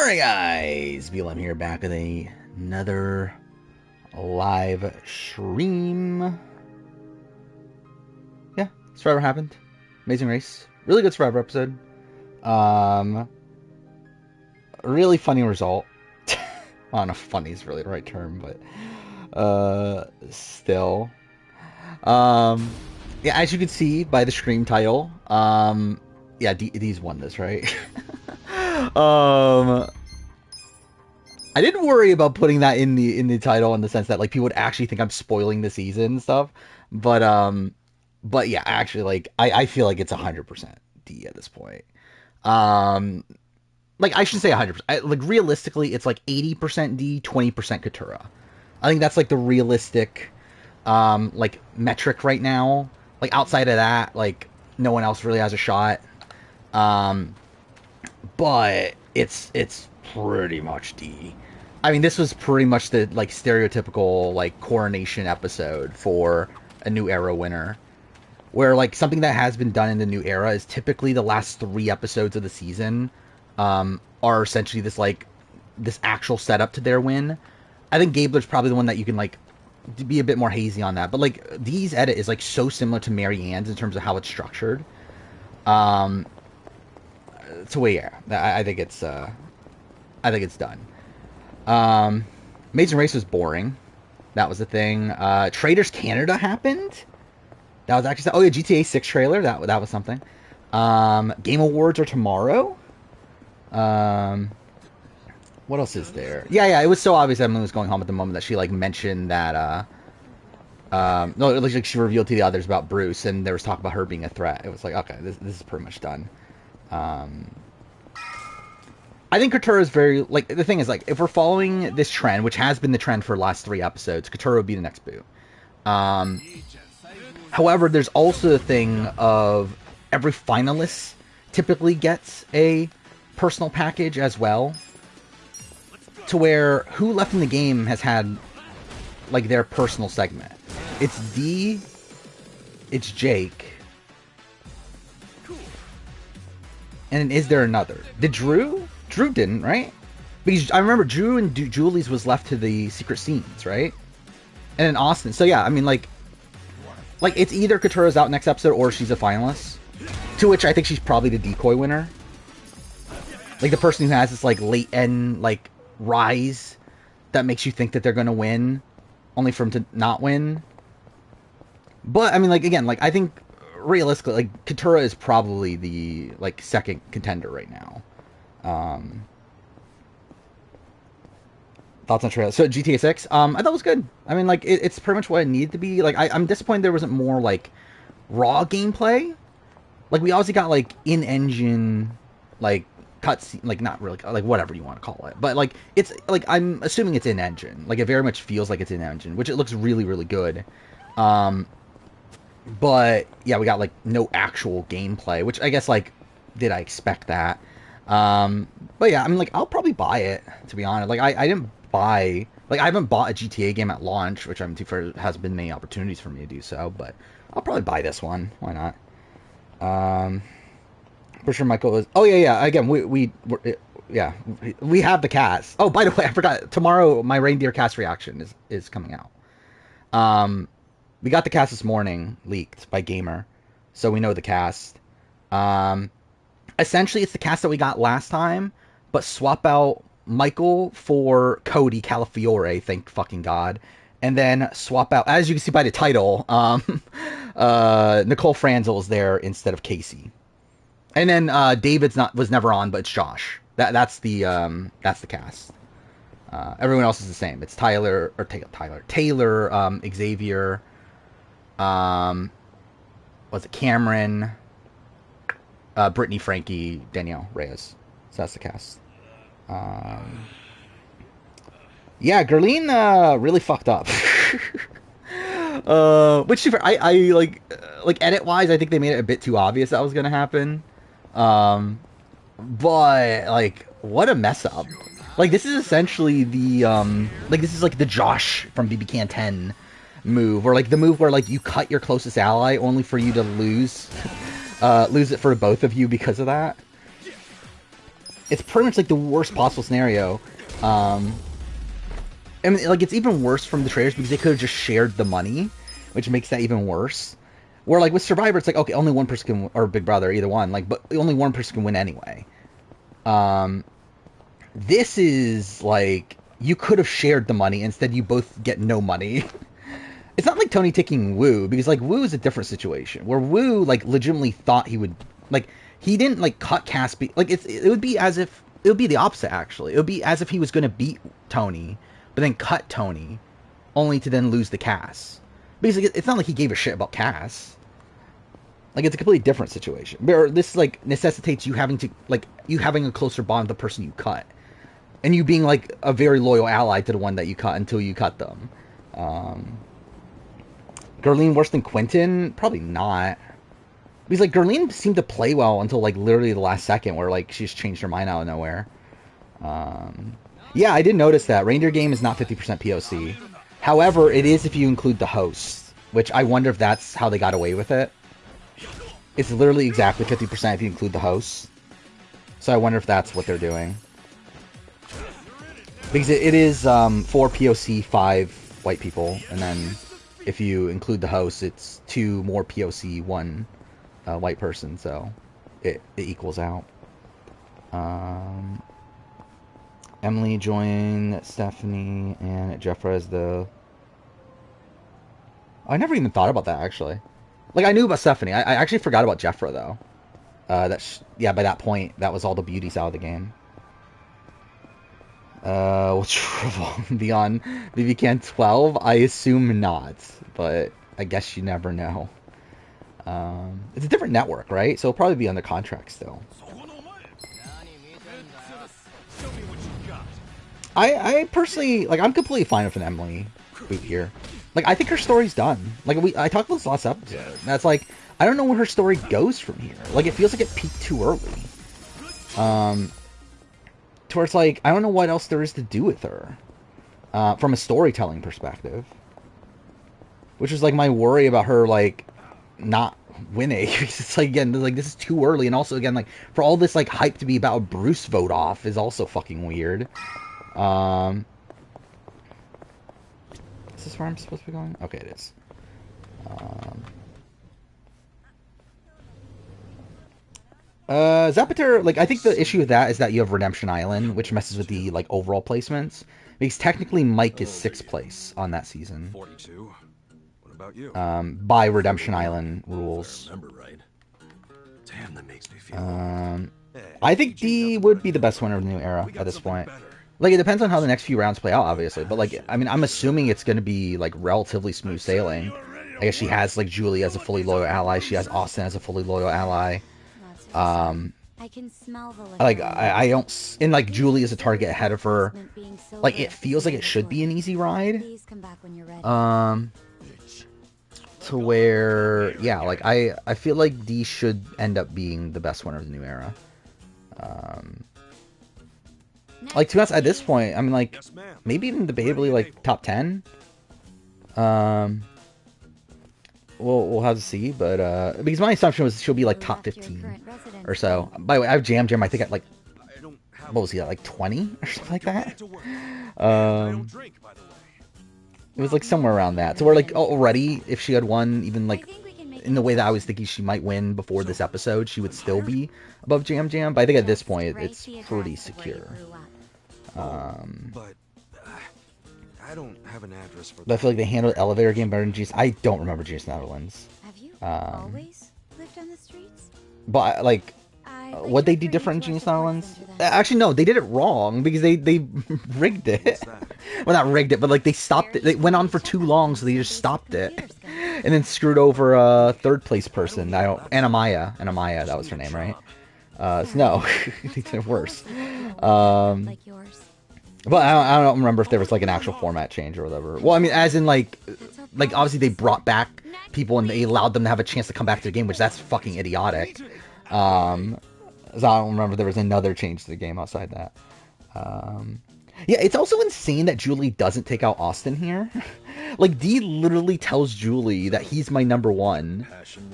Alright guys, BLM here back with another live stream. Yeah, Survivor happened. Amazing race. Really good Survivor episode. Really funny result. I don't know if funny is really the right term, but still. Yeah, as you can see by the stream title, yeah, D's won this, right? I didn't worry about putting that in the title in the sense that like people would actually think I'm spoiling the season and stuff, but yeah, actually like I feel like it's 100% D at this point. Like I should say 100%. Like realistically, it's like 80% D, 20% Katura. I think that's like the realistic like metric right now. Like outside of that, like no one else really has a shot. But it's pretty much D. I mean, this was pretty much the like stereotypical like coronation episode for a new era winner, where like something that has been done in the new era is typically the last 3 episodes of the season are essentially this actual setup to their win. I think Gabler's probably the one that you can like be a bit more hazy on that, but like D's edit is like so similar to Mary Ann's in terms of how it's structured. So yeah, I think it's done. Amazing Race was boring. That was the thing. Traders Canada happened. That was actually, oh yeah, GTA 6 trailer. That was something. Game Awards are tomorrow. What else is there? Yeah, it was so obvious Emily was going home at the moment that she like mentioned that no, it looks like she revealed to the others about Bruce, and there was talk about her being a threat. It was like, okay, this is pretty much done. I think Katura is very, like, the thing is, like, if we're following this trend, which has been the trend for the last 3 episodes, Katura would be the next boot. However, there's also the thing of every finalist typically gets a personal package as well, to where who left in the game has had, like, their personal segment. It's D, it's Jake, and is there another? Did Drew? Drew didn't, right? Because I remember Drew and Julie's was left to the secret scenes, right? And then Austin. So yeah, I mean, like it's either Katura's out next episode or she's a finalist. To which I think she's probably the decoy winner. Like the person who has this like late end like rise that makes you think that they're gonna win, only for them to not win. But I mean, like again, like I think realistically, like Katura is probably the like second contender right now. Thoughts on trailer? So GTA 6, I thought it was good. I mean, like it's pretty much what it needed to be. Like I'm disappointed there wasn't more like raw gameplay. Like we obviously got like in-engine like cutscene, like not really like whatever you want to call it, but like it's like I'm assuming it's in-engine. Like it very much feels like it's in-engine, which it looks really really good. But yeah, we got like no actual gameplay, which I guess like did I expect that? But yeah, I mean, like, I'll probably buy it, to be honest. Like, I didn't buy, like, I haven't bought a GTA game at launch, which I'm too far, has been many opportunities for me to do so, but I'll probably buy this one. Why not? For sure Michael is, oh yeah, again, we have the cast. Oh, by the way, I forgot, tomorrow, my reindeer cast reaction is coming out. We got the cast this morning, leaked by Gamer, so we know the cast. Essentially, it's the cast that we got last time, but swap out Michael for Cody Calafiore, thank fucking God. And then swap out, as you can see by the title, Nicole Franzel is there instead of Casey. And then was never on, but it's Josh. That's the cast. Everyone else is the same. It's Taylor, Xavier, was it Cameron, Brittany, Frankie, Danielle, Reyes. So that's the cast. Yeah, Gerline really fucked up. Which I like edit wise, I think they made it a bit too obvious that was gonna happen. But like, what a mess up. Like this is essentially the like this is like the Josh from BB Can 10 move, or like the move where like you cut your closest ally only for you to lose it for both of you because of that. It's pretty much like the worst possible scenario. I mean, like, it's even worse from the traders because they could have just shared the money, which makes that even worse. Where, like, with Survivor, it's like, okay, only one person can, or Big Brother, either one, like, but only one person can win anyway. This is, like, you could have shared the money, instead you both get no money. It's not like Tony taking Wu, because, like, Wu is a different situation, where Wu, like, legitimately thought he would, like, he didn't, like, cut Cass, like, it would be as if, it would be the opposite, actually. It would be as if he was going to beat Tony, but then cut Tony, only to then lose the Cass. Because it's not like he gave a shit about Cass. Like, it's a completely different situation. Where this, like, necessitates you having to, like, you having a closer bond with the person you cut. And you being, like, a very loyal ally to the one that you cut until you cut them. Gurleen worse than Quentin? Probably not. Because, like, Gurleen seemed to play well until, like, literally the last second, where, like, she just changed her mind out of nowhere. Yeah, I did notice that. Reindeer Game is not 50% POC. However, it is if you include the host, which I wonder if that's how they got away with it. It's literally exactly 50% if you include the hosts. So I wonder if that's what they're doing. Because it is 4 POC, 5 white people, and then if you include the hosts, it's 2 more POC, 1 white person, so it equals out. Emily joined Stephanie and Jeffra as the... I never even thought about that, actually. Like, I knew about Stephanie. I actually forgot about Jeffra, though. Yeah, by that point, that was all the beauties out of the game. What's Revolve beyond BB-Can 12? I assume not, but I guess you never know. It's a different network, right? So it'll probably be under contract still. I personally, like, I'm completely fine with an Emily boot here. Like, I think her story's done. Like, I talked about this last episode. Yeah. That's like, I don't know where her story goes from here. Like, it feels like it peaked too early. To where it's like, I don't know what else there is to do with her. From a storytelling perspective. Which is, like, my worry about her, like, not winning. It's like, again, like, this is too early. And also, again, like, for all this, like, hype to be about a Bruce vote off is also fucking weird. Is this where I'm supposed to be going? Okay, it is. Zapater, like, I think the issue with that is that you have Redemption Island, which messes with the, like, overall placements. Because technically Mike is 6th place on that season. 42. What about you? By Redemption Island rules. Remember right. Damn, that makes me feel I think D would be the best winner of the new era at this point. Like, it depends on how the next few rounds play out, obviously. But, like, I mean, I'm assuming it's going to be, like, relatively smooth sailing. I guess she has, like, Julie as a fully loyal ally. She has Austin as a fully loyal ally. I can smell the like, I don't... And, like, Julie is a target ahead of her. Like, it feels like it should be an easy ride. To where... Yeah, like, I feel like D should end up being the best winner of the new era. Like, to be honest, at this point, I mean, like, maybe even debatably, like, top 10. We'll have to see, but, because my assumption was she'll be, like, top 15 or so. By the way, I have Jam Jam, I think, at, like, what was he at, like, 20 or something like that? It was, like, somewhere around that. So we're, like, already, if she had won, even, like, in the way that I was thinking she might win before this episode, she would still be above Jam Jam. But I think at this point, it's pretty secure. But I don't have an address for. But I feel like they handled the elevator game better than Genius. I don't remember Genius Netherlands. Have you always lived on the streets? But like, what they do different in Genius Netherlands? Actually, no, they did it wrong because they rigged it. Well, not rigged it, but like they stopped it. They went on for too long, so they just stopped it, and then screwed over a 3rd place person. Anamaya, that was her name, right? So no, they did it worse. But I don't remember if there was like an actual format change or whatever. Well, I mean, as in like obviously they brought back people and they allowed them to have a chance to come back to the game, which that's fucking idiotic. So I don't remember if there was another change to the game outside that. Yeah, it's also insane that Julie doesn't take out Austin here. Like Dee literally tells Julie that he's my number one.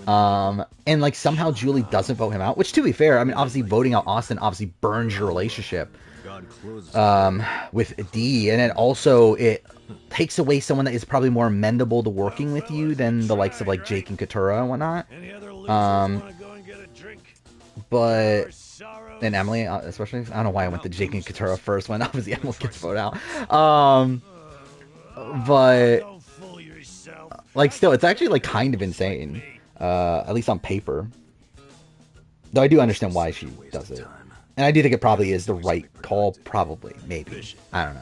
And like somehow Julie doesn't vote him out, which to be fair, I mean obviously voting out Austin obviously burns your relationship with Dee, and then also it takes away someone that is probably more amendable to working with you than the likes of like Jake and Katura and whatnot. But and Emily, especially, I don't know why I went to Jake and Katura first when obviously Emily gets voted out. But like still, it's actually like kind of insane, at least on paper. Though I do understand why she does it, and I do think it probably is the right call. Probably, maybe, I don't know.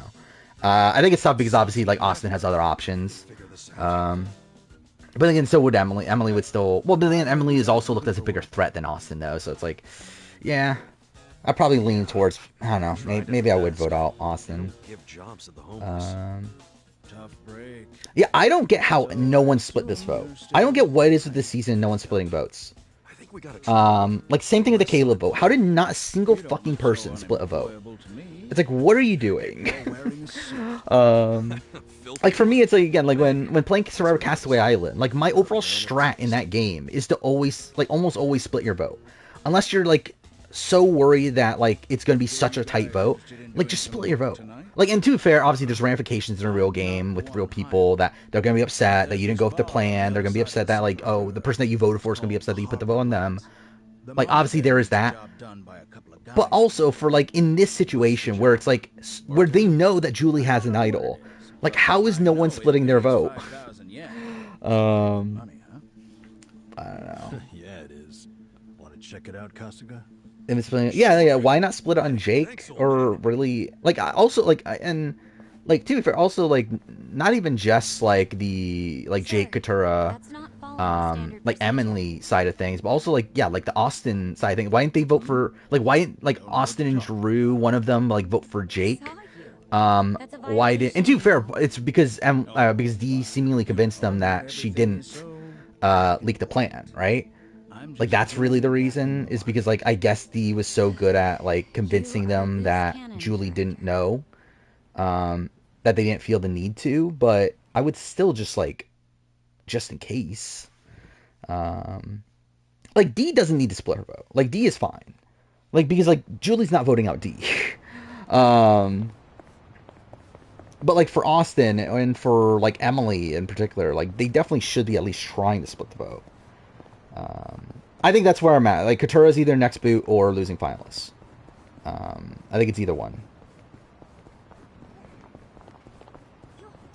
I think it's tough because obviously like Austin has other options. But again, so would Emily. Emily would still... Well, but then Emily is also looked as a bigger threat than Austin, though. So it's like, yeah. I'd probably lean towards... I don't know. Maybe I would vote out Austin. Yeah, I don't get how no one split this vote. I don't get what it is with this season no one's splitting votes. Like, same thing with the Caleb vote. How did not a single fucking person split a vote? It's like, what are you doing? Like, for me, it's like, again, like, when playing Survivor Castaway Island, like, my overall strat in that game is to always, like, almost always split your vote. Unless you're, like, so worried that, like, it's going to be such a tight vote, like, just split your vote. Like, and to be fair, obviously, there's ramifications in a real game with real people that they're going to be upset that you didn't go with the plan. They're going to be upset that, like, oh, the person that you voted for is going to be upset that you put the vote on them. Like, obviously, there is that. But also, for, like, in this situation where it's, like, where they know that Julie has an idol, like, how is no one splitting their vote? I don't know. Yeah, it is. Want to check it out, Costiga? Yeah. Why not split it on Jake? Or really, like, also, like, and like to be fair, also like, not even just like the like Jake Katura, like Emily side of things, but also like like the Austin side of things. Why didn't they vote for why didn't like Austin and Drew, one of them, like vote for Jake? Why didn't? And to be fair, it's because Dee seemingly convinced them that she didn't leak the plan, right? Like that's really the reason, is because like I guess Dee was so good at like convincing them that Julie didn't know, that they didn't feel the need to. But I would still just like, just in case, like Dee doesn't need to split her vote. Like Dee is fine, like because like Julie's not voting out Dee. But like for Austin and for like Emily in particular, like they definitely should be at least trying to split the vote. I think that's where I'm at. Like Katura's either next boot or losing finalists. I think it's either one.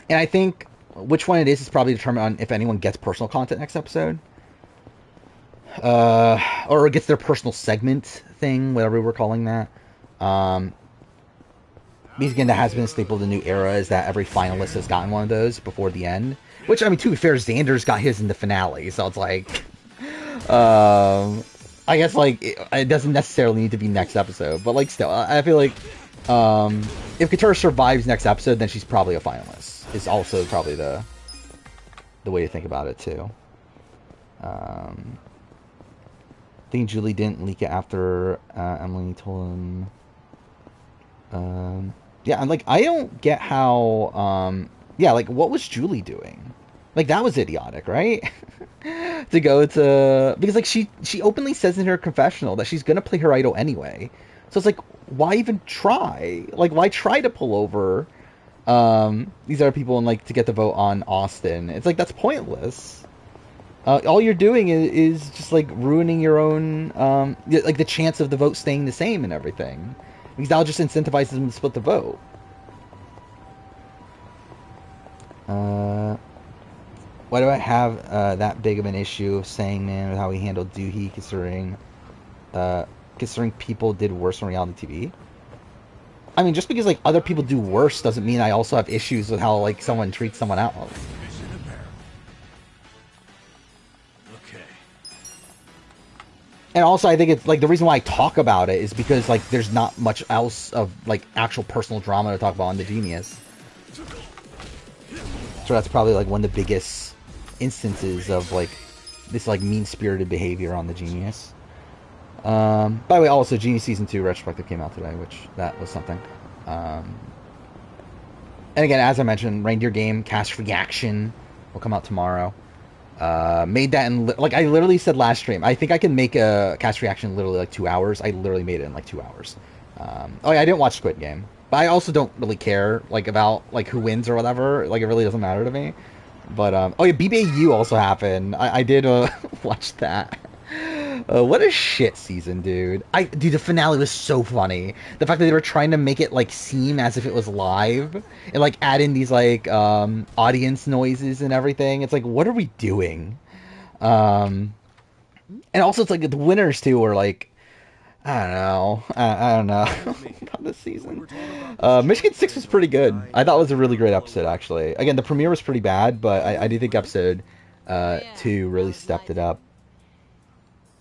And I think which one it is probably determined on if anyone gets personal content next episode. Or gets their personal segment thing, whatever we're calling that. Because again, that has been a staple of the new era, is that every finalist has gotten one of those before the end. Which, I mean, to be fair, Xander's got his in the finale, so it's like... I guess, like, it doesn't necessarily need to be next episode, but, like, still, I feel like, if Katura survives next episode, then she's probably a finalist, is also probably the way to think about it, too. I think Julie didn't leak it after, Emily told him, yeah, and, like, I don't get how, yeah, like, what was Julie doing? Like, that was idiotic, right? To go to... Because, like, she openly says in her confessional that she's gonna play her idol anyway. So it's like, why even try? Like, why try to pull over these other people and, like, to get the vote on Austin? It's like, that's pointless. All you're doing is just, like, ruining your own... like, the chance of the vote staying the same and everything. Because that'll just incentivize them to split the vote. Why do I have that big of an issue of saying, man, with how he handled Doohy, considering people did worse on reality TV? I mean, just because like other people do worse doesn't mean I also have issues with how like someone treats someone else. Okay. And also, I think it's like the reason why I talk about it is because like there's not much else of like actual personal drama to talk about on The Genius. So that's probably like one of the biggest instances of like this like mean-spirited behavior on The Genius. By the way, also Genius Season 2 retrospective came out today, which that was something. And again, as I mentioned, Reindeer Game Cast Reaction will come out tomorrow. Made that in like I literally said last stream. I think I can make a cast reaction in literally like 2 hours. I literally made it in like 2 hours. Oh yeah, I didn't watch Squid Game, but I also don't really care like about like who wins or whatever. Like it really doesn't matter to me. But oh yeah, BBAU also happened. I did watch that. What a shit season, dude. Dude, the finale was so funny. The fact that they were trying to make it like seem as if it was live and like add in these like audience noises and everything. It's like, what are we doing? Um, and also it's like the winners too were like, I don't know. I don't know about this season. Michigan 6 was pretty good. I thought it was a really great episode, actually. Again, the premiere was pretty bad, but I do think episode 2 really stepped it up.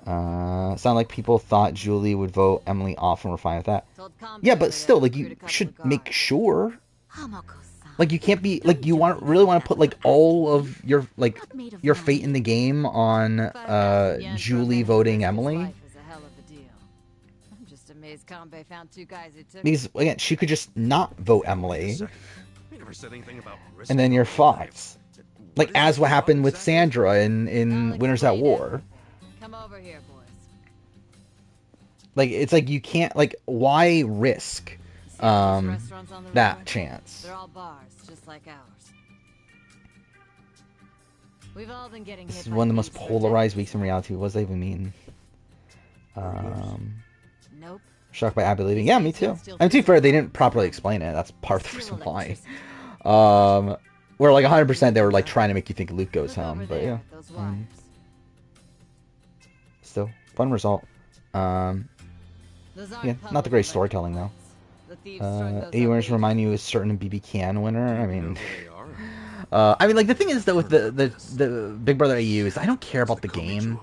Sound like people thought Julie would vote Emily off and we're fine with that. Yeah, but still, like, you should make sure. Like, you can't be, like, you really want to put, like, all of your, like, your fate in the game on Julie voting Emily. Because, again, she could just not vote Emily. And then you're fucked. Like, as what happened with Sandra in Winners at War. Come over here, boys. Like, it's like you can't, like, why risk that chance? They're all bars, just like ours. We've all been getting This is one of the most polarized weeks in reality. What does that even mean? Nope. Shocked by Abby leaving. Yeah, me too. And to be fair, they didn't properly explain it. That's part of the reason why. Where, like, 100% they were, like, trying to make you think Luke goes home. But, yeah. Still, fun result. Yeah, not the great storytelling, though. AU winners remind you of a certain BB Can winner. I mean... like, the thing is, though, with the Big Brother AU is I don't care about the game.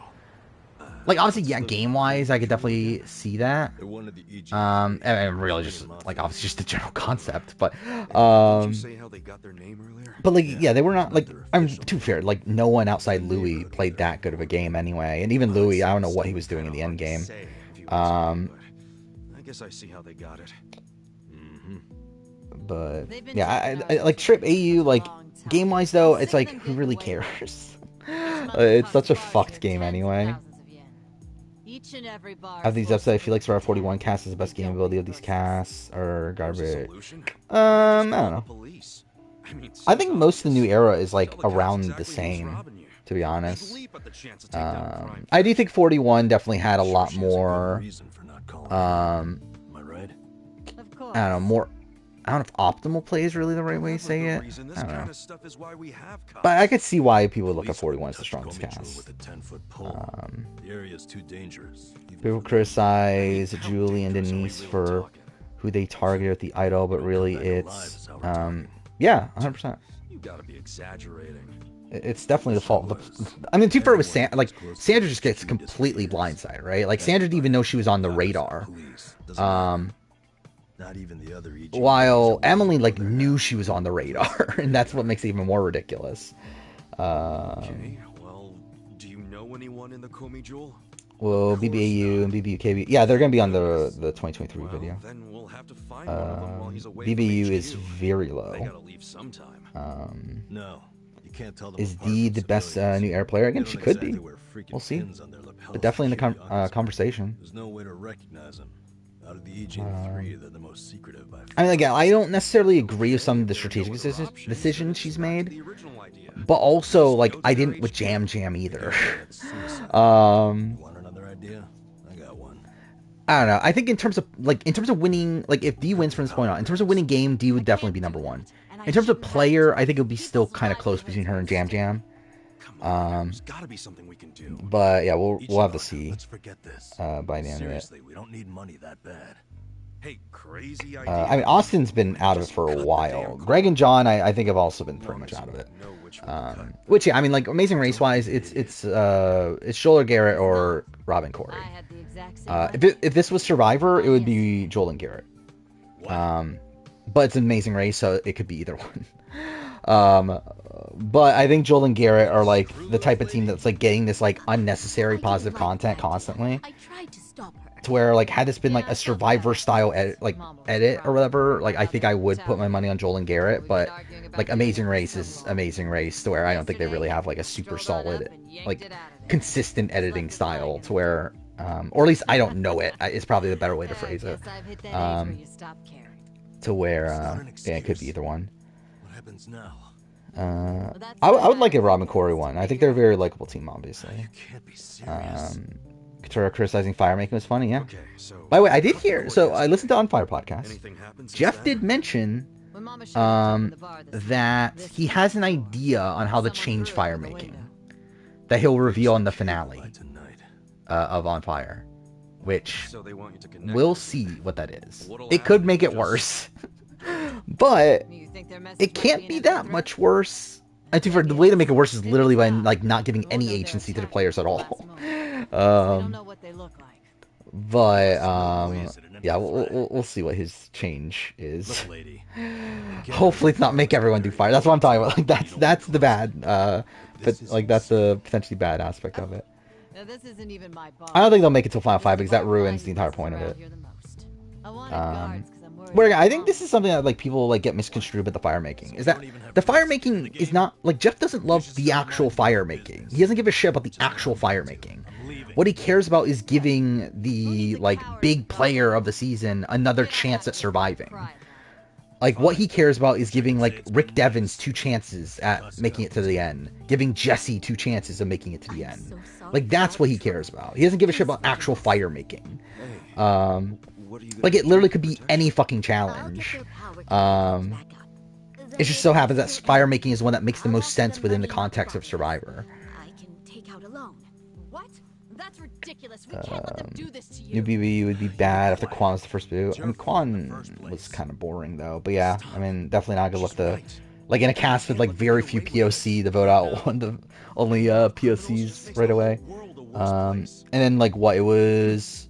Like, obviously, yeah, game-wise, I could definitely see that. And really just, like, obviously just the general concept, but, like, yeah, they were not, like, I'm too fair, like, no one outside Louis played that good of a game anyway, and even Louis, I don't know what he was doing in the end game. I guess I see how they got it. But, yeah, I like, Trip AU, like, game-wise, though, it's like, who really cares? It's such a fucked game anyway. Of these episodes, I feel like Survivor 41 cast is the best game ability of these casts, or garbage. I don't know. I think most of the new era is, like, around the same, to be honest. I do think 41 definitely had a lot more, I don't know, more... I don't know if optimal play is really the right way to say it. I don't know. But I could see why people look at 41 as the strongest cast. People criticize Julie and Denise for who they target at the idol, but really it's... yeah, 100%. You gotta be exaggerating. It's definitely the fault. I mean, too far with Sandra just gets completely blindsided, right? Like, Sandra didn't even know she was on the radar. Not even the other while Emily, like, knew she was on the radar, and that's what makes it even more ridiculous. Okay, well, do you know anyone in the Komi Jewel? Well, BBAU and BBUKB, yeah, they're gonna be on the 2023 video. Then we'll have to find one of them while he's away BBU is very low. They gotta leave sometime. No, you can't tell them is Dee the best new air player? Again, she could be. We'll see. But definitely in the conversation. There's no way to recognize them. Out of the EJ3, they're the most secretive by far. I mean, again, I don't necessarily agree with some of the strategic decisions she's made, but also, like, I didn't with Jam Jam either. Want another idea? I got one. I don't know. I think in terms of winning, like, if D wins from this point on, in terms of winning game, D would definitely be number one. In terms of player, I think it would be still kind of close between her and Jam Jam. There's gotta be something we can do. But yeah, we'll have to see. Let's forget this. By the end of it. Seriously, we don't need money that bad. Hey, crazy idea. I mean, Austin's been out of it for a while. Greg and John, I think, have also been pretty much out of it. Which, yeah, I mean, like, Amazing Race wise, it's Joel or Garrett or Robin Corey. If this was Survivor, it would be Joel and Garrett. But it's an Amazing Race, so it could be either one. But I think Joel and Garrett are, like, the type of team that's, like, getting this, like, unnecessary positive content constantly to where like had this been like a Survivor style edit or whatever, like I think I would put my money on Joel and Garrett, but like Amazing Race is Amazing Race, to where I don't think they really have like a super solid like consistent editing style to where or at least I don't know it. It's probably the better way to phrase it. To where yeah, it could be either one. What happens now? I would like a Rob and Corey one. I think they're a very likable team, obviously. You can't be serious. Katura criticizing fire making was funny, yeah. Okay, so By the way, I did hear, so I listened to On Fire podcast. anything happens Jeff since did then? mention that he has an idea on how to change fire making that he'll reveal in the finale of On Fire, which So they want you to connect we'll with see me. what that is. What'll It could happen? make it Just- worse, but it can't be that much worse. I think for the way to make it worse is literally by like not giving any agency to the players at all. But yeah, we'll see what his change is. Look, lady. Hopefully, it's not make everyone do fire. That's what I'm talking about. Like that's the bad, but like that's the potentially bad aspect of it. This isn't even my bar. I don't think they'll make it till Final Five because that ruins the entire point of it. Where I think this is something that like people like get misconstrued about the fire making is that the fire making is not like Jeff doesn't love the actual fire making. He doesn't give a shit about the actual fire making. What he cares about is giving the like big player of the season another chance at surviving. Like what he cares about is giving like Rick Devens 2 chances at making it to the end, giving Jesse 2 chances of making it to the end. Like that's what he cares about. He doesn't give a shit about actual fire making. Like it literally could be any fucking challenge. It just so happens that fire making is one that makes the most sense within the context of Survivor. I can take out alone. What? That's ridiculous. We can't let them do this to New you. BB would be bad after Quan was the first boot. I mean, Quan was kind of boring though, but yeah, I mean, definitely not gonna look the like in a cast with like very few POC to vote out one of the only POCs right away. And then like what it was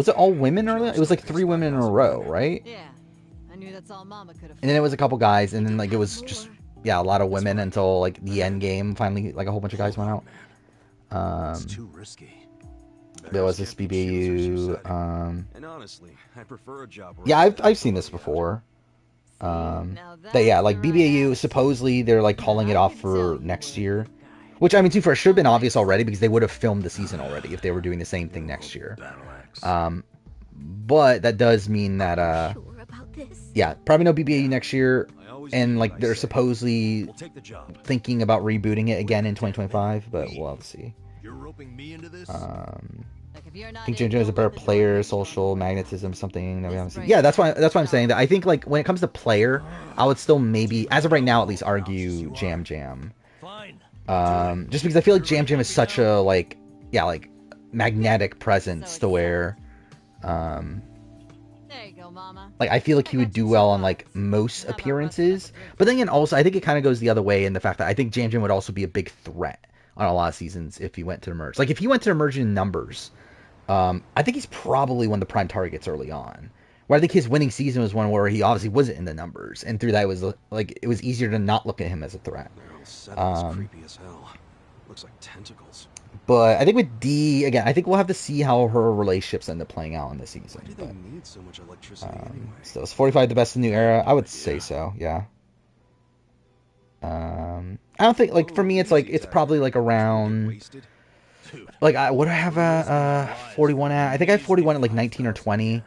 it all women earlier? It was like 3 women in a row, right? Yeah. I knew that's all Mama could have. And then it was a couple guys, and then like it was just a lot of women until like the end game. Finally, like a whole bunch of guys went out. It's too risky. There was this BBU. And honestly, I prefer a job where Yeah, I've seen this before. But yeah, like BBAU, supposedly they're like calling it off for next year. Which, I mean, too far, should have been obvious already because they would have filmed the season already if they were doing the same thing next year. But that does mean that, Sure about this? yeah, probably no BBAU next year. I always And do like what I they're say. supposedly We'll take the job. thinking about rebooting it again in 2025, but we'll have to see. You're roping me into this? I think JoJo is a better player, social magnetism, something that we haven't seen. Yeah, that's why I'm saying that. I think like when it comes to player, I would still maybe, as of right now at least, argue Jam Jam. Fine. Just because I feel like Jam Jam is such a like magnetic presence to where There you go, Mama. like I feel like he would do well on like most appearances. But then again, also I think it kind of goes the other way in the fact that I think Jam Jam would also be a big threat on a lot of seasons if he went to the merge. Like if he went to the merge in numbers, I think he's probably one of the prime targets early on. Where I think his winning season was one where he obviously wasn't in the numbers, and through that it was like it was easier to not look at him as a threat. Creepy as hell. Looks like tentacles. But I think with D again, I think we'll have to see how her relationships end up playing out in the season. Why do they But need so much electricity anyway? so is 45 the best in the new era? I would say so. Yeah. I don't think like for me it's like it's probably like around Wasted? like what do I have 41 at? I think I have 41 at like 19 or 20.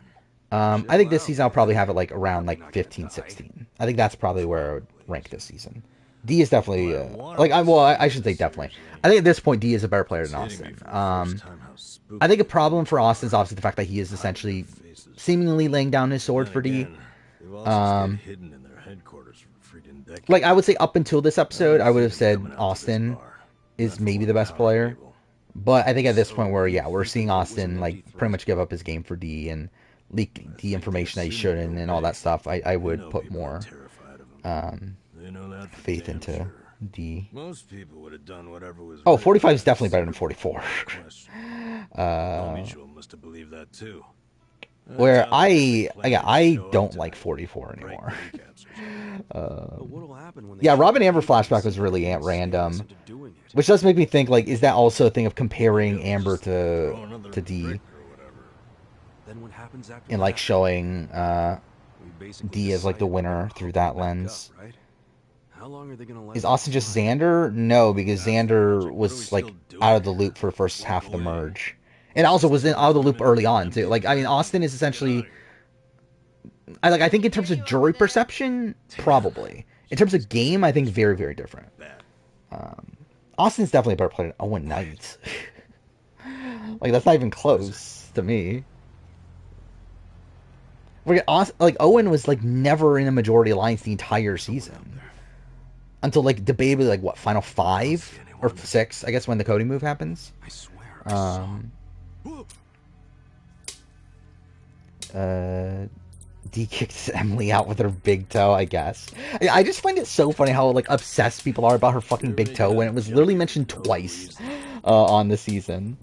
I think this season I'll probably have it like around like 15, 16. I think that's probably where I would rank this season. D is definitely I should say definitely. I think at this point D is a better player than Austin. I think a problem for Austin is obviously the fact that he is essentially seemingly laying down his sword for D. Like I would say up until this episode, I would have said Austin is maybe the best player. But I think at this point we're seeing Austin like pretty much give up his game for D and leak the information that he shouldn't and all that stuff. I would put more faith into D. Most people would have done whatever was Oh, 45 is definitely better than 44. must have believed that too. Where I don't like 44 anymore. Yeah, Robin Amber flashback was really random, which does make me think like, is that also a thing of comparing Amber to D? Then what happens after in like that? showing We basically D as like the decided we're winner gonna through hook that back lens. up, right? How long are they gonna let Is us Austin just fly? Xander? No, because That's the Xander logic. What are we was like still out doing of the here? loop for the first Walk half of the away. merge, and also was in, out of the loop early on too. Like I mean, Austin is Let's get out essentially, of here. I think in terms of jury perception, probably. In terms of game, I think very very different. Bad. Austin's definitely a better player than Owen Knight. Like that's not even close to me. Like Owen was like never in a majority alliance the entire Someone out season there. until like debatably like what final I don't see five or anyone. six, I guess, when the Cody move happens. I swear I saw. Um, uh, D kicks Emily out with her big toe, I guess. I just find it so funny how like obsessed people are about her fucking big toe when it was literally mentioned twice on the season.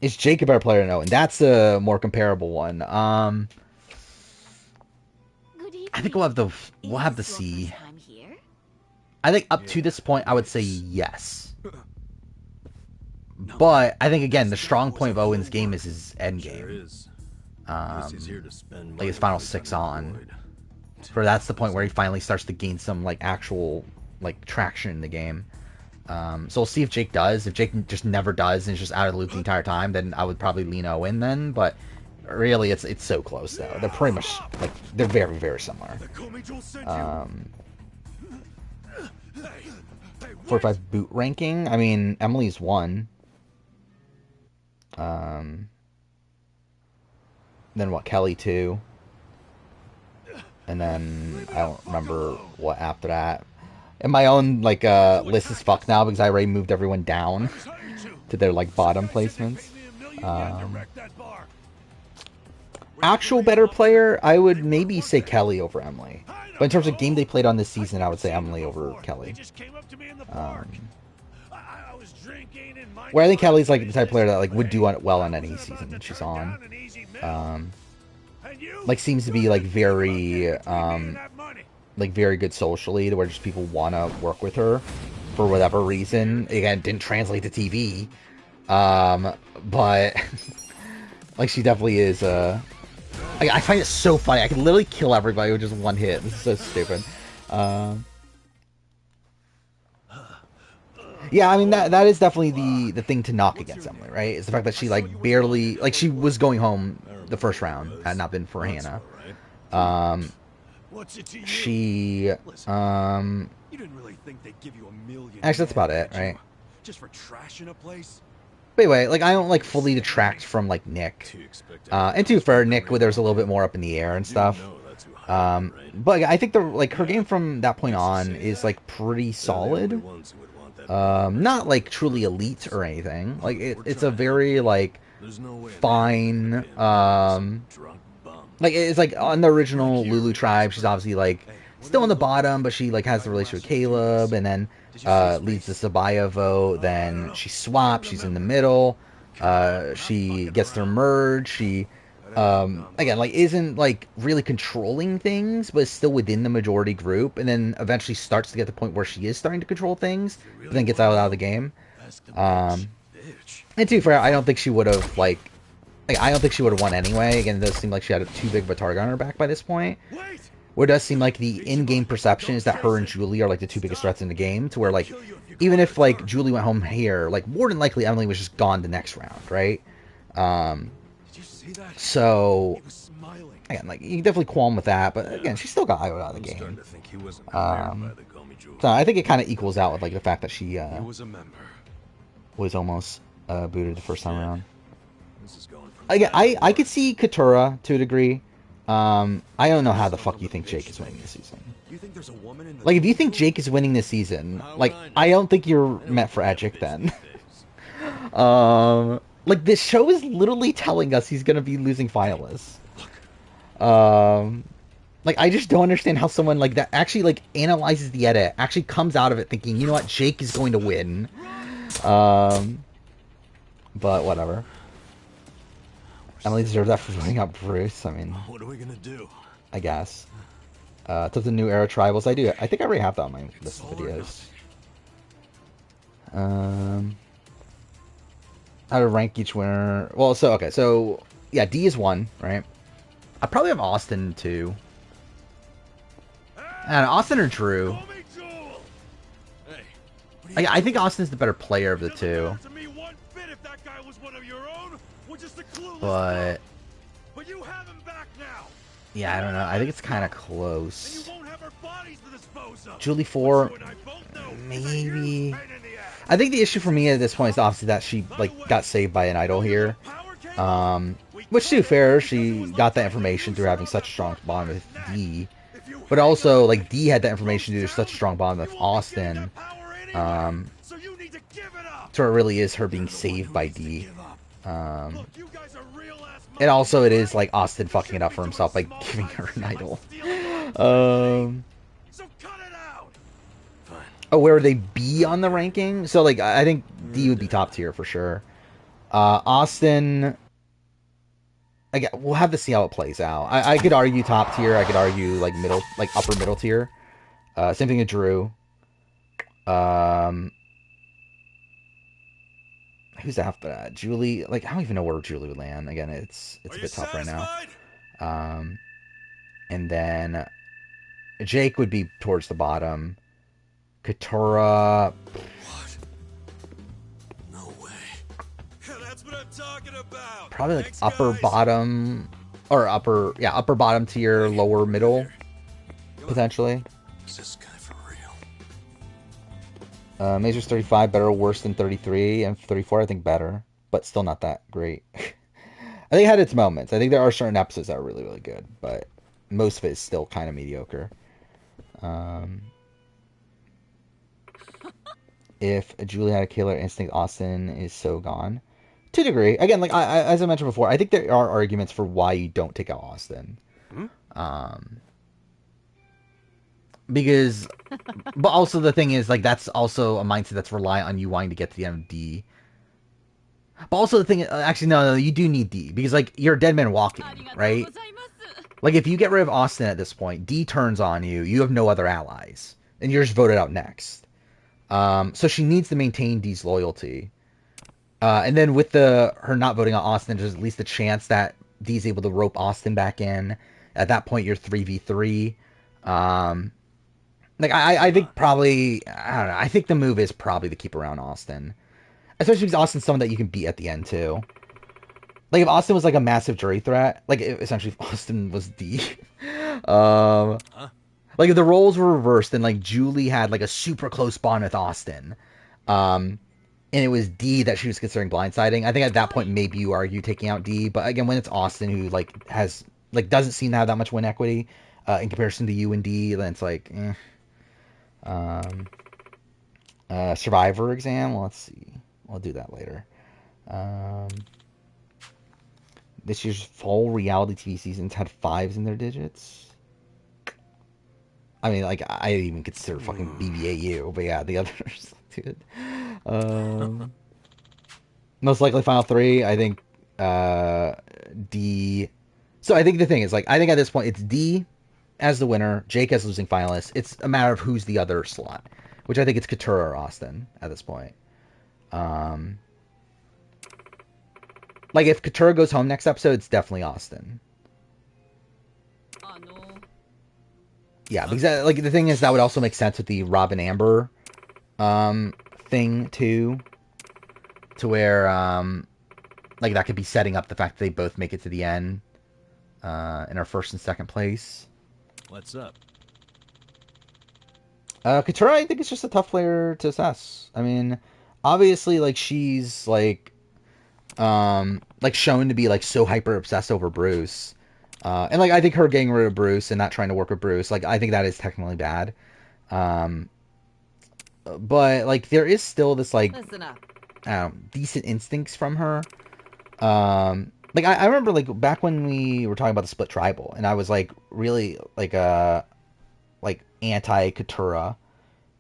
Is Jake a better player than Owen? That's a more comparable one. Good I think evening. we'll Is have to this your see. first time here? I think up to this point, I would say yes. But I think again, the strong point of Owen's game is his end Sure game. is. Guess he's here to spend Like his money final he's six on. unemployed. For that's the point where he finally starts to gain some like actual like traction in the game. So we'll see if Jake does. If Jake just never does and is just out of the loop the entire time, then I would probably lean Owen then. But really, it's so close though. They're pretty much like they're very very similar. The Komijul sent you. 45 boot ranking. I mean, Emily's one. Then what? Kelly two. And then I don't remember what after that. And my own like list is fucked now because I already moved everyone down to their like bottom placements. Actual better player, I would maybe say Kelly over Emily. But in terms of game they played on this season, I would say Emily over Kelly. Where I think Kelly's like the type of player that like would do well on any season that she's on. Like seems to be like very very good socially to where just people want to work with her for whatever reason. Again, it didn't translate to TV. But like she definitely is I find it so funny. I can literally kill everybody with just one hit. This is so stupid. Yeah, I mean that is definitely the thing to knock against Emily, right? Is the fact that she like barely like she was going home the first round had not been for Hannah. She You didn't really think they'd give you $1 million. actually that's about it, right? Just for trashing a place? But anyway, like I don't like fully detract from like Nick. And to be fair, Nick there's a little bit more up in the air and stuff. But I think the like her game from that point on is like pretty solid. Not like truly elite or anything. Like it's a very like fine like it's like on the original Lulu tribe, she's obviously like still on the bottom, but she like has the relationship with Caleb and then leads the Sabaya vote, then she swaps, she's in the middle, she gets their merge, she again like isn't like really controlling things but is still within the majority group, and then eventually starts to get to the point where she is starting to control things but then gets out of the game. And to be fair, I don't think she would have I don't think she would have won anyway. Again, it does seem like she had too big of a target on her back by this point. Where it does seem like the in-game perception is that her and Julie are like the two biggest threats in the game, to where like even if like Julie went home here, like more than likely Emily was just gone the next round, right? So again, like you can definitely qualm with that, but again, she still got out of the game. So I think it kind of equals out with like the fact that she was almost booted the first time around. Again, I could see Katura to a degree. I don't know how the fuck you think Jake is winning this season. Like, if you think Jake is winning this season, like, I don't think you're meant for Edgic then. Like, this show is literally telling us he's gonna be losing finalists. Like, I just don't understand how someone like that actually like analyzes the edit, actually comes out of it thinking, you know what, Jake is going to win. But whatever. Emily deserves that for voting out Bruce. I mean, what are we gonna do? I guess. To the new era tribals, I think I already have that on my list of videos. How to rank each winner. Well, so, okay, so, yeah, D is 1, right? I probably have Austin, 2. I don't know, Austin or Drew. I think Austin's the better player of the two. But yeah, I don't know. I think it's kind of close. Julie 4, maybe. I think the issue for me at this point is obviously that she like got saved by an idol here. Which, to be fair, she got that information through having such a strong bond with D. But also, like, D had that information through such a strong bond with Austin. So it really is her being saved by D. And also it is, like, Austin fucking it up for himself by giving her an idol. Oh, where would they be on the ranking? So, like, I think D would be top tier for sure. Austin... Again, we'll have to see how it plays out. I could argue top tier. I could argue, like, middle, like, upper middle tier. Same thing with Drew. Who's after that? Julie. Like, I don't even know where Julie would land. Again, it's a bit tough right now. And then Jake would be towards the bottom. Katura. What? No way. That's what I'm talking about. Probably like upper bottom, or upper bottom tier, lower middle, potentially. Is this guy for real? Mazur's 35, better or worse than 33, and 34 I think better, but still not that great. I think it had its moments. I think there are certain episodes that are really, really good, but most of it is still kind of mediocre. If Julie had a killer instinct, Austin is so gone. To a degree. Again, like as I mentioned before, I think there are arguments for why you don't take out Austin. Because, but also the thing is, like, that's also a mindset that's reliant on you wanting to get to the end of D. But also the thing, actually, no, you do need D. Because, like, you're a dead man walking, right? Like, if you get rid of Austin at this point, D turns on you, you have no other allies. And you're just voted out next. So she needs to maintain D's loyalty. And then with her not voting on Austin, there's at least a chance that D's able to rope Austin back in. At that point, you're 3v3. Like, I think probably, I don't know, I think the move is probably to keep around Austin. Especially because Austin's someone that you can beat at the end, too. Like, if Austin was, like, a massive jury threat, like, essentially if Austin was D. Like, if the roles were reversed, then, like, Julie had, like, a super close bond with Austin. And it was D that she was considering blindsiding. I think at that point, maybe you argue taking out D. But again, when it's Austin who, like, has, like, doesn't seem to have that much win equity in comparison to you and D, then it's like, Survivor exam? Well, let's see. We'll do that later. This year's fall reality TV seasons had 5s in their digits. I mean, like, I didn't even consider fucking BBAU, but yeah, the others, dude. Most likely final 3, I think, D. So I think the thing is, like, I think at this point, it's D as the winner, Jake as losing finalist. It's a matter of who's the other slot, which I think it's Katura or Austin at this point. Like, if Katura goes home next episode, it's definitely Austin. Yeah, because like the thing is that would also make sense with the Rob and Amber thing too, to where like that could be setting up the fact that they both make it to the end in our first and second place. What's up? Katura, I think it's just a tough player to assess. I mean, obviously, like she's like shown to be like so hyper obsessed over Bruce. And like I think her getting rid of Bruce and not trying to work with Bruce, like I think that is technically bad. But like there is still this like decent instincts from her. Like I remember like back when we were talking about the split tribal, and I was like really like anti Katura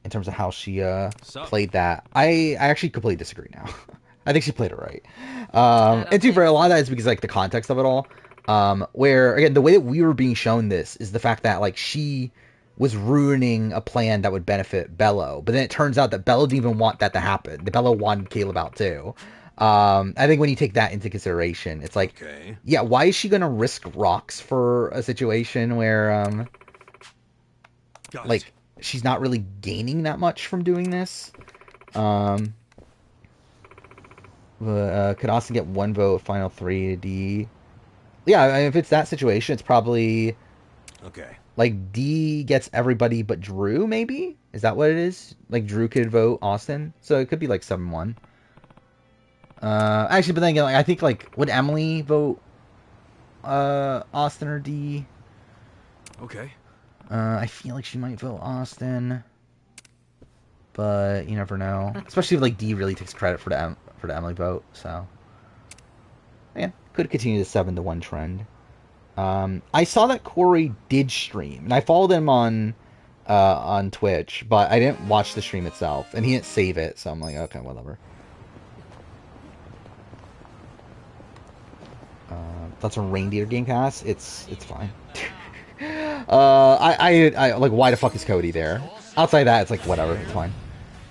in terms of how she played that. I actually completely disagree now. I think she played it right. And too, for a lot of that is because like the context of it all. Where again the way that we were being shown this is the fact that like she was ruining a plan that would benefit Bello, but then it turns out that Bello didn't even want that to happen. The Bello wanted Caleb out too. I think when you take that into consideration, it's like, Okay. yeah, why is she gonna risk rocks for a situation where, Got it. like, she's not really gaining that much from doing this? Um, could also get one vote, final three to D. Yeah, I mean, if it's that situation, it's probably Okay. like D gets everybody but Drew, maybe? Is that what it is? Like Drew could vote Austin, so it could be like 7-1. Actually, but then again, like, I think like would Emily vote Austin or D? Okay. I feel like she might vote Austin, but you never know. Especially if like D really takes credit for the Emily vote. So yeah, could continue the 7-1 trend. I saw that Corey did stream, and I followed him on Twitch, but I didn't watch the stream itself, and he didn't save it, so I'm like, okay, whatever. That's a reindeer game cast. It's fine. I like, why the fuck is Cody there? Outside of that, it's like whatever, it's fine.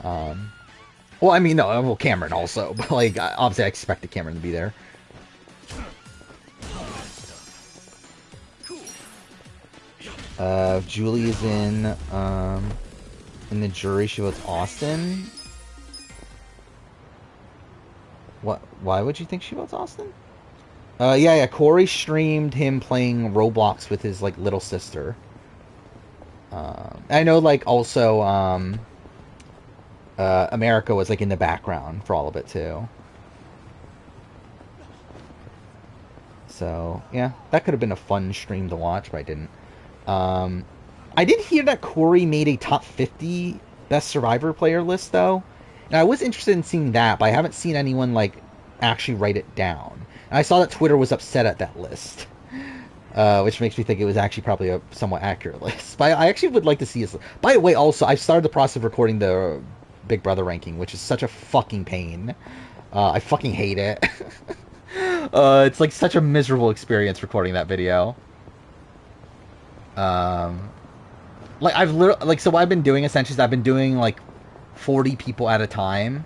Well, I mean, no, well, Cameron also, but like obviously I expected Cameron to be there. Julie is in the jury. She votes Austin. What? Why would you think she votes Austin? Yeah. Corey streamed him playing Roblox with his like little sister. I know, like also, America was like in the background for all of it too. So yeah, that could have been a fun stream to watch, but I didn't. I did hear that Corey made a top 50 best Survivor player list though, and I was interested in seeing that, but I haven't seen anyone like actually write it down. And I saw that Twitter was upset at that list, which makes me think it was actually probably a somewhat accurate list. But I actually would like to see this. By the way, also I've started the process of recording the Big Brother ranking, which is such a fucking pain. I fucking hate it. It's like such a miserable experience recording that video. Like I've literally, like, so what I've been doing essentially is I've been doing like 40 people at a time,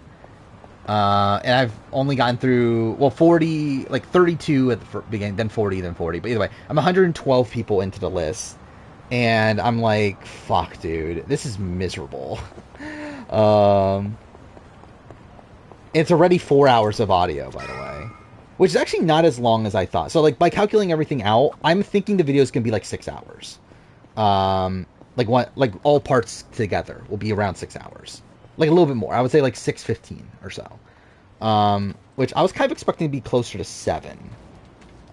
and I've only gotten through, well, 40, like 32 at the beginning, then 40, then 40. But either way, I'm 112 people into the list, and I'm like, fuck, dude, this is miserable. It's already 4 hours of audio, by the way, which is actually not as long as I thought. So like by calculating everything out, I'm thinking the video is gonna be like 6 hours. Like what, like all parts together will be around 6 hours, like a little bit more. I would say like 6:15 or so. Which I was kind of expecting to be closer to 7.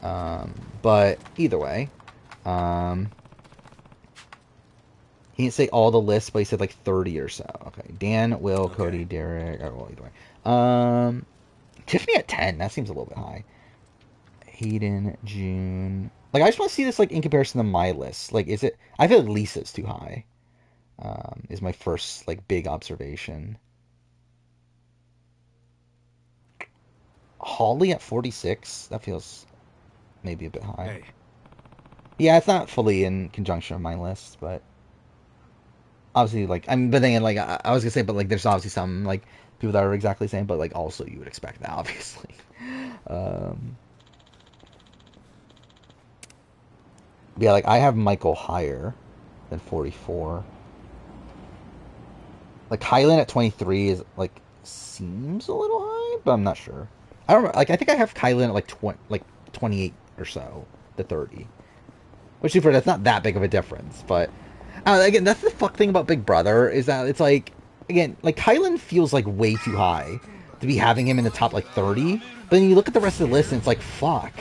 But either way, he didn't say all the lists, but he said like 30 or so. Okay, Dan, Will, Okay. Cody, Derek. Well, either way. Tiffany at 10. That seems a little bit high. Hayden, June. Like, I just want to see this like in comparison to my list. Like, is it? I feel like Lisa's too high. Is my first like big observation. Holly at 46. That feels maybe a bit high. Hey. Yeah, it's not fully in conjunction with my list, but obviously, like, I mean, but then like I was gonna say, but like, there's obviously some like people that are exactly the same, but like also you would expect that, obviously. Um, yeah, like I have Michael higher than 44. Like Kylan at 23 is like seems a little high, but I'm not sure. I don't know, like I think I have Kylan at like 28 or so to 30. Which for that's not that big of a difference, but again, that's the fuck thing about Big Brother is that it's like, again, like Kylan feels like way too high to be having him in the top like 30, but then you look at the rest of the list and it's like, fuck.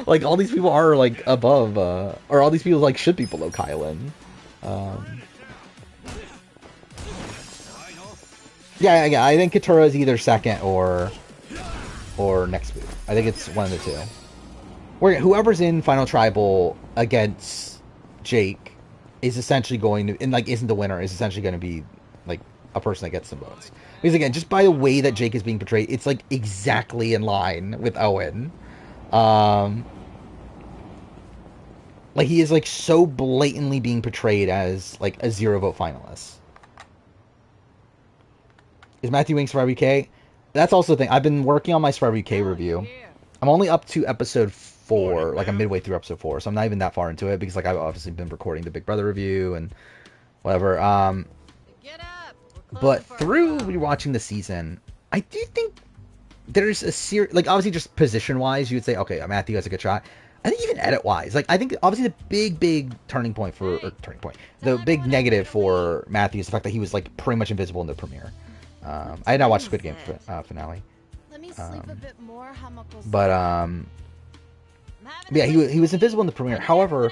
Like all these people are like above, or all these people like should be below Kylan. Yeah, I think Katura is either second or next boot. I think it's one of the two. Where whoever's in Final Tribal against Jake is essentially going to, and like isn't the winner, is essentially going to be like a person that gets some votes. Because again, just by the way that Jake is being portrayed, it's like exactly in line with Owen. Like he is like so blatantly being portrayed as like a 0 vote finalist. Is Matthew Wing Survivor UK? that's also the thing. I've been working on my Survivor UK review. Here. I'm only up to episode 4, like I'm midway through episode 4, so I'm not even that far into it because like I've obviously been recording the Big Brother review and whatever. Get up. We're But closing for a through while. rewatching the season, I do think there's a series, like obviously just position wise, you would say, okay, Matthew has a good shot. I think even edit wise, like I think obviously the big turning point the big negative for Matthew is the fact that he was like pretty much invisible in the premiere. I had not watched Squid Game finale, Let me sleep a bit more, but yeah, he was invisible in the premiere. However,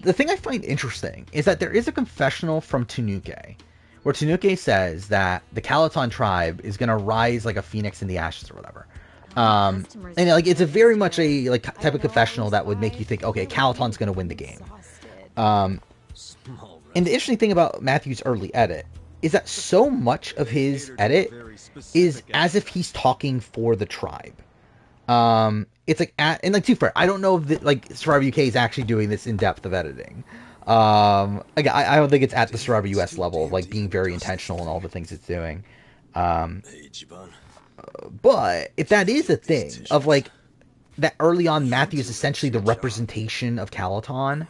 the thing I find interesting is that there is a confessional from Tanuke, where Tanuke says that the Calaton tribe is gonna rise like a phoenix in the ashes or whatever. And like it's a very much a like type of confessional that would make you think, okay, Calaton's gonna win the game. And the interesting thing about Matthew's early edit is that so much of his edit is as if he's talking for the tribe. It's like and like to be fair, I don't know if like Survivor UK is actually doing this in depth of editing. Like I don't think it's at the Survivor US level of like being very intentional in all the things it's doing. But if that is a thing of like that early on, Matthew is essentially the representation of Calaton.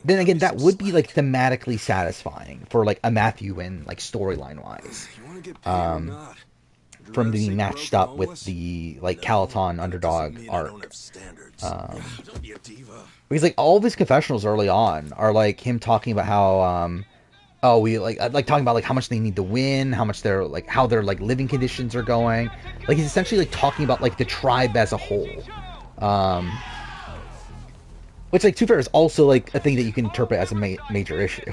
Then again, that would be like thematically satisfying for like a Matthew win, like storyline wise. From being matched up with the like Calaton underdog arc. Because like all of his confessionals early on are like him talking about how oh we like talking about like how much they need to win, how much they're like how their like living conditions are going. Like he's essentially like talking about like the tribe as a whole. Which like to be fair is also like a thing that you can interpret as a major issue.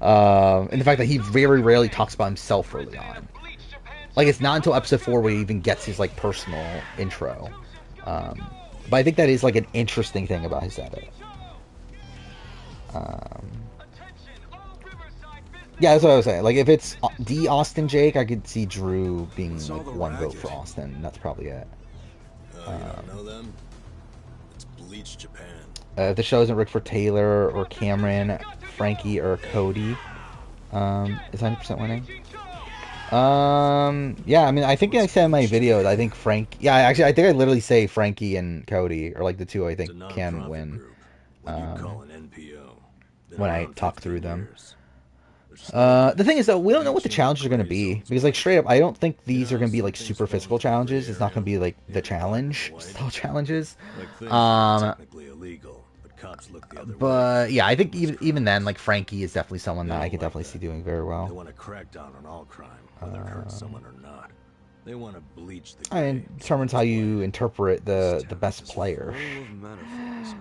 And the fact that he very rarely talks about himself early on. Like it's not until episode 4 where he even gets his like personal intro. But I think that is like an interesting thing about his edit. Yeah, that's what I was saying. Like if it's D Austin Jake, I could see Drew being like one vote for Austin. That's probably it. You don't know them? It's Bleach Japan. If the show isn't Rick for Taylor or Cameron, Frankie or Cody, is 100% winning. Yeah, I mean, I think I said in my video that I think yeah, actually, I think I literally say Frankie and Cody are like the two I think can win. When I talk through them. The thing is though, we don't know what the challenges are going to be because like straight up, I don't think these are going to be like super physical challenges. It's not going to be like the challenge style challenges. But yeah, I think even then, like Frankie is definitely someone that I could definitely see doing very well. They want to crack down on all crime, whether it hurts someone or not. They want to bleach the I mean, determines how you interpret the best player.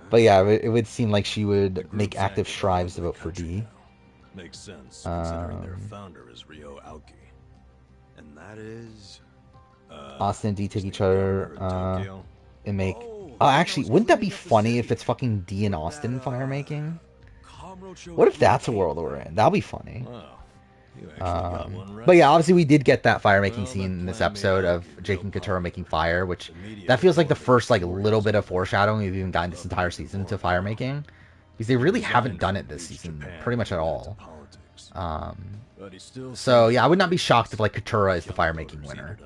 But yeah, it would seem like she would make active strives to vote for D. Makes sense, considering their founder is Ryo Aoki. And that is... Austin and D take each other and make... Oh, actually, wouldn't that be funny if it's fucking D and Austin fire making? What if that's a world we're in? That'll be funny. But yeah, obviously we did get that fire making scene in this episode of Jake and Katura making fire, which that feels like the first like little bit of foreshadowing we've even gotten this entire season to fire making. Because they really haven't done it this season, pretty much at all. So yeah, I would not be shocked if like Katura is the fire making winner,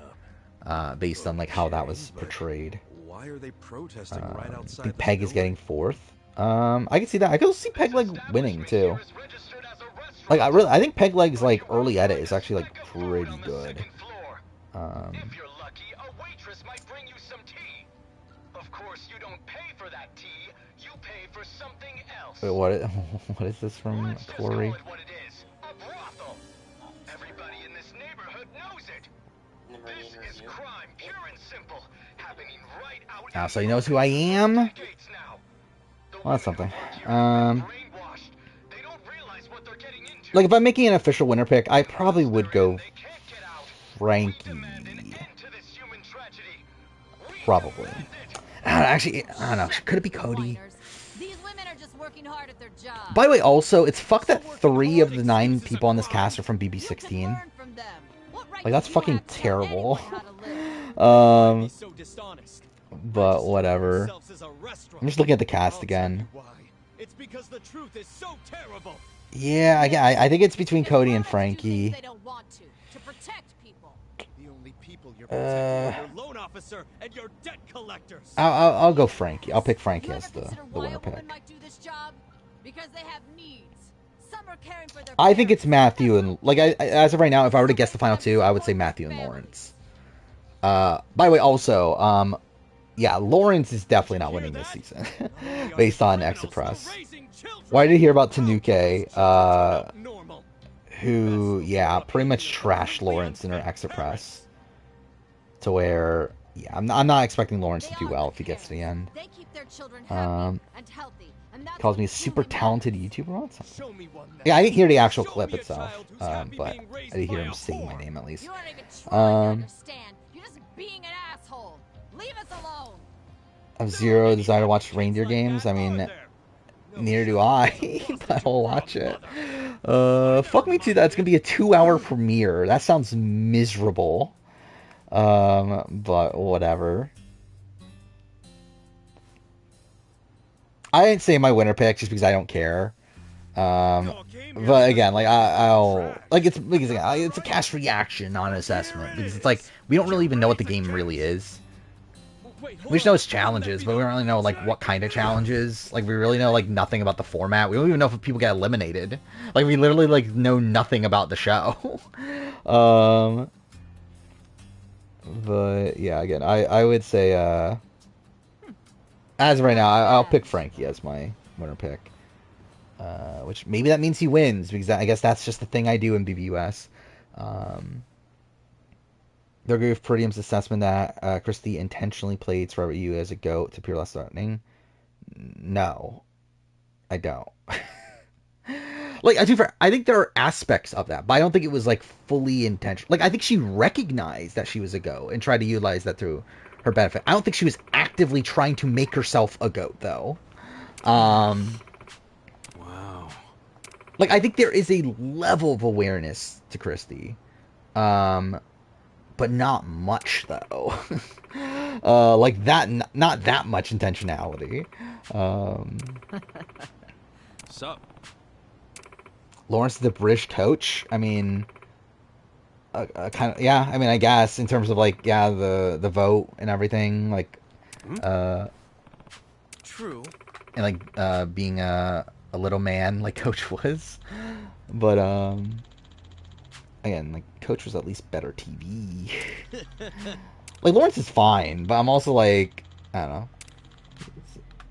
based on like how that was portrayed. Why are they protesting right outside? I think Peg is getting 4th. I can see that. I can see Peg Leg winning too. Like I think Peg Leg's like early edit is actually like pretty good. If you're lucky, a waitress might bring you some tea. Of course, you don't pay for that tea. You pay for something else. Wait, what is this from Corey? What it is, a brothel. Everybody in this neighborhood knows it. This is crime, pure and simple, happening right out. So he knows who I am. Well, that's something. Like if I'm making an official winner pick, I probably would go Frankie. Probably. Actually, I don't know. Could it be Cody? These women are just working hard at their job. By the way, also, it's fucked that 3 of the 9 people on this cast are from BB16. Like, that's fucking terrible. But whatever. I'm just looking at the cast again. It's because the truth is so terrible. Yeah, I think it's between Cody and Frankie. people you're protecting, your loan officer and your debt collectors. I'll go Frankie. I'll pick Frankie You as ever the consider the why winner a woman pick. might do this job? Because they have needs. Some are caring for their I think parents, it's Matthew and others are as of right now, if I were to guess the final sometimes two, I would say support Matthew and families. Lawrence. By the way, also, yeah, Lawrence is definitely not winning this season, based on Exit Press. Why did you hear about Tanuke, who, yeah, pretty much trashed Lawrence in her Exit Press, to where, yeah, I'm not expecting Lawrence to do well if he gets to the end. They keep their children happy and healthy, and that's Calls me a what super truly talented matters. YouTuber. What's Show me one. Yeah, I didn't hear the actual Show clip me a itself, child who's happy but being raised I did hear by him a saying my whore. name at least. You aren't even trying to Um, understand. You're just being an asshole. Leave us alone. Of zero desire to watch reindeer games. I mean, neither do I, but I'll watch it. Fuck me too. That's gonna be a 2-hour premiere. That sounds miserable. But whatever. I didn't say my winner pick just because I don't care. But again, like I'll like it's because it's a cast reaction, not an assessment, because it's like we don't really even know what the game really is. We just know it's challenges, but we don't really know like what kind of challenges. Like we really know like nothing about the format. We don't even know if people get eliminated. Like we literally like know nothing about the show. But yeah, again, I would say as of right now, I'll pick Frankie as my winner pick. Which maybe that means he wins, because I guess that's just the thing I do in BBUS. They agree with Peridium's assessment that Christie intentionally played Forever You as a goat to appear less threatening. No, I don't. Like, I think there are aspects of that, but I don't think it was like fully intentional. Like, I think she recognized that she was a goat and tried to utilize that to her benefit. I don't think she was actively trying to make herself a goat, though. Wow. Like, I think there is a level of awareness to Christie. But not much, though. Like that, not that much intentionality. Sup? Lawrence, the British coach. I mean, kind of, yeah. I mean, I guess in terms of like, yeah, the vote and everything, like, True. and like being a little man like Coach was, but again, like Coach was at least better TV. Like Lawrence is fine, but I'm also like, I don't know.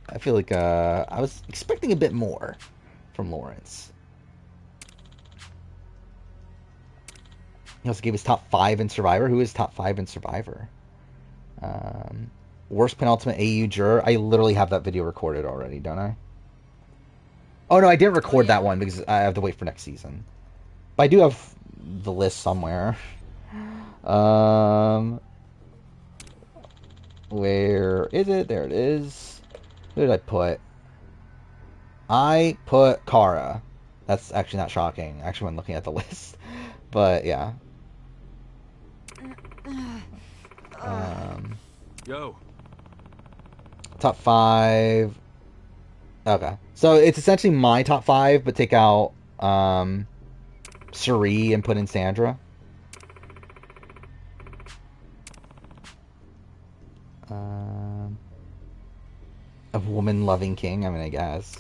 I feel like I was expecting a bit more from Lawrence. He also gave his top 5 in Survivor. Who is top 5 in Survivor? Worst penultimate AU juror. I literally have that video recorded already, don't I? Oh no, I didn't record that one because I have to wait for next season. But I do have the list somewhere. Where is it? There it is. Who did I put? I put Kara. That's actually not shocking, actually, when looking at the list. But, yeah. Yo. Top 5. Okay. So, it's essentially my top 5, but take out Suri and put in Sandra. A woman-loving king, I mean, I guess.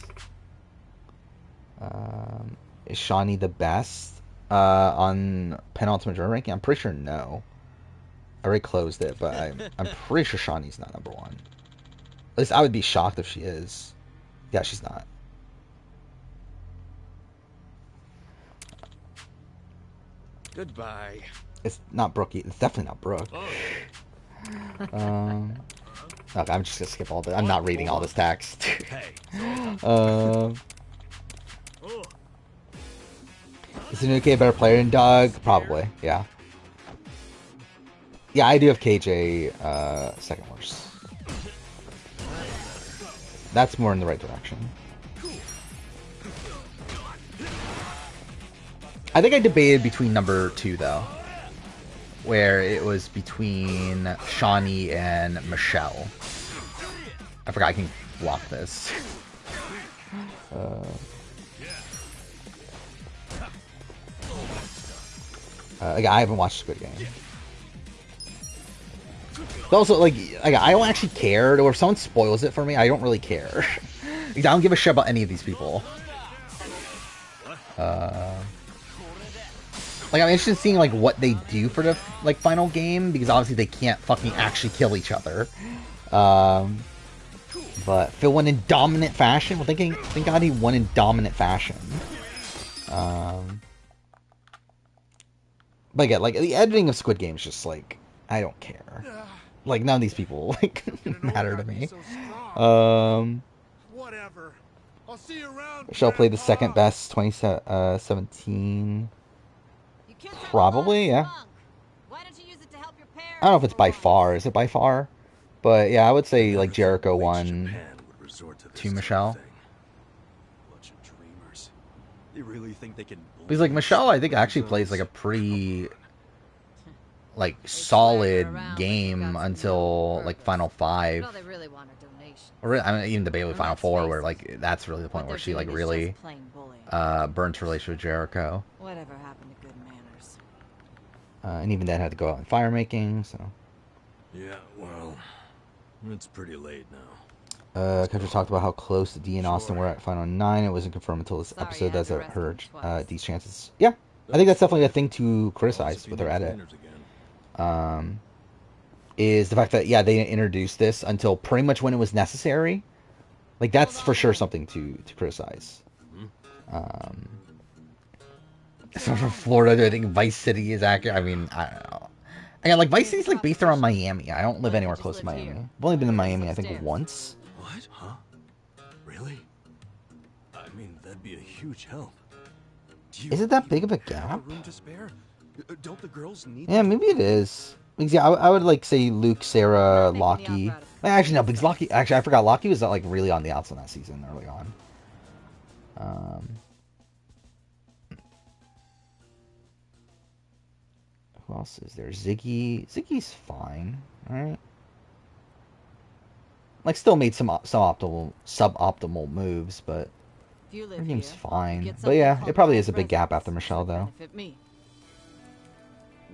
Is Shawnee the best on penultimate juror ranking? I'm pretty sure no. I already closed it, but I'm pretty sure Shawnee's not number 1. At least I would be shocked if she is. Yeah, she's not. Goodbye. It's not Brooke. It's definitely not Brooke. Okay, I'm just gonna skip all this. I'm not reading all this text. Is Tanuki a better player than Doug? Probably, yeah. Yeah, I do have KJ second worst. That's more in the right direction. I think I debated between number 2 though, where it was between Shawnee and Michelle. I forgot I can block this. I haven't watched Squid Game. But also, like I don't actually care, or if someone spoils it for me, I don't really care. I don't give a shit about any of these people. Like, I'm interested in seeing, like, what they do for the, like, final game, because obviously they can't fucking actually kill each other. But Phil won in dominant fashion. Well, thank God he won in dominant fashion. But again, like, the editing of Squid Game is just, like, I don't care. Like, none of these people, like, matter to me. Whatever. I'll see you around. Michelle played the second best 2017. You kids have a Probably, lot of yeah. spunk. Why don't you use it to help your parents? I don't know if it's for by once? far. Is it by far? But yeah, I would say Never like thought Jericho Bleach won Japan would resort to this to type of Michelle. thing. Bunch of dreamers. They really think they can Because like bully Michelle, I think celebrities actually plays like a out? pretty like They swagger solid around like game they got some until real like purpose. Final But Five, all they really want are donations. or really, I mean even the Bailey And Final let's Four, face where it, like that's really the point what where they're she like doing is really just plain bullying. burns her relationship with Jericho, Whatever happened to good manners? and even then had to go out in fire making. So Yeah, well, it's pretty late now. Kendra talked about how close Dee and Austin Sure. were at Final 9. It wasn't confirmed until this Sorry you episode had as to it arrest hurt him twice. Dee's chances. Yeah, I think that's definitely a thing to Calls criticize if he with their needs edit. cleaners again. Is the fact that yeah they didn't introduce this until pretty much when it was necessary. Like that's for sure something to criticize. So from Florida, do I think Vice City is accurate? I mean, I don't know. Again, like Vice City's like based around Miami. I don't live What if I anywhere just close to lived Miami. here? I've only been in Lives Miami, I think, upstairs. once. What? Huh? Really? I mean, that'd be a huge help. Do you Is it that big of a have gap? room to spare? Don't the girls need Yeah, to maybe it is. Because yeah, I would like say Luke, Sarah, I'm not making the Lockie. offer out of Actually, no, because principle. Lockie. Actually, I forgot. Lockie was like really on the outs on that season early on. Who else is there? Ziggy. Ziggy's fine, right? Like, still made some suboptimal moves, but If you live her game's here, you fine. get But something yeah, called it probably right is a big gap after residence, Michelle, which would though. benefit me.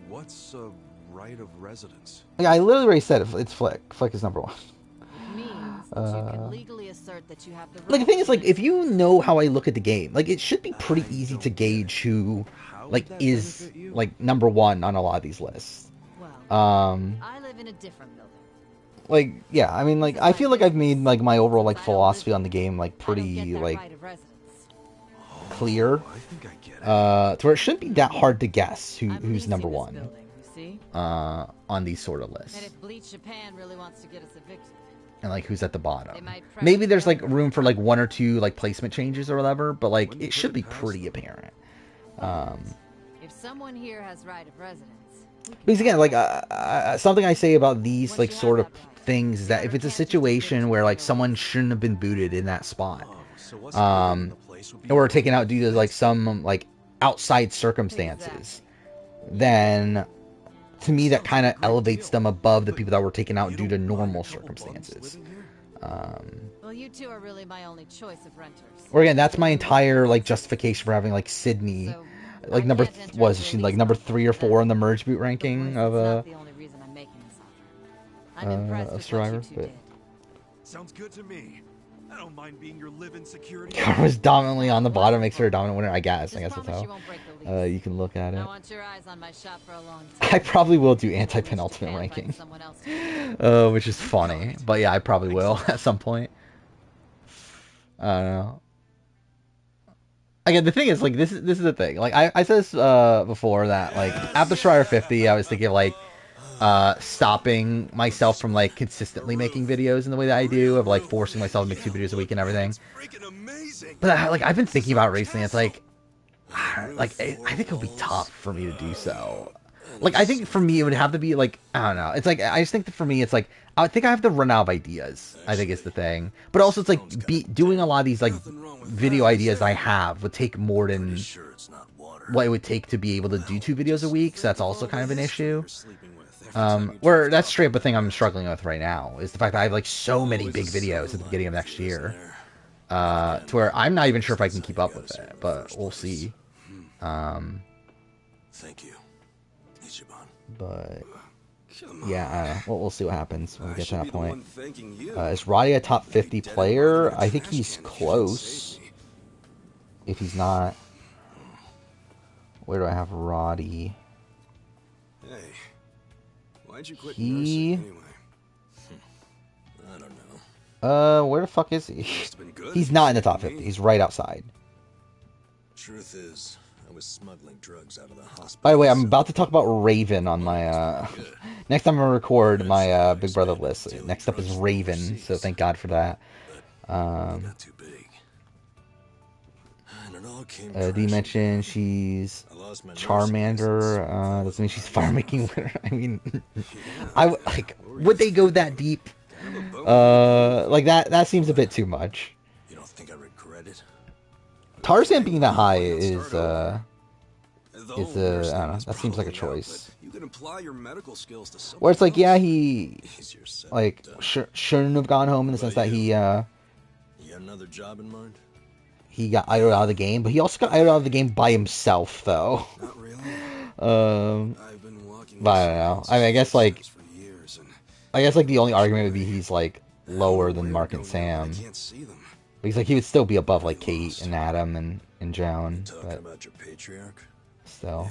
What's a right of residence? Like, I literally already said it's Flick. Flick is number one. It means that you can legally assert that you have the right Like, the thing to is, like, live if you know how I look at the game, like, it should be pretty easy to gauge who, How would like, that is, benefit you? like, number one on a lot of these lists. Well, Um, I live in a different building. like, yeah, I mean, like, I feel like I've made, like, my overall, like, philosophy on the game, like, I don't get pretty, that like, right of residence. clear. I think I get it. To where it shouldn't be that hard to guess I'm who's leasing number this one, building, you see? on these sort of And lists. if Bleach Japan really wants to get us evicted, And, like, who's at the They bottom. might pressure Maybe there's, the like, government. room for, like, one or two, like, placement changes or whatever, but, like, Wouldn't it put should it be past pretty them. apparent. if someone here has right of residence, we can Because again, talk like about it. something I say about these Once like you sort have of that right, things is that if it's a Can't just evict situation you where right like away. someone shouldn't have been booted in that spot, Oh, so what's living in the place would be or okay taken out with due to this? like some like outside circumstances, then to me that Sounds kind like of a great elevates deal. them above the But people that were taken out you due to don't mind normal a couple bums circumstances. living here? Well, you two are really my only choice of renters. Or again, that's my entire like justification for having like Sydney, So, like I number can't enter was into a she like lease number contract 3 or with 4 on the them. merge boot But ranking Bliss, of it's not the only reason I'm making this offer. I'm impressed with Survivor, what you two but did. Sounds good to me. I don't mind being your live-in security. Kara was dominantly on the bottom, makes her a dominant winner. I guess Just that's promise how you won't break the lease. you can look at I it. want your eyes on my shop for a long time. I probably will do Bleach anti-penultimate Japan ranking, finds someone else to- which is funny. But yeah, I probably will at some point. I don't know. Again, the thing is, like, this is the thing. Like, I said this before that, like, after Strider 50, I was thinking of, like, stopping myself from, like, consistently making videos in the way that I do, of, like, forcing myself to make 2 videos a week and everything. Freaking amazing. But, like, I've been thinking about it recently. It's like, I think it'll be tough for me to do so. Like, I think for me, it would have to be, like, I don't know. It's like, I just think that for me, it's like, I think I have to run out of ideas, I think is the thing. But also, it's like, doing a lot of these, like, video ideas I have would take more than Sure it's not water. what it would take to be able to do 2 videos a week, so that's also kind of an issue. You're sleeping with every time you Where drift that's off. straight up a thing I'm struggling with right now, is the fact that I have, like, so many big videos at the beginning of next year. To where I'm not even sure if I can keep up with it, but we'll see. Thank you, Ichiban. But Yeah, I don't know. We'll see what happens when we I get to should that be the one point. thanking you. Is Roddy a top You'd be 50 dead and rotting in player? a I think trash he's can if you hadn't close. saved me. If he's not, where do I have Roddy? Hey, why'd you quit He- nursing anyway? I don't know. Where the fuck is he? Must've been good He's if not you in the saved top me. 50. He's right outside. Truth is, I was smuggling drugs out of the hospital. By the way, I'm about to talk about Raven on my, next time I record my, Big Brother list. Next up is Raven, so thank God for that. Not too big. And it all came Did you mention she's I lost my Charmander? Doesn't mean she's fire making winner. I mean, would they go that deep? Like that seems a bit too much. You don't think I regret it? Tarzan being that high is I don't know, that seems like a choice. You can apply your medical skills to something Where it's like, yeah, else. he Easier said like than done. shouldn't have gone home in the sense that You got another job in mind? he got idled out of the game, but he also got idled out of the game by himself though. Not really. I've been walking But I don't know. I mean, I guess like the only argument would be he's like lower than Mark and Sam. I can't see them. Because like he would still be above like Kate and Adam and Joan, Talking but about your patriarch? still.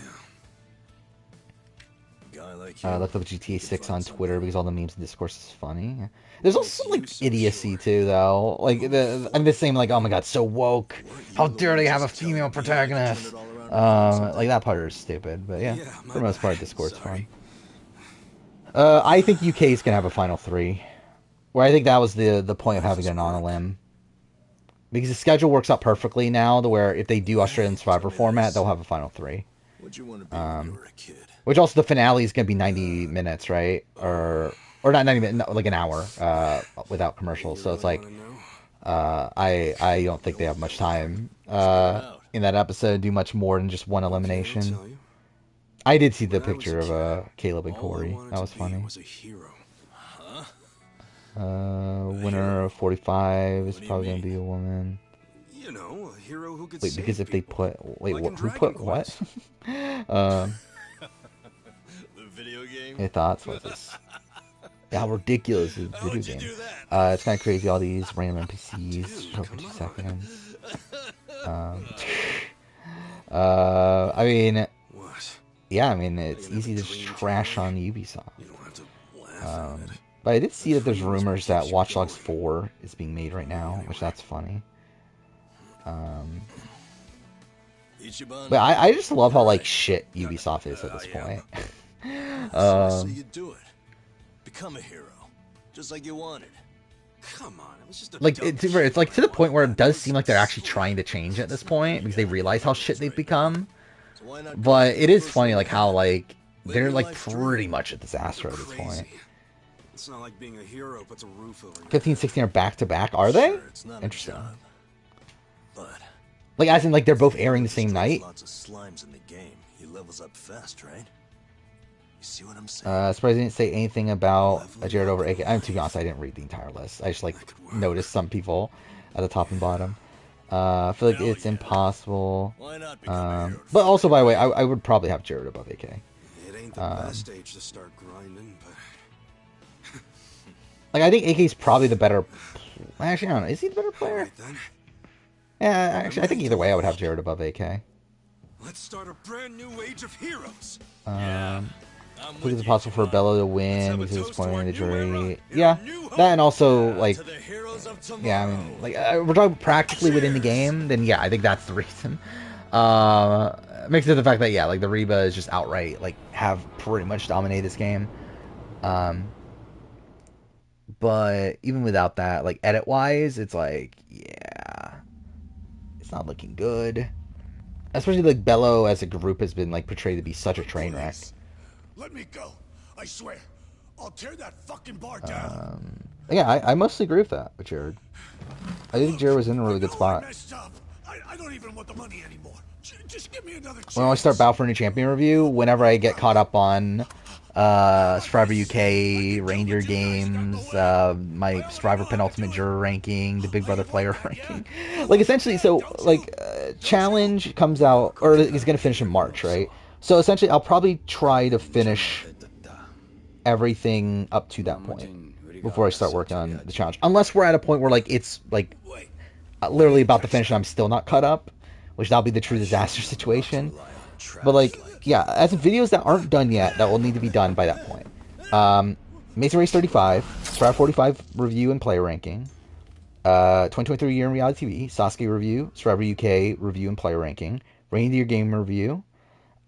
Guy like you. Looked up GTA 6 on Twitter because all the memes and discourse is funny. There's also some like idiocy too, though. Like I'm just saying, like, oh my god, so woke. How dare they have a female protagonist? Like that part is stupid, but yeah, for the most part, Discord's fun. I think UK is gonna have a final 3, where I think that was the point of having it on a limb. Because the schedule works out perfectly now, to where if they do Australian Survivor format, they'll have a final 3. What'd you want to be when you were a kid? Which also the finale is going to be 90 minutes, right? Or not 90 minutes, no, like an hour without commercials. So it's like, I don't think they have much time in that episode to do much more than just one elimination. I did see the picture of Caleb and Corey. That was funny. Winner of 45 is probably going to be a woman. You know, a hero who could Wait, because if they put... Wait, like who put what? The video game? Any thoughts? What's this? How ridiculous is the video game? It's kind of crazy, all these random NPCs show for 2 seconds. I mean... Yeah, I mean, it's easy to just trash on Ubisoft. But I did see that there's rumors that Watch Dogs 4 is being made right now, which that's funny. But I just love how like shit Ubisoft is at this point. So you do it. Become a hero, just like you wanted. Come on, it was just a Like it's like to the point where it does seem like they're actually trying to change at this point because they realize how shit they've become. But it is funny like how like they're like pretty much a disaster at this point. It's not like being a hero puts a roof over your 15, 16 are back to back, are they? Interesting. But like as in like they're both airing the same night. lots of slimes in the game. He levels up fast, right? You see what I'm saying? Surprised they didn't say anything about a Jared over AK. I'm to be honest, I didn't read the entire list. I just like noticed some people at the top and bottom. I feel like it's impossible. But also, by the way, I would probably have Jared above AK. It ain't the best age to start grinding, but like I think AK is probably the better. Actually, I don't know. Is he the better player? right then. Yeah, actually, I think either way, I would have Jared above AK. Let's start a brand new age of heroes. Think it's possible for Bello to win because of this point in the jury. Yeah, that and also like, yeah, I mean, like we're talking practically within the game. Then yeah, I think that's the reason. Mixed with the fact that yeah, like the Reba is just outright like have pretty much dominated this game. But even without that, like edit wise, it's like yeah, it's not looking good. Especially like Bello as a group has been like portrayed to be such a train wreck. Let me go. I swear. I'll tear that fucking bar down. Yeah, I mostly agree with that with Jared. I think Jared was in a really good spot. I messed up. I don't even want the money anymore. Just give me another chance. When I start Battle for a New Champion review, whenever I get caught up on Survivor UK, Reindeer Games, my Survivor Penultimate Juror ranking, the Big Brother player ranking. Like, essentially, so, like, Challenge comes out, or is going to finish in March, right? So, essentially, I'll probably try to finish everything up to that point before I start working on the challenge. Unless we're at a point where like it's like literally about to finish and I'm still not caught up, which that'll be the true disaster situation. But like, yeah, as videos that aren't done yet, that will need to be done by that point. Amazing Race 35, Survivor 45 review and player ranking, 2023 Year in Reality TV, Sasuke review, Survivor UK review and player ranking, Ranking of the Year Game review,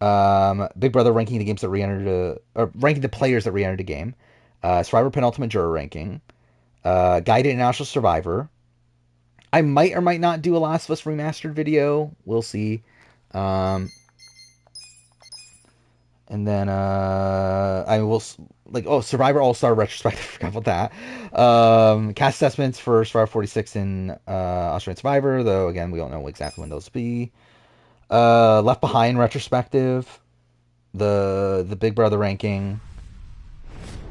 Big Brother ranking the games that re-entered, or ranking the players that re-entered the game, Survivor Penultimate Juror ranking, Guide to International Survivor. I might or might not do a Last of Us Remastered video. We'll see. And then I will Survivor All Star Retrospective. I forgot about that. Cast assessments for Survivor 46 and Australian Survivor, though again we don't know exactly when those will be. Left Behind Retrospective, the Big Brother ranking,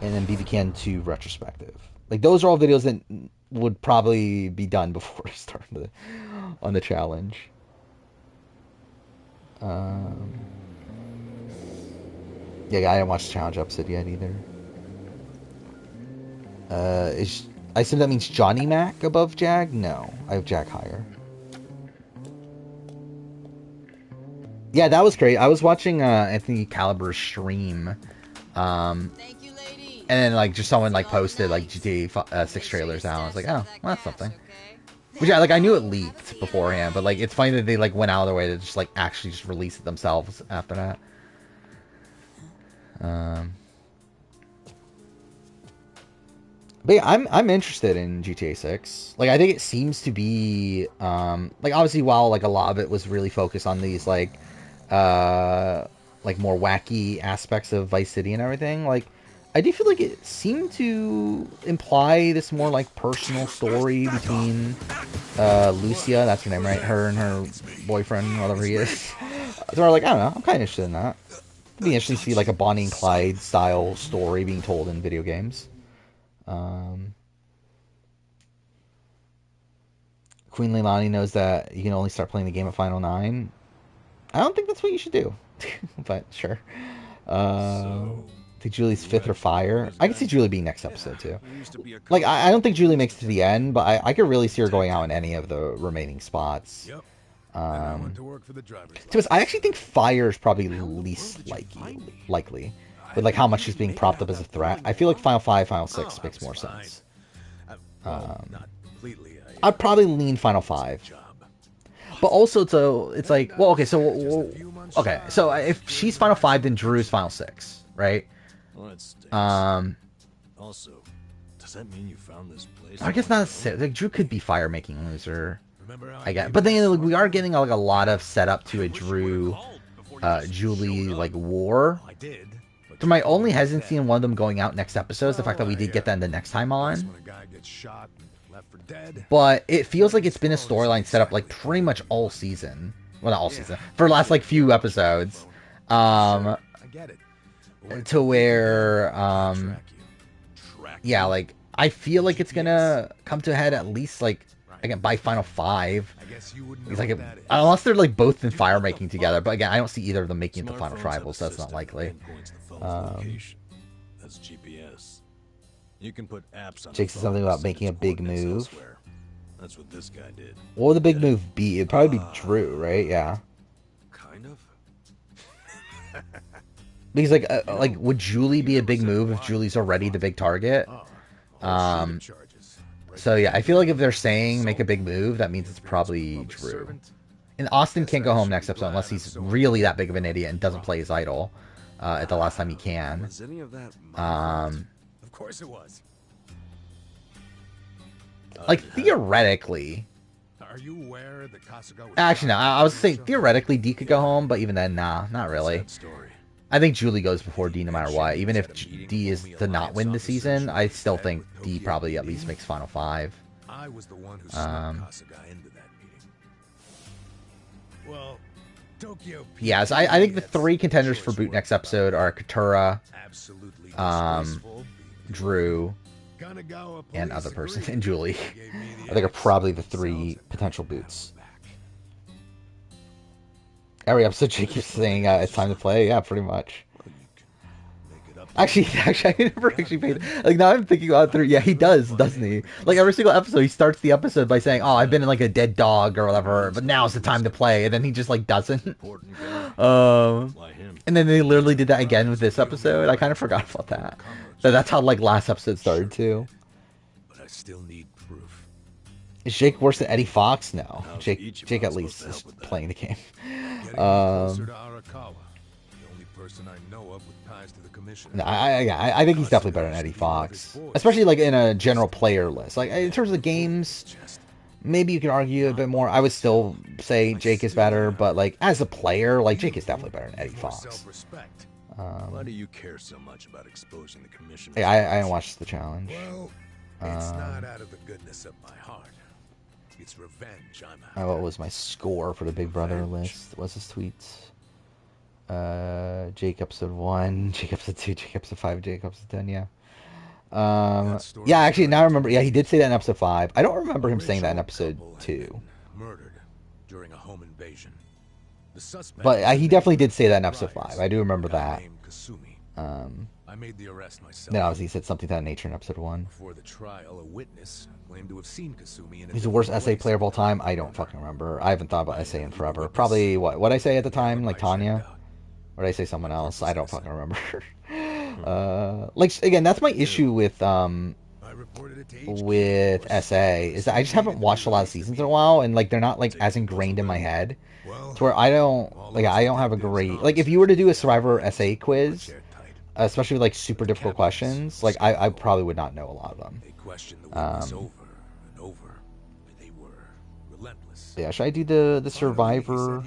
and then BBCan 2 Retrospective. Like those are all videos that would probably be done before I start on the challenge. Yeah, I didn't watch the challenge episode yet either. I assume that means Johnny Mac above Jag? No, I have Jag higher. Yeah, that was great. I was watching Anthony Caliber's stream, and then like just someone like posted like GTA 6 trailers out. I was like, oh, well, that's something. Which yeah, like I knew it leaked beforehand, but like it's funny that they like went out of their way to just like actually just release it themselves after that. But yeah, I'm interested in GTA 6. Like I think it seems to be like obviously while like a lot of it was really focused on these like more wacky aspects of Vice City and everything, like I do feel like it seemed to imply this more like personal story between Lucia, that's her name, right? Her and her boyfriend, whatever he is. So we're like, I don't know, I'm kind of interested in that. It'd be interesting to see like a Bonnie and Clyde style story being told in video games. Queen Leilani knows that you can only start playing the game at Final 9. I don't think that's what you should do, but sure. I think Julie's fifth or fire. I can see Julie being next episode too. Like I don't think Julie makes it to the end, but I could really see her going out in any of the remaining spots. To I actually think fire is probably least likely. With like how much she's being propped up as a threat, I feel like Final 5, Final 6 makes more sense. I'd probably lean Final 5. But also, so it's like, well, okay, so if she's Final 5, then Drew's Final 6, right? Also, does that mean you found this place? I guess not. Like Drew could be fire making loser. I guess, but then like, we are getting like a lot of setup to a Drew, Julie like war. So my only hesitancy in one of them going out next episode is the fact that we did get that in the next time on. But it feels like it's been a storyline set up like pretty much all season. Well, not all season. For the last like few episodes. To where yeah, like I feel like it's gonna come to a head at least like again by Final 5. It's like unless they're like both in fire making together, but again I don't see either of them making it to Final Tribal, so that's not likely. That's GPS. You can put apps on. Jake said something about making a big move. That's what this guy did. What would the big move be? It'd probably be Drew, right? Yeah. Kind of. Because like would Julie be a big move if Julie's already the big target? So yeah, I feel like if they're saying make a big move, that means it's probably Drew. And Austin can't go home next episode unless he's really that big of an idiot and doesn't play his idol at the last time he can. Of course it was. Like theoretically. Are you aware that Kasuga was Actually, no. I was saying theoretically D could go home, but even then, nah, not really. I think Julie goes before D no matter what. Even if D is to not win the season, I still think D probably at least makes Final 5. I was the one who snuck Kasuga into that meeting. Well, Tokyo. Yeah, so I think the 3 contenders for boot next episode are Katura, Drew, and other person, and Julie. I think are probably the 3 potential boots. Every episode, Jake keeps saying it's time to play. Yeah, pretty much. Actually, I never actually paid. Like now, I'm thinking about through. Yeah, he does, doesn't he? Like every single episode, he starts the episode by saying, "Oh, I've been in like a dead dog or whatever, but now's the time to play," and then he just like doesn't. And then they literally did that again with this episode. I kind of forgot about that. That's how like last episode started too. But I still need proof. Is Jake worse than Eddie Fox? No, Jake at least is playing the game. Closer to Arakawa, the only person I know of with ties to the commissioner. No, I think he's definitely better than Eddie Fox, especially like in a general player list. Like in terms of the games, maybe you could argue a bit more. I would still say Jake is better, but like as a player, like Jake is definitely better than Eddie Fox. Why do you care so much about exposing the commissioner? Yeah, I didn't watch the challenge. Well, it's not out of the goodness of my heart. It's revenge I'm after. What was my score for the Big Brother list? What's his tweets? Jake episode 1, Jake episode 2, Jake episode 5, Jake episode 10, yeah. Yeah, actually, now I remember. Yeah, he did say that in episode 5. I don't remember him saying that in episode 2. Murdered during a home invasion. The suspect, but he definitely did say that in episode 5. I do remember that. I made the arrest myself. Then obviously he said something to that nature in episode 1. Before the trial, a witness claimed to have seen Kasumi in He's the worst SA player of all time. I don't fucking remember. I haven't thought about SA in forever. Probably what I say at the time, like Tanya, or did I say someone else? I don't fucking remember. Like again, that's my issue with SA is that I just haven't watched a lot of seasons in a while, and like they're not like as ingrained in my head. To where I don't have a great like if you were to do a Survivor SA quiz, especially with like super difficult questions, like I probably would not know a lot of them. Yeah, should I do the Survivor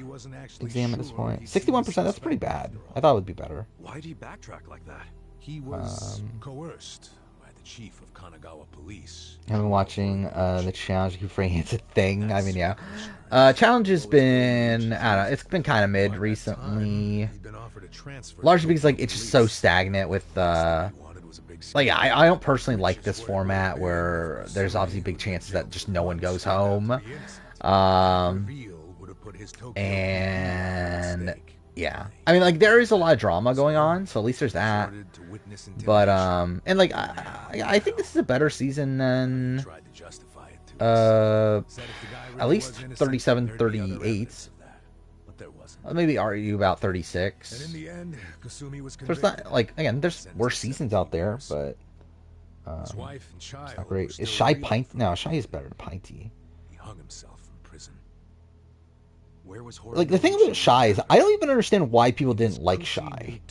exam at this point? 61%, that's pretty bad. I thought it would be better. Why did he backtrack like that? He was coerced by the chief of Kanagawa Police. I've been watching the challenge. Keep saying it's a thing. I mean, yeah. Challenge has been, I don't know, it's been kind of mid recently. Largely because like it's just so stagnant with like I don't personally like this format where there's obviously big chances that just no one goes home. And yeah, I mean like there is a lot of drama going on, so at least there's that. But and like I think this is a better season than at least 37-38. Maybe argue about 36. There's not like again, there's worse seasons out there, but it's not great. Is Shy Pint? No, Shy is better than Pinty. He hung himself in prison. Like the thing about Shy is I don't even understand why people didn't like Shy.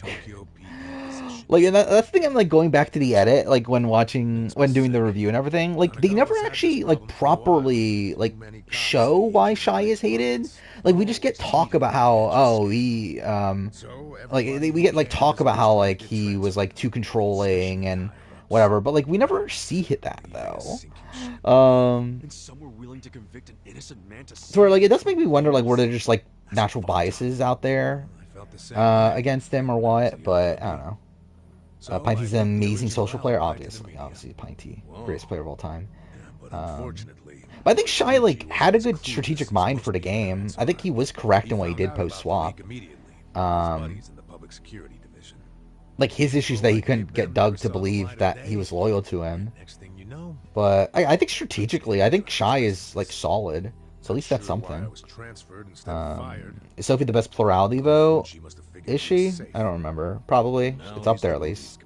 Like and that's the thing. I'm like going back to the edit, like when doing the review and everything. Like they never actually like properly like show why Shy is hated. Like we just get talk about how we get like talk about how like he was like too controlling and whatever. But like we never see that though. So where, like it does make me wonder like were there just like natural biases out there against him or what? But I don't know. Pinty's an amazing social player, obviously Pinty, greatest player of all time. But I think Shy like had a good strategic mind for the game. I think he was correct in what he did post swap. Like his issues that he couldn't get Doug to believe that he was loyal to him. But I think strategically, I think Shy is like solid. So at least that's something. Is Sophie the best plurality vote? Is she? I don't remember. Probably. It's up there at least.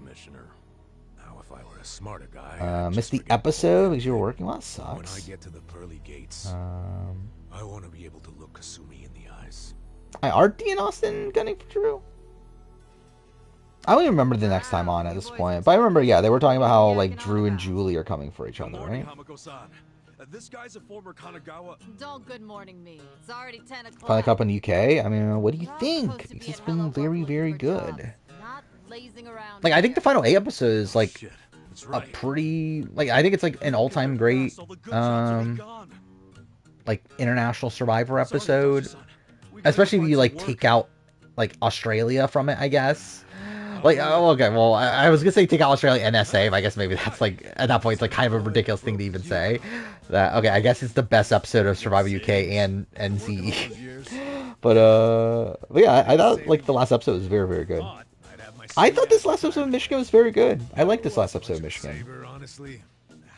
Missed the episode because you were working. Well, that sucks. When I get to the pearly gates, I want to be able to look Kasumi in the eyes. Are Dee and Austin gunning for Drew? I don't even remember the next time on at this point. But I remember, yeah, they were talking about how like Drew and Julie are coming for each other, right? This guy's a former Kanagawa. Don't good morning me. It's already 10 o'clock. Final Cup in the UK. I mean, what do you think? Because it's been very, very good. Like, I think the final 8 episodes is like a pretty like I think it's like an all-time great like international Survivor episode. Especially if you like take out like Australia from it, I guess. Like, oh, okay, well, I was gonna say take out Australia and SA, but I guess maybe that's like at that point it's like kind of a ridiculous thing to even say. That okay, I guess it's the best episode of Survivor UK and NZE. But yeah, I thought like the last episode was very, very good. I thought this last episode of Michigan was very good. I like this last episode of Michigan. Honestly.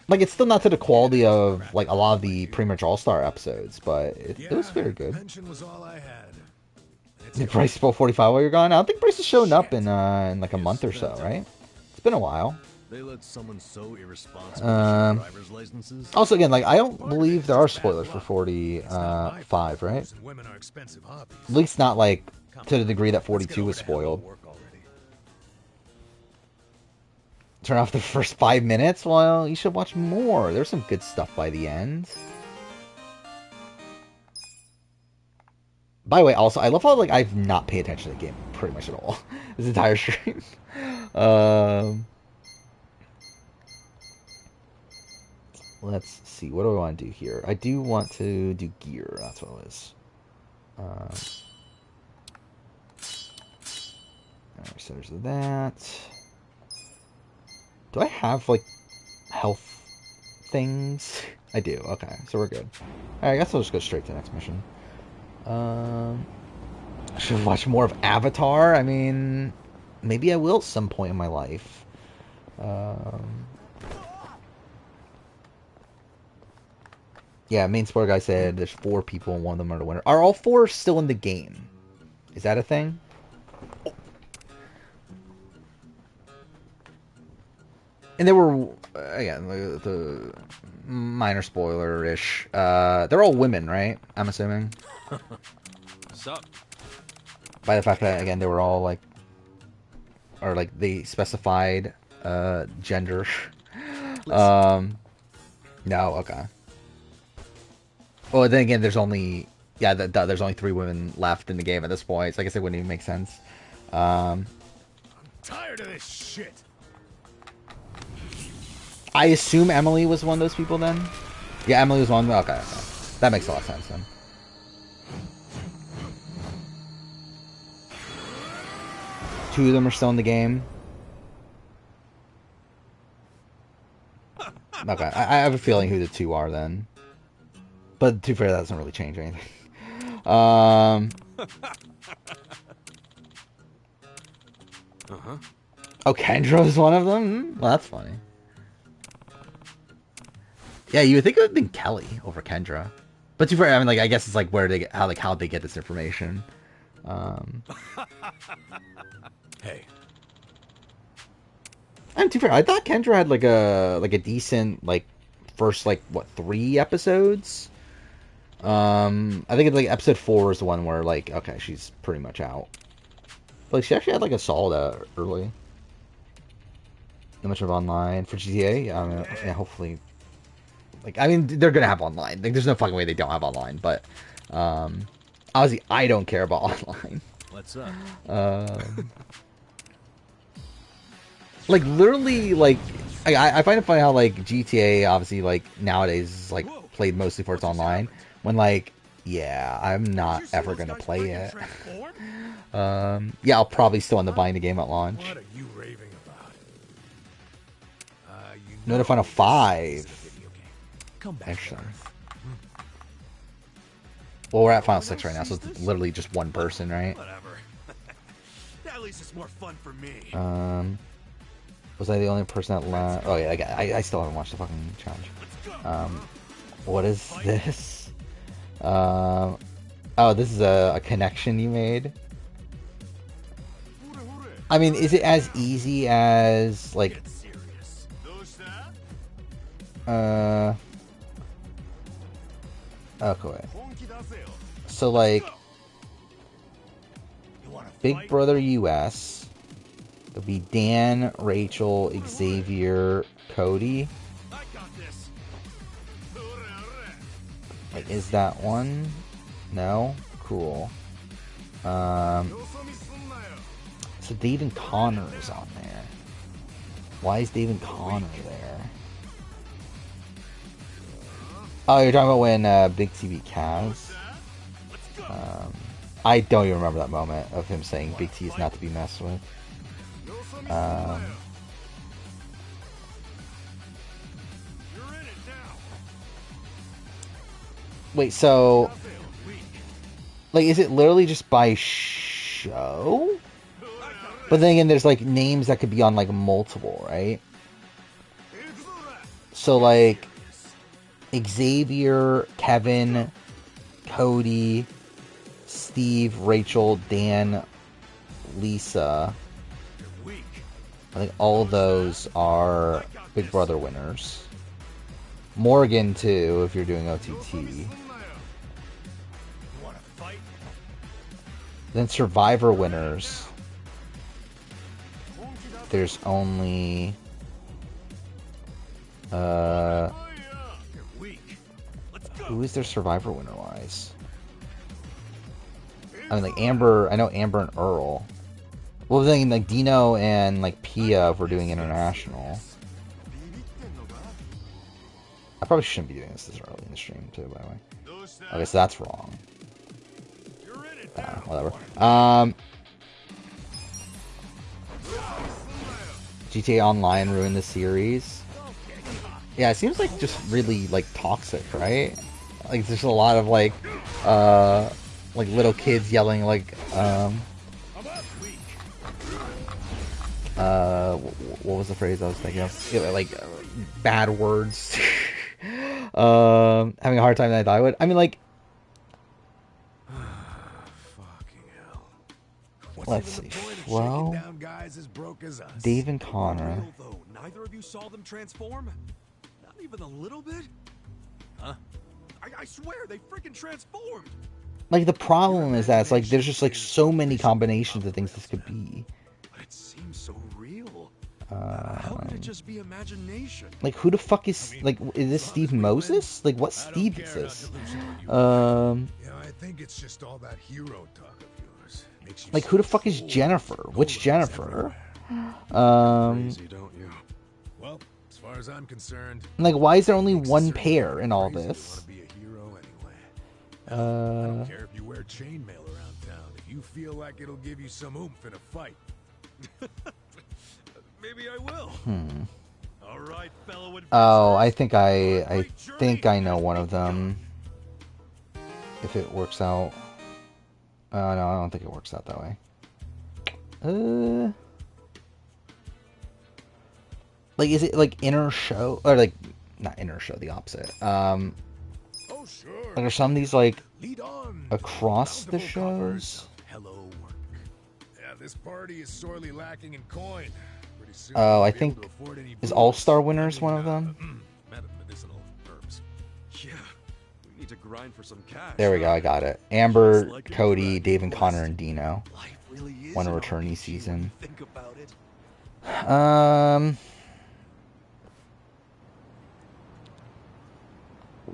Like, it's still not to the quality of, like, a lot of the pretty much All-Star episodes, but it was very good. Pension was all I had. Did Bryce pull 45 while you're gone? I don't think Bryce has shown up in like a month or so, right? It's been a while. They let someone so irresponsible driver's licenses. Also, again, like, I don't believe there are spoilers for 45, right? Women are expensive hobbies. At least not, like, to the degree that 42 was spoiled. Turn off the first 5 minutes? Well, you should watch more. There's some good stuff by the end. By the way, also, I love how, like, I've not paid attention to the game pretty much at all. This entire stream. Let's see. What do I want to do here? I do want to do gear. That's what it is. Alright, so there's that. Do I have, like, health things? I do. Okay, so we're good. Alright, I guess I'll just go straight to the next mission. I should watch more of Avatar. I mean, maybe I will at some point in my life. Yeah, main spoiler guy said there's 4 people and one of them are the winner. Are all 4 still in the game? Is that a thing? And they were, again, the minor spoiler-ish. They're all women, right? I'm assuming. Sup? By the fact that, again, they were all, like, or, like, they specified, gender. No, okay. Well, then again, there's only, yeah, there's only 3 women left in the game at this point, so I guess it wouldn't even make sense. I'm tired of this shit. I assume Emily was one of those people then? Yeah, Emily was one. Okay. That makes a lot of sense then. Two of them are still in the game. Okay, I have a feeling who the 2 are then. But to be fair, that doesn't really change anything. Oh, Kendra is one of them? Well, that's funny. Yeah, you would think it would have been Kelly over Kendra. But to be fair, I mean, like, I guess it's like where they get, how they get this information. Hey. And to be fair, I thought Kendra had like a decent, like, first, like, what, 3 episodes? I think it's like episode 4 is the one where, like, okay, she's pretty much out. But, like, she actually had like a solid early. Not much of online for GTA. Yeah, hopefully. Like, I mean, they're gonna have online. Like, there's no fucking way they don't have online. But, obviously, I don't care about online. What's up? Like, literally, like, I find it funny how, like, GTA, obviously, like, nowadays is, like, played mostly for its online. When, like, yeah, I'm not ever gonna play it. Yeah, I'll probably still end up buying the game at launch. What are you raving about? No, to Final 5. Come back. Interesting. Well, we're at Final 6 right now, so it's literally just one person, right? Whatever. At least it's more fun for me. Was I the only person that oh yeah, I still haven't watched the fucking challenge. What is this? Oh, this is a connection you made. I mean, is it as easy as, like, okay. So, like, Big Brother US would be Dan, Rachel, Xavier, Cody. Like, is that one? No? Cool. So Dave Connor is on there. Why is Dave Connor there? Oh, you're talking about when Big TV Kaz? I don't even remember that moment of him saying Big T is not to be messed with. Wait, so, like, is it literally just by show? But then again, there's like names that could be on like multiple, right? So like Xavier, Kevin, Cody, Steve, Rachel, Dan, Lisa. I think all of those are Big Brother winners. Morgan too, if you're doing OTT. Then Survivor winners. There's only who is their Survivor winner wise? I mean, like Amber. I know Amber and Earl. Well, then like Dino and like Pia if we're doing international. I probably shouldn't be doing this early in the stream too, by the way. Okay, so that's wrong. Whatever. GTA Online ruined the series. Yeah, it seems like just really like toxic, right? Like there's a lot of like little kids yelling like what was the phrase I was thinking of? Yeah, like bad words. Having a hard time than I thought I would. I mean, like, let's see. Flo, Dave and Connor. Neither of you saw them transform? Not even a little bit? Huh? I swear they freaking transformed. Like the problem is that it's like there's just like so many combinations of things this could be. But it seems so real. How could it just be imagination? Like who the fuck is like is this Steve Moses? Like what Steve is this? Yeah, I think it's just all that hero talk of yours. Like who the fuck is Jennifer? Which Jennifer? Crazy, don't you? Well, as far as I'm concerned, like why is there only one pair in all this? be a hero anyway. I don't care if you wear chainmail around town. If you feel like it'll give you some oomph in a fight. Maybe I will. All right, fellow. Oh, I think I know one of them. If it works out. No, I don't think it works out that way. Like, is it like inner show or like not inner show? The opposite. Oh, sure. Like, are some of these like Lead on. across the shows? Hello, work. Yeah, this party is sorely lacking in coin. Pretty soon Oh, we'll I be able think to afford any is booze. All Star Winners one of them? Medicinal herbs. Yeah, we need to grind for some cash. There we go. I got it. Amber, Cody, Dave and Connor, and Dino. Life really is One an returnee RPG season. when you think about it.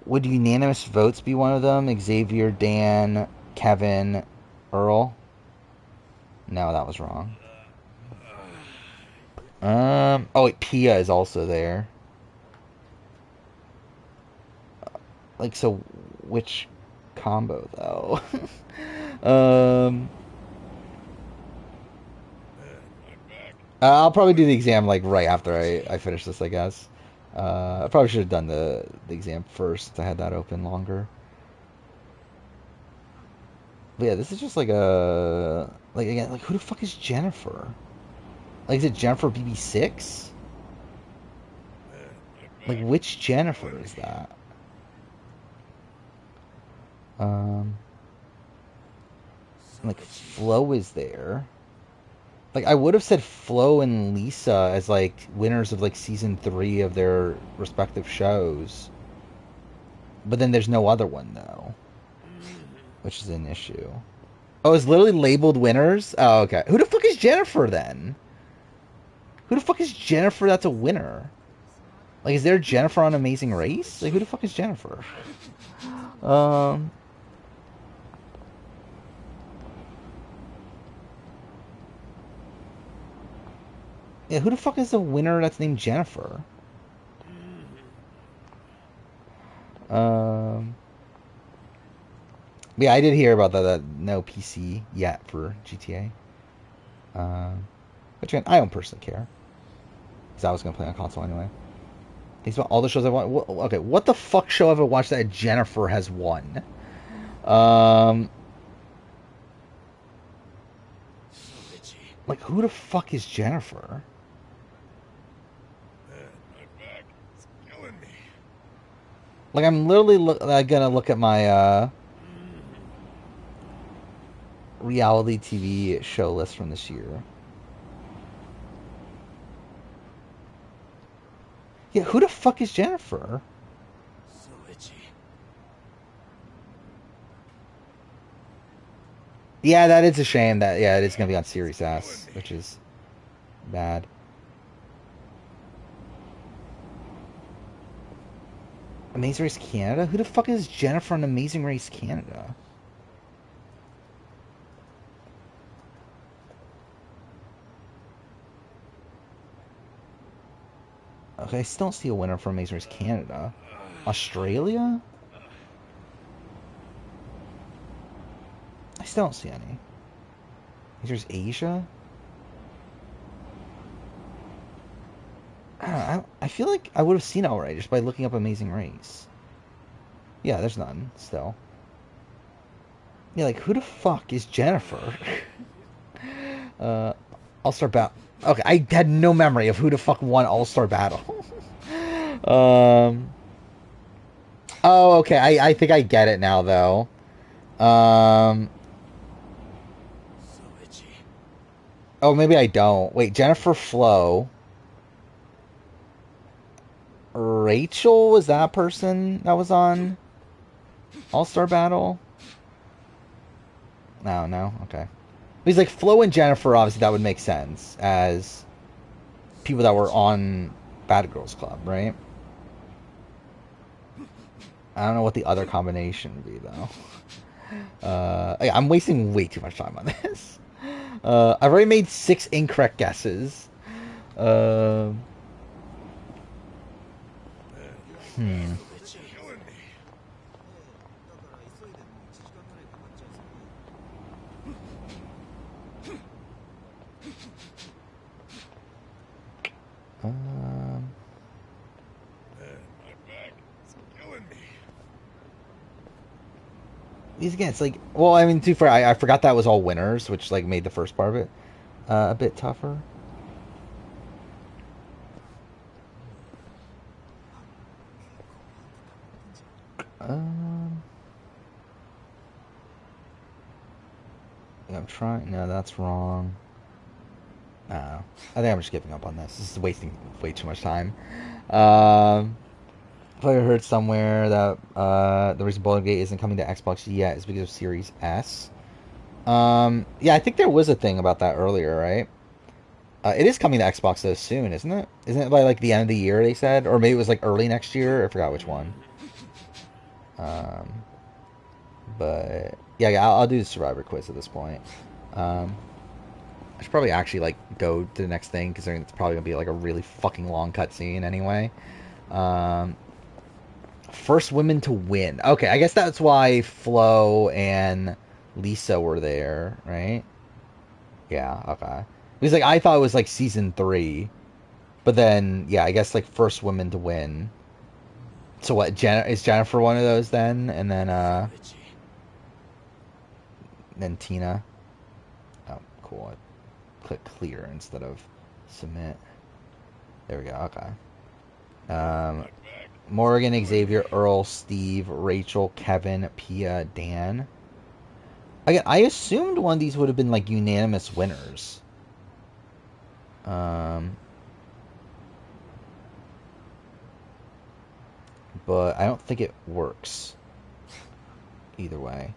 Would unanimous votes be one of them? Xavier, Dan, Kevin, Earl? No, that was wrong. Oh wait, Pia is also there. Like, so which combo though? I'll probably do the exam like right after I finish this, I guess. I probably should have done the exam first. I had that open longer. But yeah, this is just like a like again like who the fuck is Jennifer? Like, is it Jennifer BB6? Like, which Jennifer is that? Like, Flo is there. Like, I would have said Flo and Lisa as, like, winners of, like, season 3 of their respective shows. But then there's no other one, though. Which is an issue. Oh, it's literally labeled winners? Oh, okay. Who the fuck is Jennifer, then? Who the fuck is Jennifer that's a winner? Like, is there Jennifer on Amazing Race? Like, who the fuck is Jennifer? Yeah, who the fuck is the winner that's named Jennifer? Yeah, I did hear about that no PC yet for GTA. Which again, I don't personally care. Because I was going to play on console anyway. Thinks about all the shows I've watched. Okay, what the fuck show have I watched that Jennifer has won? Like, who the fuck is Jennifer? Man, my back is killing me. Like, I'm literally gonna look at my reality TV show list from this year. Yeah, who the fuck is Jennifer? So itchy. Yeah, that is a shame that, yeah, it is gonna be on Series S, which is bad. Amazing Race Canada? Who the fuck is Jennifer on Amazing Race Canada? Okay, I still don't see a winner for Amazing Race Canada. Australia? I still don't see any. There's Asia? I feel like I would have seen it already just by looking up Amazing Race. Yeah, there's none still. Yeah, like who the fuck is Jennifer? All-Star Battle. Okay, I had no memory of who the fuck won All-Star Battle. Oh, okay. I think I get it now, though. So itchy. Oh, maybe I don't. Wait, Jennifer Flo. Rachel was that person that was on All-Star Battle? No, okay. He's like Flo and Jennifer, obviously that would make sense as people that were on Bad Girls Club, right? I don't know what the other combination would be though. Yeah, I'm wasting way too much time on this. I've already made 6 incorrect guesses. Hmm. These again, it's like, well, I mean, too far. I forgot that was all winners, which like made the first part of it a bit tougher. Yeah, I'm trying. No, that's wrong. I think I'm just giving up on this. This is wasting way too much time. I heard somewhere that the reason Baldur's Gate isn't coming to Xbox yet is because of Series S. Yeah, I think there was a thing about that earlier, right? It is coming to Xbox though soon, isn't it? Isn't it by like the end of the year they said, or maybe it was like early next year? I forgot which one. But yeah, I'll do the Survivor quiz at this point. I should probably actually like go to the next thing because it's probably gonna be like a really fucking long cutscene anyway. First women to win. Okay, I guess that's why Flo and Lisa were there, right? Yeah, okay. Because like I thought it was like season 3, but then yeah, I guess like first women to win. So what? Is Jennifer one of those then? And then Tina. Oh, cool. I click clear instead of submit. There we go. Okay. Morgan, Xavier, Earl, Steve, Rachel, Kevin, Pia, Dan. Again, I assumed one of these would have been like unanimous winners. But I don't think it works either way.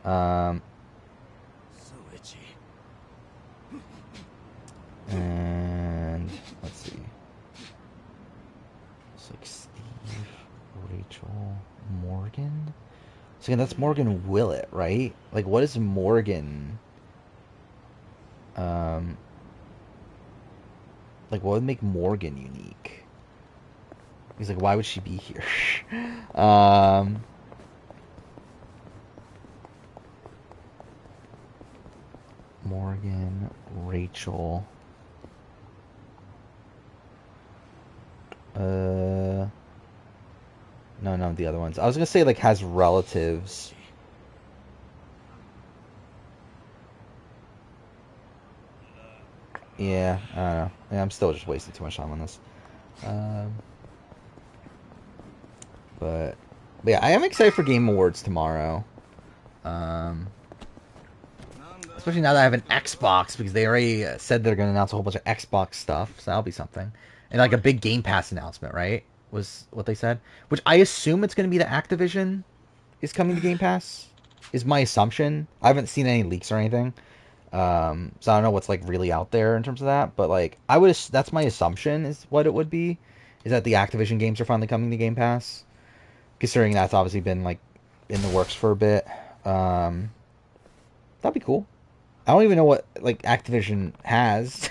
So itchy. And let's see. It's like Steve, Rachel, Morgan. So again, that's Morgan Willett, right? Like, what is Morgan? Like, what would make Morgan unique? He's like, why would she be here? Morgan, Rachel. No, the other ones. I was gonna say like has relatives. Yeah, I don't know. Yeah, I'm still just wasting too much time on this. Um, but yeah, I am excited for Game Awards tomorrow. Um, especially now that I have an Xbox, because they already said they're going to announce a whole bunch of Xbox stuff, so that'll be something. And like a big Game Pass announcement, right? Was what they said. Which I assume it's going to be the Activision is coming to Game Pass. Is my assumption. I haven't seen any leaks or anything. So I don't know what's like really out there in terms of that, but like that's my assumption is what it would be, is that the Activision games are finally coming to Game Pass, considering that's obviously been like in the works for a bit. Um, that'd be cool. I don't even know what like Activision has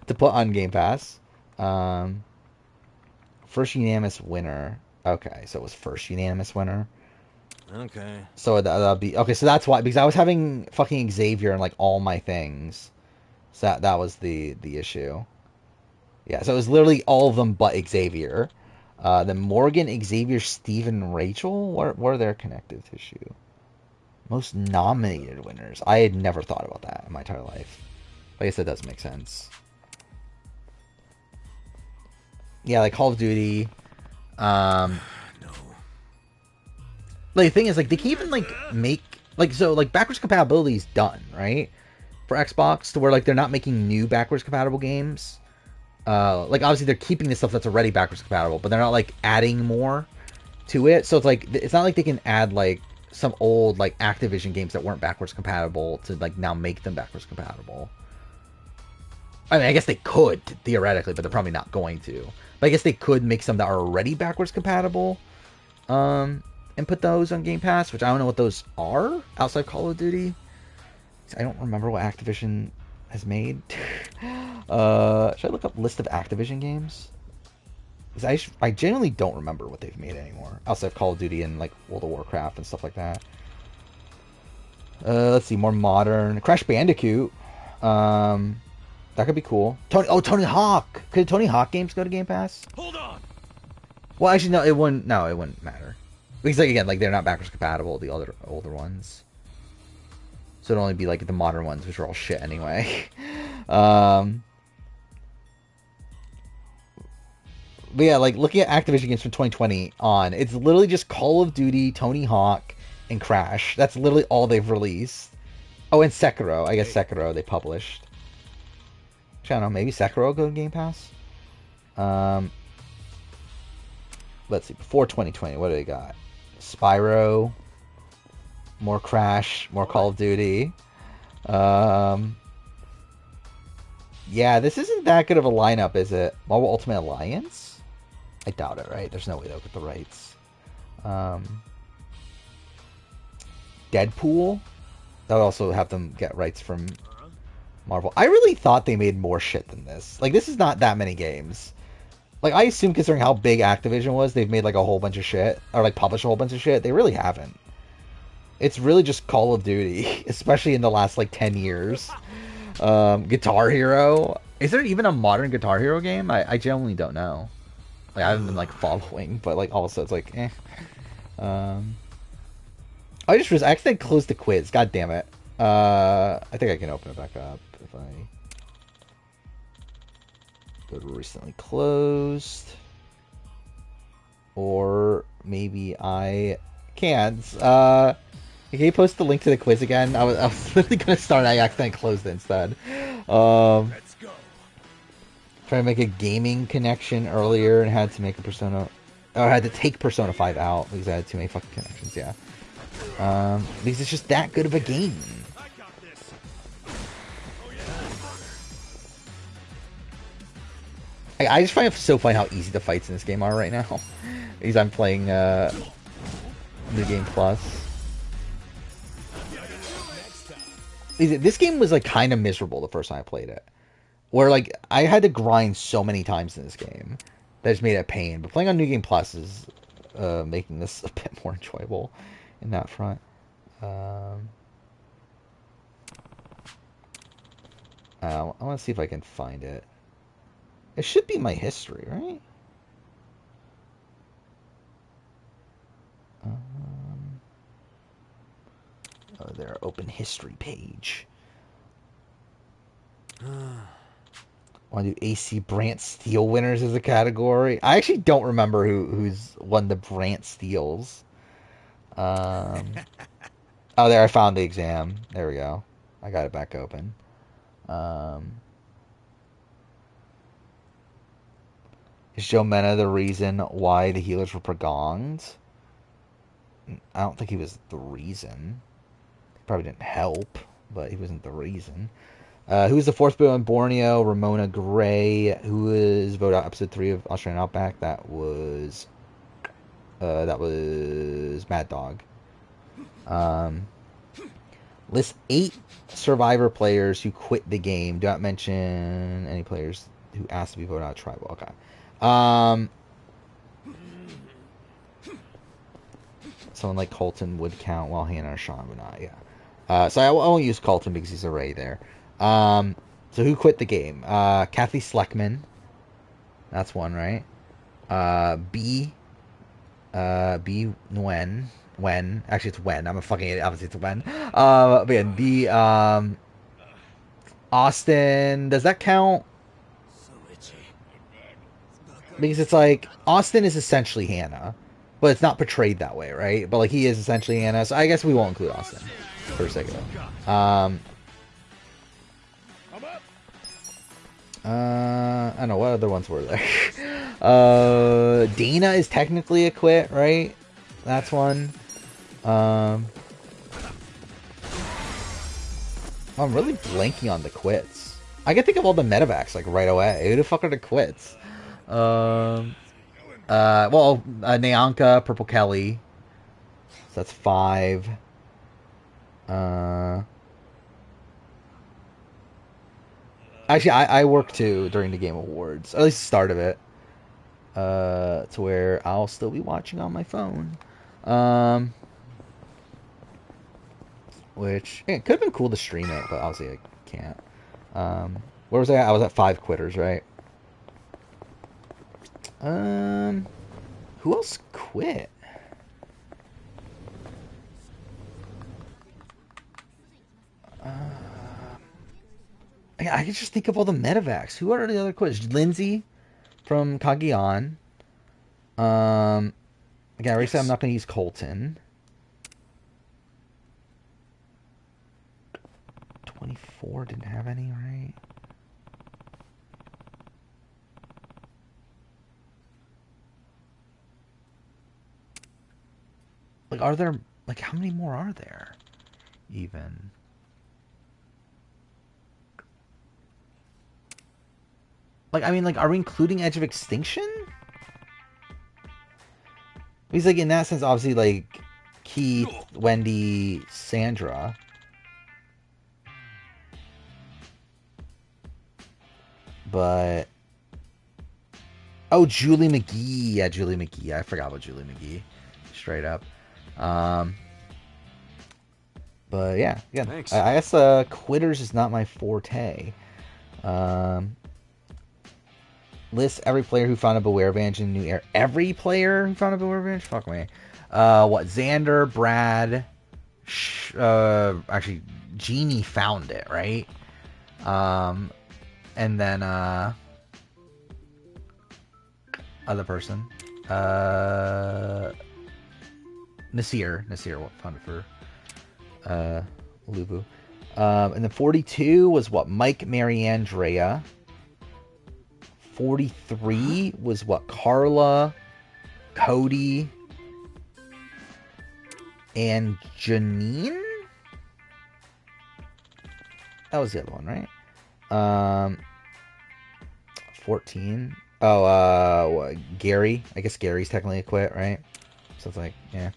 to put on Game Pass. Um, first unanimous winner. Okay, so it was first unanimous winner. Okay. So that'll be okay. So that's why, because I was having fucking Xavier and like all my things. So that was the issue. Yeah, so it was literally all of them but Xavier. Then Morgan, Xavier, Steven, Rachel. What are their connective tissue? Most nominated winners. I had never thought about that in my entire life. I guess that does make sense. Yeah, like Call of Duty. Um, No. like the thing is, like they can even like make like so like backwards compatibility is done, right? For Xbox, to where like they're not making new backwards compatible games. Like obviously they're keeping the stuff that's already backwards compatible, but they're not like adding more to it. So it's like it's not like they can add like some old like Activision games that weren't backwards compatible to like now make them backwards compatible. I mean, I guess they could theoretically, but they're probably not going to. But I guess they could make some that are already backwards compatible, and put those on Game Pass, which I don't know what those are outside Call of Duty. I don't remember what Activision has made. Should I look up list of Activision games? Because I genuinely don't remember what they've made anymore outside of Call of Duty and like World of Warcraft and stuff like that. Let's see, more modern Crash Bandicoot. That could be cool. Tony Hawk. Could Tony Hawk games go to Game Pass? Hold on. Well, actually, no, it wouldn't. No, it wouldn't matter because like again, like they're not backwards compatible. The other older ones, so it'd only be like the modern ones, which are all shit anyway. um, but yeah, like looking at Activision games from 2020 on, it's literally just Call of Duty, Tony Hawk, and Crash. That's literally all they've released. Oh, and Sekiro. I guess Sekiro they published. I don't know. Maybe Sekiro will go to Game Pass. Let's see. Before 2020, what do they got? Spyro, more Crash, more Call of Duty. Yeah, this isn't that good of a lineup, is it? Marvel Ultimate Alliance? I doubt it, right? There's no way they'll get the rights. Deadpool? That would also have them get rights from Marvel. I really thought they made more shit than this. Like, this is not that many games. Like, I assume, considering how big Activision was, they've made, like, a whole bunch of shit. Or, like, published a whole bunch of shit. They really haven't. It's really just Call of Duty. Especially in the last, like, 10 years. Guitar Hero. Is there even a modern Guitar Hero game? I genuinely don't know. Like, I haven't been, like, following. But, like, also, it's like, eh. I accidentally closed the quiz. God damn it. I think I can open it back up if I go to recently closed. Or maybe I can't. Can you post the link to the quiz again? I was literally gonna start and I accidentally closed it instead. Let's go. Trying to make a gaming connection earlier and had to make a Persona. Or I had to take Persona 5 out because I had too many fucking connections, yeah. Because it's just that good of a game. I got this. I just find it so funny how easy the fights in this game are right now. Because I'm playing New Game Plus. This game was like kind of miserable the first time I played it. Where like I had to grind so many times in this game that just made it a pain. But playing on New Game Plus is making this a bit more enjoyable in that front. I want to see if I can find it. It should be my history, right? Oh, their open history page. Want to do AC Brant Steel winners as a category? I actually don't remember who's won the Brant Steels. Oh, there, I found the exam. There we go. I got it back open. Is Joe Mena the reason why the healers were prolonged? I don't think he was the reason. He probably didn't help, but he wasn't the reason. Who was the fourth boat on Borneo? Ramona Gray. Who was voted out episode 3 of Australian Outback? That was Mad Dog. List 8 Survivor players who quit the game. Do not mention any players who asked to be voted out of Tribal. Okay. Someone like Colton would count, while Hannah or Sean would not. Yeah. So I won't use Colton because he's already there. So who quit the game? Kathy Sleckman. That's one, right? B Nguyen. When. Actually, it's When. I'm a fucking idiot. Obviously, it's When. But yeah, B, Austin. Does that count? Because it's like, Austin is essentially Hannah. But it's not portrayed that way, right? But like, he is essentially Hannah. So I guess we won't include Austin. For a second. I don't know, what other ones were there? Dana is technically a quit, right? That's one. I'm really blanking on the quits. I can think of all the medevacs like right away. Who the fuck are the quits? Nyanka, Purple Kelly. So that's 5. Actually, I worked too during the Game Awards. At least the start of it. To where I'll still be watching on my phone. Which, yeah, it could have been cool to stream it, but obviously I can't. Where was I at? I was at 5 quitters, right? Who else quit? I can just think of all the medevacs. Who are the other quitters? Lindsay from Kagyan. Again, I already said I'm not going to use Colton. 24 didn't have any, right? Like, are there, like, how many more are there? Even. Like, I mean, like, are we including Edge of Extinction? Because, like, in that sense, obviously, like, Keith, Wendy, Sandra. But... oh, Julie McGee. Yeah, Julie McGee. I forgot about Julie McGee. Straight up. But, yeah. Again, I guess Quitters is not my forte. List every player who found a Beware Advantage in New Era. Every player who found a Beware Advantage? Fuck me. Xander, Brad... actually, Jeannie found it, right? And then, other person. Nasir found it for, Lubu. And then 42 was what? Mike, Mary, Andrea. 43 was what? Carla, Cody, and Janine? That was the other one, right? 14. Oh, Gary. I guess Gary's technically a quit, right? So it's like, yeah.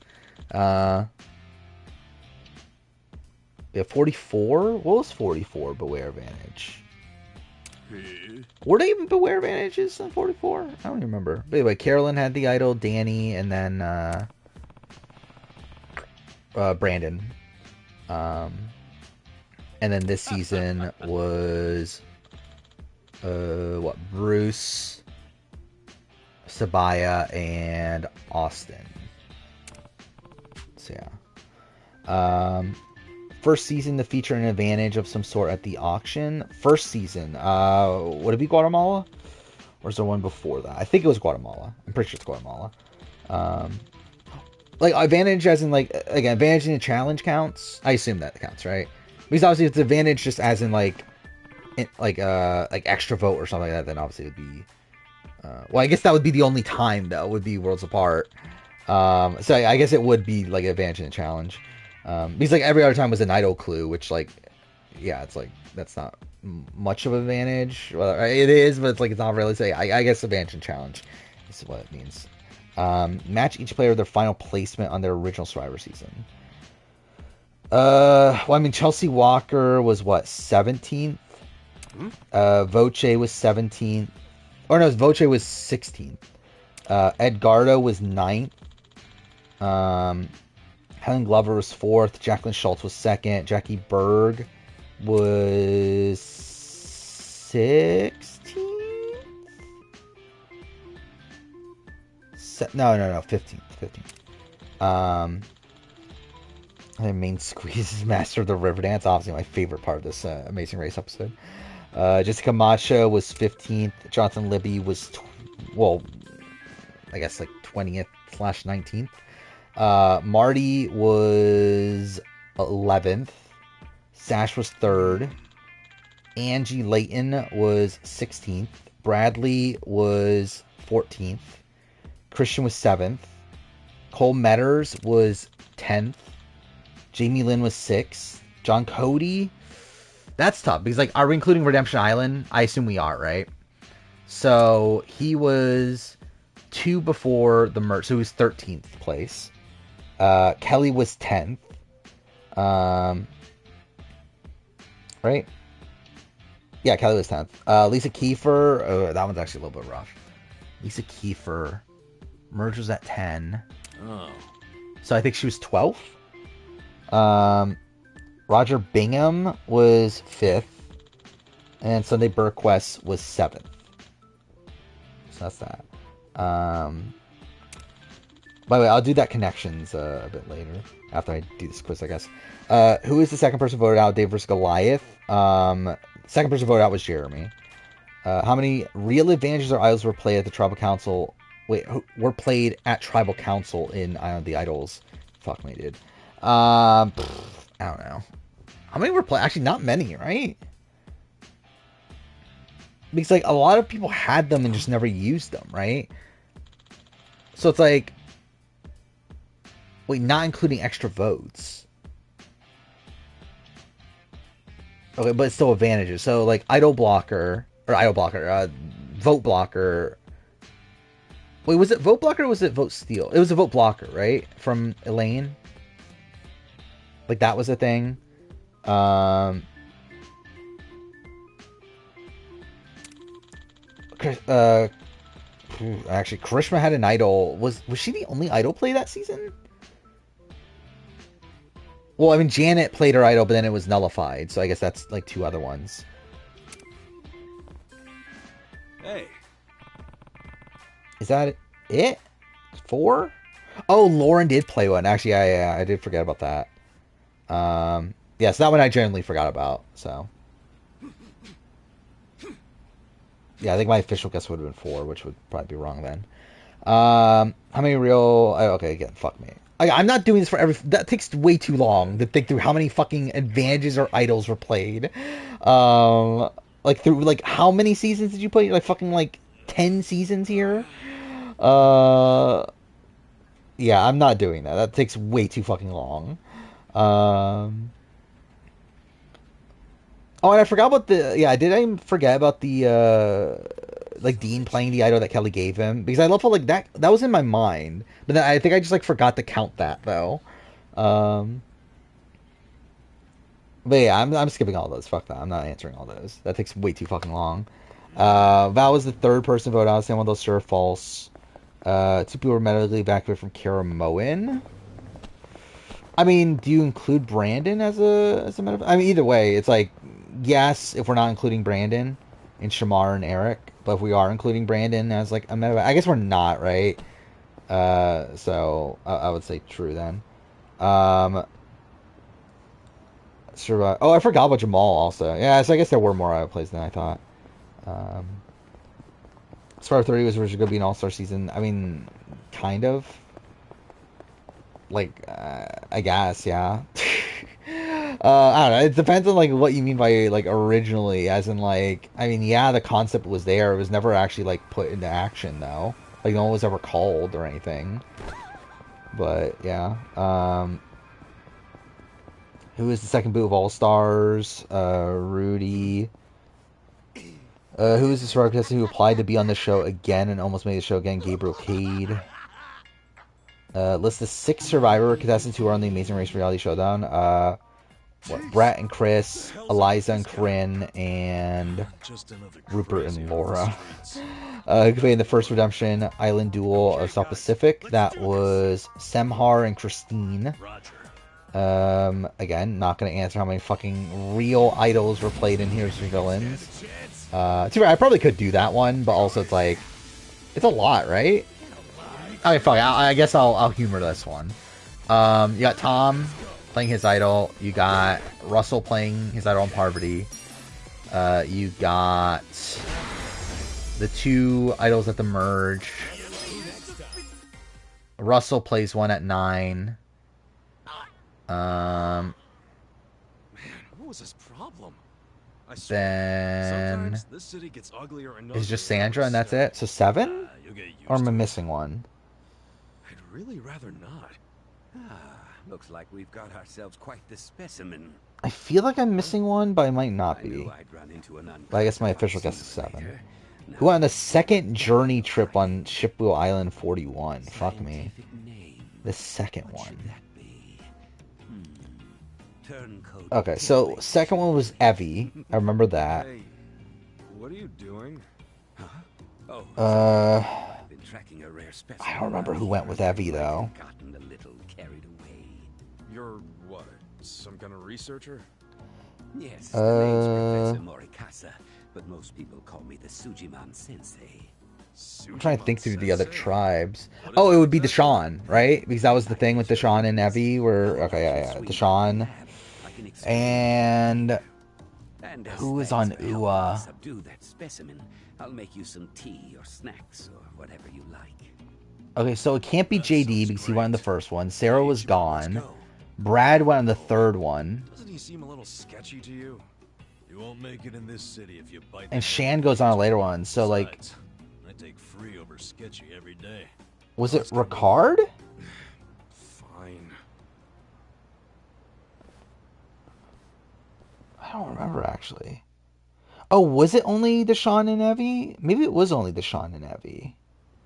Yeah, 44? What was 44 Beware Advantage? Were they even Beware Advantages on 44? I don't even remember. But anyway, Carolyn had the idol, Danny, and then Brandon. And then this season was Bruce, Sabaya, and Austin. So yeah. first season to feature an advantage of some sort at the auction. First season, would it be Guatemala? Or is there one before that? I think it was Guatemala. I'm pretty sure it's Guatemala. Like, advantage as in, like, again, advantage in a challenge counts? I assume that counts, right? Because obviously if it's advantage just as in, like extra vote or something like that, then obviously it would be... well, I guess that would be the only time, though, would be Worlds Apart. So I guess it would be, like, advantage in a challenge. Because, like, every other time was an idol clue, which, like, yeah, it's, like, that's not much of an advantage. Well, it is, but it's, like, it's not really... Say, I guess advantage in challenge is what it means. Match each player with their final placement on their original Survivor season. Well, I mean, Chelsea Walker was, what, 17th? Voce was 17th. Or no, Voce was 16th. Edgardo was 9th. Helen Glover was 4th. Jacqueline Schultz was 2nd. Jackie Berg was 16th? No, 15th. 15th. The main squeeze is Master of the River Dance. Obviously my favorite part of this Amazing Race episode. Jessica Macho was 15th. Jonathan Libby was, I guess like 20th/19th. Marty was 11th. Sash was 3rd. Angie Layton was 16th. Bradley was 14th. Christian was 7th. Cole Metters was 10th. Jamie Lynn was 6th. John Cody... That's tough, because, like, are we including Redemption Island? I assume we are, right? So, he was 2 before the merge, so he was 13th place. Kelly was 10th. Right? Yeah, Kelly was 10th. Lisa Kiefer, that one's actually a little bit rough. Lisa Kiefer, merge was at 10. Oh. So I think she was 12th. Roger Bingham was 5th. And Sunday Burquest was 7th. So that's that. By the way, I'll do that connections a bit later. After I do this quiz, I guess. Who is the second person voted out? Dave versus Goliath. Second person voted out was Jeremy. How many real advantages or idols were played at the Tribal Council? Were played at Tribal Council in Island of the Idols? Fuck me, dude. I don't know. How many were played? Actually, not many, right? Because, like, a lot of people had them and just never used them, right? So it's like... Wait, not including extra votes. Okay, but it's still advantages. So, like, Vote Blocker... Wait, was it Vote Blocker or was it Vote Steal? It was a Vote Blocker, right? From Elaine? Like, that was a thing. Actually, Karishma had an idol. Was she the only idol play that season? Well, I mean, Janet played her idol, but then it was nullified. So I guess that's like 2 other ones. Hey. Is that it? 4? Oh, Lauren did play one. Actually, I did forget about that. Yeah, so that one I generally forgot about. So, yeah, I think my official guess would have been 4, which would probably be wrong then. How many real... Okay, again, fuck me. I'm not doing this for every... That takes way too long to think through how many fucking advantages or idols were played. Like, through, like, how many seasons did you play? Like, fucking, like, 10 seasons here? Yeah, I'm not doing that. That takes way too fucking long. Oh, and I forgot about the... Yeah, did I forget about the, like, Dean playing the idol that Kelly gave him? Because I love how, like, that was in my mind. But then I think I just, like, forgot to count that, though. But yeah, I'm skipping all those. Fuck that. I'm not answering all those. That takes way too fucking long. Val was the 3rd person voted out. Same one, those sure false. 2 people were medically evacuated from Kara Moen. I mean, do you include Brandon as a medevac? I mean, either way, it's like, yes, if we're not including Brandon and Shamar and Eric, but if we are including Brandon as like a medevac, I guess we're not, right? So I would say true then. survive. Oh, I forgot about Jamal also. Yeah, so I guess there were more outplays than I thought. Um, Survivor 30 was originally going to be an all-star season. I mean, kind of. Like, I guess, yeah. I don't know. It depends on like what you mean by like originally, as in like, I mean, yeah, the concept was there. It was never actually like put into action though. Like no one was ever called or anything. But yeah. Who is the second boot of All Stars? Rudy. Who is the survivor contestant who applied to be on the show again and almost made the show again? Gabriel Cade. List the 6 survivor contestants who are on the Amazing Race reality showdown. Brett and Chris, Eliza and Corinne, and Rupert and Laura. Who played in the first Redemption Island duel of South Pacific? That was Semhar and Christine. Again, not going to answer how many fucking real idols were played in Heroes and Villains. I probably could do that one, but also it's like, it's a lot, right? Okay, fuck. I guess I'll humor this one. You got Tom playing his idol. You got Russell playing his idol in Parvati. You got the 2 idols at the merge. Russell plays one at 9. Man, what was his problem? I swear, Then sometimes this city gets uglier and it's just uglier Sandra, and that's every it. So 7, you'll get used or am I to it. missing one? I'd really rather not. Looks like we've got ourselves quite the specimen. I feel like I'm missing one, but I might not I be. knew I'd run into an But I guess my official unconscious guess is 7. later. Now, Who went on the second journey trip on Shipwheel Island 41? Fuck me. scientific name. The second What should one. that be? Turncoat Okay, so Tilly. second one was Evie. I remember that. Hey, what are you doing? Oh, Uh, I've been tracking a rare specimen. I don't remember around who went here. with Evie, Might though. have gotten a little carried away. You're what? Some kind of researcher? Yes, the name's Professor Morikasa, but most people call me the Sujiman Sensei. I'm trying to think through the other tribes. Oh, it would be Deshaun, right? Because that was the thing with Deshaun and Evie, where, okay, yeah, Deshaun. And And who was on Ua? Subdue that specimen. I'll make you some tea or snacks or whatever you like. Okay, so it can't be JD because he went on the first one. Sarah was Let's gone. go. Brad went on the third one. Doesn't he seem a little sketchy to you? You won't make it in this city if you bite. And Shan goes on a later one. So, like, Besides, I take free over sketchy every day. was it Ricard? Fine. I don't remember, actually. Oh, was it only Deshaun and Evie? Maybe it was only Deshaun and Evie.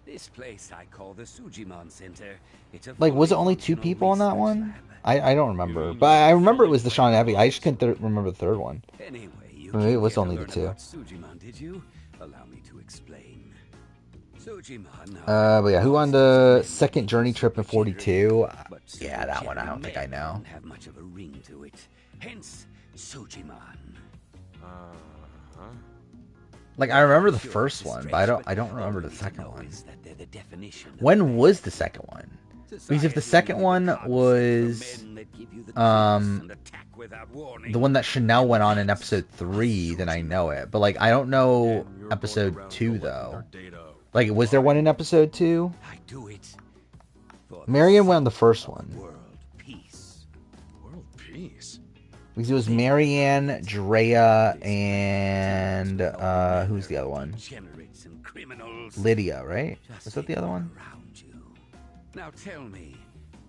This place I call the Sujiman Center. It's a Like, was it fully only 2 functional people on that research one? lab. I don't remember. But I remember it was Deshaun and Evie. I just couldn't remember the third one. Anyway, you Maybe it came was here to only the learn 2. about Sujiman, did you? Allow me to explain. Sujiman. But yeah, who on the second journey trip in 42? Yeah, that one I don't think I know. Don't have much of a ring to it. Hence, Sujiman. Uh-huh. Like, I remember the Sure, first it's one, strange, but I don't all remember you the need second to know one. is that they're the definition of When man. was the second one? Because if the second one was the one that Chanel went on in episode 3, then I know it. But like, I don't know And you're going episode around 2 collecting though. their data. Like, was there one in episode 2? I do it for the Marianne went on the sake first of one. World peace. World peace. Because it was Marianne, Drea, and who's the other one? Degenerates and criminals. Lydia, right? Just Was that the other one? around you. Now tell me,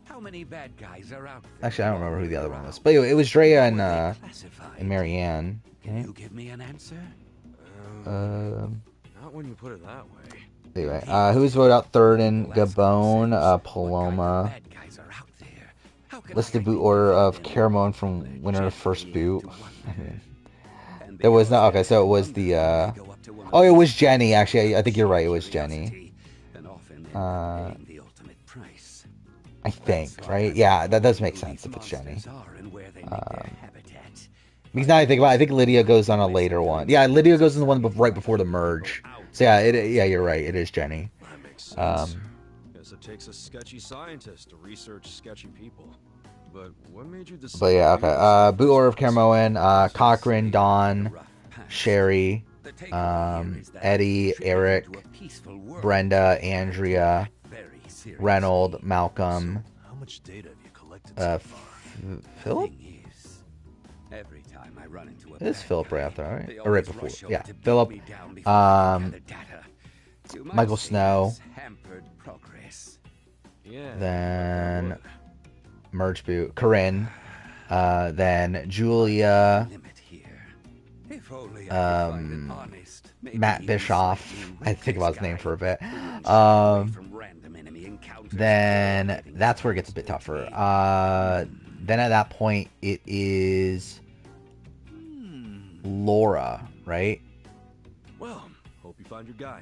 how many bad guys are out there? Actually, I don't remember who the other one was. But anyway, it was Drea and and Marianne. Can you give me an answer? Not when you put it that way. Anyway, who was voted out third in Gabon? What Paloma. kind of bad guys are out there? How can Listed I boot guide order you of from Caramon from them winner of first gently boot. into wonder? And There was because no. Okay, so it was they the. go up to one of Oh, it those was Jenny. Actually, I think you're right. It was Jenny. curiosity, and often end up paying the ultimate price. I think, That's right? why Yeah, that does who make these sense if it's Jenny. monsters are and where they make their habitat. Because now I think about it, I think Lydia goes on a later one. Yeah, Lydia goes in the one right before the merge. So yeah, yeah, you're right. It is Jenny. That makes sense. Guess it takes a sketchy scientist to research sketchy people. but what made you decide? But yeah, to do okay. this? Boot order of Cameron, Cochran, A Dawn, rough patch. Sherry, The takeaway here is that Eddie, tripping Eric, into a peaceful world Brenda, can Andrea, take very seriously. Reynold, Malcolm, How much data have you collected so far? Philip? Thing is, every time I run into a It is bad Philip right guy, after, right? they Or right always before. rush over Yeah, to beat Philip. me down before I Um, gather data. You might Michael say Snow. that's hampered progress. Yeah. Then Merge Boot, Corinne, then Julia, Limit here. If only I could find an honest, maybe Matt even Bischoff. slightly I think about his reckless name guy for a bit. who wouldn't shy away from random enemy encounters or Then getting that's where it his gets a bit hands tougher. dirty. Then at that point it is Laura, right? Well, hope you find your guy.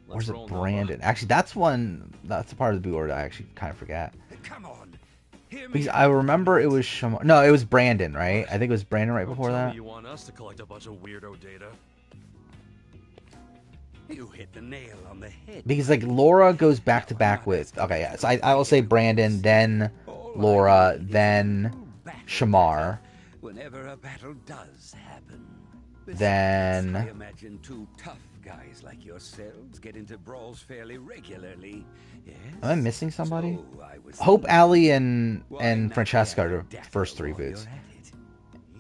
Or Let's is it roll, Nova. Brandon? Actually, that's a part of the boot order I actually kind of forget. Come on. Hear me Because out. I remember it was No, it was Brandon, right? I think it was Brandon right Don't before tell me that. you want us to collect a bunch of weirdo data. You hit the nail on the head. Because like Laura goes back to back with yeah, so I will say Brandon, then Laura, then Shamar, Whenever a battle does happen. then I imagine two tough guys like yourselves get into brawls fairly regularly. Yes. am I missing somebody? So I was Hope, thinking, Allie, why and not Francesca are gather the data first three while you're boots. at it?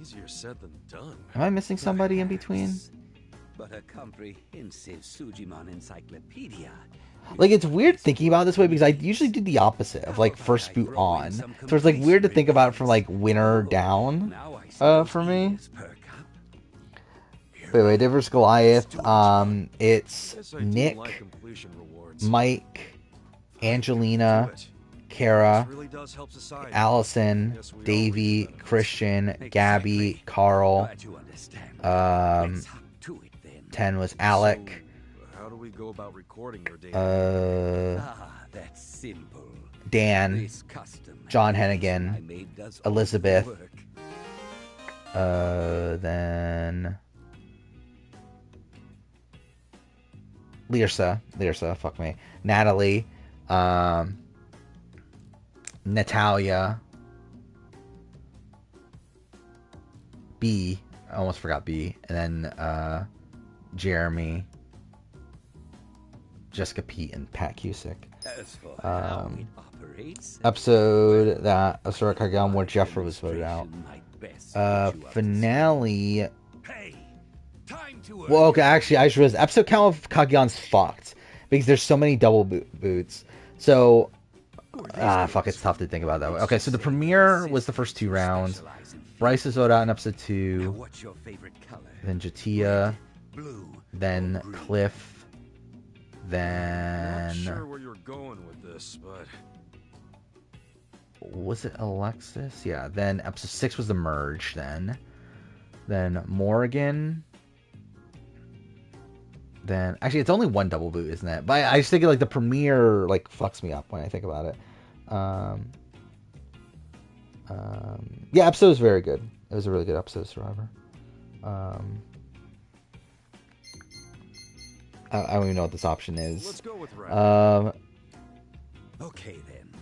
Easier said than done. Am I missing somebody in between? Perhaps, but a comprehensive Sujimon encyclopedia. Like, it's weird thinking about it this way because I usually do the opposite of like first boot on. So it's like weird to think about it from like winner down. Now I see For those me. ears perk up. Wait, David vs. Goliath. It's Guess I do Nick, like completion rewards. Mike, Do Angelina, it. Kara, This really does help society. Allison, Yes, we all reap Davey, the benefits. Christian, Gabby, Exactly. Carl. Glad you understand. Um, Let's hop to it then. 10 was Alec. So, how do we go about recording your data? That's simple. Dan, This custom John application Hennigan, I made does all Elizabeth. the work. Then Lirsa, fuck me. Natalie, Natalia, B, I almost forgot B, and then Jeremy, Jessica Pete, and Pat Cusick. As for how it operates, Episode that Asura Kagam where Jeffrey was voted out. might best get you up to Finale. Hey, time to Well, okay, actually, I just realized episode count of Kageon's fucked because there's so many double boots. So, fuck, it's tough to think about that way. Okay, so the premiere was the first two rounds. Bryce is voted out in episode 2. What's your favorite color? Then Jatia. Blue. Then or green? Cliff. Not Then sure where you're going with this, but was it Alexis? Yeah. Then episode 6 was the merge. Then Morgan. Then actually, it's only one double boot, isn't it? But I just think like the premiere like fucks me up when I think about it. Yeah, episode was very good. It was a really good episode of Survivor. I don't even know what this option is. let's go with red. Okay then.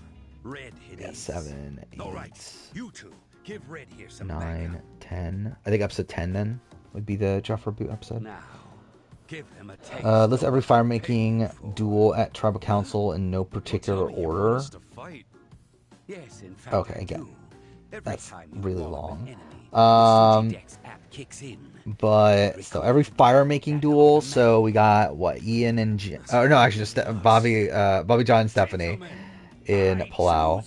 Red it Yeah, is. 7, 8, All right, you two, give Red here some 9, backup. 10. I think episode 10 then would be the Jeffrey boot episode. Now, give them a taste. List every fire making duel at Tribal Council in no particular Tell me you want order. us to fight. Yes, in fact, Okay, I again, do. Every that's time you really warn an long. enemy, the Suji Dex app kicks in. But so every fire making duel, so we got what Ian and no, actually just Bobby John and Stephanie in Palau.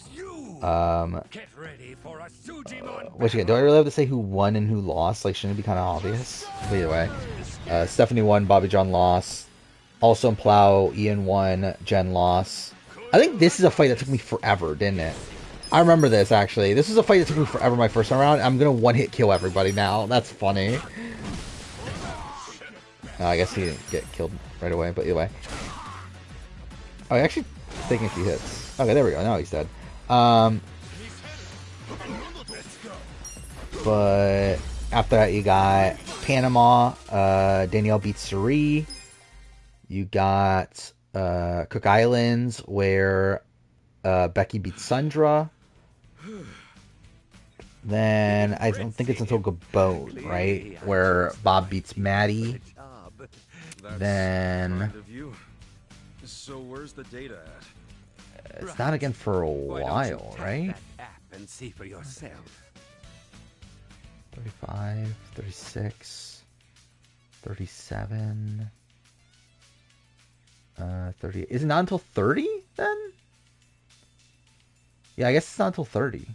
Get ready for a Which again, do I really have to say who won and who lost? Like, shouldn't it be kind of obvious? But either way, Stephanie won, Bobby John lost. Also in Palau, Ian won, Jen lost. I think this is a fight that took me forever, didn't it? I remember this actually. This is a fight that took me forever my first time around. I'm gonna one hit kill everybody now. That's funny. I guess he didn't get killed right away, but either way. Oh, he actually taking a few hits. Okay, there we go. Now he's dead. But after that, you got Panama. Danielle beats Suri. You got Cook Islands, where Becky beats Sundra. Then I don't think it's until Gabon, right? Where Bob beats Maddie. Then Kind of you. So where's the data at? it's not again for a Why don't you while, tap right? that app and see for yourself? 35, 36, 37, 30. Is it not until 30 then? Yeah, I guess it's not until 30.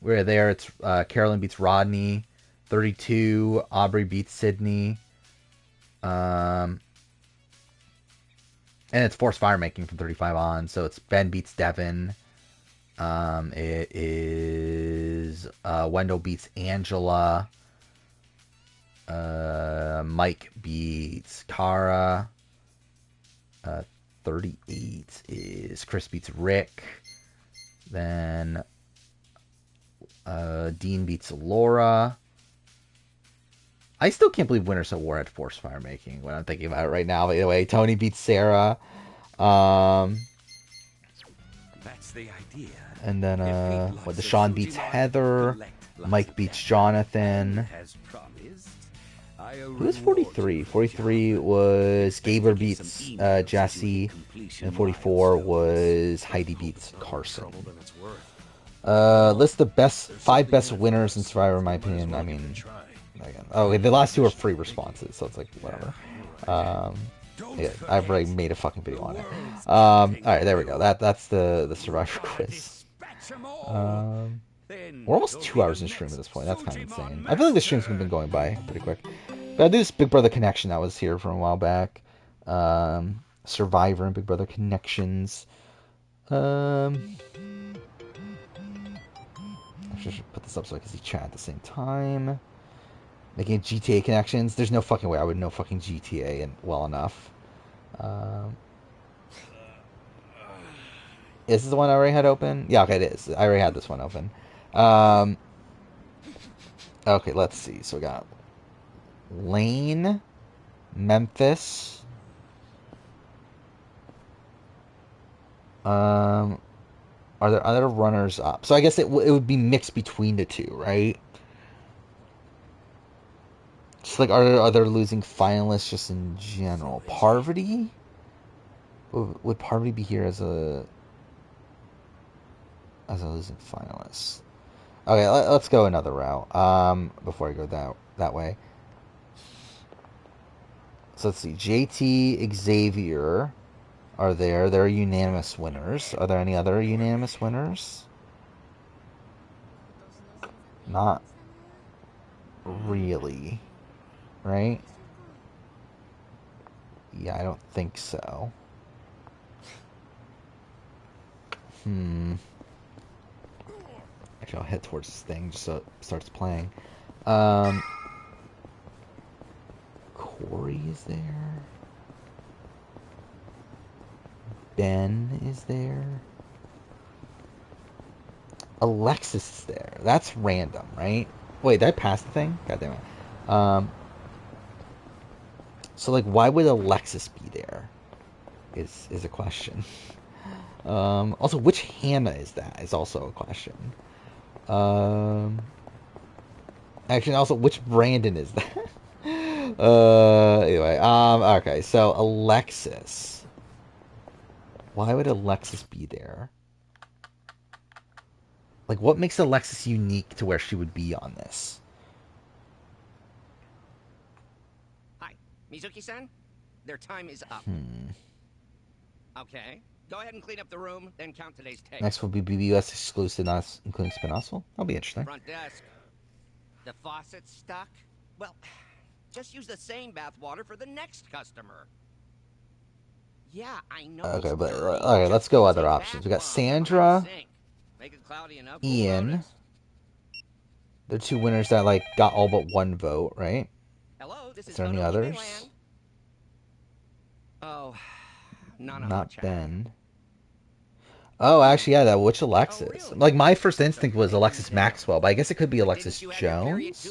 We're there. It's Carolyn beats Rodney. 32, Aubrey beats Sydney. And it's forced fire making from 35 on. So it's Ben beats Devin. It is Wendell beats Angela. Mike beats Kara. 38 is Chris beats Rick. Then Dean beats Laura. I still can't believe Winners at War had forced fire making when I'm thinking about it right now. By the way, Tony beats Sarah. That's the idea. And then Deshaun beats Heather. Mike beats Jonathan. Who's 43? 43 was Gaber beats Jesse. And 44 was Heidi beats Carson. List the five best winners in Survivor, in my opinion. I mean, again, okay, the last two are free responses, so it's like whatever. Yeah, I've already made a fucking video on it. All right, there we go. That's the Survivor quiz. We're almost 2 hours in stream at this point. That's kind of insane. I feel like the stream's been going by pretty quick. But I do this Big Brother Connection that was here from a while back. Survivor and Big Brother Connections. I should put this up so I can see chat at the same time. Making GTA connections. There's no fucking way I would know fucking GTA well enough. Is this the one I already had open? Yeah, okay, it is. I already had this one open. Okay, let's see. So we got Lane, Memphis. Are there other runners up? So I guess it would be mixed between the two, right? Just like, are there other losing finalists just in general? Parvati? Would Parvati be here as a losing finalist? Okay, let's go another route. Before I go that way. So let's see. JT, Xavier are there. They're unanimous winners. Are there any other unanimous winners? Not really. Right? Yeah, I don't think so. Actually, I'll head towards this thing just so it starts playing. Corey is there. Ben is there. Alexis is there. That's random, right? Wait, did I pass the thing? God damn it. So, like, why would Alexis be there? Is a question. Also, which Hannah is that? Is also a question. Actually, also, which Brandon is that? Anyway, okay, so Alexis. Why would Alexis be there? Like, what makes Alexis unique to where she would be on this? Hi, Mizuki-san. Their time is up. Okay. Go ahead and clean up the room, then count today's take. Next will be BBUS exclusive, not including spin hustle. That'll be interesting. Front desk. The faucet's stuck? Well, just use the same bath water for the next customer. Yeah, I know. Okay, but okay, let's go other options. We got Sandra, Ian. They're two winners that like got all but one vote, right? Hello, this is there any others? Oh, not Ben. Oh, actually, yeah, that which Alexis? Like my first instinct was Alexis Maxwell, but I guess it could be Alexis Jones.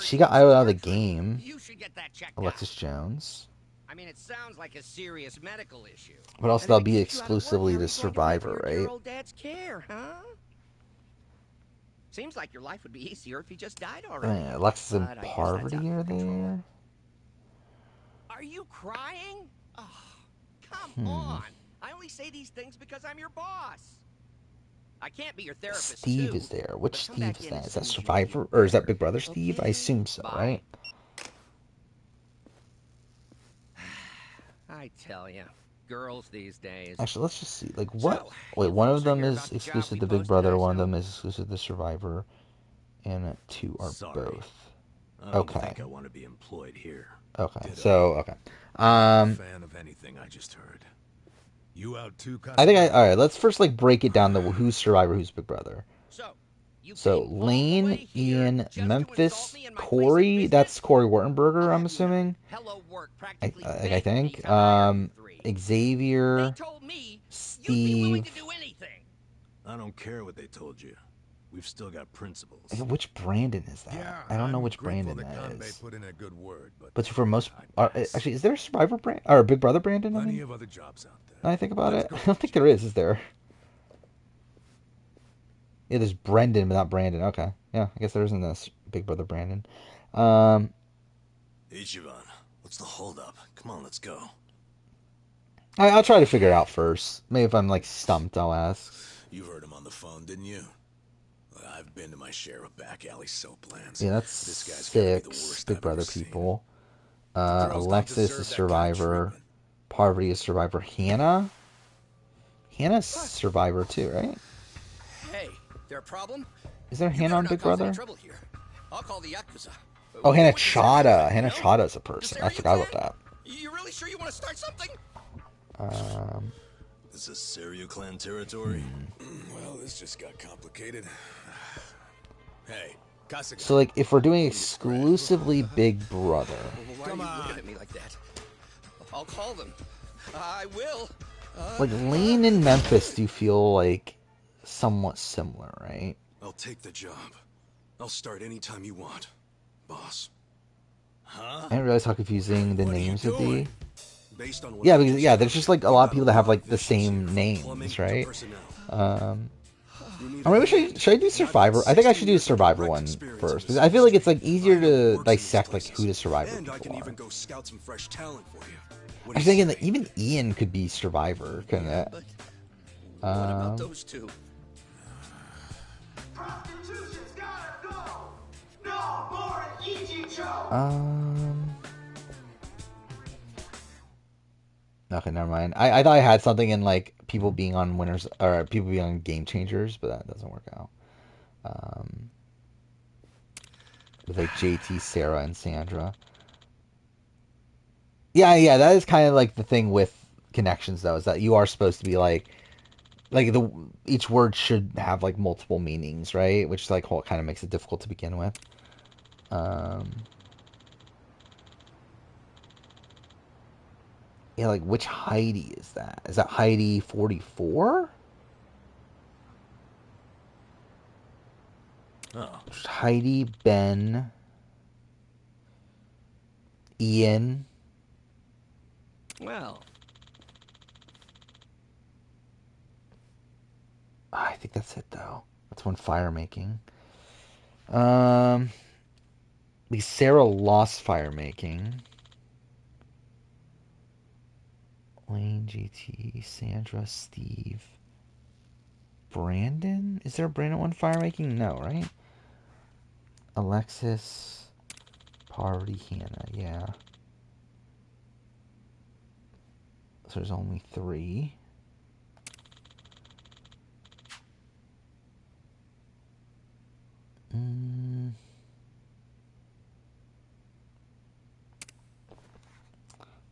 She got out of the game. Alexis Jones. I mean, it sounds like a serious medical issue. But also And if that'll it be keeps you out of work, exclusively how are to you going to live in Survivor, your right? dear old dad's care, huh? Seems like your life would be easier if he just died already. Alexis and But I guess that's out of Parvati your are control. there. Are you crying? Oh, come Hmm. on. I only say these things because I'm your boss. I can't be your therapist, Steve too, is there. Which but come Steve back is in that? as Is that soon as you Survivor? feel Or is that better. Big Brother Steve? I Okay? assume so, Bye. right? I tell you, girls these days. Actually, let's just see. Like, what? So, Wait, you one folks of are them here is about the job exclusive we to Big posted, I Brother, one of assume? them is exclusive to Survivor, and two are Sorry. both. I don't Okay. think I want to be employed here. Okay. Ditto. So, okay. Not a fan of anything I just heard. You out too, I think Casa? all right, let's first like break it down to who's Survivor, who's Big Brother. So, you So came all the Lane, way here Ian, just to insult Memphis, me in my place of Corey, business? that's Corey Wartenberger, I'm Oh, assuming. no. Hello Work I practically I begged me think. to hire you three. They Xavier, told me you'd be willing to Steve. do anything. I don't care what they told you. We've still got principles. Which Brandon is that? Yeah, I don't know I'm which grateful Brandon that that Kanbei is. put in a good word, But for most, I pass. actually, is there a Survivor Brand or a Big Brother Brandon? I plenty mean, of other jobs out there. now I think about Let's it, go, I don't think there is there? Yeah, there's Brendan, but not Brandon. Okay, yeah, I guess there isn't this Big Brother Brandon. Um, Ichiban, what's the holdup? Come on, let's go. I'll try to figure it out first. Maybe if I'm like stumped, I'll ask. You heard him on the phone, didn't you? Well, I've been to my share of back alley soap lands. Yeah, that's This guy's gotta be the 6 worst Big I've ever Brother seen. people. The girls don't Alexis deserve is that kind of Survivor. treatment. Parvati is Survivor. Hannah's Survivor too, right? Hey, there a problem? Is there You Hannah better on not Big cause any Brother? trouble here. I'll call the Yakuza. Oh, We Hannah do it deservedly, Chada. you Hannah know? Chada is a person. This I area forgot about clan? that. You really sure you want to start something? This is Seiryu clan territory? Well, this just got complicated. Hey, Kasuga. So, like, if we're doing exclusively Big Brother, Why are you looking at me like that? I'll call them. I will. like Lane and Memphis do feel like somewhat similar, right? I'll take the job. I'll start anytime you want, boss. Huh? I didn't realize how confusing the What are you names would be. doing? Based on what Yeah, I because just yeah, heard, there's just like a you lot of got people that have like the of issues same here, from plumbing names, to right? personnel. You need Or a maybe hand? should I do I've got Survivor? I think I should 16 do years of Survivor direct one experience in first this because I feel like it's like industry. easier I know who to works in these dissect like places. who the Survivor And I can people even are. go scout some fresh talent for you. What I do was you thinking that say? even Ian could be Survivor, couldn't it? But what about Um, those two? Prostitution's gotta go! No more Ichicho! Okay, never mind. I thought I had something in like people being on winners or people being on Game Changers, but that doesn't work out. With like JT, Sarah, and Sandra. Yeah, that is kind of like the thing with connections though, is that you are supposed to be like the each word should have like multiple meanings, right? Which like what kind of makes it difficult to begin with. Yeah, like which Heidi is that? Is that Heidi 44? Oh, Heidi, Ben, Ian. Well, I think that's it though. That's one fire making. Because Sarah lost fire making. Lane, GT, Sandra, Steve, Brandon. Is there a Brandon one fire making? No, right? Alexis, Parvati, Hannah. Yeah. So there's only 3.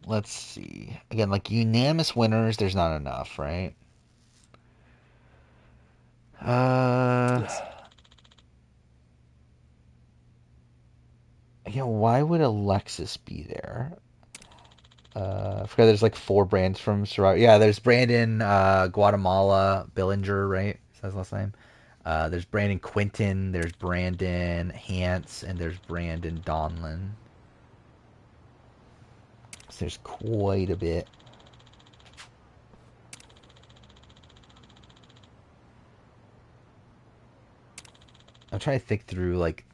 Let's see. Again, like unanimous winners, there's not enough, right? listen. Yeah, why would Alexis be there? I forgot there's like 4 brands from Survivor. Yeah, there's Brandon Guatemala Billinger, right? That's his last name. There's Brandon Quinton, there's Brandon Hance, and there's Brandon Donlin. So there's quite a bit. I'm trying to think through like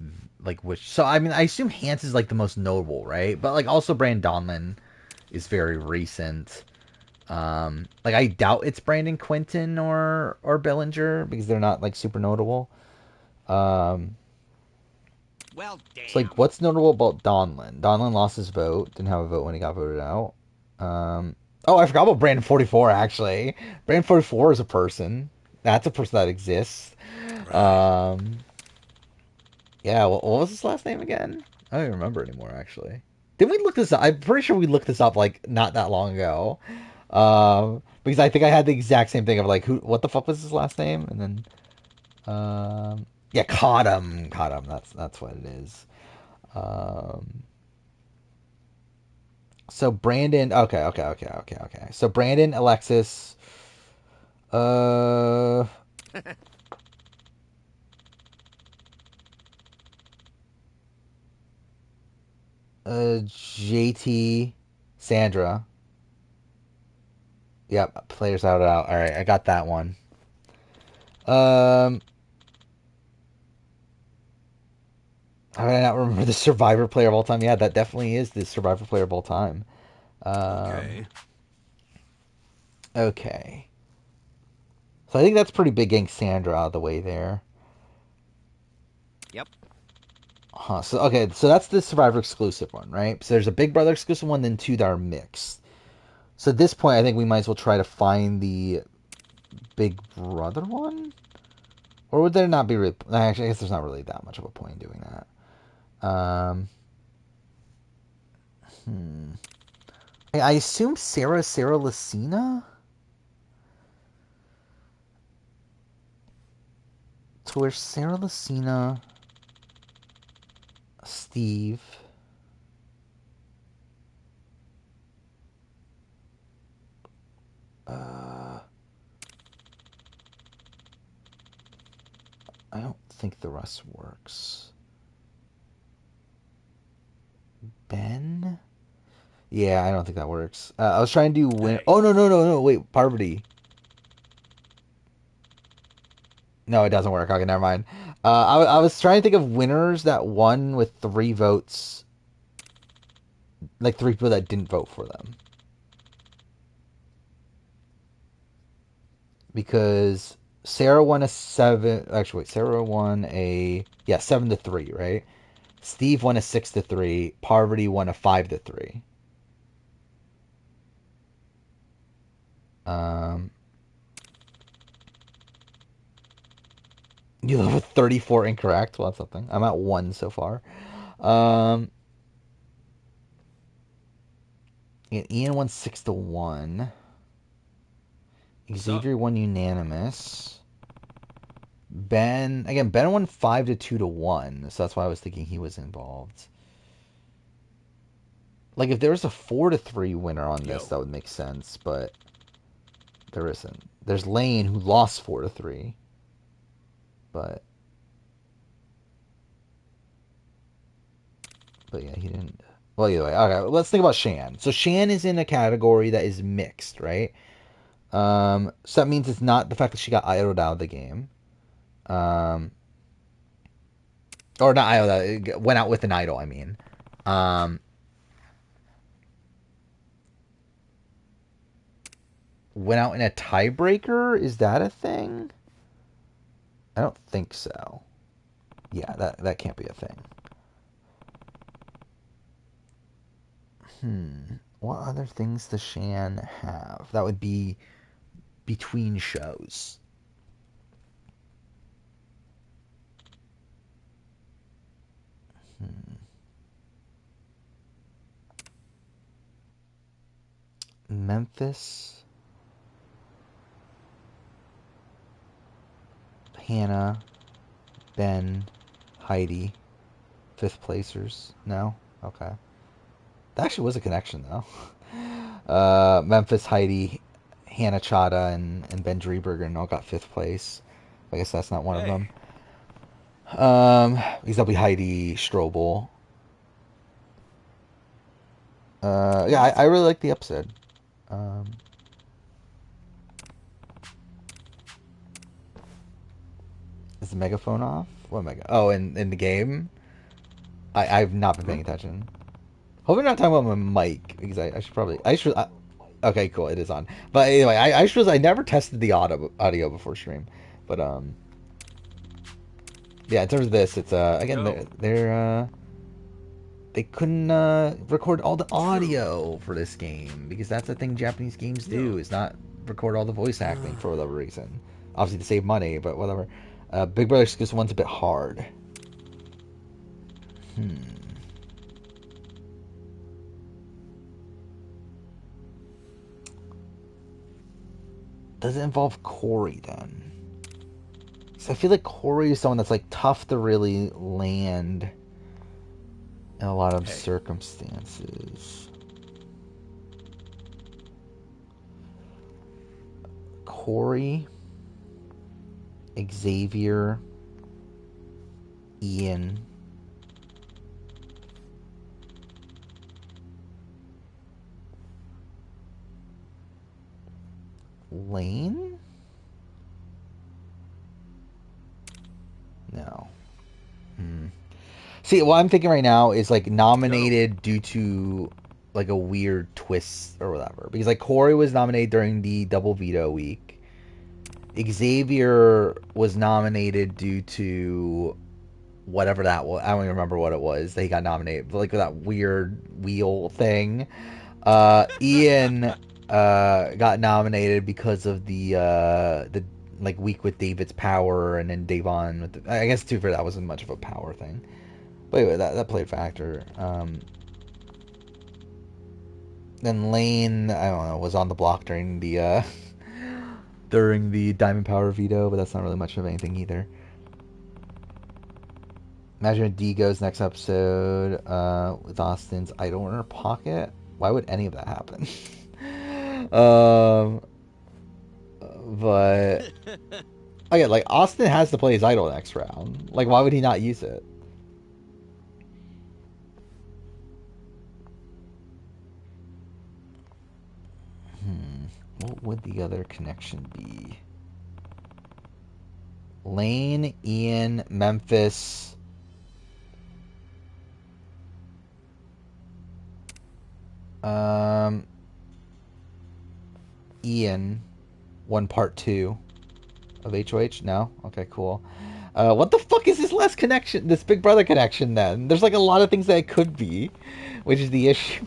which. So I mean, I assume Hans is like the most notable, right? But like also Brandon Donlin is very recent. Like I doubt it's Brandon Quinton or Bellinger because they're not like super notable. Um, Well, damn. it's like what's notable about Donlin? Donlin lost his vote, didn't have a vote when he got voted out. Oh, I forgot about Brandon 44 actually. Brandon 44 is a person. That's a person that exists. Right. Yeah, what was his last name again? I don't even remember anymore, actually. Didn't we look this up? I'm pretty sure we looked this up like not that long ago. Because I think I had the exact same thing of like, what the fuck was his last name? And then, yeah, caught him. That's what it is. Um, so Brandon, okay. So Brandon, Alexis, uh, JT, Sandra. Yep, players out. All right, I got that one. Um, how did I not remember the Survivor player of all time? Yeah, that definitely is the Survivor player of all time. Okay. Okay. So I think that's pretty big getting Sandra out of the way there. Yep. Huh. So okay, so that's the Survivor exclusive one, right? So there's a Big Brother exclusive one, then two that are mixed. So at this point, I think we might as well try to find the Big Brother one, or would there not be? Actually, I guess there's not really that much of a point in doing that. Hmm. I assume Sarah Lucina. So where's Sarah Lucina, Steve, I don't think the rest works. Ben? Yeah, I don't think that works. I was trying to do win. Hey. Oh no! Wait, Parvati. No, it doesn't work. Okay, never mind. I was trying to think of winners that won with 3 votes, like 3 people that didn't vote for them. Because Sarah won a 7. Actually, wait, Sarah won a 7-3, right? Steve won a 6-3. Parvati won a 5-3. Um, you live with 34 incorrect. Well, that's something. I'm at 1 so far. Um, and Ian won 6-1. So, Xavier won unanimous. Ben won 5-2 to 1, so that's why I was thinking he was involved. Like if there was a 4-3 winner on this, that would make sense, but there isn't. There's Lane who lost 4-3, but yeah, he didn't. Well, either way, okay. Let's think about Shan. So Shan is in a category that is mixed, right? So that means it's not the fact that she got idled out of the game. Or not idled, went out with an idol. I mean, um, went out in a tiebreaker. Is that a thing? I don't think so. Yeah, that can't be a thing. What other things does Shan have? That would be between shows. Memphis, Hannah, Ben, Heidi, fifth placers. No? Okay. That actually was a connection, though. Memphis, Heidi, Hannah Chada, and Ben Dreberger and all got fifth place. I guess that's not one of them. Because that'll be Heidi Strobel. Yeah, I really like the episode. Is the megaphone off? What mega? Oh, in the game, I've not been paying attention. Hope I'm not talking about my mic because I should probably okay, cool, it is on. But anyway, I suppose I never tested the audio before stream, but yeah, in terms of this, it's again they couldn't record all the audio for this game because that's the thing Japanese games do is not record all the voice acting for whatever reason. Obviously to save money, but whatever. Big Brother Exclusive one's a bit hard. Does it involve Corey then? So I feel like Corey is someone that's like tough to really land in a lot of circumstances. Corey, Xavier, Ian. Lane? No. See, what I'm thinking right now is like nominated due to like a weird twist or whatever. Because like Corey was nominated during the double veto week. Xavier was nominated due to whatever that was. I don't even remember what it was. They got nominated, like that weird wheel thing. Ian got nominated because of the like week with David's power, and then Davon with I guess too for that wasn't much of a power thing. But anyway, that played a factor. Then Lane, I don't know, was on the block during the during the Diamond Power veto, but that's not really much of anything either. Imagine if D goes next episode with Austin's idol in her pocket. Why would any of that happen? But again, like Austin has to play his idol next round. Like, why would he not use it? What would the other connection be? Lane, Ian, Memphis. Ian won part 2 of HOH? No? Okay, cool. What the fuck is this last connection? This Big Brother connection then? There's like a lot of things that it could be, which is the issue.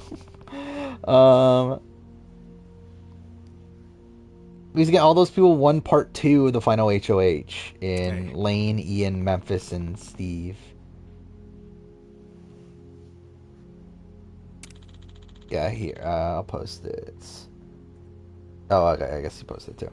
Because again, all those people won part 2 of the final HOH in Lane, Ian, Memphis, and Steve. Yeah, here, I'll post it. Oh, okay, I guess he posted it too.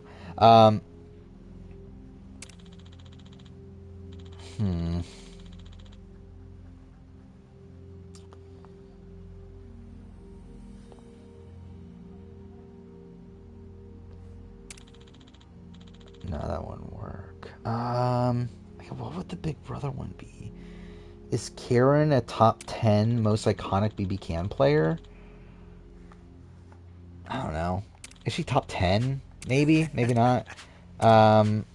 No, that wouldn't work. What would the Big Brother one be? Is Karen a top 10 most iconic BB Can player? I don't know. Is she top 10? Maybe, maybe not. Actually,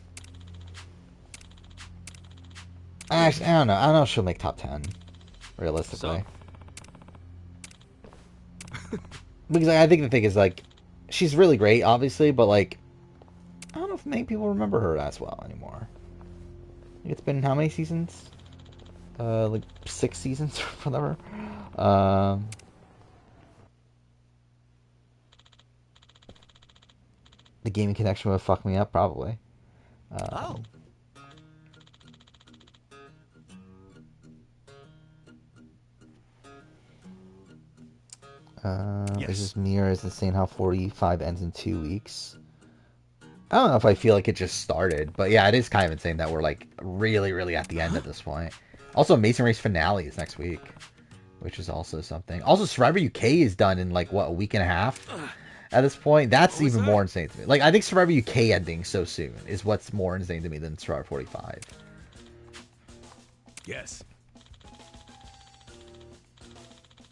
I don't know. I don't know if she'll make top 10, realistically. Because I think the thing is, like, she's really great, obviously, but, like, I don't know if many people remember her as well anymore. It's been how many seasons? Like 6 seasons or whatever. The gaming connection would fuck me up, probably. It's just Mir is insane how 45 ends in 2 weeks. I don't know if I feel like it just started, but yeah, it is kind of insane that we're like really, really at the end at this point. Also, Amazing Race finale is next week, which is also something. Also, Survivor UK is done in like what, a week and a half at this point. That's even more insane to me. Like, I think Survivor UK ending so soon is what's more insane to me than Survivor 45. Yes.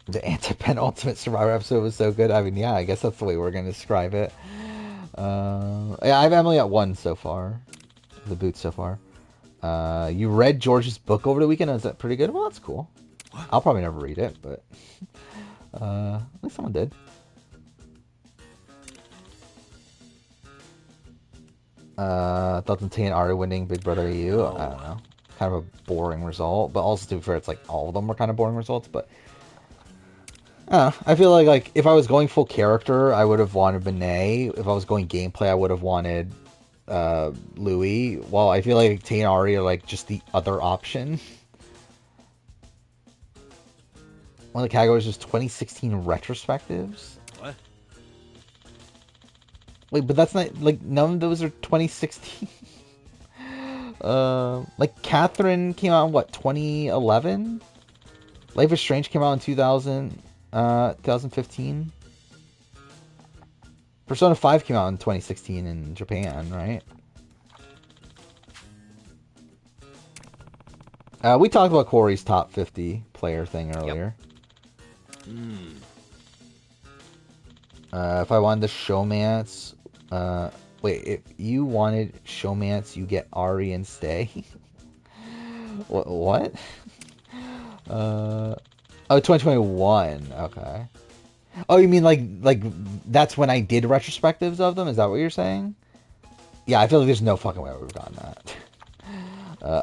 The anti-penultimate Survivor episode was so good. I mean, yeah, I guess that's the way we're going to describe it. Yeah, I have Emily at 1 so far. The boot so far. You read George's book over the weekend? Is that pretty good? Well, that's cool. What? I'll probably never read it, but at least someone did. Thoughts on Tay and Ari winning Big Brother EU? I don't know. Kind of a boring result, but also to be fair, it's like all of them were kind of boring results. But I feel like if I was going full character, I would have wanted Benet. If I was going gameplay, I would have wanted Louis. Well, I feel like Tay and Ari are like just the other option. One of the categories was 2016 retrospectives. What? Wait, but that's not like none of those are 2016. Like Catherine came out in what 2011. Life is Strange came out in 2015. Persona 5 came out in 2016 in Japan, right? We talked about Corey's top 50 player thing earlier. If I wanted the showmance, wait, if you wanted showmance, you get Ari and Stay. What? Oh, 2021. Okay. Oh, you mean like that's when I did retrospectives of them? Is that what you're saying? Yeah, I feel like there's no fucking way I would have gotten that.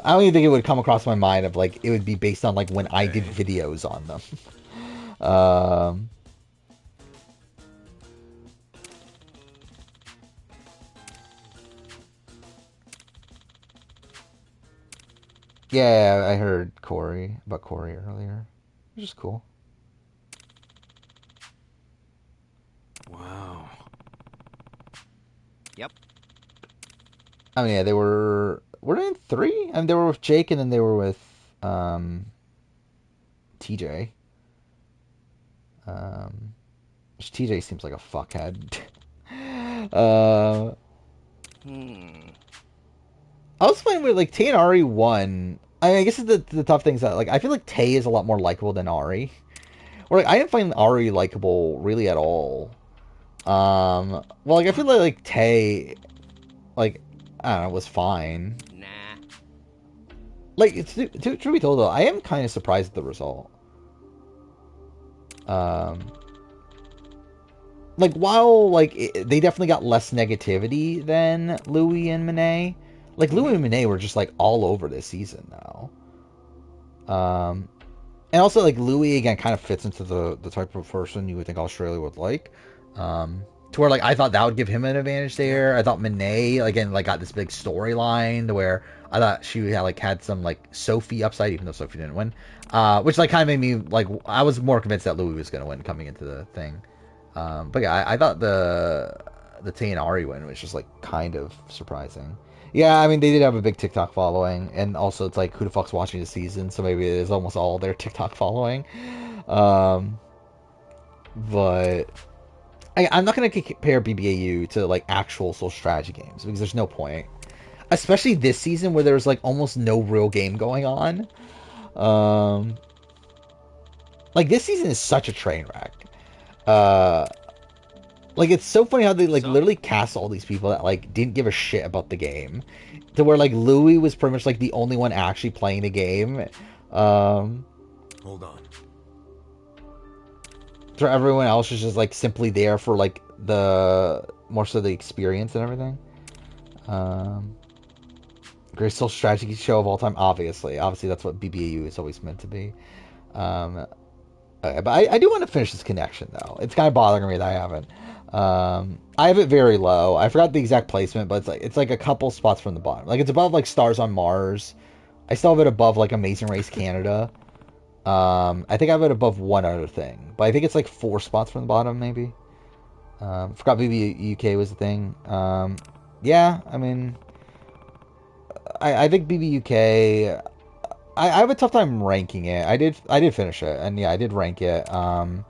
I don't even think it would come across my mind of like it would be based on like when I did videos on them. Yeah, I heard about Corey earlier, which is cool. Wow. Yep. I mean, yeah, they were they in 3? I mean, they were with Jake, and then they were with TJ. Which TJ seems like a fuckhead. I was playing with like Tay and Ari won. I mean, I guess the tough thing is that like I feel like Tay is a lot more likable than Ari. Or like I didn't find Ari likable really at all. Well, like I feel like Tay, like I don't know, was fine. Nah. Like to be told though, I am kind of surprised at the result. Like while like they definitely got less negativity than Louis and Monet. Like Louis and Monet were just like all over this season now. And also like Louis again kind of fits into the type of person you would think Australia would like. To where like I thought that would give him an advantage there. I thought Monet again like got this big storyline to where I thought she had some like Sophie upside, even though Sophie didn't win. Which like kind of made me like I was more convinced that Louis was gonna win coming into the thing. But yeah, I thought the Tay and Ari win was just like kind of surprising. Yeah, I mean they did have a big TikTok following, and also it's like who the fuck's watching the season, so maybe it is almost all their TikTok following. But I'm not gonna compare BBAU to like actual social strategy games because there's no point, especially this season where there's like almost no real game going on. Like this season is such a train wreck. Like it's so funny how they like literally cast all these people that like didn't give a shit about the game, to where like Louis was pretty much like the only one actually playing the game. Hold on. So everyone else is just like simply there for like the more so the experience and everything. Greatest social strategy show of all time, obviously that's what BBAU is always meant to be. But I do want to finish this connection though. It's kind of bothering me that I haven't. I have it very low. I forgot the exact placement, but it's like a couple spots from the bottom. Like it's above like Stars on Mars. I still have it above like Amazing Race Canada. I think I have it above one other thing, but I think it's like 4 spots from the bottom maybe. Forgot BB UK was the thing. Yeah, I mean, I think BB UK. I have a tough time ranking it. I did finish it, and yeah, I did rank it. Trying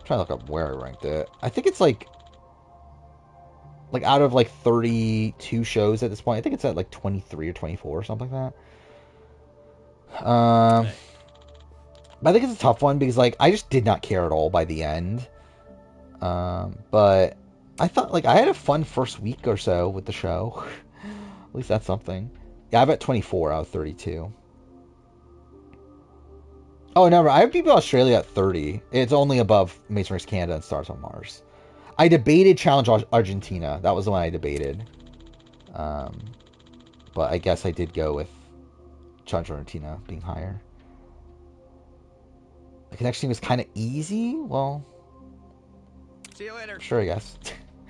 to look up where I ranked it. I think it's like out of like 32 shows at this point, I think it's at like 23 or 24 or something like that. But I think it's a tough one because, like, I just did not care at all by the end. But I thought, like, I had a fun first week or so with the show. At least that's something. Yeah, I'm at 24 out of 32. Oh, no, I have people in Australia at 30. It's only above Masonry's Canada and Stars on Mars. I debated Challenge Argentina. That was the one I debated. But I guess I did go with Challenge Argentina being higher. The connection was kind of easy. Well, See you later. Sure, I guess.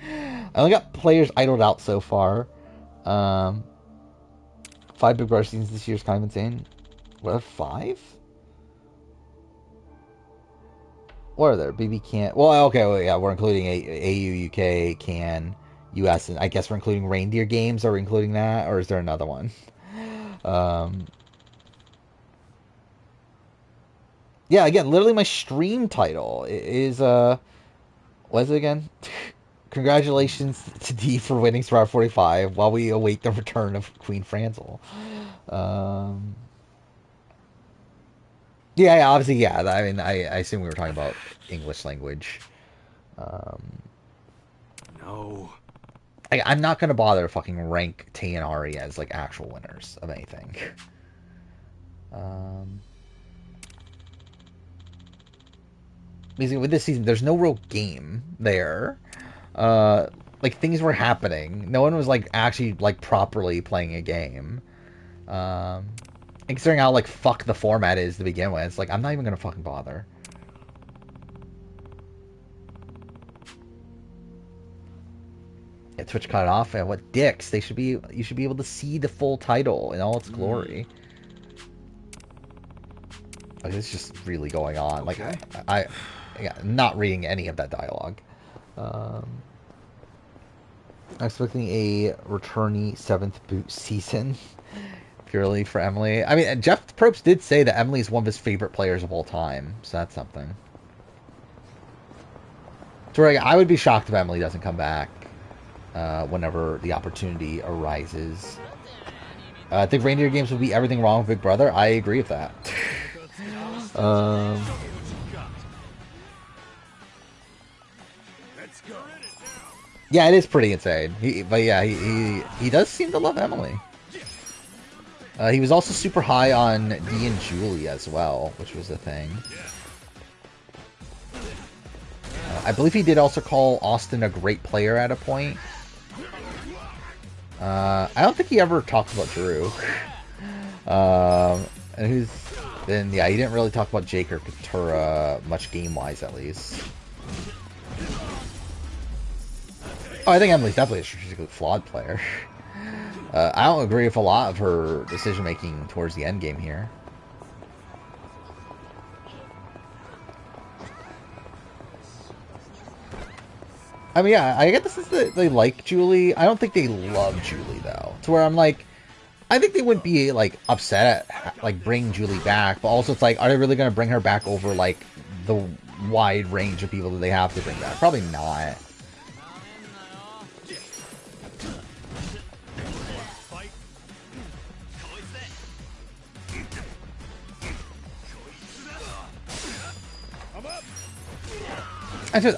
I only got players idled out so far. 5 Big Brother seasons this year is kind of insane. What, 5? What are there? BB Can. Well, okay, well, yeah, we're including AU, UK, Can, US, and I guess we're including Reindeer Games. Are we including that, or is there another one? Yeah, again, literally my stream title is what is it again? Congratulations to D for winning Survivor 45 while we await the return of Queen Franzel. Yeah, obviously, yeah. I mean, I assume we were talking about English language. No. I'm not going to bother to fucking rank Tay and Ari as, like, actual winners of anything. Because with this season, there's no real game there. Like, things were happening. No one was, like, actually, like, properly playing a game. And considering how, like, fuck the format is to begin with, it's like, I'm not even gonna fucking bother. Yeah, Twitch cut it off, and what dicks. You should be able to see the full title in all its glory. Like, it's just really going on. Okay. Like, I'm not reading any of that dialogue. I'm expecting a returnee 7th boot season. Purely for Emily. I mean, Jeff Probst did say that Emily is one of his favorite players of all time. So that's something. So I would be shocked if Emily doesn't come back whenever the opportunity arises. I think Reindeer Games would be everything wrong with Big Brother. I agree with that. Yeah, it is pretty insane. But yeah, he does seem to love Emily. He was also super high on Dee and Julie as well, which was a thing. I believe he did also call Austin a great player at a point. I don't think he ever talked about Drew. And yeah, he didn't really talk about Jake or Katura much game-wise, at least. Oh, I think Emily's definitely a strategically flawed player. I don't agree with a lot of her decision-making towards the end game here. I mean, yeah, I get this is they like Julie. I don't think they love Julie, though. To where I'm like, I think they wouldn't be, like, upset at, like, bringing Julie back. But also, it's like, are they really going to bring her back over, like, the wide range of people that they have to bring back? Probably not.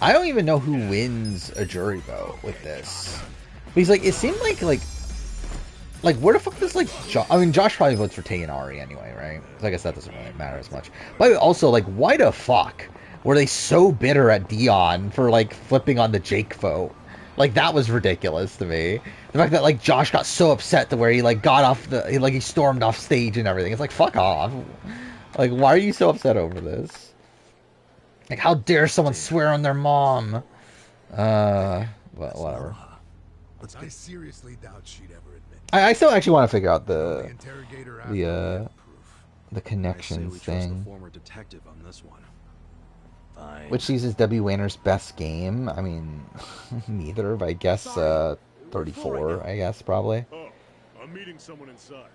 I don't even know who wins a jury vote with this. But he's like, it seemed like where the fuck does, like, I mean, Josh probably votes for Tay and Ari anyway, right? So I guess that doesn't really matter as much. But also, like, why the fuck were they so bitter at Dion for, like, flipping on the Jake vote? Like, that was ridiculous to me. The fact that, like, Josh got so upset to where he, like, got off he stormed off stage and everything. It's like, fuck off. Like, why are you so upset over this? Like, how dare someone swear on their mom? Well, whatever. I seriously doubt she'd ever admit. I still actually want to figure out the connections thing. Which season's Debbie Wayner's best game? I mean, neither, but I guess 34, I guess, probably. Oh, I'm meeting someone inside.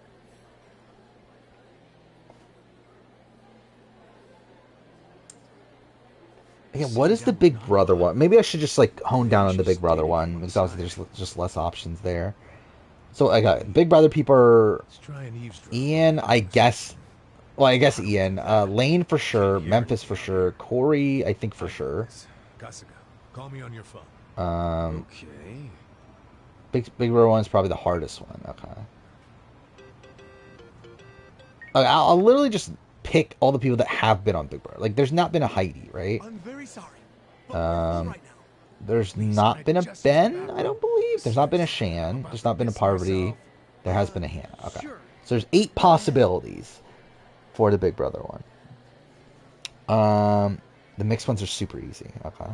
Again, what is the Big Brother one? Maybe I should just, like, hone down on the Big Brother one, because obviously there's just less options there. So I got Big Brother people are Ian, I guess, Well, I guess Ian. Lane for sure. Memphis for sure. Corey, I think for sure. Kasuga, call me on your phone. Okay. Big Brother 1 is probably the hardest one. Okay. I'll literally just pick all the people that have been on Big Brother. Like, there's not been a Heidi, right? I'm very sorry. But we're full right now. There's not been a Ben, I don't believe. There's not been a Shan. There's not been a Parvati. There has been a Hannah. Okay. So there's 8 possibilities for the Big Brother one. The mixed ones are super easy. Okay.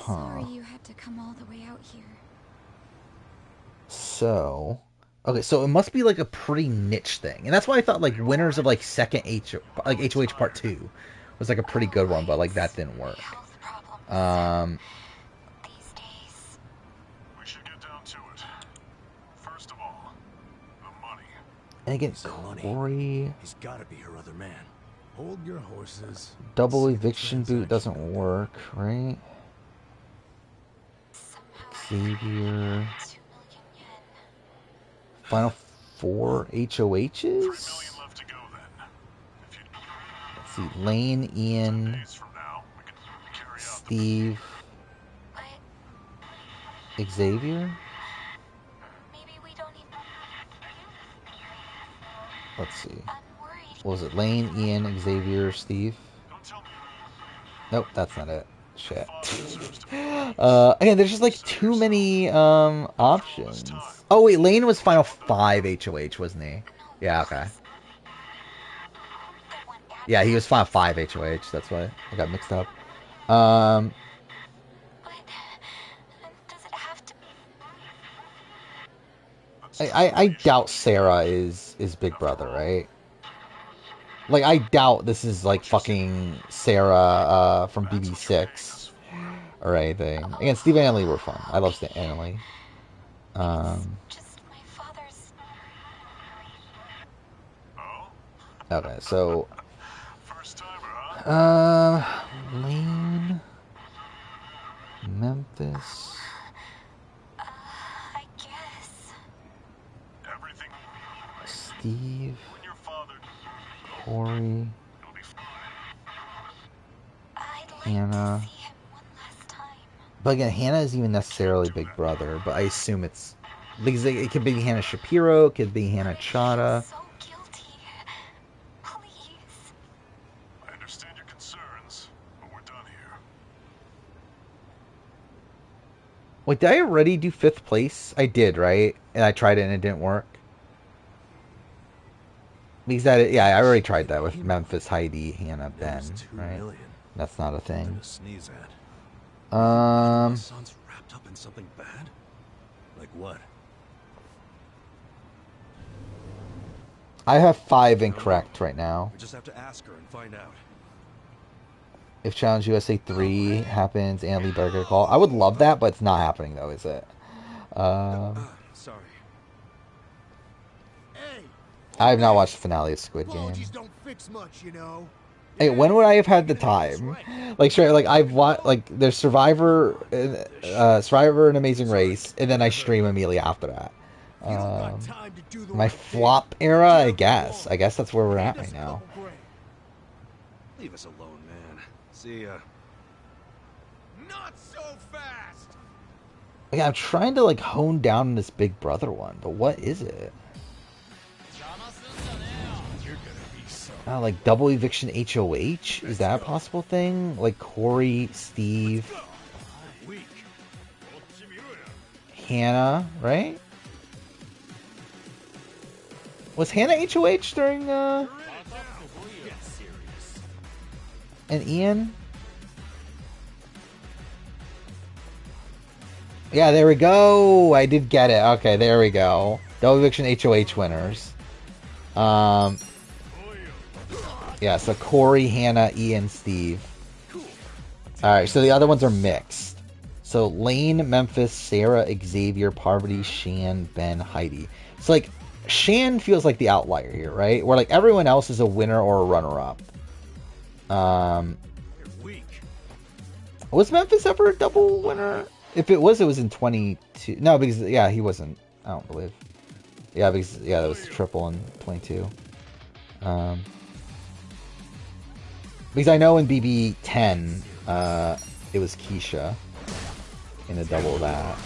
Sorry you had to come all the way out here. So, okay, so it must be like a pretty niche thing, and that's why I thought like winners of like second HOH Part 2 was like a pretty good one, but like that didn't work. These days. We should get down to it. First of all, the money. And again, money. Corey, He's gotta be her other man. Hold your horses. double eviction boot doesn't work, right? Xavier. 2 million yen. Final 4 HOHs? 3 million left to go then. If you Let's see, Lane, Ian, days from now, we can carry out Steve, But Xavier? maybe we don't even. Let's see. I'm worried. What was it? Lane, Ian, Xavier, Steve? Don't tell me Nope, that's not it. Shit. Again, there's just like too many options. Oh wait, Lane was final 5 HOH, wasn't he? Yeah, okay. Yeah, he was final 5 HOH. That's why I got mixed up. But does it have to be? I doubt Sarah is Big Brother, right? Like, I doubt this is like fucking Sarah from BB6 or anything. Again, Steve and Annalie were fun. I love Steve and Annalie. Just my father's. Okay, so first timer, huh? Lane, Memphis. I guess. Everything Steve, when your father Corey, will be fine. I'd like Hannah. to see him one last time. But again, Hannah isn't even necessarily Big Brother, but I assume it's because it could be Hannah Shapiro, it could be Hannah Chada. So guilty. Please. I understand your concerns, but we're done here. Wait, did I already do 5th place? I did, right? And I tried it and it didn't work. Because yeah, I already tried that with Memphis, Heidi, Hannah, Ben, There's 2 right? million. That's not a Nothing thing. to sneeze at. Um, My son's wrapped up in something bad? Like what? I have 5 incorrect right now. We just have to ask her and find out. If Challenge USA 3 happens, and Lee better get a call. I would love that, but it's not happening though, is it? Sorry. Hey, I have not watched the finale of Squid Game. apologies don't fix much, you know. Hey, when would I have had the time? Like, sure, like I've watched, like there's Survivor and Amazing Race, and then I stream immediately after that. You don't got time to do the My right thing. flop era, I guess. I guess that's where we're at right now. Leave us alone, man. See ya. Not so fast. Yeah, I'm trying to like hone down on this Big Brother one, but what is it? You're gonna be so. Like double eviction HOH? Is that a possible thing? Like Corey, Steve, Weak. Hannah, right? Was Hannah HOH during and Ian? Yeah, there we go. I did get it. Okay, there we go. Double eviction HOH winners. Yeah, so Corey, Hannah, Ian, Steve. Alright, so the other ones are mixed. So Lane, Memphis, Sarah, Xavier, Parvati, Shan, Ben, Heidi. So like Shan feels like the outlier here, right? Where like everyone else is a winner or a runner-up. You're weak. Was Memphis ever a double winner? If it was in 22. No, because yeah, he wasn't. I don't believe. Yeah, because yeah, that was triple in 22. Because I know in BB 10, it was Keisha in a double of that.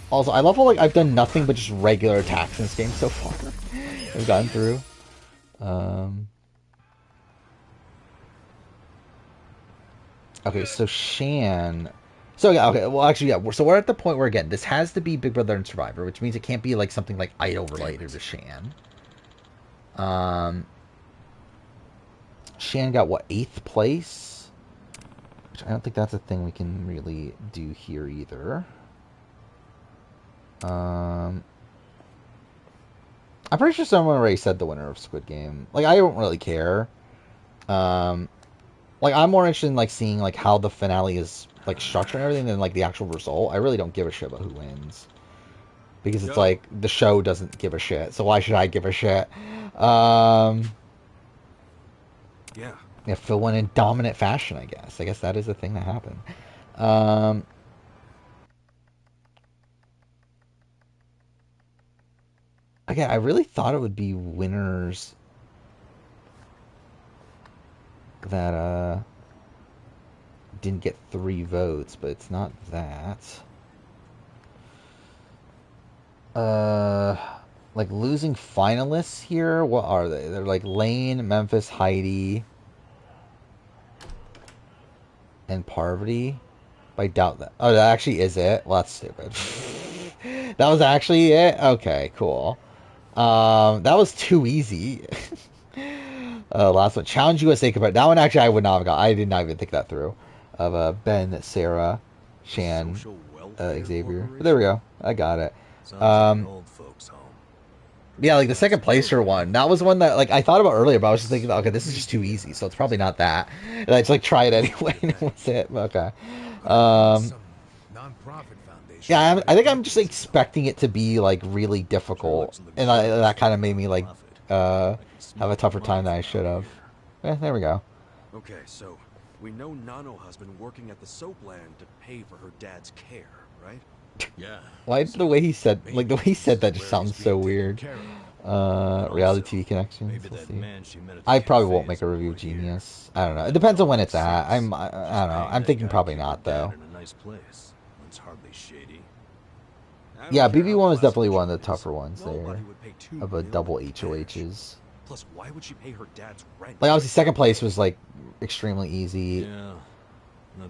Also, I love how like I've done nothing but just regular attacks in this game so far. I've gotten through. Okay, so Shan. So yeah, okay. Well, actually, yeah. So we're at the point where again, this has to be Big Brother and Survivor, which means it can't be like something like Idol related to Shan. Shan got what, 8th place? Which I don't think that's a thing we can really do here either. I'm pretty sure someone already said the winner of Squid Game. Like, I don't really care. Like, I'm more interested in like seeing like how the finale is like structured and everything than like the actual result. I really don't give a shit about who wins. Because it's like the show doesn't give a shit, so why should I give a shit? Yeah, Phil won in dominant fashion, I guess. I guess that is the thing that happened. Again, I really thought it would be winners that didn't get 3 votes, but it's not that. Like losing finalists here, what are they? They're like Lane, Memphis, Heidi, and Parvati. I doubt that. Oh, that actually is it? Well, that's stupid. That was actually it? Okay, cool. That was too easy. Last one. Challenge USA compared. That one actually I would not have got. I did not even think that through. Of Ben, Sarah, Shan, Xavier. But there we go. I got it. Yeah, like the second placer one. That was one that like I thought about earlier, but I was just thinking, okay, this is just too easy, so it's probably not that. And I just like try it anyway, and that's it. Okay. Yeah, I think I'm just expecting it to be like really difficult, and that kind of made me like have a tougher time than I should have. Yeah, there we go. Okay, so we know Nano has been working at the soap land to pay for her dad's care, right? Yeah. Why the way he said that just sounds so weird. Reality TV connections. We'll see. I probably won't make a review of Genius. I don't know. It depends on when it's at. I don't know. I'm thinking probably not though. Yeah, BB1 was definitely one of the tougher ones there. Of a double HOHs. Plus, why would she pay her dad's rent? Like obviously second place was like extremely easy.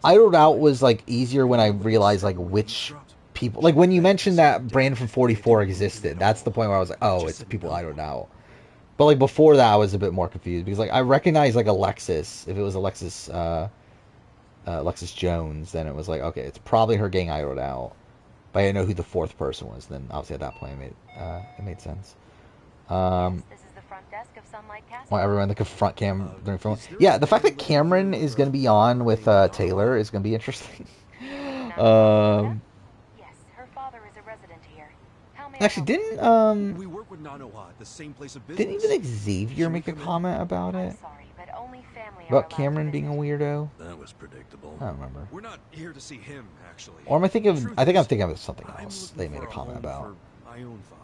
Idled Out was like easier when I realized like which people, like when you mentioned that Brandon from 44 existed, that's the point where I was like, oh, it's the people Idled Out. But like before that I was a bit more confused because like I recognized like Alexis, if it was Alexis Jones, then it was like, okay, it's probably her getting Idled Out. But I didn't know who the 4th person was, then obviously at that point it made sense. This is the front desk of Sunlight Castle. Well, everyone the front cam during film. Yeah, the fact that Cameron is going to be on with Taylor is going to be interesting. Yes, her father is a resident here. How may Actually, didn't we work with Nanoha at the same place of didn't business? even Xavier make a comment about it? I'm sorry, but only family are About allowed to Cameron being a visit. weirdo? That was predictable. I don't remember. We're not here to see him, actually. Or am I thinking of? Truth I think I'm is, thinking of something I'm else. looking They made for a comment home about. for my own father.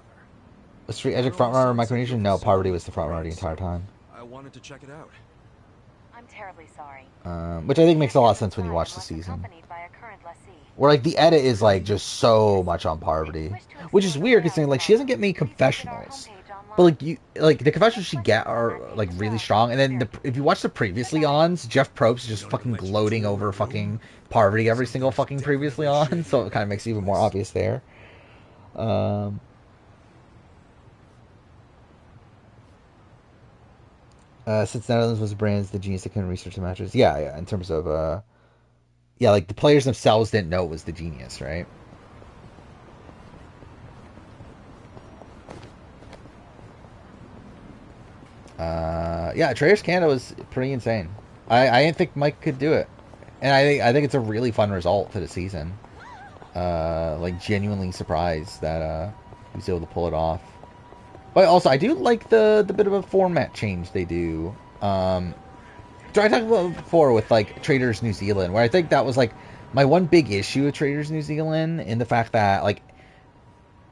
Was Street Edge frontrunner of Micronation? No, Poverty was the frontrunner the entire time. I wanted to check it out. I'm terribly sorry. Which I think makes a lot of sense when you watch the season. Accompanied by a current lessee. Where like the edit is like just so much on Poverty, which is weird considering like she doesn't get many confessionals. But like the confessions she get are like really strong. And then if you watch the previously ons, Jeff Probst is just fucking gloating over fucking Poverty every single fucking previously on, so it kind of makes it even more obvious there. Since Netherlands was brands the genius that couldn't research the matches. Yeah, in terms of yeah, like the players themselves didn't know it was the genius, right? Yeah, Traders Canada was pretty insane. I didn't think Mike could do it, and I think it's a really fun result for the season. Like genuinely surprised that he was able to pull it off. But also, I do like the bit of a format change they do. So I talked about before with like Traders New Zealand, where I think that was like my one big issue with Traders New Zealand, in the fact that like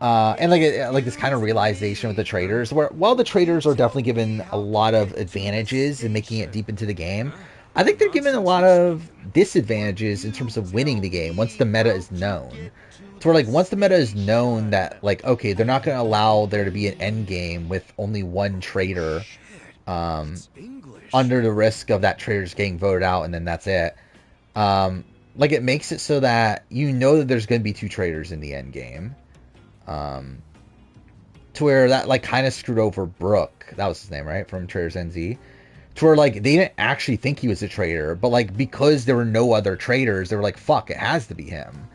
and like this kind of realization with the traders, where while the traders are definitely given a lot of advantages in making it deep into the game, I think they're given a lot of disadvantages in terms of winning the game once the meta is known. So where like once the meta is known that like okay, they're not going to allow there to be an end game with only one trader, under the risk of that trader's getting voted out and then that's it. Like it makes it so that you know that there's going to be two traders in the end game. To where that like kind of screwed over Brooke. That was his name, right? From Traders NZ. To where like they didn't actually think he was a trader, but like because there were no other traders, they were like, "Fuck, it has to be him."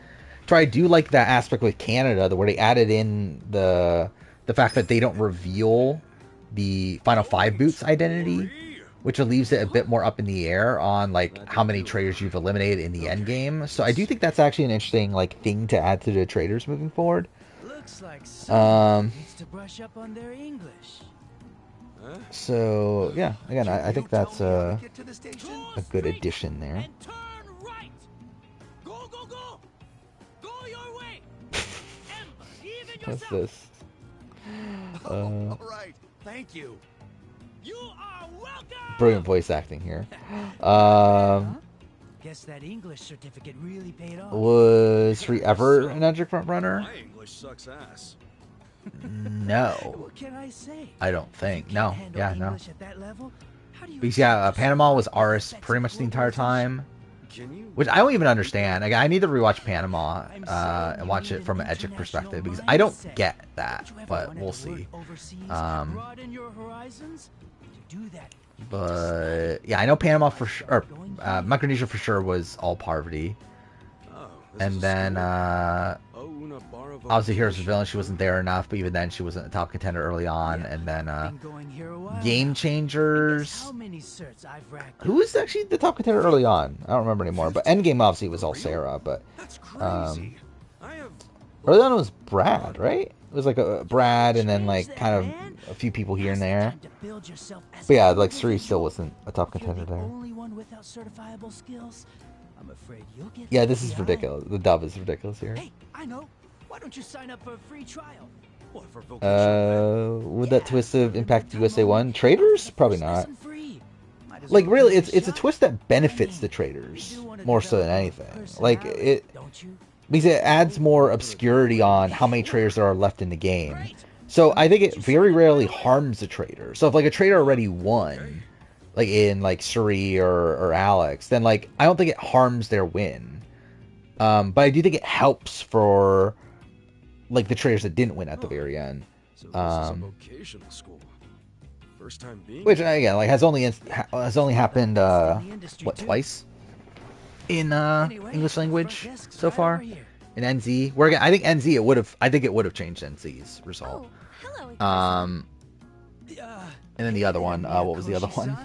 So I do like that aspect with Canada, where they added in the fact that they don't reveal the Final Five Boots identity, which leaves it a bit more up in the air on like how many traders you've eliminated in the end game. So I do think that's actually an interesting like thing to add to the traders moving forward. Looks like someone needs to brush up on their English. So yeah, again, I think that's a good addition there. And turn right. Go, go, go. Go your way. What's this? All right. Thank you. You are welcome. Brilliant voice acting here. Guess that English certificate really paid off. Was Free ever an Edric front runner? My English sucks ass. No. What can I say? I don't think. No. Yeah, no. At that level? How do you Because yeah, Panama was Aris pretty much the entire time. Can you? Which I don't even understand. Like, I need to rewatch Panama and watch it from an Edric perspective, because I don't get that, but we'll see. But yeah, I know Panama for sure, or Micronesia for sure was all Parvati. And then obviously Heroes of Villain, she wasn't there enough, but even then she wasn't a top contender early on. And then Game Changers, who was actually the top contender early on? I don't remember anymore. But Endgame obviously was all Sarah, but early on it was Brad, right? It was like a Brad and then like kind of a few people here and there. But yeah, like Suri still wasn't a top contender there. Yeah, this is ridiculous. The dub is ridiculous here. Hey, I know. Why don't you sign up for a free trial? What, for vocation? Would that twist have impacted USA 1? Traders? Probably not. Like, really, it's a twist that benefits the traders more so than anything. Like, it... Because it adds more obscurity on how many traders there are left in the game. So I think it very rarely harms a trader. So if like a trader already won, like in like Suri or Alex, then like I don't think it harms their win. But I do think it helps for like the traders that didn't win at the very end. So this is a vocational school. First time being. Which again, like has only happened what, twice in English language so far in NZ. Where again, I think NZ it would have changed NZ's result. And then the other one, what was the other one?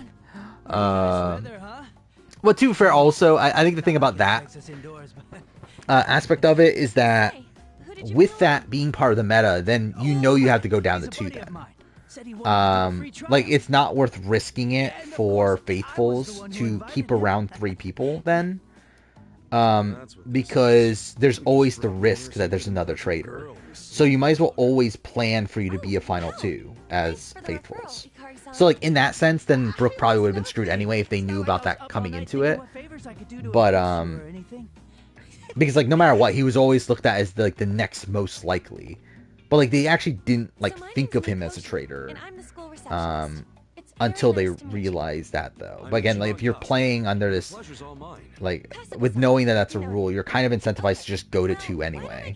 Well, to be fair, also I think the thing about that aspect of it is that with that being part of the meta, then you know you have to go down to 2 then. Like it's not worth risking it for faithfuls to keep around 3 people then. Because there's always the risk that there's another trader. So you might as well always plan for you to be a final 2 as faithfuls. So like in that sense, then Brooke probably would have been screwed anyway if they knew about that coming into it. But because like no matter what, he was always looked at as like the next most likely. But like they actually didn't like think of him as a traitor until they realized that though. But again, like if you're playing under this like with knowing that that's a rule, you're kind of incentivized to just go to 2 anyway.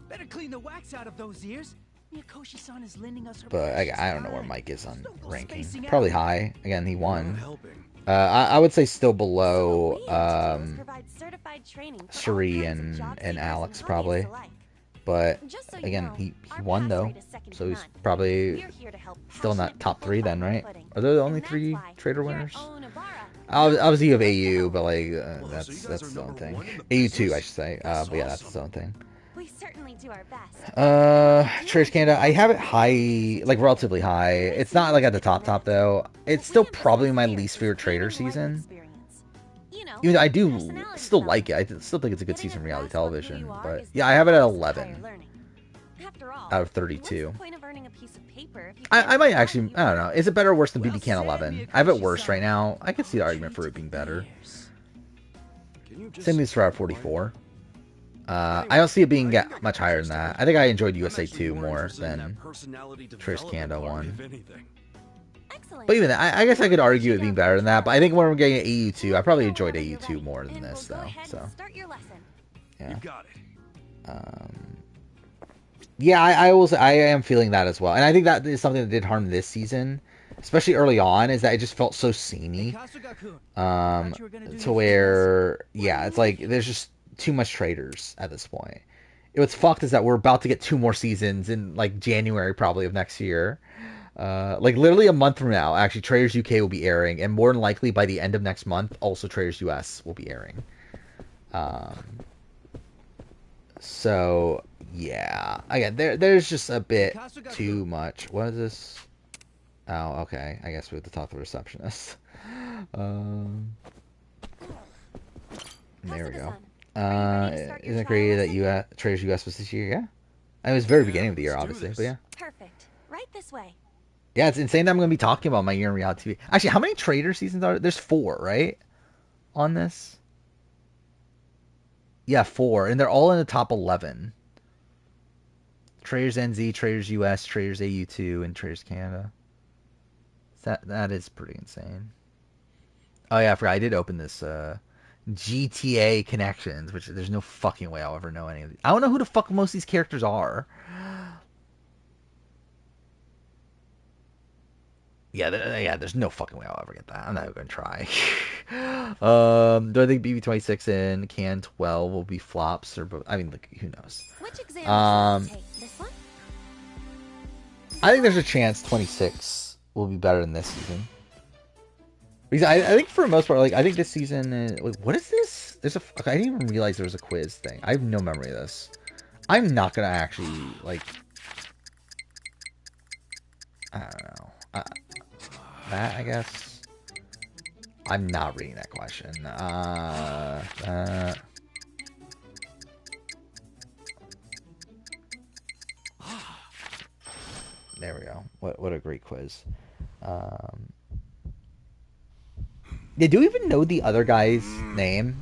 Better clean the wax out of those ears. Miyakoshi-san is lending us her But I don't know where Mike is on ranking. Probably high. Again, he won. I would say still below Suri and Alex probably. But again, he won though, so he's probably still not top 3 then, right? Are there the only 3 trader winners? Obviously you have AU, but like that's its own thing. AU2 I should say, but yeah, that's its own thing. We certainly do our best. Trace Canada, I have it high, like relatively high. It's not like at the top though. It's still probably my least favorite Trader season. Even though I do still like it. I still think it's a good season of reality television. But yeah, I have it at 11 out of 32. I might actually, I don't know. Is it better or worse than BB Can 11? I have it worse right now. I can see the argument for it being better. Same thing for 44. I don't see it being much higher than that. I think I enjoyed USA 2 more than Trace Canada 1. But even that, I guess I could argue it being better than that. But I think when we're getting at AU2, I probably enjoyed AU2 more than this, though. So, yeah. Yeah, I will say I am feeling that as well. And I think that is something that did harm this season, especially early on, is that it just felt so samey. To where, yeah, it's like there's just too much traders at this point. What's fucked is that we're about to get 2 more seasons in like January probably of next year. Like literally a month from now, actually, Traders UK will be airing, and more than likely by the end of next month, also Traders US will be airing. So yeah, again, there's just a bit too much. What is this? Oh, okay. I guess we have to talk to the receptionist. There we go. Isn't it great that Traders US was this year? Yeah, it was very beginning of the year, obviously, but yeah. Perfect. Right this way. Yeah, it's insane that I'm going to be talking about my year in reality TV. Actually, how many Trader seasons are there? There's 4, right? On this? Yeah, 4. And they're all in the top 11. Traders NZ, Traders US, Traders AU2, and Traders Canada. That is pretty insane. Oh yeah, I forgot. I did open this GTA Connections, which there's no fucking way I'll ever know any of these. I don't know who the fuck most of these characters are. Yeah, there's no fucking way I'll ever get that. I'm not even going to try. Do I think BB26 and Can 12 will be flops? Or I mean, like, who knows? Which exam should I take? This one? I think there's a chance 26 will be better than this season. Because I think for the most part, like, I think this season... Wait, what is this? There's a... Okay, I didn't even realize there was a quiz thing. I have no memory of this. I'm not going to actually, like... I don't know. That, I guess. I'm not reading that question. There we go. What a great quiz. Yeah, do we even know the other guy's name?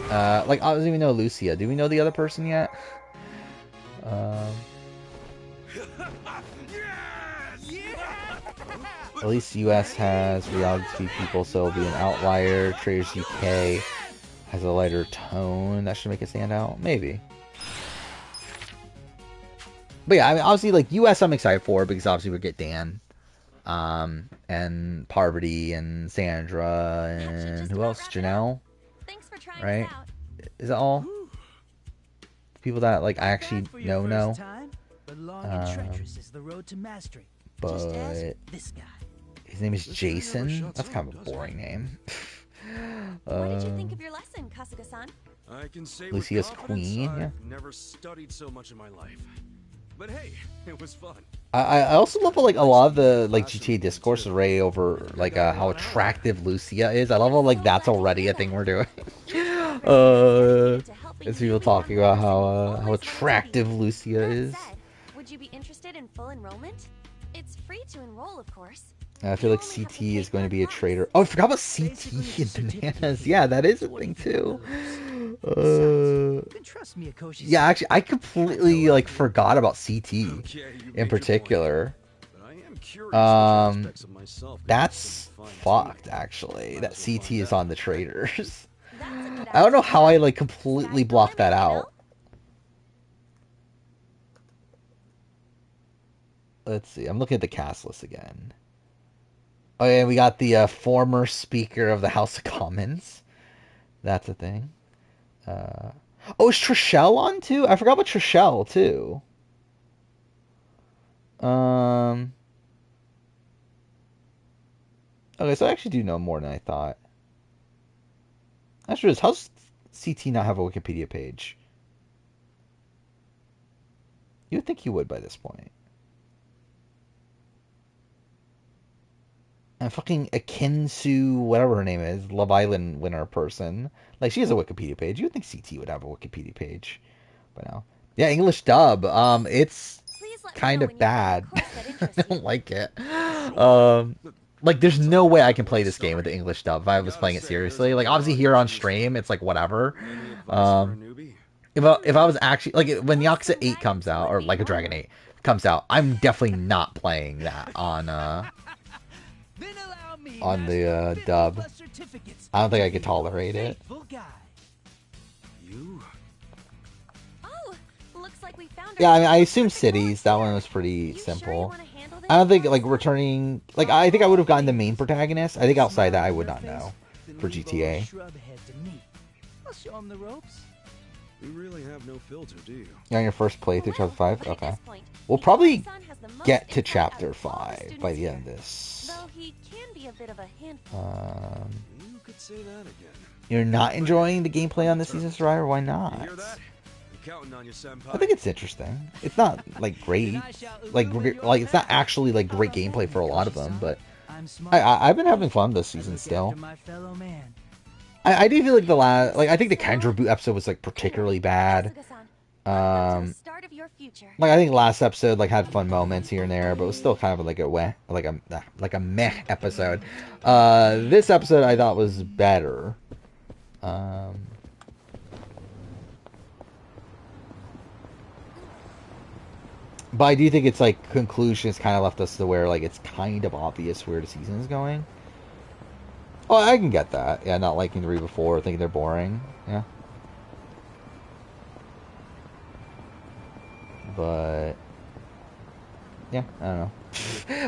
Like, I don't even know Lucia. Do we know the other person yet? At least US has reality TV people, so it'll be an outlier. Traders UK has a lighter tone. That should make it stand out. Maybe. But yeah, I mean, obviously, like, US I'm excited for, because obviously we get Dan. And Parvati, and Sandra, and who else? Janelle? Thanks for trying right? Is that all? People that, like, I actually know. But long and treacherous is the road to mastery. But this guy. His name is Jason. That's kind of a boring name. What did you think of your lesson, Kasuga-san? I can say Lucia's with confidence, queen. Yeah. I've never studied so much in my life. But hey, it was fun. I also love like a lot of the like GTA discourse array over like how attractive Lucia is. I love how like that's already a thing we're doing. It's people talking about how attractive Lucia is. Would you be interested in full enrollment? It's free to enroll, of course. I feel like CT is going to be a trader. Oh, I forgot about CT and bananas. Yeah, that is a thing too. Yeah, actually, I completely like forgot about CT in particular. That's fucked actually. That CT is on the traders. I don't know how I like completely blocked that out. Let's see. I'm looking at the cast list again. Oh yeah, we got the former Speaker of the House of Commons. That's a thing. Oh, is Trishelle on too? I forgot about Trishelle too. Okay, so I actually do know more than I thought. That's true. How's CT not have a Wikipedia page? You would think he would by this point. And fucking Akinsu, whatever her name is, Love Island winner person. Like, she has a Wikipedia page. You would think CT would have a Wikipedia page by now. Yeah, English dub. It's kind of bad. I don't like it. Like, there's no way I can play this game with the English dub if I was playing it seriously. Like, obviously here on stream, it's like whatever. If I was actually like when Yakuza 8 comes out, or Like a Dragon 8 comes out, I'm definitely not playing that on the dub. I don't think I could tolerate it. Yeah, I mean, I assume cities. That one was pretty simple. I don't think like returning. Like I think I would have gotten the main protagonist. I think outside that I would not know for GTA. I'll show him the ropes. You really have no filter, do you? You're on your first playthrough, chapter 5? Okay. We'll probably get to chapter 5 by the end of this. He can be a bit of a handful. You could say that again. You're not enjoying the gameplay on the Season Survivor? Why not? You hear that? I'm counting on you, senpai. I think it's interesting. It's not like great, like it's not actually like great gameplay for a lot of them, but I've been having fun this season still. I do feel like the last, like I think the Kendra boot episode was like particularly bad. Like I think last episode like had fun moments here and there, but it was still kind of like a meh episode. This episode I thought was better. But I do think it's like conclusions kind of left us to where like it's kind of obvious where the season is going. Oh, I can get that. Yeah, not liking the Reba 4, thinking they're boring. Yeah. But yeah, I don't know.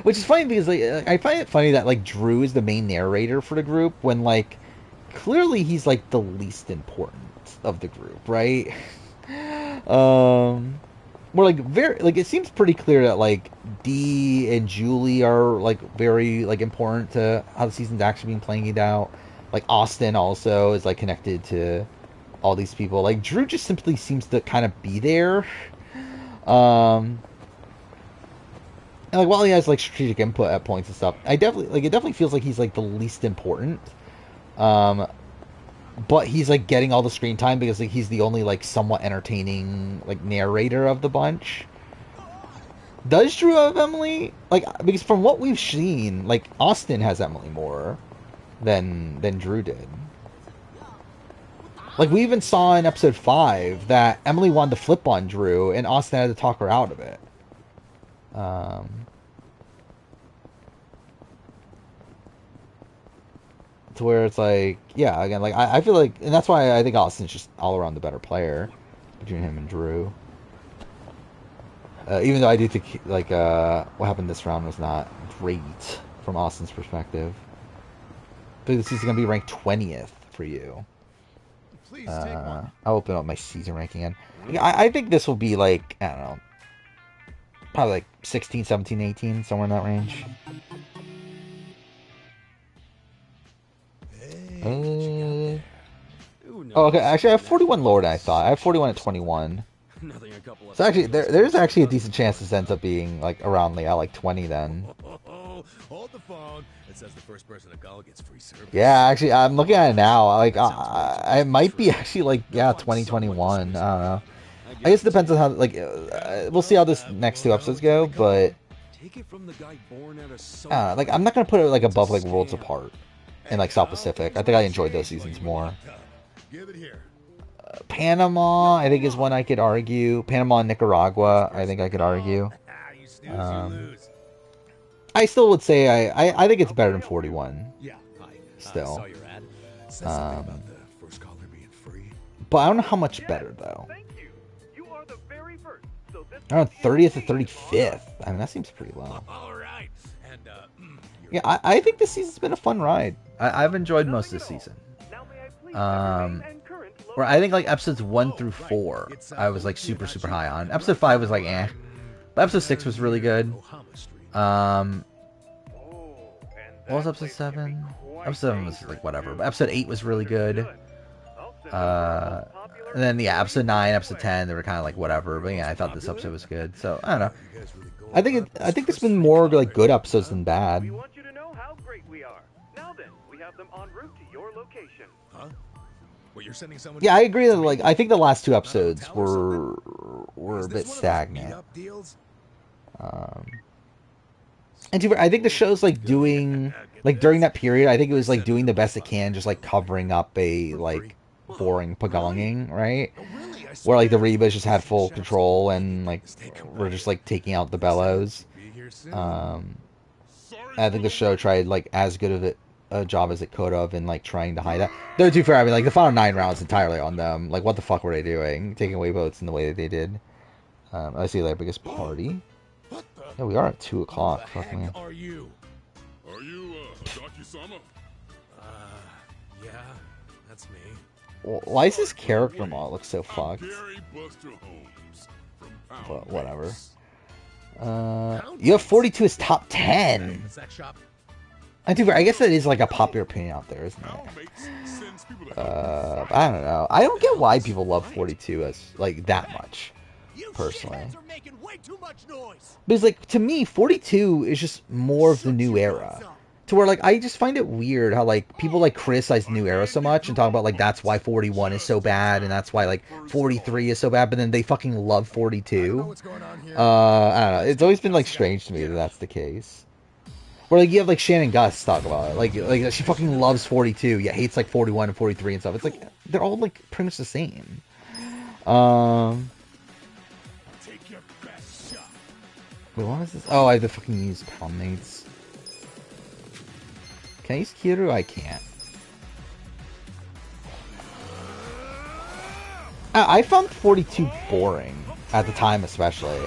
Which is funny because like I find it funny that like Drew is the main narrator for the group when like clearly he's like the least important of the group, right? We're like very like it seems pretty clear that like Dee and Julie are like very like important to how the season's actually being played out. Like Austin also is like connected to all these people. Like Drew just simply seems to kind of be there. And like while he has like strategic input at points and stuff, it definitely feels like he's like the least important. But he's like getting all the screen time because like he's the only like somewhat entertaining like narrator of the bunch. Does Drew have Emily? Like because from what we've seen, like Austin has Emily more than Drew did. Like we even saw in episode 5 that Emily wanted to flip on Drew and Austin had to talk her out of it. To where it's like, yeah, again, like I feel like, and that's why I think Austin's just all around the better player between him and Drew. Even though I do think like what happened this round was not great from Austin's perspective. I think this is gonna be ranked 20th for you. I'll open up my season ranking again. I think this will be like, I don't know, probably like 16, 17, 18, somewhere in that range. Oh, okay. Actually, I have 41 lower than I thought. I have 41 at 21. So actually, there's actually a decent chance this ends up being like around like 20 then. Hold the phone. It says the first person to call gets free service. Yeah, actually, I'm looking at it now. Like, I might be actually like 2021. I don't know. I guess it depends on how like we'll see how this next 2 episodes go, but like I'm not gonna put it like above like Worlds Apart and like South Pacific. I think I enjoyed those seasons more. Panama, I think, is one I could argue. Panama and Nicaragua, I think I could argue. I still would say I think it's better than 41. Still. But I don't know how much better though. Around 30th to 35th. I mean, that seems pretty low. Yeah, I think this season's been a fun ride. I've enjoyed most of this season. Where I think like episodes 1 through 4, I was like super high on. Episode 5 was like eh, but episode 6 was really good. What was episode 7? Episode 7 was like whatever. But episode 8 was really good. And then yeah, episode 9, episode 10, they were kind of like whatever. But yeah, I thought this episode was good. So I don't know. I think there's been more like good episodes than bad. We want you to know how great we are. Now then, we have them en route to your location. Huh? What, you're sending someone? Yeah, I agree that like I think the last 2 episodes were a bit stagnant. And I think the show's like doing like during that period, I think it was like doing the best it can, just like covering up a like boring pagonging, right? Where like the Rebas just had full control and like we're just like taking out the bellows. I think the show tried like as good of a job as it could have in like trying to hide that. Though to be fair, I mean like the final 9 rounds entirely on them. Like what the fuck were they doing? Taking away votes in the way that they did. I see their biggest party. Yeah, we are at 2 o'clock. Fuck me. Are you? Are you, Daki-sama? Yeah, that's me. Well, why is this character model look so fucked? But whatever. You have 42 as top 10. I guess that is like a popular opinion out there, isn't it? I don't know. I don't get why people love 42 as like that much, personally. Because like to me, 42 is just more of the new era. To where like I just find it weird how like people like criticize the new era so much and talk about like that's why 41 is so bad and that's why like 43 is so bad, but then they fucking love 42. I don't know. It's always been like strange to me that that's the case. Where like you have like Shannon Gus talk about it, like she fucking loves 42, yet hates like 41 and 43 and stuff. It's like they're all like pretty much the same. Wait, what is this? Oh, I have to fucking use pound mates. Can I use Kiru? I can't. I found 42 boring at the time, especially.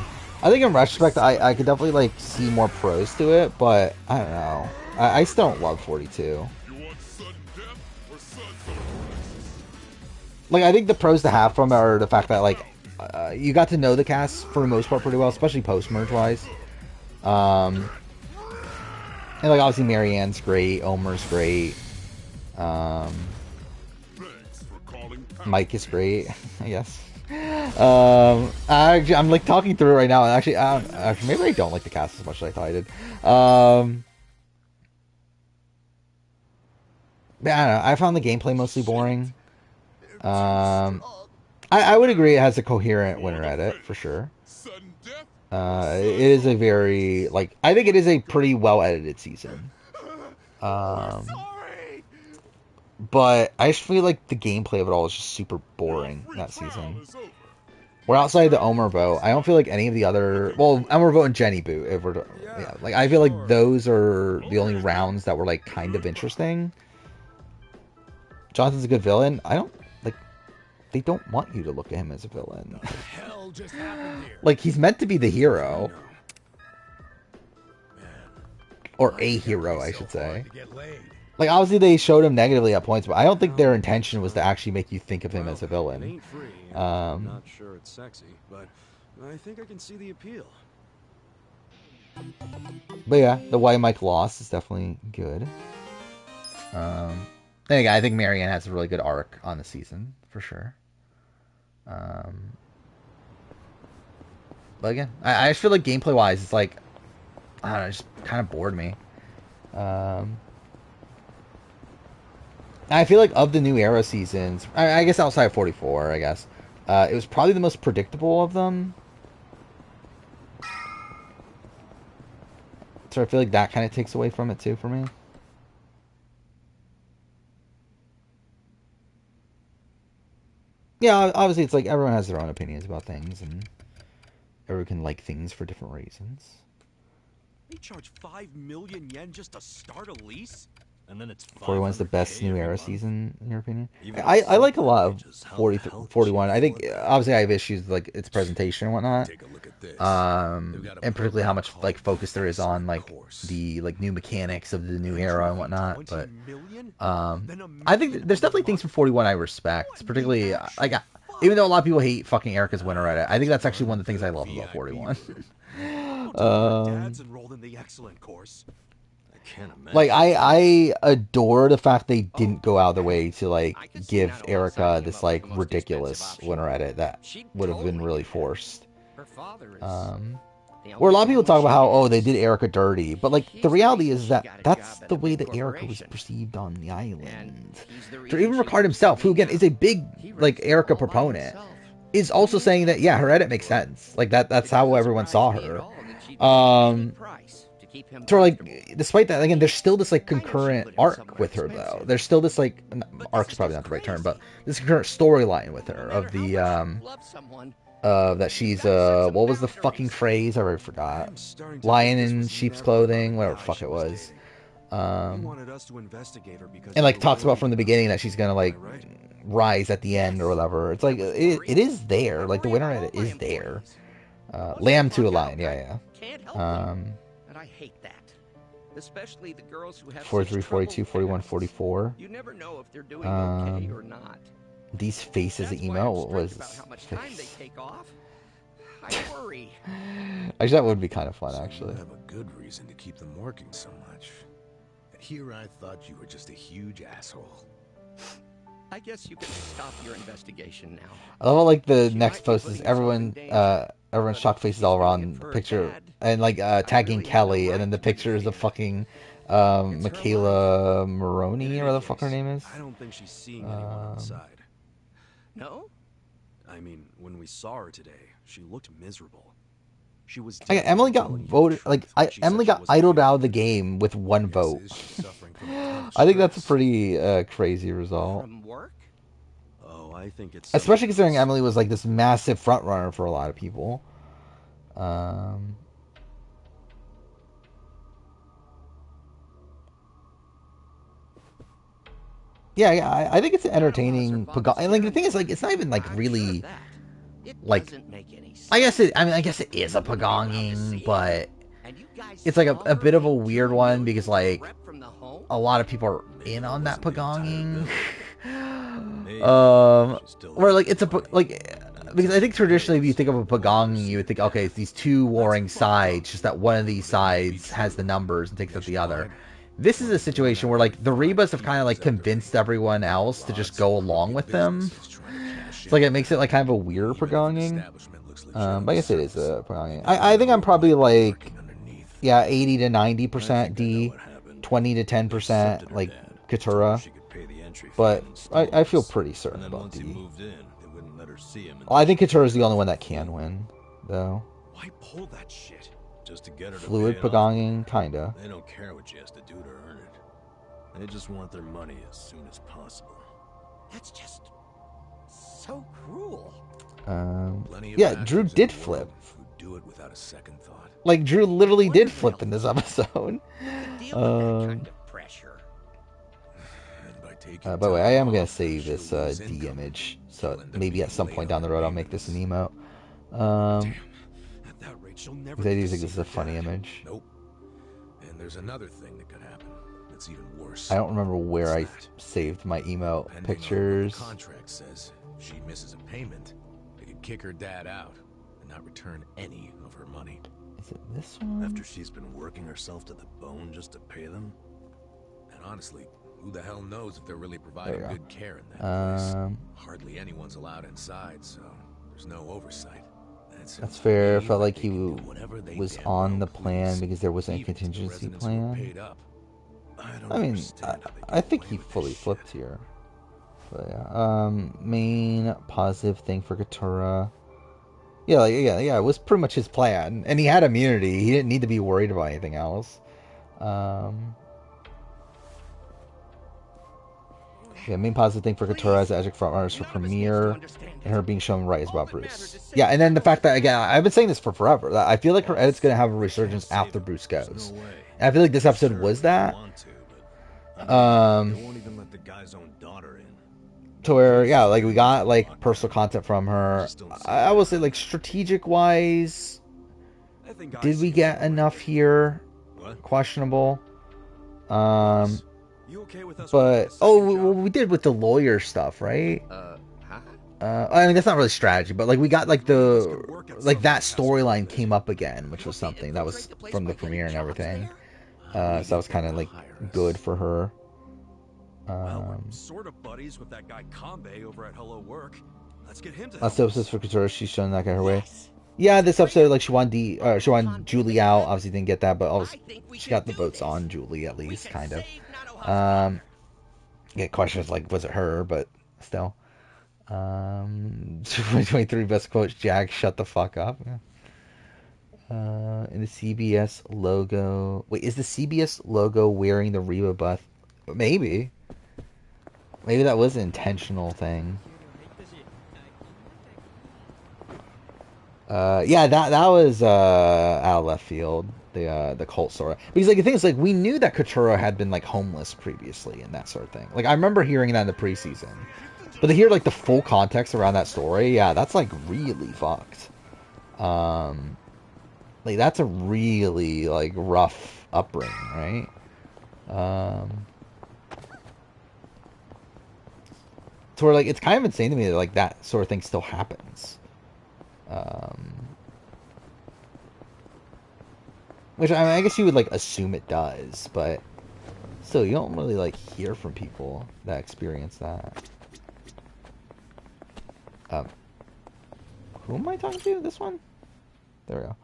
I think in retrospect, I could definitely like see more pros to it, but I don't know. I still don't love 42. Like I think the pros to have from it are the fact that like you got to know the cast for the most part pretty well, especially post merge wise. And like obviously Marianne's great, Omer's great, Mike is great, I guess. I'm like talking through it right now, and actually, maybe I don't like the cast as much as I thought I did. But I don't know. I found the gameplay mostly boring. I would agree it has a coherent winner edit for sure. It is a very like I think it is a pretty well edited season. But I just feel like the gameplay of it all is just super boring that season. We're outside the Omer vote. I don't feel like any of the other Omer vote and Jenny boot. If we're like I feel like those are the only rounds that were like kind of interesting. Jonathan's a good villain. I don't like. They don't want you to look at him as a villain. Like he's meant to be the hero, or a hero, I should say. Like obviously they showed him negatively at points, but I don't think their intention was to actually make you think of him as a villain. Not sure it's sexy, but I think I can see the appeal. But yeah, the why Mike lost is definitely good. Then again, I think Marianne has a really good arc on the season for sure. But again, I just feel like gameplay wise, it's like I don't know, it just kind of bored me. I feel like of the new era seasons, I guess outside of 44, I guess it was probably the most predictable of them. So I feel like that kind of takes away from it too for me. Yeah, obviously it's like everyone has their own opinions about things, and everyone can like things for different reasons. They charge 5 million yen just to start a lease? And then it's 41's the best new era season, in your opinion? I like a lot of 41. I think, obviously I have issues with like its presentation and whatnot. And particularly how much like focus there is on like the like new mechanics of the new era and whatnot. But I think there's definitely things from 41 I respect. Particularly, like, even though a lot of people hate fucking Erica's winner edit, I think that's actually one of the things I love about 41. Dad's enrolled in the excellent course. I can't imagine. Like I adore the fact they didn't go out of their way to like give Erica this like ridiculous winner edit that would have been really forced. Her father is Where a lot of people talk about how, oh, they did Erica dirty, but like the reality is that that's the way that Erica was perceived on the island. So even Ricard himself, who again is a big like Erica proponent, is also saying that yeah, her edit makes sense. Like that's how everyone saw her. So like, despite that, again, there's still this like concurrent arc with her though. There's still this like arc's probably not the right term, but this concurrent storyline with her of the that she's what was the fucking phrase? I already forgot. Lion in sheep's clothing, whatever the fuck it was. And like talks about from the beginning that she's gonna like rise at the end or whatever. It's like it is there. Like the winner edit is there. Lamb to a lion, yeah. And I hate that. Especially the girls who have 43, 42, 41, 44. You never know if they're doing okay or not. These faces email was about how much time they take off. I worry. Actually, that would be kind of fun. Actually, you have a good reason to keep them working so much. And here I thought you were just a huge asshole. I guess you can stop your investigation now. I love how like the next post is everyone's shocked faces all around the picture and like tagging Kelly, and then the picture is the fucking Michaela Maroney or whatever the fuck her name is. I don't think she's seeing anyone outside. No? I mean, when we saw her today, she looked miserable. She was. Emily got voted. Like Emily got idled out of the game with one vote. I think that's a pretty crazy result. From work? Oh, I think it's. Especially considering Emily was like this massive front runner for a lot of people. Yeah, I think it's an entertaining. And like the thing is, like it's not even like really, like, I guess it is a pagonging, but it's like a bit of a weird one because like a lot of people are in on that pagonging. Where like it's a like. Because I think traditionally, if you think of a pagonging, you would think, okay, it's these two warring sides, just that one of these sides has the numbers and takes up the other. This is a situation where, like, the Rebus have kind of, like, convinced everyone else to just go along with them. It's like, it makes it, like, kind of a weird pagonging. But I guess it is a pagonging. I think I'm probably, like, yeah, 80 to 90% D, 20 to 10%, like, Katura. But I feel pretty certain about D. Well, I think Katura is the only one that can win, though. Why pull that shit? Just to get her to Fluid pagonging, kinda. They don't care what she has to do to earn it. They just want their money as soon as possible. That's just so cruel. Yeah, Drew did flip. Who do it without a second thought. Like Drew literally did flip in this episode. By the way, I am gonna save this D image, so maybe at some point down the road I'll make this an emote. Because I do think this is a funny image. Nope. And there's another thing that could happen. It's even worse. I don't remember where I saved my emote pictures. The contract says if she misses a payment, they could kick her dad out and not return any of her money. Is it this one? After she's been working herself to the bone just to pay them. And honestly, who the hell knows if they're really providing good care in that place? Hardly anyone's allowed inside, so there's no oversight. That's fair. I felt like he was on the plan because there wasn't a contingency plan. I mean, I think he fully flipped here. But yeah. Main positive thing for Katura. Yeah, it was pretty much his plan, and he had immunity. He didn't need to be worried about anything else. Yeah, main positive thing for Katura as the Edgic frontrunners for Premiere, and her being shown right is about Bruce. Yeah, and then the fact that, again, I've been saying this for forever, that I feel like her edit's going to have a resurgence after Bruce goes. And I feel like this episode was that. To where, yeah, like, we got, like, personal content from her. I will say, like, strategic-wise, did we get enough here? Questionable. But we did with the lawyer stuff, right? I mean, that's not really strategy, but like we got like that storyline came up again, which was something that was from the premiere and everything. So that was kind of like good for her. Well, we're sort of buddies with that guy Kambe over at Hello Work. Let's get him to help. Last episode for Couture, she's showing that guy her way. Yeah, this episode, like, she wanted Julie out. Obviously didn't get that, but also she got the votes on Julie, at least, kind of. Yeah, questions like, was it her? But still. 2023 best quotes, Jack, shut the fuck up. Yeah. In the CBS logo. Wait, is the CBS logo wearing the Reba buff? Maybe. Maybe that was an intentional thing. Yeah, that was out of left field. The cult story, because like the thing is, like, we knew that Kotaro had been like homeless previously and that sort of thing. Like, I remember hearing that in the preseason, but to hear like the full context around that story, yeah, that's like really fucked. Like, that's a really like rough upbringing, right? So we're like, it's kind of insane to me that like that sort of thing still happens. Which, I mean, I guess you would like assume it does, but still, you don't really like hear from people that experience that. Who am I talking to? This one? There we go.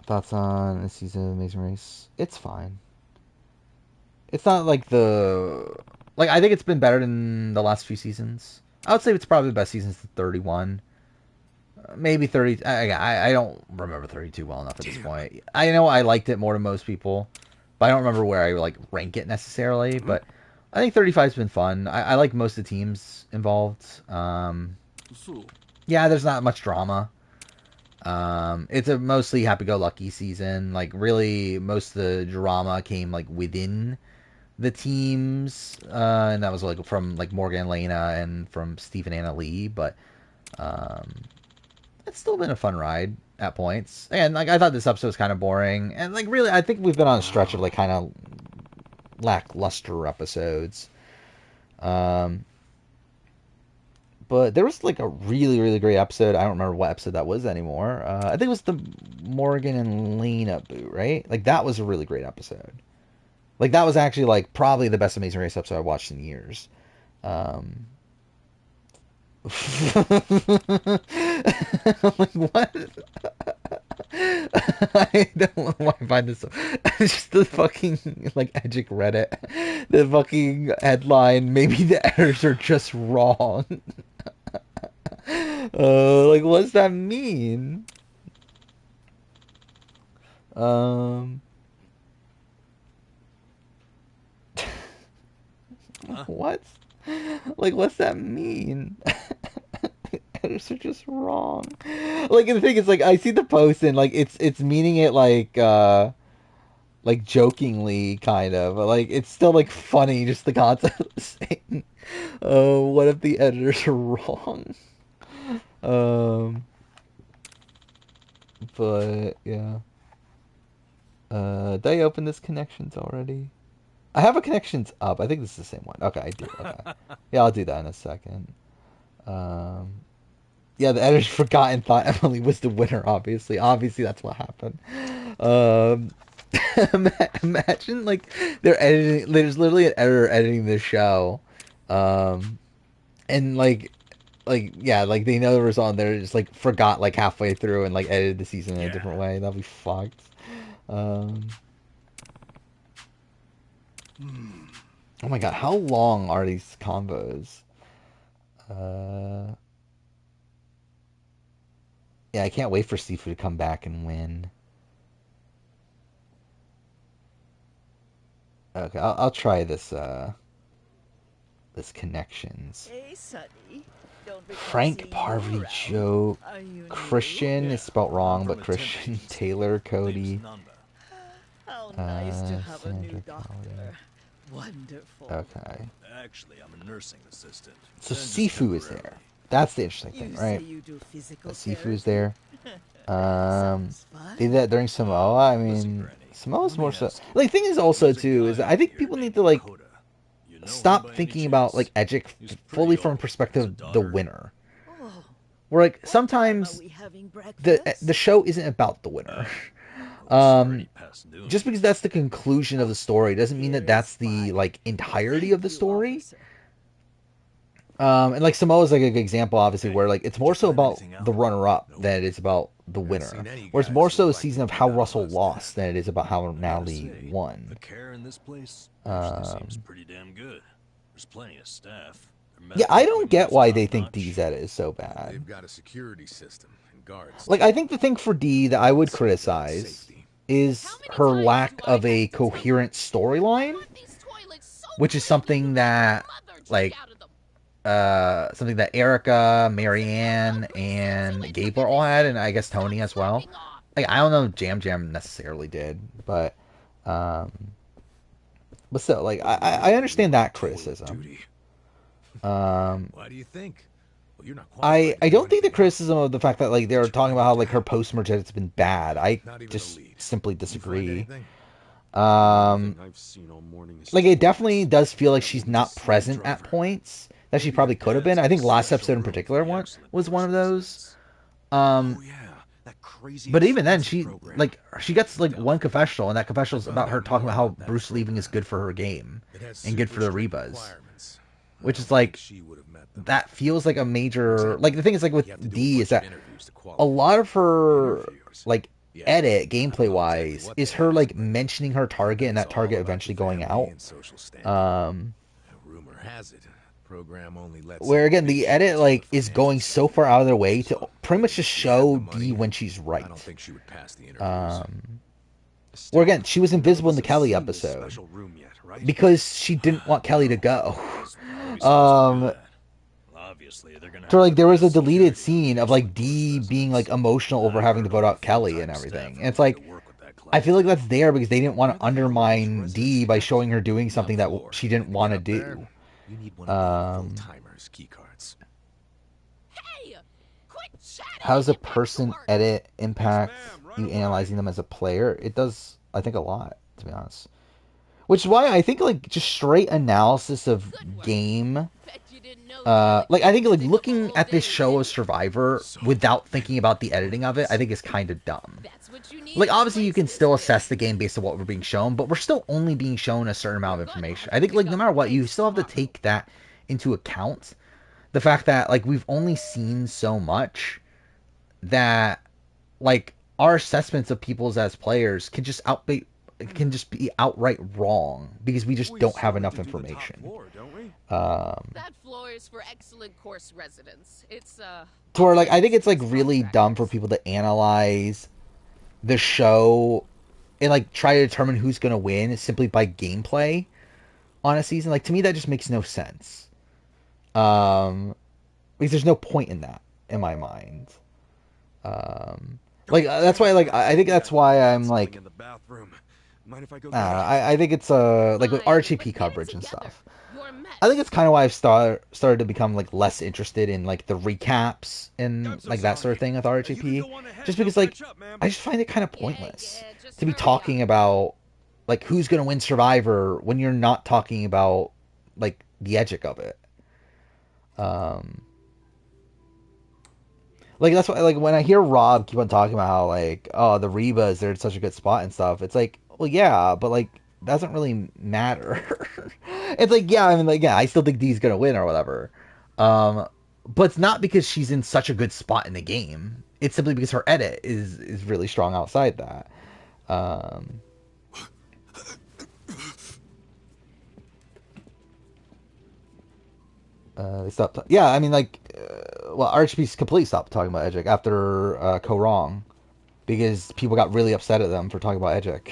Thoughts on this season of Amazing Race? It's fine. It's not like I think it's been better than the last few seasons. I would say it's probably the best season since 31. Maybe 30. I don't remember 32 well enough at this point. I know I liked it more than most people, but I don't remember where I like rank it necessarily. But I think 35's been fun. I like most of the teams involved. Yeah, there's not much drama. It's a mostly happy-go-lucky season. Like, really, most of the drama came like within the teams, and that was like from like Morgan and Lena and from Steve and Anna Lee. But it's still been a fun ride at points. And like, I thought this episode was kind of boring, and like, really, I think we've been on a stretch of like kind of lackluster episodes. But there was like a really, really great episode. I don't remember what episode that was anymore. I think it was the Morgan and Lena boot, right? Like, that was a really great episode. Like, that was actually like probably the best Amazing Race episode I've watched in years. Like, what? I don't know why I find this so... just the fucking, like, Edgic Reddit. The fucking headline, maybe the editors are just wrong. Like, what does that mean? What? Like, what's that mean? Editors are just wrong. Like, the thing is, like, I see the post and like it's meaning it like jokingly, kind of. Like, it's still like funny, just the concept of saying, what if the editors are wrong? But yeah. Did I open this connections already? I have a connections up. I think this is the same one. Okay, I do. Okay. Yeah, I'll do that in a second. Yeah, the editors forgot and thought Emily was the winner, obviously. Obviously, that's what happened. Imagine, like, they're editing... There's literally an editor editing this show. And, yeah, like, they know the result, and they're just, like, forgot, like, halfway through and, like, edited the season in a different way. That'll be fucked. Oh my god, how long are these combos? Yeah, I can't wait for Sifu to come back and win. Okay, I'll try this, this connections. Hey, Sonny. Frank Parvey Joe Christian is spelt wrong, but Christian Taylor Cody. How nice to have a new doctor. Wonderful. Okay. Actually, I'm a nursing assistant. So Sifu is there. That's the interesting thing, right? Sifu is there. Did that during Samoa. I mean, Samoa's more so. Like, the thing is also too is I think people need to like stop thinking about like Edgic fully from a perspective of the winner. Where like sometimes the show isn't about the winner. Just because that's the conclusion of the story doesn't mean that that's the like entirety of the story. And like Samoa's like a good example, obviously, where like it's more so about the runner-up than it is about the winner. Where it's more so a season of how Russell lost than it is about how Natalie won. The care in this place seems pretty damn good. There's plenty of staff. Yeah, I don't get why they think Dee's edit is so bad. They've got a security system and guards. Like, I think the thing for Dee that I would criticize is her lack of a coherent storyline, which is something that, like, something that Erica, Marianne, and Gabler all had, and I guess Tony as well. Like, I don't know if Jam Jam necessarily did, but still, like, I understand that criticism. Why do you think? Well, you're not I don't think the criticism of the fact that like they're talking about how like her post-merge edit's been bad. I just simply disagree. Like it definitely does feel like she's not present at points that she probably could have been. I think last episode in particular was one of those. But even then, she gets like one confessional, and that confessional is about her talking about how Bruce leaving is good for her game and good for the Rebas, which is like that feels like a major like the thing is like with Dee is that a lot of her like edit gameplay wise is her like mentioning her target and that target eventually going out. Rumor has it. Program only lets where again the edit like is going so far out of their way to pretty much just show Dee when she's right. I don't think she would pass the interviews. Where again she was invisible in the Kelly episode because she didn't want Kelly to go. So like there was a deleted scene of like Dee being like emotional over having to vote out Kelly and everything. And it's like I feel like that's there because they didn't want to undermine Dee by showing her doing something that she didn't want to do. You need one of the timers key cards. Hey, quit chatting. How does a person edit impact you analyzing them as a player? It does, I think, a lot, to be honest. Which is why I think like just straight analysis of game. Like I think like looking at this show as Survivor without thinking about the editing of it, I think is kind of dumb. Like obviously you can still assess the game based on what we're being shown, but we're still only being shown a certain amount of information. I think like no matter what, you still have to take that into account. The fact that like we've only seen so much that like our assessments of people's as players can just be outright wrong because we just don't have enough information. That floor is for excellent course residents. It's to where like I think it's like really dumb for people to analyze the show and like try to determine who's gonna win simply by gameplay on a season. Like to me that just makes no sense. Because there's no point in that in my mind. Like that's why like I think that's why I'm like I think it's like with RTP coverage and stuff. I think it's kind of why I've started to become like less interested in like the recaps and like that sort of thing with RTP, just because like I just find it kind of pointless to be talking about like who's gonna win Survivor when you're not talking about like the edgic of it. Like that's why like when I hear Rob keep on talking about how like the Rebas they're in such a good spot and stuff, it's like well yeah, but like doesn't really matter. It's like yeah, I mean like yeah, I still think Dee's gonna win or whatever. But it's not because she's in such a good spot in the game. It's simply because her edit is really strong outside that. They stopped. Yeah, I mean like, well, RHP's completely stopped talking about Edgic after Co Wrong because people got really upset at them for talking about Edgic.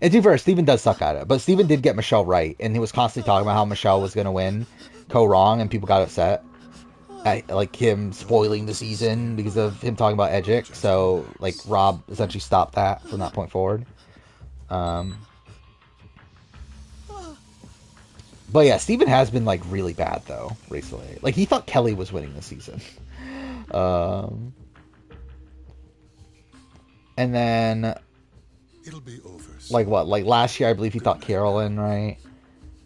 And to be fair, Steven does suck at it, but Steven did get Michelle right, and he was constantly talking about how Michelle was going to win Co Wrong, and people got upset at like him spoiling the season because of him talking about Edgic. So like Rob essentially stopped that from that point forward. But yeah, Steven has been like really bad though recently. Like he thought Kelly was winning the season. And then it'll be over. Like what? Like last year I believe he thought Carolyn, right?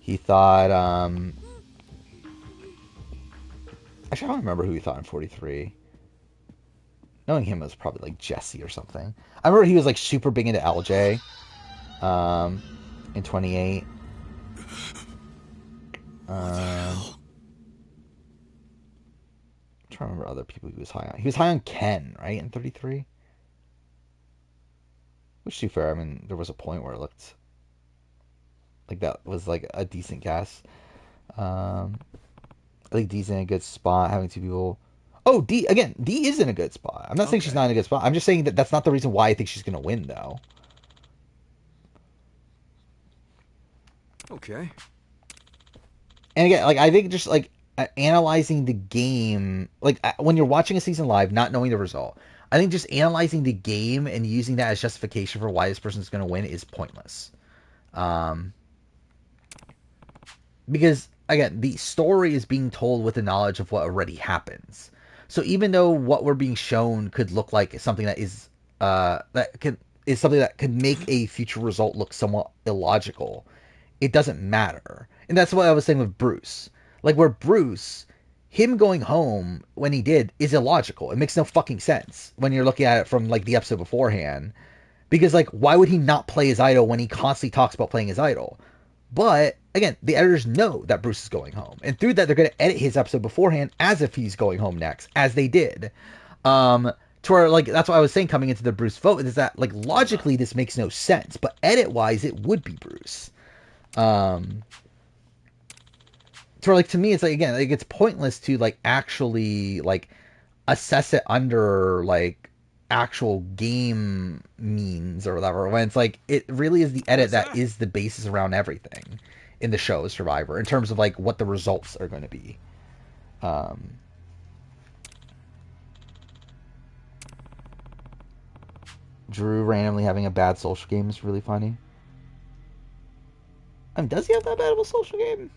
He thought, actually, I don't remember who he thought in 43. Knowing him, it was probably like Jesse or something. I remember he was like super big into LJ, in 28. I'm trying to remember other people he was high on. He was high on Ken, right, in 33? Which, to be fair, I mean, there was a point where it looked like that was like a decent guess. I think D's in a good spot, having two people. Oh, D, again, D is in a good spot. I'm not saying she's not in a good spot. I'm just saying that that's not the reason why I think she's going to win, though. Okay. And again, like, I think just, like, analyzing the game, like, when you're watching a season live, not knowing the result, I think just analyzing the game and using that as justification for why this person's going to win is pointless. Because, again, the story is being told with the knowledge of what already happens. So even though what we're being shown could look like something that is something that could make a future result look somewhat illogical, it doesn't matter. And that's what I was saying with Bruce. Like, where Bruce, him going home when he did is illogical. It makes no fucking sense when you're looking at it from, like, the episode beforehand. Because, like, why would he not play his idol when he constantly talks about playing his idol? But, again, the editors know that Bruce is going home. And through that, they're going to edit his episode beforehand as if he's going home next, as they did. To where, like, that's what I was saying coming into the Bruce vote, is that, like, logically this makes no sense. But edit-wise, it would be Bruce. To where, like, to me, it's, like, again, like, it's pointless to, like, actually, like, assess it under, like, actual game means or whatever, when it's like it really is the edit that is the basis around everything in the show Survivor in terms of like what the results are going to be. Drew randomly having a bad social game is really funny. I mean, does he have that bad of a social game?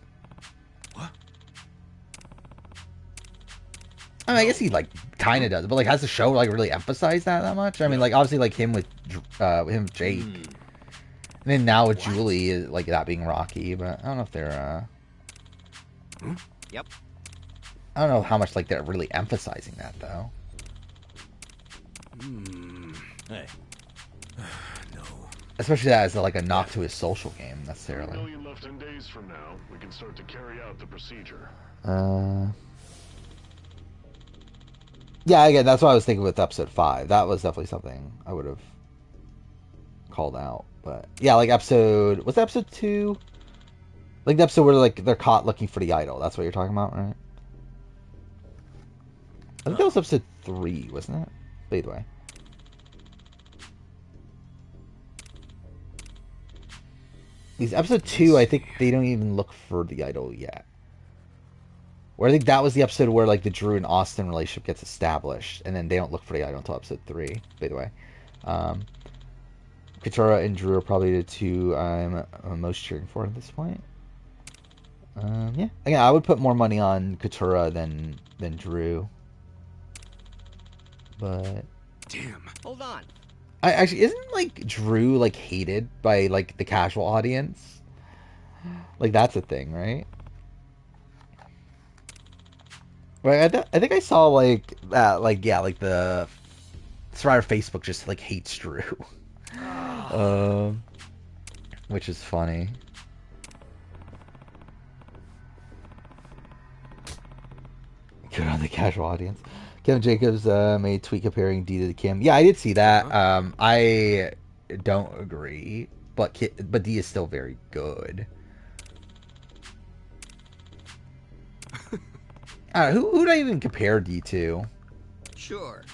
I mean, I guess he, like, kind of does, but, like, has the show, like, really emphasized that much? I mean, like, obviously, like, him with Jake. And then now with Julie, like, that being Rocky, but I don't know if they're, Yep. I don't know how much, like, they're really emphasizing that, though. Hey. No. Especially that as, like, a knock to his social game, necessarily. 3 million left in days from now, we can start to carry out the procedure. Yeah, again, that's what I was thinking with episode 5. That was definitely something I would have called out. But yeah, like what's episode 2? Like the episode where like they're caught looking for the idol. That's what you're talking about, right? I think that was episode 3, wasn't it? By the way. Because episode 2, I think they don't even look for the idol yet. Where I think that was the episode where like the Drew and Austin relationship gets established, and then they don't look for the idol until episode 3. By the way, Katura and Drew are probably the two I'm most cheering for at this point. Yeah, again, I would put more money on Katura than Drew. But damn, hold on. I actually isn't like Drew like hated by like the casual audience? Like that's a thing, right? Right, I think I saw like that, like yeah, like the Survivor Facebook just like hates Drew, which is funny. Good on the casual audience. Kevin Jacobs made a tweet comparing D to Kim. Yeah, I did see that. I don't agree, but D is still very good. Who do I even compare D to? Sure.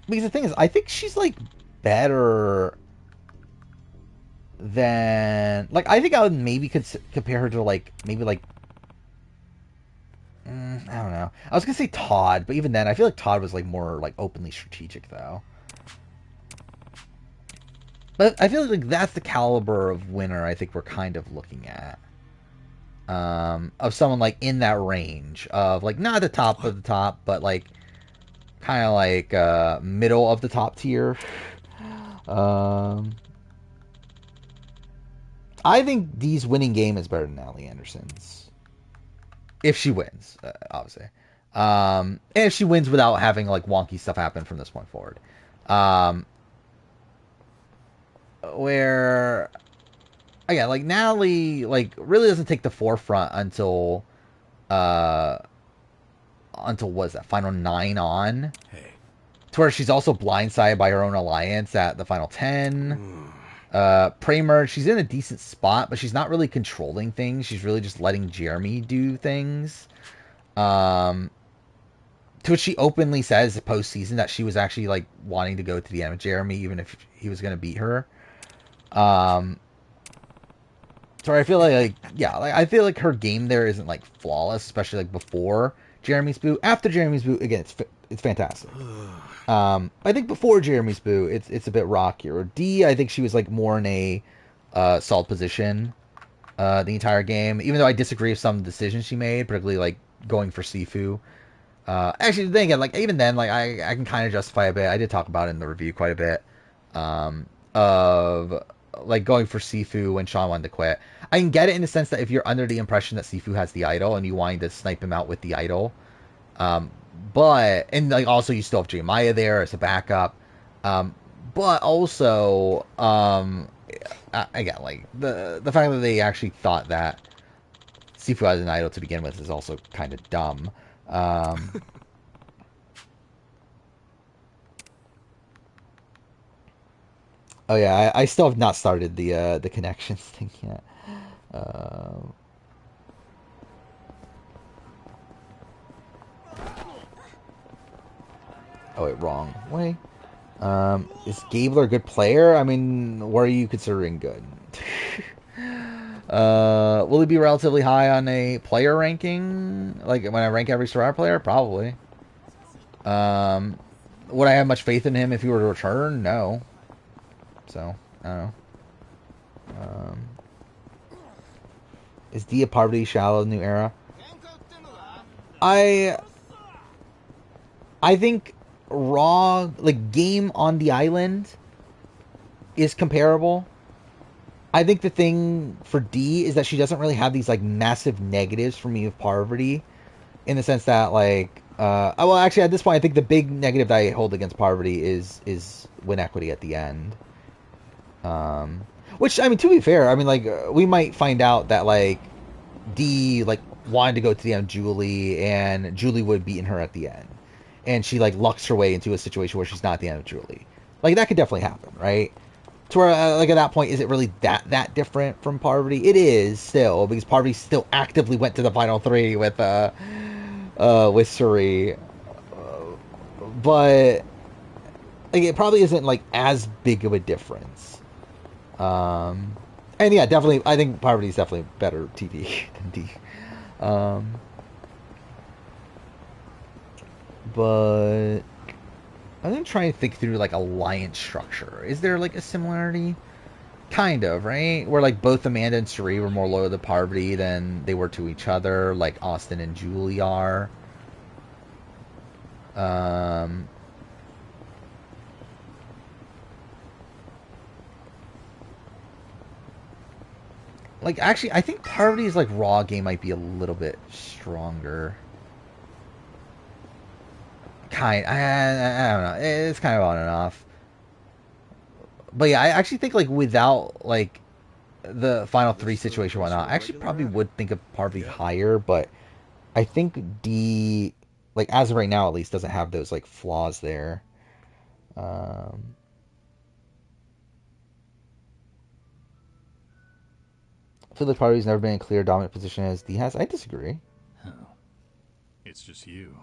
Because the thing is, I think she's like better than like I think I would maybe compare her to like maybe like I don't know. I was gonna say Todd, but even then, I feel like Todd was like more like openly strategic though. But I feel like that's the caliber of winner I think we're kind of looking at. Of someone like in that range of like not the top of the top, but like kind of like middle of the top tier. I I think Dee's winning game is better than Allie Anderson's. If she wins, obviously. And if she wins without having like wonky stuff happen from this point forward. Where again, like Natalie like really doesn't take the forefront until what is that, final 9 on? Hey. To where she's also blindsided by her own alliance at the final 10. Pre-merge, she's in a decent spot, but she's not really controlling things. She's really just letting Jeremy do things. To which she openly says post-season that she was actually like wanting to go to the end of Jeremy, even if he was going to beat her. So I feel like I feel like her game there isn't like flawless, especially like before Jeremy's boot. After Jeremy's boot, again, it's fantastic. I think before Jeremy's boot, it's a bit rockier. D, I think she was like more in a solid position the entire game, even though I disagree with some decisions she made, particularly like going for Sifu. Actually, then again, like even then, like I can kind of justify a bit. I did talk about it in the review quite a bit. Of like going for Sifu when Sean wanted to quit. I can get it in the sense that if you're under the impression that Sifu has the idol and you wanting to snipe him out with the idol, but and like also you still have Jeremiah there as a backup, but also again like the fact that they actually thought that Sifu has an idol to begin with is also kind of dumb. Oh yeah, I still have not started the connections thing yet. Oh wait, wrong way. Is Gabler a good player? I mean, what are you considering good? Will he be relatively high on a player ranking? Like when I rank every Survivor player? Probably. Would I have much faith in him if he were to return? No. So, I don't know. Is D a poverty shallow new era? I think Raw, like game on the island, is comparable. I think the thing for D is that she doesn't really have these like massive negatives for me of Parvati, in the sense that like, well actually at this point I think the big negative that I hold against Parvati is win equity at the end. Which, I mean, to be fair, I mean, like, we might find out that, like, D, like, wanted to go to the end of Julie, and Julie would have beaten her at the end. And she, like, lucks her way into a situation where she's not at the end of Julie. Like, that could definitely happen, right? To where, like, at that point, is it really that different from Parvati? It is, still, because Parvati still actively went to the final 3 with Suri. But, like, it probably isn't, like, as big of a difference. And yeah, definitely, I think Parvati is definitely better TV than D. But I think trying to think through like alliance structure. Is there like a similarity? Kind of, right? Where like both Amanda and Suri were more loyal to Parvati than they were to each other, like Austin and Julie are. Like, actually, I think Parvati's, like, Raw game might be a little bit stronger. I don't know. It's kind of on and off. But yeah, I actually think, like, without, like, the final 3 situation and whatnot, I actually probably would think of Parvati higher, but I think D, like, as of right now, at least, doesn't have those, like, flaws there. I feel like Parvati's never been in a clear dominant position as D has. I disagree. Oh. It's just you.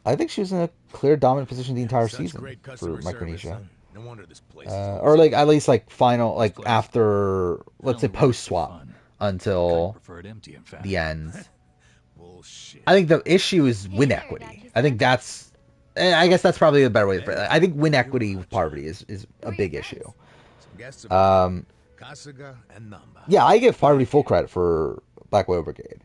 I think she was in a clear dominant position the entire season for Micronesia. No wonder this place or like at least like final, like after, let's say post swap until the end. I think the issue is win equity. I think that's, I guess that's probably a better way to phrase it. I think win equity with Parvati is a big issue. Yeah, I give Parvati full credit for Black Widow Brigade.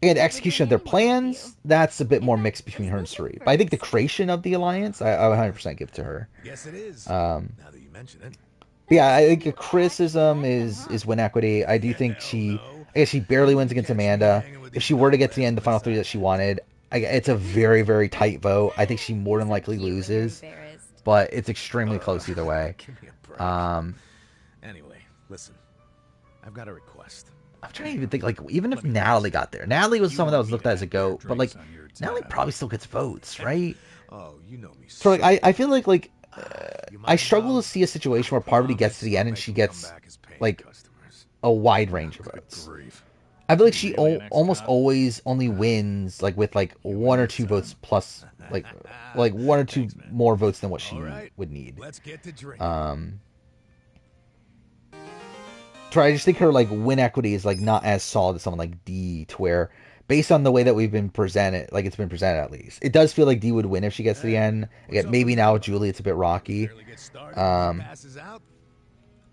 Again, the execution of their plans, that's a bit more mixed between her and Suri. But I think the creation of the alliance, I would 100% give to her. Yes, it is. Now that you mention it. But yeah, I think a criticism is win equity. I do think I guess she barely wins against Amanda. If she were to get to the end, the final three that she wanted, it's a very, very tight vote. I think she more than likely loses, but it's extremely close either way. Give me a break. Anyway, listen, I've got a request. I'm trying to even think, like, even if Natalie got there. Natalie was someone that was looked at as a GOAT, but, like, Natalie probably still gets votes, right? Oh, you know me. So, like, I feel like I struggle to see a situation where Parvati gets to the end and she gets, like, a wide range of votes. I feel like she almost always only wins, like, with, like, one or two votes plus, like one or two more votes than what she would need. Let's get to drinking. I just think her like win equity is like not as solid as someone like D, to where based on the way that we've been presented, like it's been presented at least, it does feel like D would win if she gets to the end. Again, maybe now with Julie it's a bit rocky.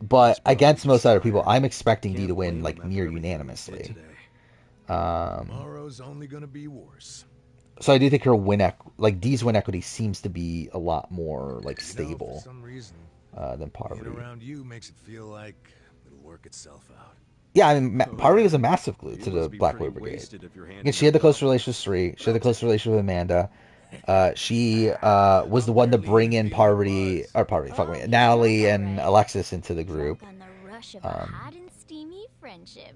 But against most other people, I'm expecting D to win like near unanimously. Tomorrow's only gonna be worse. So I do think her like D's win equity seems to be a lot more like stable than Parvati. Being around you makes it feel like it'll work itself out. Yeah, I mean, Parvati was a massive glue to the Black Widow Brigade. Again, she had the close relationship with Sri. She had the close relationship with Amanda. She was the one to bring in Natalie and Alexis into the group. On the rush of a hot and steamy friendship.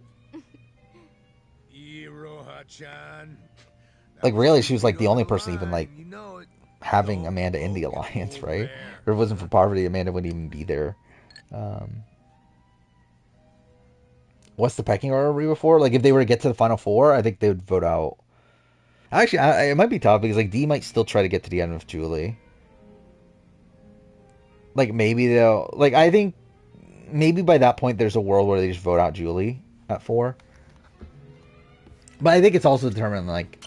Like, really, she was like the only person even like having Amanda in the alliance, right? If it wasn't for Parvati, Amanda wouldn't even be there. What's the pecking order we before? Like, if they were to get to the final four, I think they would vote out. Actually, it might be tough because like D might still try to get to the end with Julie. Like maybe they'll I think maybe by that point there's a world where they just vote out Julie at 4. But I think it's also determined like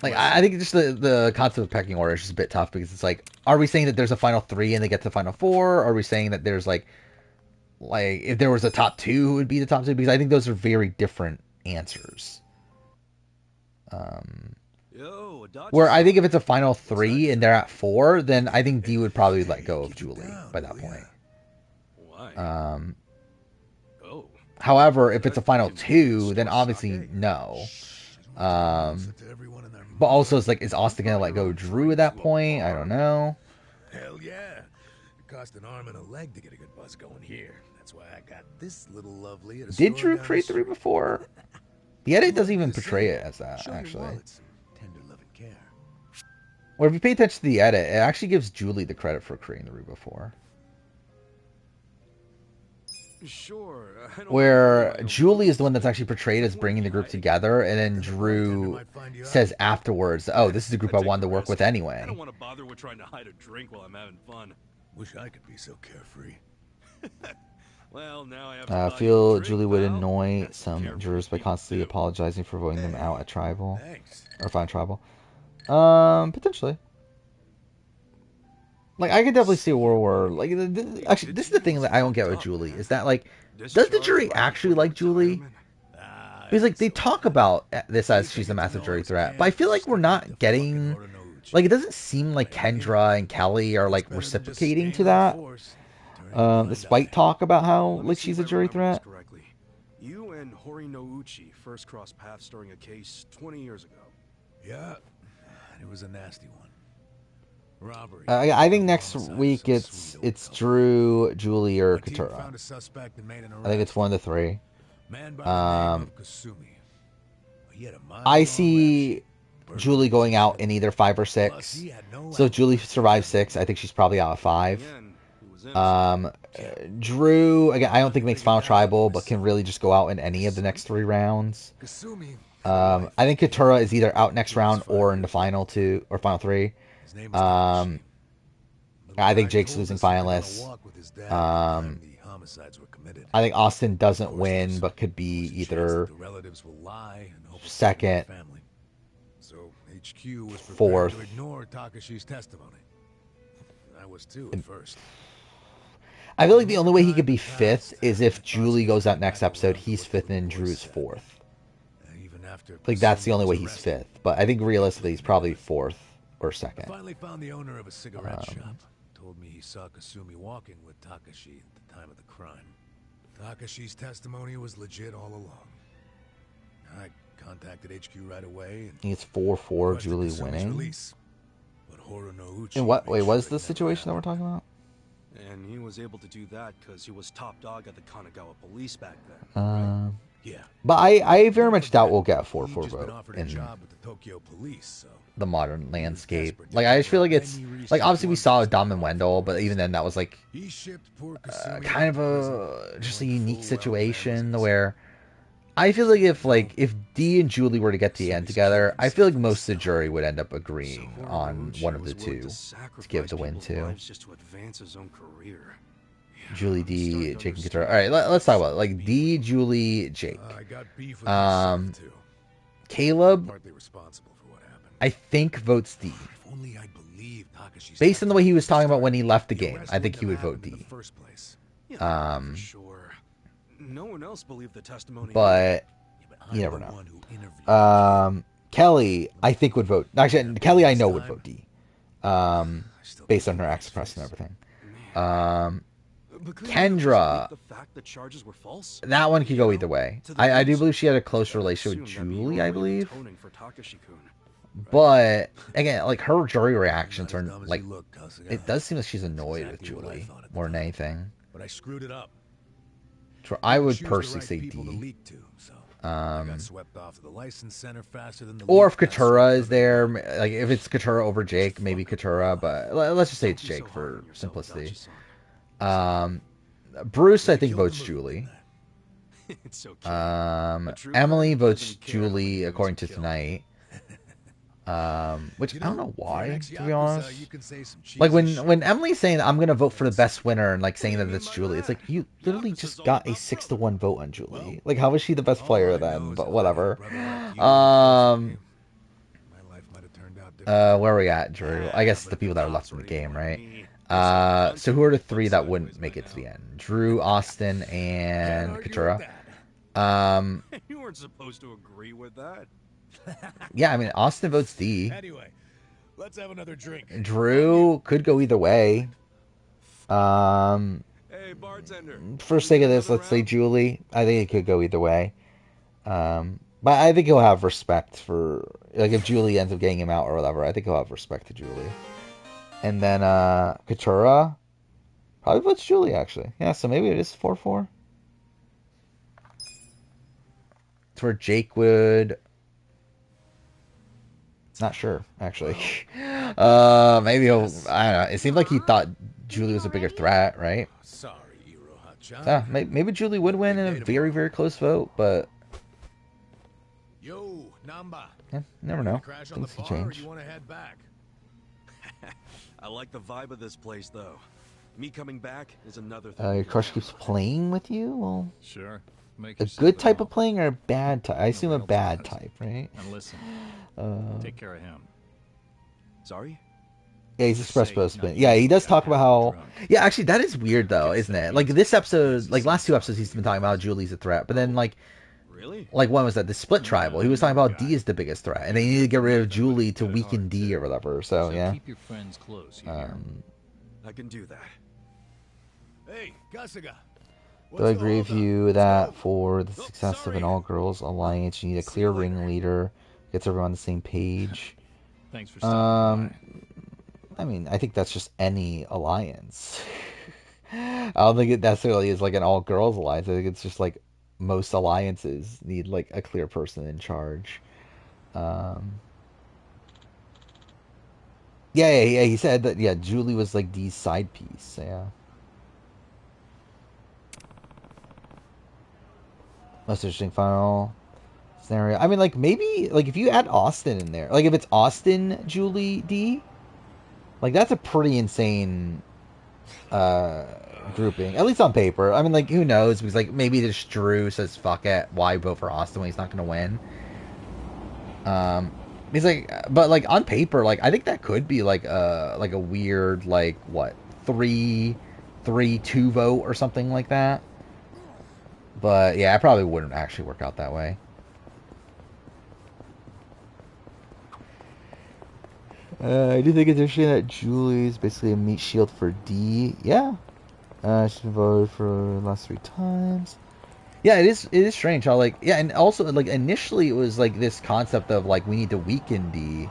I think just the concept of pecking order is just a bit tough because it's like, are we saying that there's a final 3 and they get to the final 4? Or are we saying that there's like if there was a top 2 who would be the top 2? Because I think those are very different answers. Where I think if it's a final 3 and they're at 4, then I think D would probably let go of Julie by that point. However, if it's a final 2, then obviously no. But also it's like, is Austin gonna let go of Drew at that point? I don't know. Hell yeah. It cost an arm and a leg to get a good buzz going here. That's why I got this little lovely at a Did Drew create the Drew before? The edit doesn't even portray it as that, actually. Or if you pay attention to the edit, it actually gives Julie the credit for creating the Rue before. Sure. Where Julie is the one that's actually portrayed as bringing the group together, and then Drew says afterwards, "Oh, this is a group I wanted to work with anyway." I don't want to bother with trying to hide a drink while I'm having fun. Wish I could be so carefree. Well, now I have I feel Julie would annoy some jurors by constantly apologizing for voting them out at tribal. Or fine tribal. Potentially. Like, I could definitely see a world where, actually, this is the thing that I don't get with Julie, is that, like, does the jury actually like Julie? Because, like, they talk about this as she's a massive jury threat, but I feel like we're not getting, like, it doesn't seem like Kendra and Kelly are, like, reciprocating to that. Despite talk about how, like, she's a jury threat. You and Hori Nouchi first crossed paths during a case 20 years ago. Yeah, it was a nasty one. Robbery. I think next week it's Drew, Julie, or Katura. I think it's one of the 3. I see Julie going out in either 5 or 6. So if Julie survives 6, I think she's probably out of 5. Drew, again, I don't think makes final tribal, but can really just go out in any of the next 3 rounds. I think Katura is either out next round or in the final 2 or final 3. I think Jake's losing finalists. I think Austin doesn't win, but could be either second, fourth. I feel like the only way he could be 5th is if Julie goes out next episode. He's 5th and Drew's 4th. Like, that's the only way he's 5th. But I think realistically he's probably 4th or 2nd. Finally found the owner of a cigarette shop. told me he saw Kasumi walking with Takashi at the time of the crime. Takashi's testimony was legit all along. I contacted HQ right away and It's 4-4 requested Julie Kasumi's winning. release. But Horonouchi And what? made Wait, sure what is it the never situation that we're happened. talking about? And he was able to do that because he was top dog at the Kanagawa police back then, right? Yeah. But I very much doubt we'll get a 4-4 He'd just been vote offered a in job with the Tokyo police, so the modern landscape. Like, I just feel like it's like, obviously we saw Dom and Wendell, but even then that was like he shipped poor Kasumi kind of off to a just a prison, unique knowing full well situation where I feel like if Dee and Julie were to get to the end together, I feel like most of the jury would end up agreeing on one of the two to give the win to. Just to advance his own career. Julie, D, Jake, and Katara. All right, let's talk about it. Like D, Julie, Jake. I got beef with myself too. Caleb, Partly responsible for what happened. I think votes D. If only I believed Takashi's Based on the way he was talking about when he left the game, I think he would vote D. Yeah, for sure. No one else believed the testimony. But you never know. Kelly, I think would vote. Actually, Kelly, I know would vote D. Based on her ex-press and everything. Kendra, that one could go either way. I do believe she had a close relationship with Julie, I believe. But again, like her jury reactions are like, it does seem like she's annoyed with Julie more than anything. But I screwed it up. I would personally say D. Swept off to the license center faster than the Or if Katura is there, like if it's Katura over Jake, maybe Katura, but let's just say it's Jake for simplicity. Bruce, I think, votes Julie. Emily votes Julie according to tonight. Which I don't know why, to be honest. Like when Emily's saying I'm gonna vote for the best winner and like saying that it's Julie, it's like you literally just got a 6-1 vote on Julie. Like how was she the best player then? But whatever. Where are we at, Drew? I guess the people that are left in the game, right? So who are the three that wouldn't make it to the end? Drew, Austin, and Katura. You weren't supposed to agree with that. Yeah, I mean Austin votes D. Anyway, let's have another drink. Drew could go either way. Hey, bartender. For sake of this, let's say Julie. I think it could go either way. But I think he'll have respect for, like, if Julie ends up getting him out or whatever, I think he'll have respect to Julie. And then Katura probably votes Julie, actually. Yeah, so maybe it is 4-4. It's where Jake would... Not sure, actually. Maybe he'll... I don't know. It seemed like he thought Julie was a bigger threat, right? Sorry, Iroha-chan. Yeah, maybe Julie would win in a very, very close vote, but... Yo, Namba. Yeah, never know. Crash on Things the can bar, or change. you want to head back? I like the vibe of this place, though. Me coming back is another thing. Your crush keeps playing with you? Well, sure. Make a good type of playing or a bad type? I assume a bad type, right? And listen, take care of him. Sorry? Yeah, he's expressed both. Yeah, he does talk about how... Yeah, actually, that is weird, though, isn't it? Like, this episode, like, last 2 episodes, he's been talking about Julie's a threat. But then, like... Really? Like, when was that? The Split Tribal. He was talking about D is the biggest threat. And they need to get rid of Julie to weaken D or whatever. So, yeah. Keep your friends close. I can do that. Hey, Kasuga. Do I agree with you that for the success of an all-girls alliance, you need a clear ringleader, gets everyone on the same page? Thanks for stopping by. I mean, I think that's just any alliance. I don't think it necessarily is like an all-girls alliance. I think it's just like most alliances need like a clear person in charge. Yeah, he said that, yeah, Julie was like Dee's side piece, yeah. Most interesting final scenario. I mean, like, maybe, like, if you add Austin in there, like, if it's Austin, Julie, D, like, that's a pretty insane grouping, at least on paper. I mean, like, who knows? Because, like, maybe just Drew says, fuck it, why vote for Austin when he's not going to win? He's like, but, like, on paper, like, I think that could be, like a weird, like, what, 3-2 vote or something like that. But, yeah, it probably wouldn't actually work out that way. I do think it's interesting that Julie is basically a meat shield for D. Yeah. She's been voted for the last 3 times. Yeah, it is strange how, like, yeah, and also, like, initially it was, like, this concept of, like, we need to weaken D.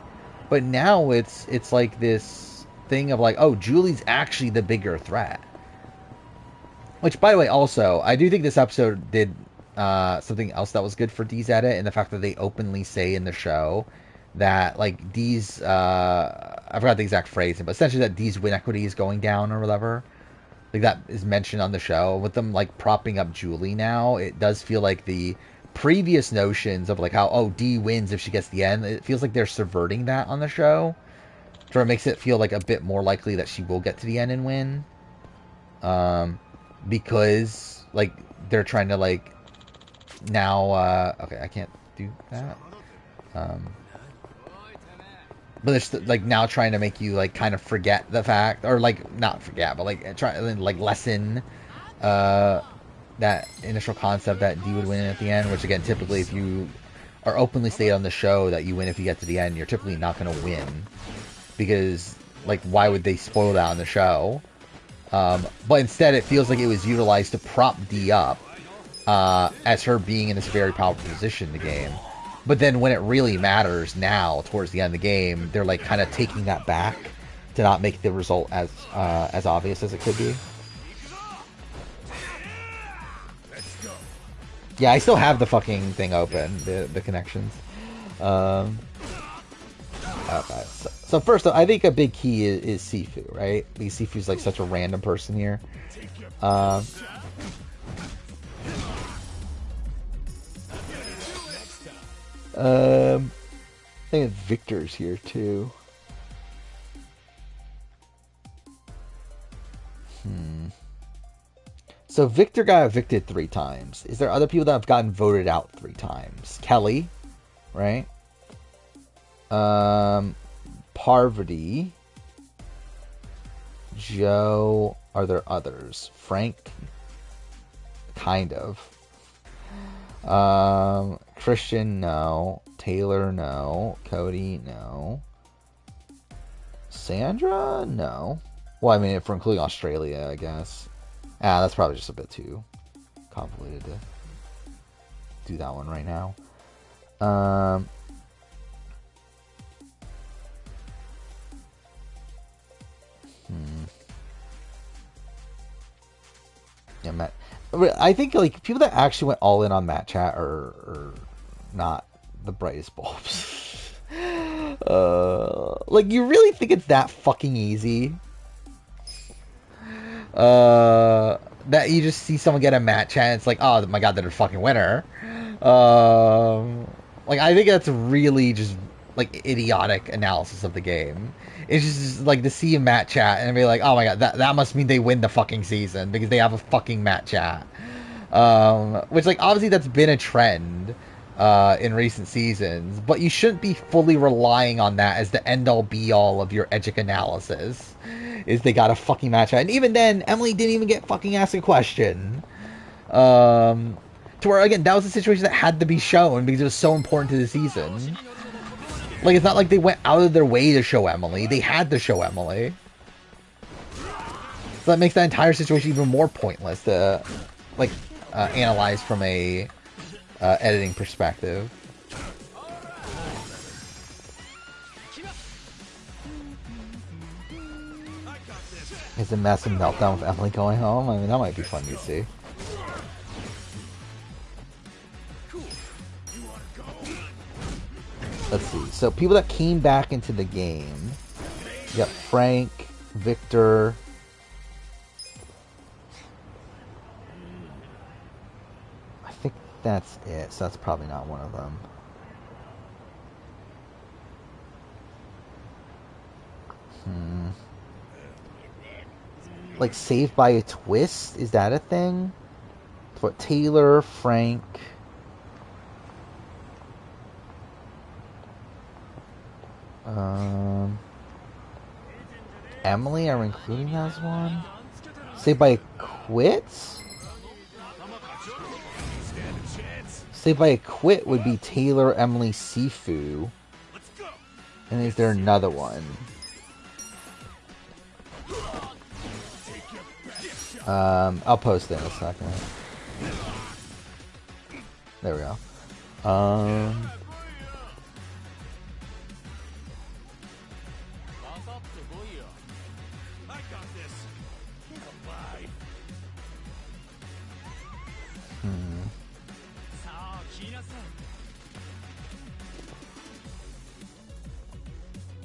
But now it's like this thing of, like, oh, Julie's actually the bigger threat. Which, by the way, also, I do think this episode did something else that was good for D's edit, and the fact that they openly say in the show that, like, D's, I forgot the exact phrasing, but essentially that D's win equity is going down or whatever. Like, that is mentioned on the show. With them, like, propping up Julie now, it does feel like the previous notions of, like, how, oh, D wins if she gets the end, it feels like they're subverting that on the show. So it makes it feel, like, a bit more likely that she will get to the end and win. Because, like, they're trying to, like, now, okay, I can't do that. But they're like now trying to make you like kind of forget the fact, or like not forget, but like try like lessen that initial concept that D would win at the end. Which again, typically, if you are openly stated on the show that you win if you get to the end, you're typically not going to win because like why would they spoil that on the show? But instead, it feels like it was utilized to prop D up as her being in this very powerful position in the game. But then when it really matters now, towards the end of the game, they're like kind of taking that back to not make the result as obvious as it could be. Yeah, I still have the fucking thing open, the connections. Okay, so first, I think a big key is Sifu, right? Because Sifu's like such a random person here. I think Victor's here too. So Victor got evicted 3 times. Is there other people that have gotten voted out 3 times? Kelly, right? Parvati, Joe. Are there others? Frank, kind of. Christian, no. Taylor, no. Cody, no. Sandra, no. Well, I mean, if we're including Australia, I guess. That's probably just a bit too convoluted to do that one right now. Yeah, Matt. I think like people that actually went all in on Matt Chat are not the brightest bulbs. Like you really think it's that fucking easy? That you just see someone get a Matt Chat and it's like, oh my god, they're the fucking winner. Like I think that's really just like idiotic analysis of the game. It's just like to see a Matt Chat and be like, oh my god, that must mean they win the fucking season because they have a fucking Matt Chat. Which like obviously that's been a trend in recent seasons, but you shouldn't be fully relying on that as the end all be all of your Edgic analysis. Is they got a fucking Matt Chat, and even then, Emily didn't even get fucking asked a question. To where again, that was a situation that had to be shown because it was so important to the season. Like, it's not like they went out of their way to show Emily. They had to show Emily. So that makes that entire situation even more pointless to, like, analyze from a editing perspective. Is a massive meltdown with Emily going home? I mean, that might be fun to see. Let's see. So people that came back into the game. You got Frank, Victor. I think that's it. So that's probably not one of them. Like Saved by a Twist? Is that a thing? What, Taylor, Frank... Emily, are we including that as one? Saved by a Quit? Saved by a Quit would be Taylor, Emily, Sifu. And is there another one? I'll post it in a second. There we go.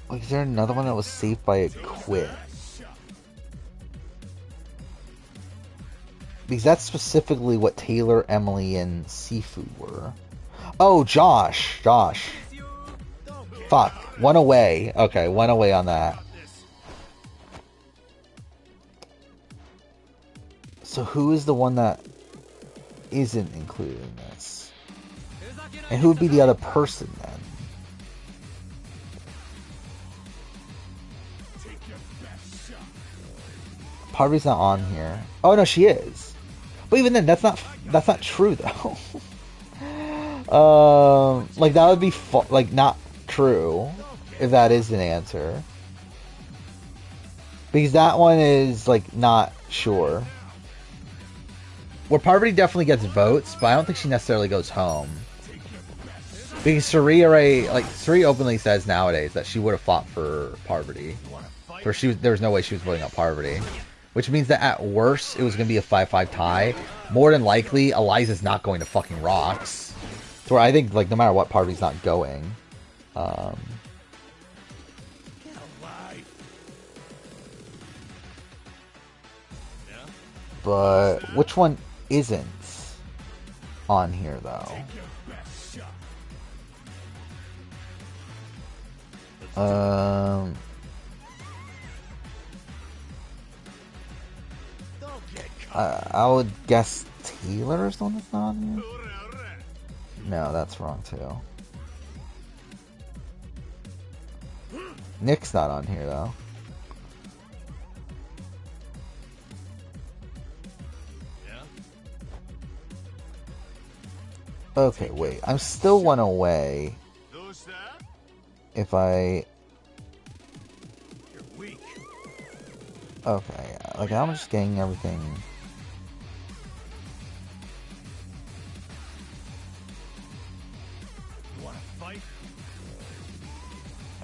Like, is there another one that was saved by a quit? Because that's specifically what Taylor, Emily, and Sifu were. Oh, Josh. Fuck. One away. Okay, one away on that. So who is the one that isn't included in this? And who would be the other person then? Parvati's not on here. Oh no, she is. But even then, that's not true though. Like that would be like not true if that is an answer, because that one is like not sure. Where Parvati definitely gets votes, but I don't think she necessarily goes home. Because Suri openly says nowadays that she would have fought for Parvati. There was no way she was voting out Parvati. Which means that at worst, it was going to be a 5-5 tie. More than likely, Eliza's not going to fucking Rocks. So I think, like, no matter what, Parvati's not going. But which one isn't on here, though? I would guess Taylor is the one that's not on here. No, that's wrong too. Nick's not on here though. Okay, wait. I'm still one away. If I... Okay, like I'm just getting everything...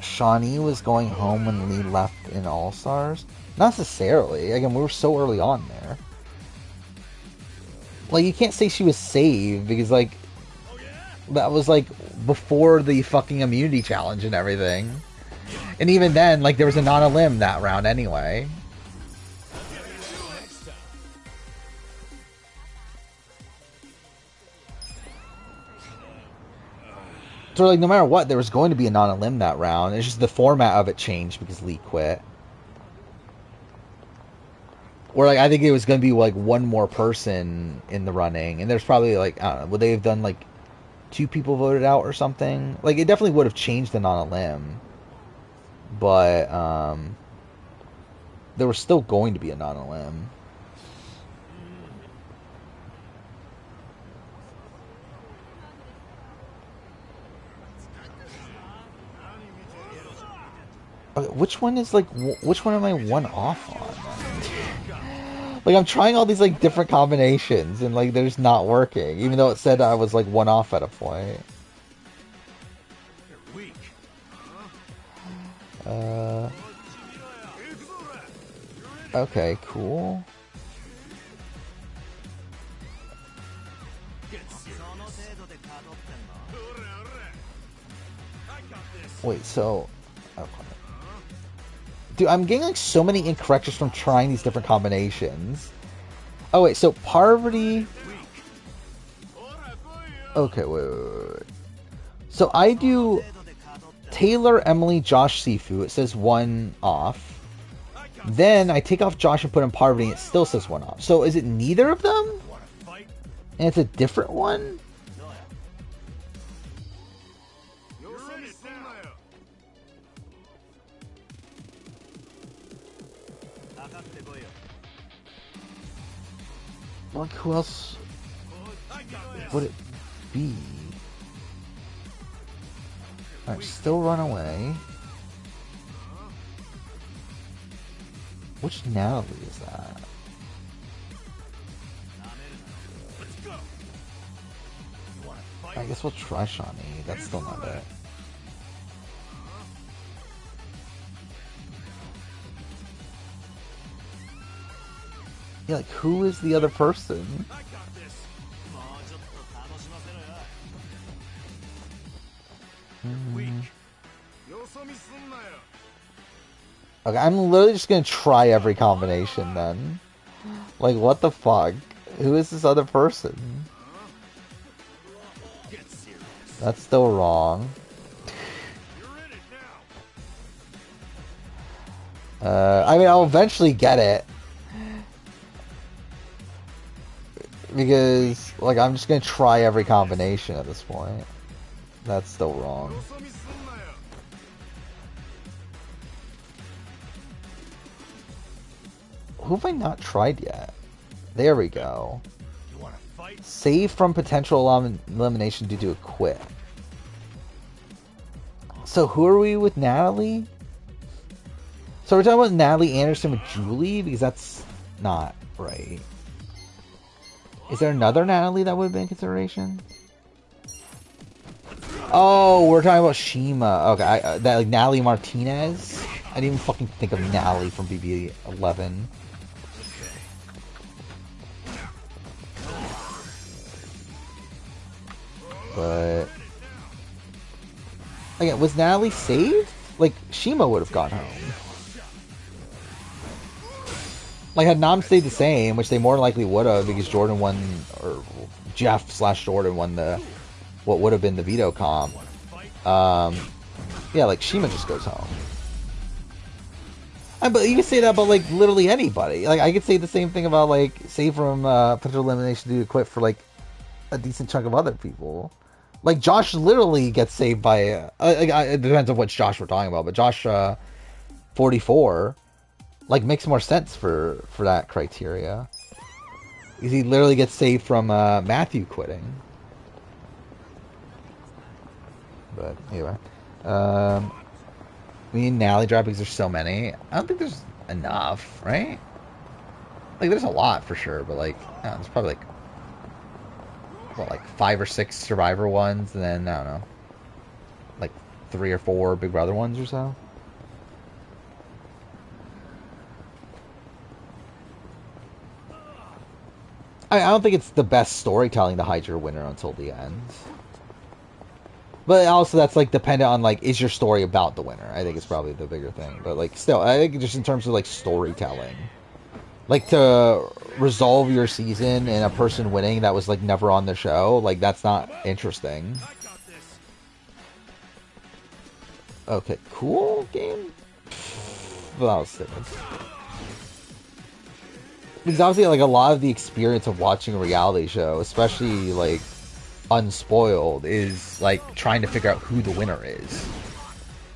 Shawnee was going home when Lee left in All-Stars? Not necessarily. Again, we were so early on there. Like, you can't say she was saved, because, like, that was, like, before the fucking immunity challenge and everything. And even then, like, there was a non-elim that round anyway. So, like, no matter what, there was going to be a non-elim that round. It's just the format of it changed because Lee quit. Or, like, I think it was going to be, like, one more person in the running. And there's probably, like, I don't know, would they have done, like, 2 people voted out or something? Like, it definitely would have changed the non-elim. But, there was still going to be a non-elim. Okay, which one is, like, which one am I one off on? Like, I'm trying all these, like, different combinations, and, like, they're just not working, even though it said I was, like, one off at a point. Okay, cool. Wait, so... Okay. Dude, I'm getting, like, so many incorrect just from trying these different combinations. Oh, wait, so Parvati... Okay, wait. So I do Taylor, Emily, Josh, Sifu. It says one off. Then I take off Josh and put in Parvati, and it still says one off. So is it neither of them? And it's a different one? Like, who else would it be? Alright, still run away. Which Natalie is that? I guess we'll try Shawnee. That's still not it. Yeah, like, who is the other person? Okay, I'm literally just gonna try every combination then. Like, what the fuck? Who is this other person? That's still wrong. I mean, I'll eventually get it. Because, like, I'm just gonna try every combination at this point. That's still wrong. Who have I not tried yet? There we go. Save from potential elimination due to a quit. So who are we with Natalie? So we're talking about Natalie Anderson with Julie? Because that's not right. Is there another Natalie that would have been in consideration? Oh, we're talking about Shima. Okay, that like Natalie Martinez. I didn't even fucking think of Natalie from BB11. But again, was Natalie saved? Like Shima would have gone home. Like had Nam stayed the same, which they more likely would have because Jordan won, or Jeff/Jordan won the what would have been the veto comp. Yeah, like Shima just goes home. But you can say that about like literally anybody. Like I could say the same thing about like save from potential elimination due to quit for like a decent chunk of other people. Like Josh literally gets saved by. It depends on which Josh we're talking about, but Josh 44 like makes more sense for that criteria. Because he literally gets saved from Matthew quitting. But anyway, me and Nally droppings, there's so many. I don't think there's enough, right? Like there's a lot for sure, but like there's probably like what, like 5 or 6 Survivor ones, and then I don't know, like 3 or 4 Big Brother ones or so. I don't think it's the best storytelling to hide your winner until the end. But also that's like dependent on like, is your story about the winner? I think it's probably the bigger thing. But like still, I think just in terms of like storytelling. Like to resolve your season and a person winning that was like never on the show, like that's not interesting. Okay, cool game. Well, that was stupid. Because obviously, like a lot of the experience of watching a reality show, especially like Unspoiled, is like trying to figure out who the winner is.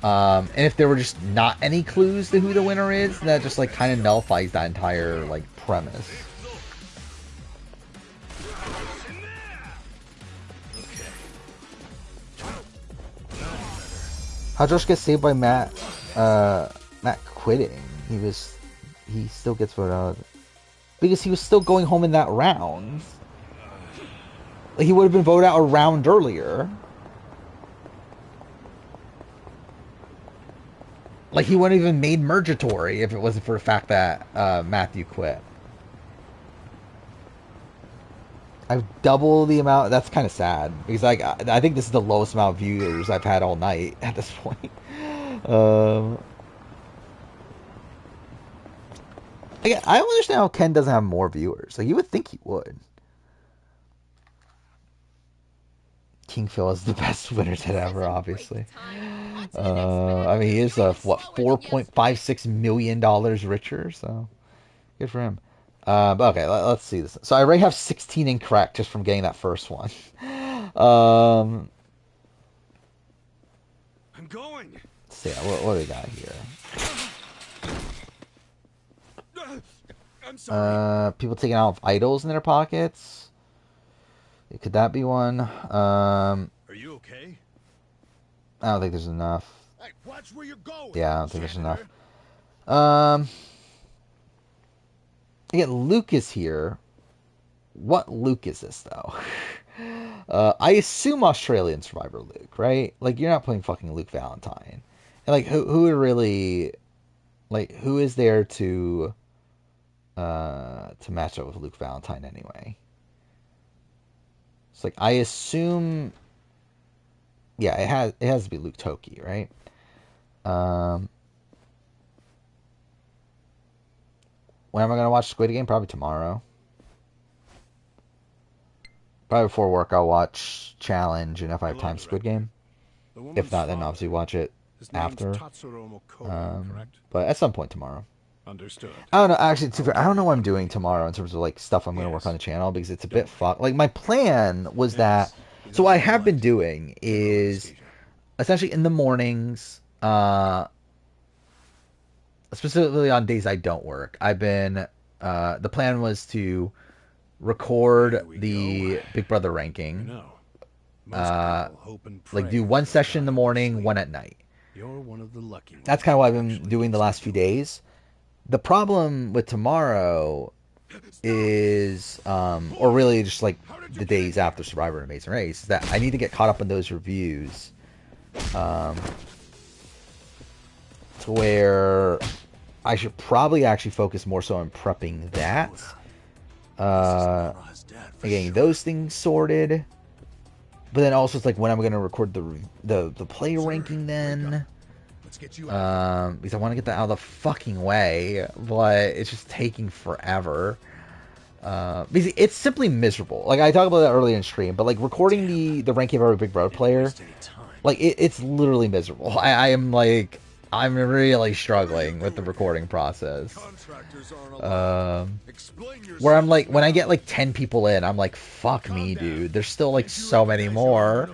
And if there were just not any clues to who the winner is, that just like kind of nullifies that entire like premise. How Josh gets saved by Matt quitting? He still gets voted out because he was still going home in that round. Like he would have been voted out a round earlier. Like, he wouldn't have even made Mergatory if it wasn't for the fact that Matthew quit. I've doubled the amount. That's kind of sad. Because like, I think this is the lowest amount of viewers I've had all night at this point. Again, I don't understand how Ken doesn't have more viewers. Like, you would think he would. King Phil is the best winner ever, obviously. I mean, he is what, $4.56 million richer, so good for him. But okay, let's see this. So I already have 16 incorrect just from getting that first one. I'm going. So yeah, what do we got here? I'm sorry. People taking out idols in their pockets. Could that be one? Are you okay? I don't think there's enough. Hey, watch where you're going. Yeah, I don't think there's enough. again, Luke is here. What Luke is this though? I assume Australian Survivor Luke, right? Like you're not playing fucking Luke Valentine, and like who would really like who is there to match up with Luke Valentine anyway? It's like I assume, yeah, it has to be Luke Toki, right? When am I gonna watch Squid Game? Probably tomorrow. Probably before work, I'll watch Challenge, and if I have time, Squid Game. If not, then obviously watch it after. But at some point tomorrow. Understood. I don't know. Actually, I don't know what I'm doing tomorrow in terms of like stuff I'm going to work on the channel because it's a bit fucked. Like my plan was that. So what I have been doing is essentially in the mornings, specifically on days I don't work. I've been. The plan was to record the Big Brother ranking. Like do one session in the morning, one at night. That's kind of what I've been doing the last few days. The problem with tomorrow is, or really just like the days after Survivor and Amazing Race, is that I need to get caught up on those reviews, to where I should probably actually focus more so on prepping that, getting those things sorted. But then also it's like when I'm going to record the play ranking then. Because I want to get that out of the fucking way, but it's just taking forever. Because it's simply miserable. Like I talked about that earlier in stream, but like recording the ranking of every Big Brother player, like it's literally miserable. I'm really struggling with the recording process. Where I'm like, when I get like 10 people in, I'm like, fuck me, dude. There's still like so many more.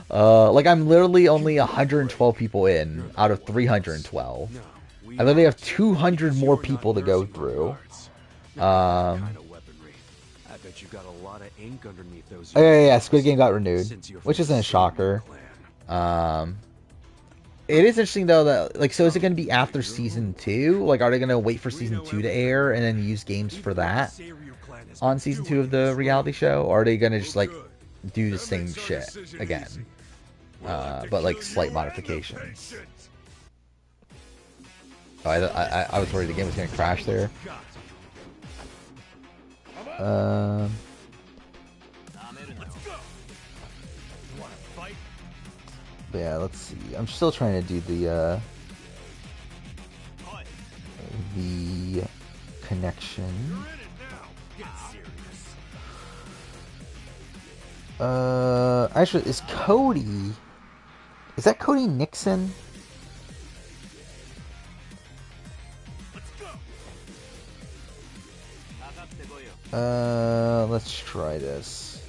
Like I'm literally only 112 people in out of 312. I literally have 200 more people to go through. Oh yeah, Squid Game got renewed, which isn't a shocker. It is interesting though that like, so is it going to be after season 2? Like, are they going to wait for season 2 to air and then use games for that on season 2 of the reality show, or are they going to just like do the same shit again? But like slight modifications. Oh, I was worried the game was gonna crash there. But yeah, let's see. I'm still trying to do the connection. Actually, is Cody? Is that Cody Nixon? Let's try this.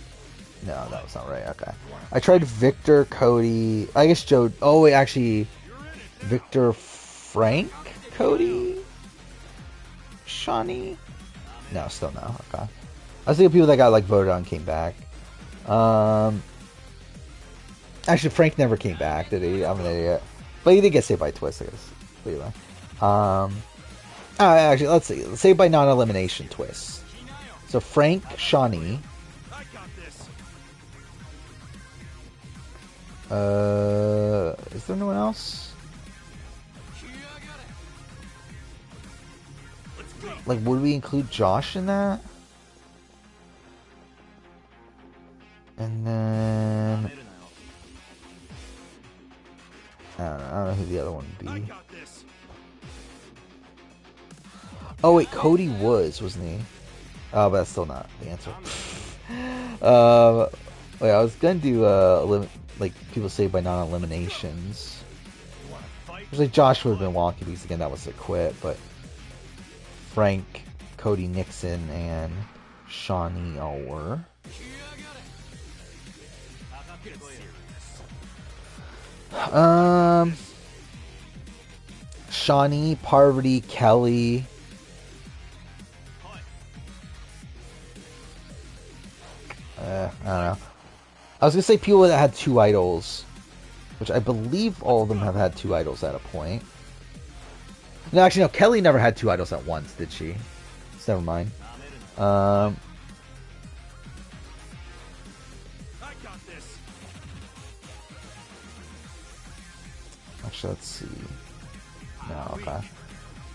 No, that was not right. Okay. I tried Victor, Cody. I guess Joe. Oh, wait, actually, Victor, Frank, Cody, Shawnee. No, still no. Okay. I was thinking people that got like voted on came back. Actually, Frank never came back, did he? I'm an idiot. But he did get saved by Twist, I guess. But anyway. Actually, let's see. Saved by non-elimination Twist. So Frank, Shawnee. Is there no one else? Like, would we include Josh in that? And then I don't know who the other one would be. Oh wait, Cody wasn't he? Oh, but that's still not the answer. Wait, I was gonna do like people saved by non-eliminations. It was like Josh would have been wonky because again that was a quit, but Frank, Cody Nixon, and Shawnee all were. Shawnee, Parvati, Kelly. I don't know. I was gonna say people that had 2 idols, which I believe all of them have had 2 idols at a point. No, actually, no. Kelly never had 2 idols at once, did she? never mind. I got this. Actually, let's see. No, okay.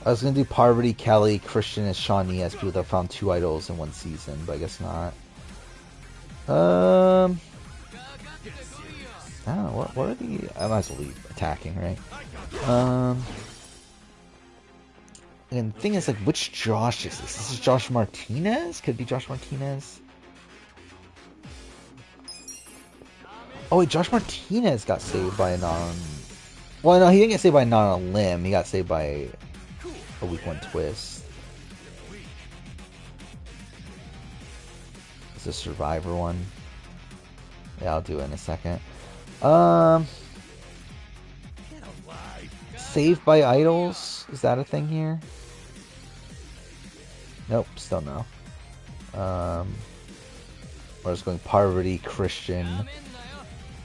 I was gonna do Parvati, Kelly, Christian, and Shawnee as people that found 2 idols in 1 season, but I guess not. I don't know, what are the... I might as well leave attacking, right? And the thing is, like, which Josh is this? This is Josh Martinez? Could it be Josh Martinez? Oh wait, Josh Martinez got saved by a non... Well, no, he didn't get saved by a non on a limb. He got saved by a week 1 twist. It's a Survivor one. Yeah, I'll do it in a second. Saved by idols? Is that a thing here? Nope, still no. We're just going Parvati, Christian,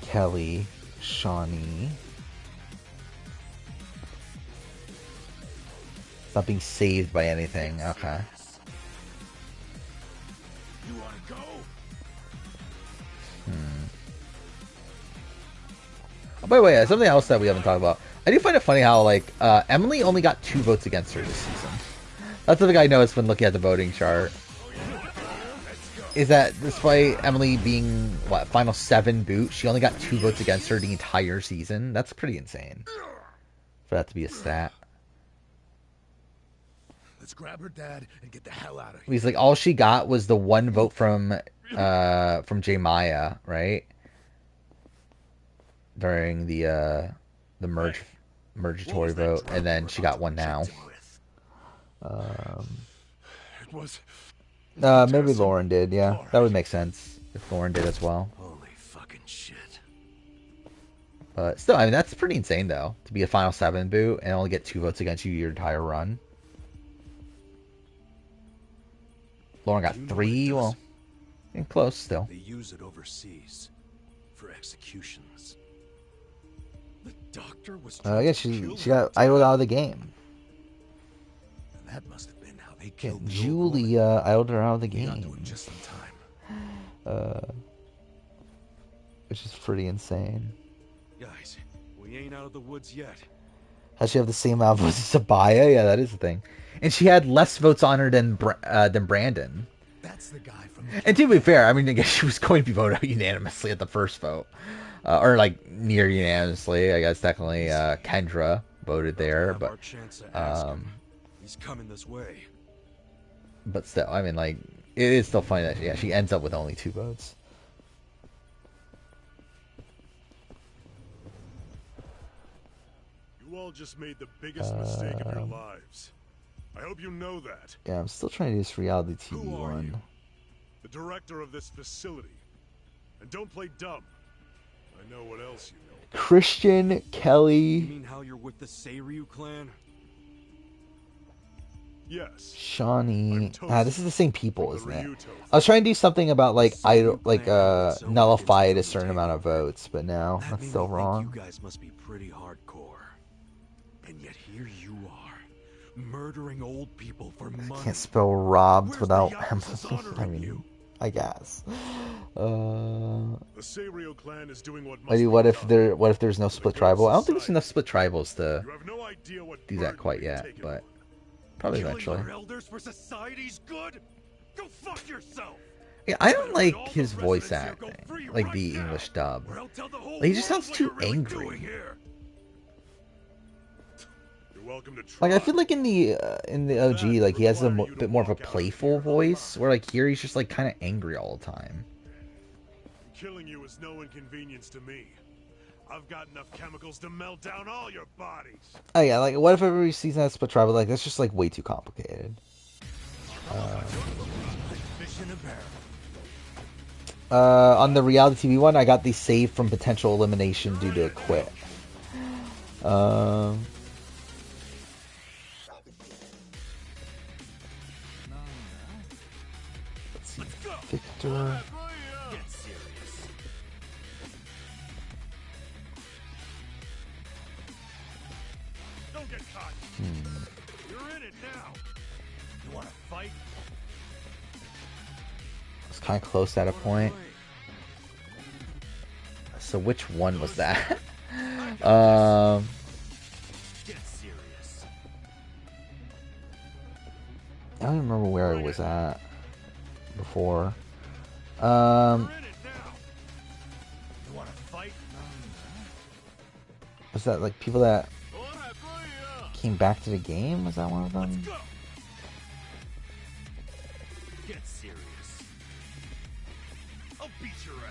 Kelly, Shawnee. It's not being saved by anything. Okay. You wanna go? Oh, by the way, something else that we haven't talked about. I do find it funny how, like, Emily only got 2 votes against her this season. That's something I noticed when looking at the voting chart. Is that despite Emily being, what, final 7 boot, she only got 2 votes against her the entire season? That's pretty insane. For that to be a stat. Let's grab her dad and get the hell out of here. He's like, all she got was the 1 vote from J Maya, right? During the mergatory vote, and then she got 1 now. It was... Maybe Lauren did, yeah. That would make sense if Lauren did as well. Holy fucking shit. But still, I mean, that's pretty insane, though, to be a final 7 boot and only get 2 votes against you your entire run. Lauren got 3, well, close still. They use it overseas for executions. The doctor was I guess she got idled out of the game. And that must have been how they killed Julie idled her out of the game. Just in time. Which is pretty insane. Guys, we ain't out of the woods yet. Has she have the same amount of votes as Sabaya? Yeah, that is the thing. And she had less votes on her than Brandon. That's the guy from. And to be fair, I mean, I guess she was going to be voted out unanimously at the first vote, or like near unanimously. I guess technically Kendra voted there, but he's coming this way. But still, I mean, like, it is still funny that she ends up with only 2 votes. You all just made the biggest mistake of your lives. I hope you know that. Yeah, I'm still trying to do this reality TV Who are one. you? The director of this facility. And don't play dumb. I know what else you know. Christian, Kelly. You mean how you're with the Seiryu clan? Yes. Shawnee. This is the same people, isn't it? I was trying to do something about nullify a certain amount of votes, but no, that's still wrong. You guys must be pretty hardcore. And yet here you are, murdering old people for money. Can't spell robbed without I mean, I guess. The Seiryu clan is doing what Maybe what if there's no split tribal? I don't think there's enough split tribals to do that quite yet, but probably eventually. Elders for society's good? Go fuck yourself. Yeah, I don't like his voice acting, like the English dub. Like, he just sounds too angry. Like, I feel like in the OG, like, he has a bit more of a playful voice, where like here he's just like kind of angry all the time. Killing you is no inconvenience to me. I've got enough chemicals to melt down all your bodies. Oh yeah, like what if every season has split tribal? Like that's just like way too complicated. On the reality TV one, I got the save from potential elimination due to a quit. Let's see, Victor. You're in it now. You want to fight? was kind of close at a point. So which one was that? I don't remember where I was at before. Was that like people that came back to the game? Was that one of them?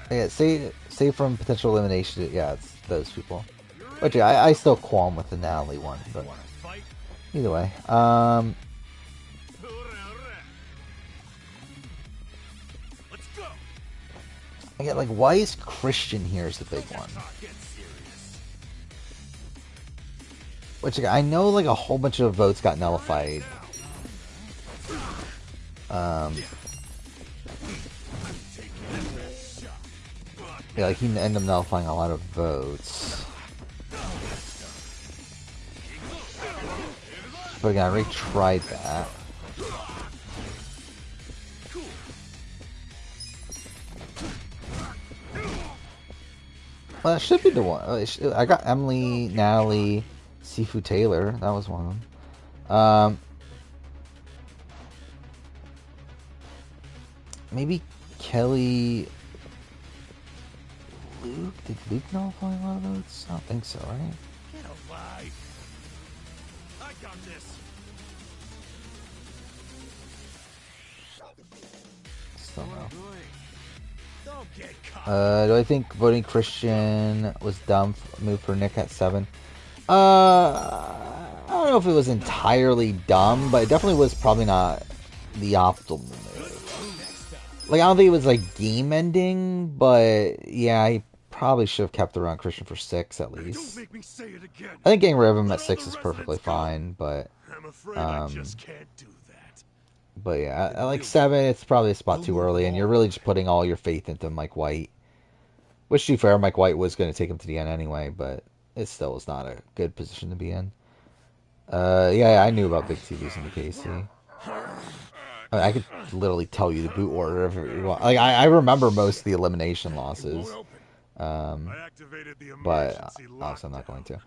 Yeah, say from potential elimination. Yeah, it's those people. But yeah, I still qualm with the Natalie one, but either way. Again, like, why is Christian here is the big one. Which, I know, like, a whole bunch of votes got nullified. Yeah, like, he ended up nullifying a lot of votes. But again, I already tried that. Well, that should be the one. I got Emily, Natalie, Sifu Taylor. That was one of them. Maybe Kelly... Luke? Did Luke nullify a lot of votes? I don't think so, right? Get alive. I got this. Still no. Don't get caught. Do I think voting Christian was dumb move for Nick at 7? I don't know if it was entirely dumb, but it definitely was probably not the optimal move. Like, I don't think it was like game ending, but yeah, he probably should have kept around Christian for 6 at least. I think getting rid of him at 6 is perfectly fine, but but yeah, at like 7, it's probably a spot too early, and you're really just putting all your faith into Mike White. Which, to be fair, Mike White was going to take him to the end anyway, but it still was not a good position to be in. Yeah, I knew about Big T losing to Casey. I could literally tell you the boot order if you want. Like, I remember most of the elimination losses. But obviously I'm not going to.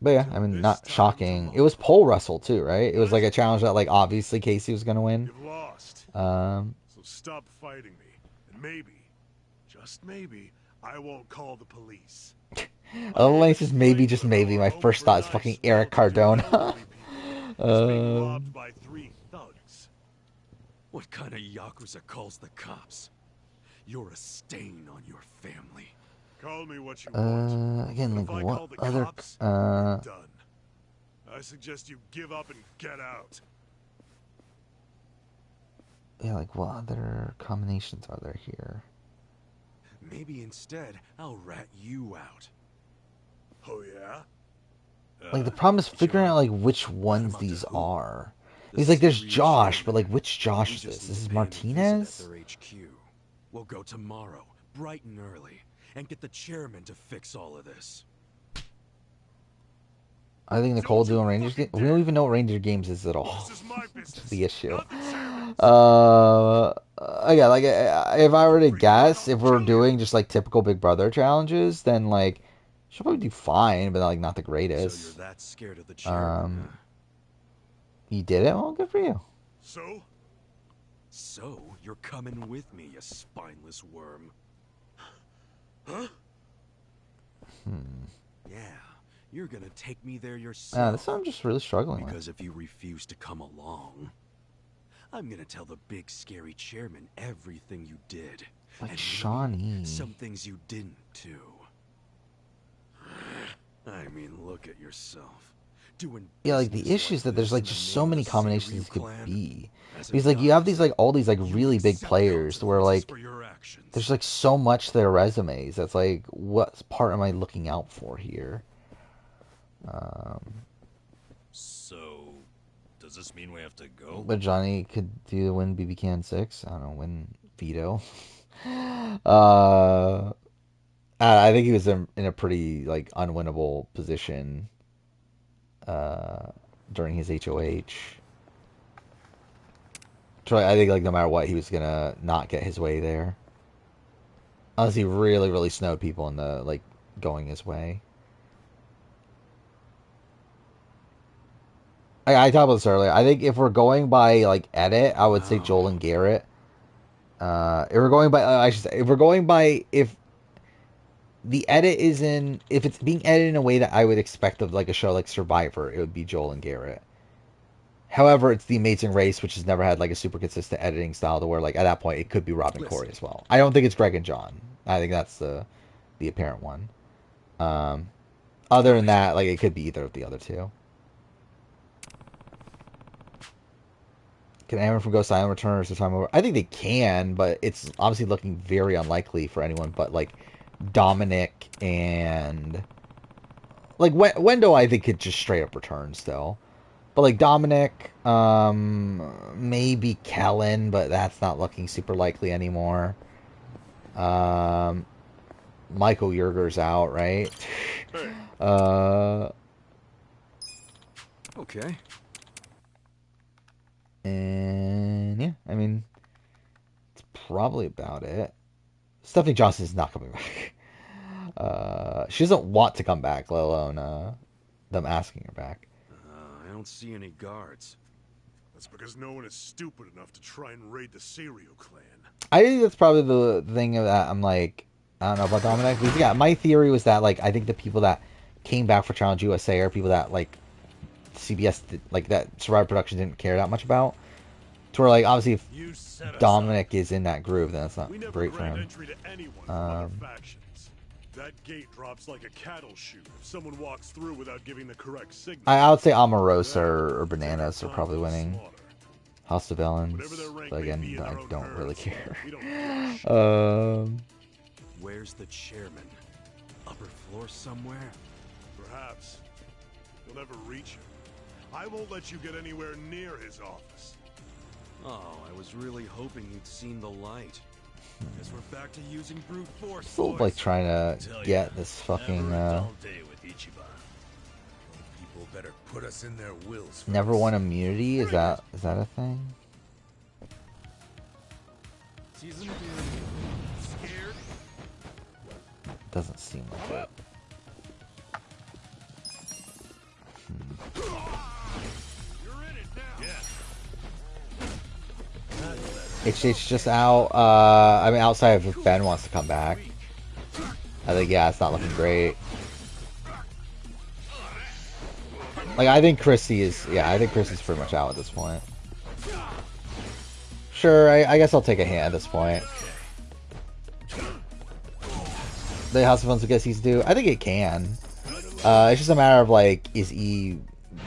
But yeah, I mean, not shocking. It was pole wrestle too, right? It was like a challenge that, like, obviously Casey was going to win. So stop fighting me, and maybe, just maybe, I won't call the police. Otherwise, just maybe, my first thought is fucking Eric Cardona. Robbed by 3 thugs. What kind of Yakuza calls the cops? You're a stain on your family. Call me what you want. Again, like, what other, cops, you're done. I suggest you give up and get out. Yeah, like, what other combinations are there here? Maybe instead, I'll rat you out. Oh, yeah? Like, the problem is figuring out, like, which ones these are. He's like, there's Josh, but, like, which Josh is this? This is Martinez? We'll go tomorrow, bright and early, and get the chairman to fix all of this. I think Nicole doing Rangers games. We don't even know what Ranger games is at all. That's the issue. Yeah, like, if I were to guess, if we're doing just like typical Big Brother challenges, then like she'll probably do fine, but like not the greatest. So you're that scared of the chairman? You did it? Well, good for you. So you're coming with me, you spineless worm. Huh? Yeah. You're gonna take me there yourself. This one I'm just really struggling because if you refuse to come along, I'm gonna tell the big scary chairman everything you did. Like and Shawnee. Some things you didn't do. I mean, look at yourself. Yeah, like the issue is that there's like just so many combinations these could be. Because like you have these like all these like really big players where like there's like so much to their resumes. That's like, what part am I looking out for here? So, does this mean we have to go? But Johnny could do win BB Can 6. I don't know, win veto. I think he was in a pretty like unwinnable position during his HOH. I think like no matter what, he was gonna not get his way there, unless he really, really snowed people into like going his way. I talked about this earlier. I think if we're going by like edit, I would say Joel and Garrett. If we're going by, I should say, if we're going by if the edit is in, if it's being edited in a way that I would expect of like a show like Survivor, it would be Joel and Garrett. However, it's The Amazing Race, which has never had like a super consistent editing style to where like at that point it could be Rob and Corey as well. I don't think it's Greg and John. I think that's the apparent one. Other than that, like it could be either of the other two. Can Aaron from Ghost Island return or is the time over? I think they can, but it's obviously looking very unlikely for anyone but like Dominic and like Wendell. I think could just straight up return still, but like Dominic, maybe Kellen, but that's not looking super likely anymore. Michael Yerger's out, right? Okay. And yeah, I mean, it's probably about it. Stephanie Johnson is not coming back. She doesn't want to come back, let alone them asking her back. I don't see any guards. That's because no one is stupid enough to try and raid the Serial Clan. I think that's probably the thing of that. I'm like, I don't know about Dominic. Because, yeah, my theory was that like I think the people that came back for Challenge USA are people that like CBS like that Survivor Production didn't care that much about. To where like obviously if Dominic is in that group, then that's not great for him. That gate drops like a cattle chute if someone walks through without giving the correct signal. I would say Omarosa or Bananas are probably winning. House of Villains, but again, I don't really care. Where's the chairman? Upper floor somewhere? Perhaps. You'll never reach him. I won't let you get anywhere near his office. Oh, I was really hoping you'd seen the light. Guess we're back to using brute force. Still like trying to get this fucking People better put us in their wills. never won immunity. Is that a thing? Doesn't seem like it. It's just out. I mean, outside of if Ben wants to come back. I think, yeah, it's not looking great. Like, I think Chrissy is, yeah, I think Chrissy's pretty much out at this point. Sure, I guess I'll take a hand at this point. The House of Villains, I guess he's due. I think it can. It's just a matter of, like, is he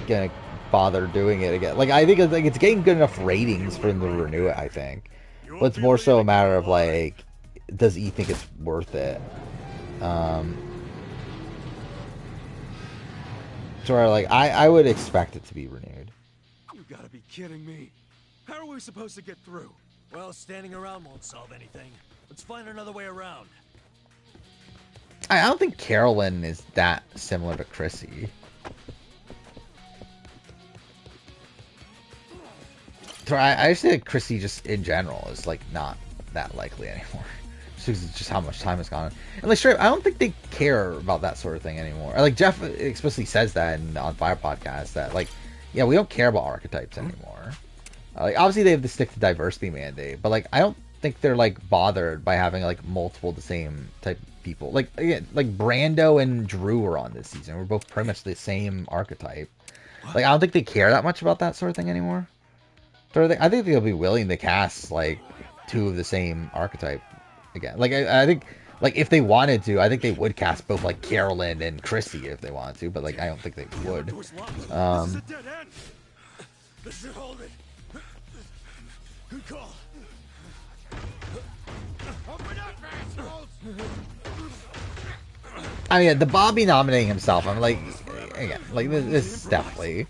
gonna bother doing it again? Like, I think it's getting good enough ratings for him to renew it, I think. But it's more so a matter of, like, does he think it's worth it? So, like, I would expect it to be renewed. You gotta be kidding me. How are we supposed to get through? Well, standing around won't solve anything. Let's find another way around. I don't think Carolyn is that similar to Chrissy. So I just think Chrissy just in general is like not that likely anymore. Just how much time has gone. And like straight, I don't think they care about that sort of thing anymore. Like Jeff explicitly says that on Fire Podcast that like, yeah, we don't care about archetypes anymore. Like obviously they have to stick to diversity mandate, but like I don't think they're like bothered by having like multiple the same type of people. Like again, like Brando and Drew were on this season. We're both pretty much the same archetype. Like I don't think they care that much about that sort of thing anymore. But I think they'll be willing to cast like two of the same archetype again. Like I think like if they wanted to, I think they would cast both like Carolyn and Chrissy if they wanted to. But like I don't think they would. This should hold it. Good call. Open up, assholes! I mean, the Bobby nominating himself, I'm like, again, like this is definitely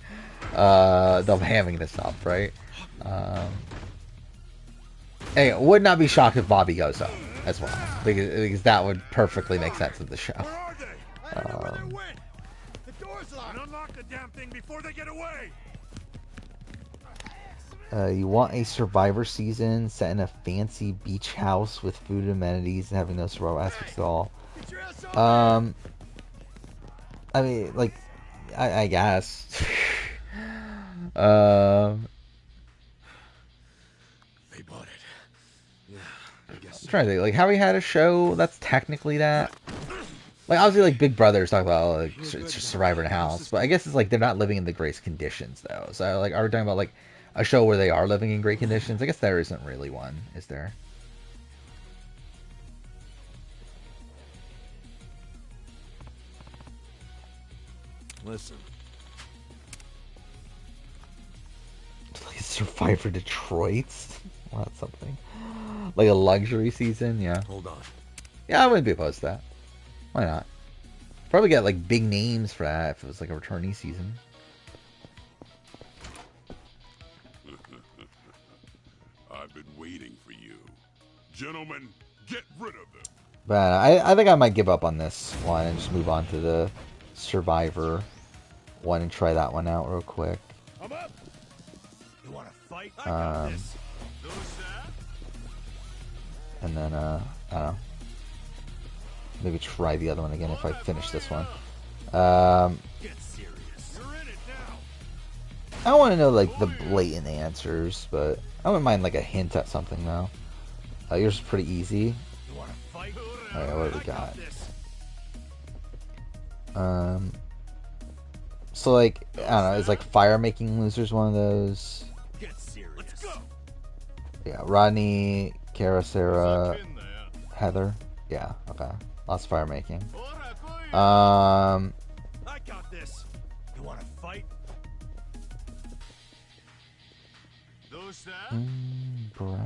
them hamming this up, right? Hey, would not be shocked if Bobby goes up as well, because that would perfectly make sense of the show. Unlock the damn thing before they get away. You want a Survivor season set in a fancy beach house with food and amenities and having no survival aspects at all. I mean, like, I guess. They bought it. Yeah, I guess. I'm trying to think, like, have we had a show that's technically that? Like, obviously, like, Big Brother's talking about, like, it's just Survivor in a house, but I guess it's like they're not living in the greatest conditions, though. So, like, are we talking about, like, a show where they are living in great conditions? I guess there isn't really one, is there? Listen. Like Survivor Detroit? Well, that's something. Like a luxury season, yeah. Hold on. Yeah, I wouldn't be opposed to that. Why not? Probably get like big names for that if it was like a returnee season. I've been waiting for you. Gentlemen, get rid of them. But I think I might give up on this one and just move on to the Survivor one and try that one out real quick. I'm up. You want to fight? I got this. And then I don't know. Maybe try the other one again if I finish this one. Get serious. You're in it now. I don't want to know like the blatant answers, but I wouldn't mind like a hint at something though. Yours is pretty easy. You want to fight? Alright, what do we got? So like I don't know, is like fire making losers one of those? Get serious. Let's go. Yeah, Rodney, Kara, Sarah, Heather. Yeah, okay. Lots of fire making. I got this. You want to fight? Those that? Brad.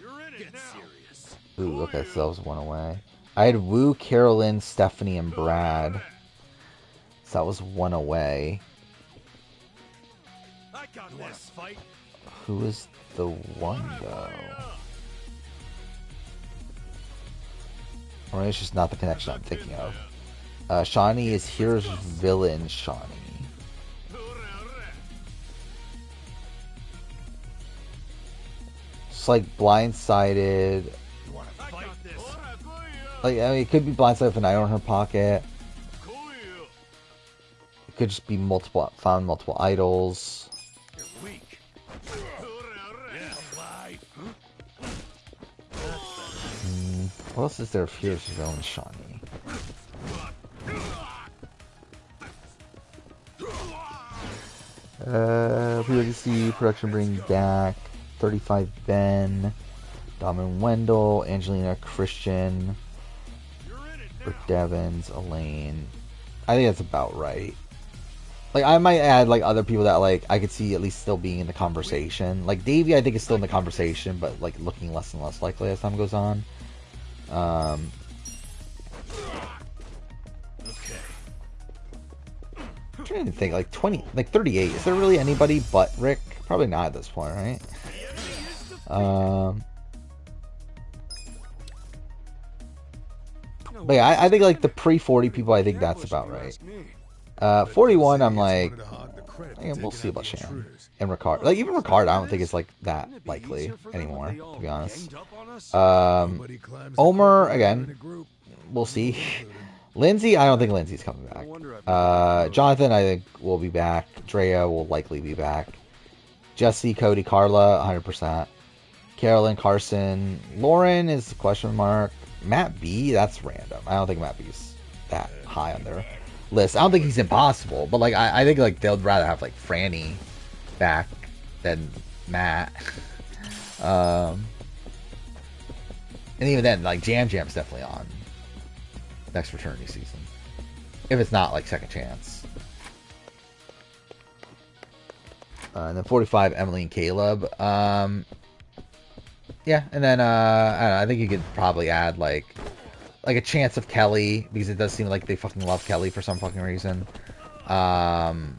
You're in it now. Serious. Ooh, okay, so that was one away. I had Woo, Carolyn, Stephanie, and Brad. So that was one away. I got this. Fight. Who is the one though? Or it's just not the connection I'm thinking of. Shawnee is here's villain Shawnee. It's like blindsided. Like I mean, it could be blindsided with an eye on her pocket. It could just be found multiple idols. You're weak. What else is there of here's villain Shawnee? PWC production bring back 35 Ben, Dom and Wendell, Angelina, Christian, Rick Devins, Elaine. I think that's about right. Like I might add like other people that like I could see at least still being in the conversation. Like Davey, I think is still in the conversation, but like looking less and less likely as time goes on. I'm trying to think, like 38. Is there really anybody but Rick? Probably not at this point, right? But yeah, I think like the pre-40 people, I think that's about right. 41, I'm like, yeah, we'll see about Shannon and Ricard. Like even Ricard, I don't think it's like that likely anymore, to be honest. Omer again, we'll see. Lindsay, I don't think Lindsay's coming back. Jonathan, I think will be back. Drea will likely be back. Jesse, Cody, Carla, 100%. Carolyn, Carson, Lauren is a question mark. Matt B, that's random. I don't think Matt B's that high on their list. I don't think he's impossible, but like I think like they'd rather have like Franny back than Matt. And even then, like Jam Jam's definitely on next fraternity season, if it's not like second chance. And then 45, Emily and Caleb. Yeah, and then I don't know, I think you could probably add like a chance of Kelly, because it does seem like they fucking love Kelly for some fucking reason. Chance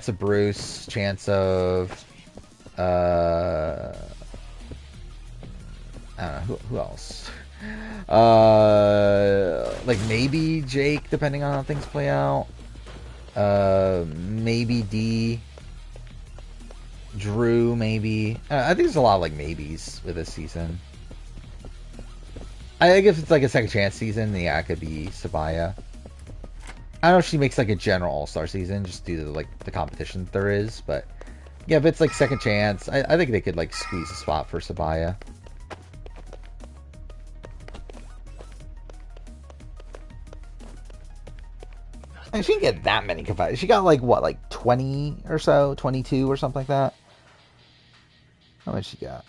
of Bruce, chance of I don't know who else. Like maybe Jake, depending on how things play out. Maybe D. Drew, maybe. I think there's a lot of like maybes with this season. I think if it's like a second chance season, yeah, it could be Sabaya. I don't know if she makes like a general all-star season just due to like the competition that there is, but yeah, if it's like second chance, I think they could like squeeze a spot for Sabaya. And she didn't get that many competitors. She got like what, like 20 or so, 22 or something like that. How much she got?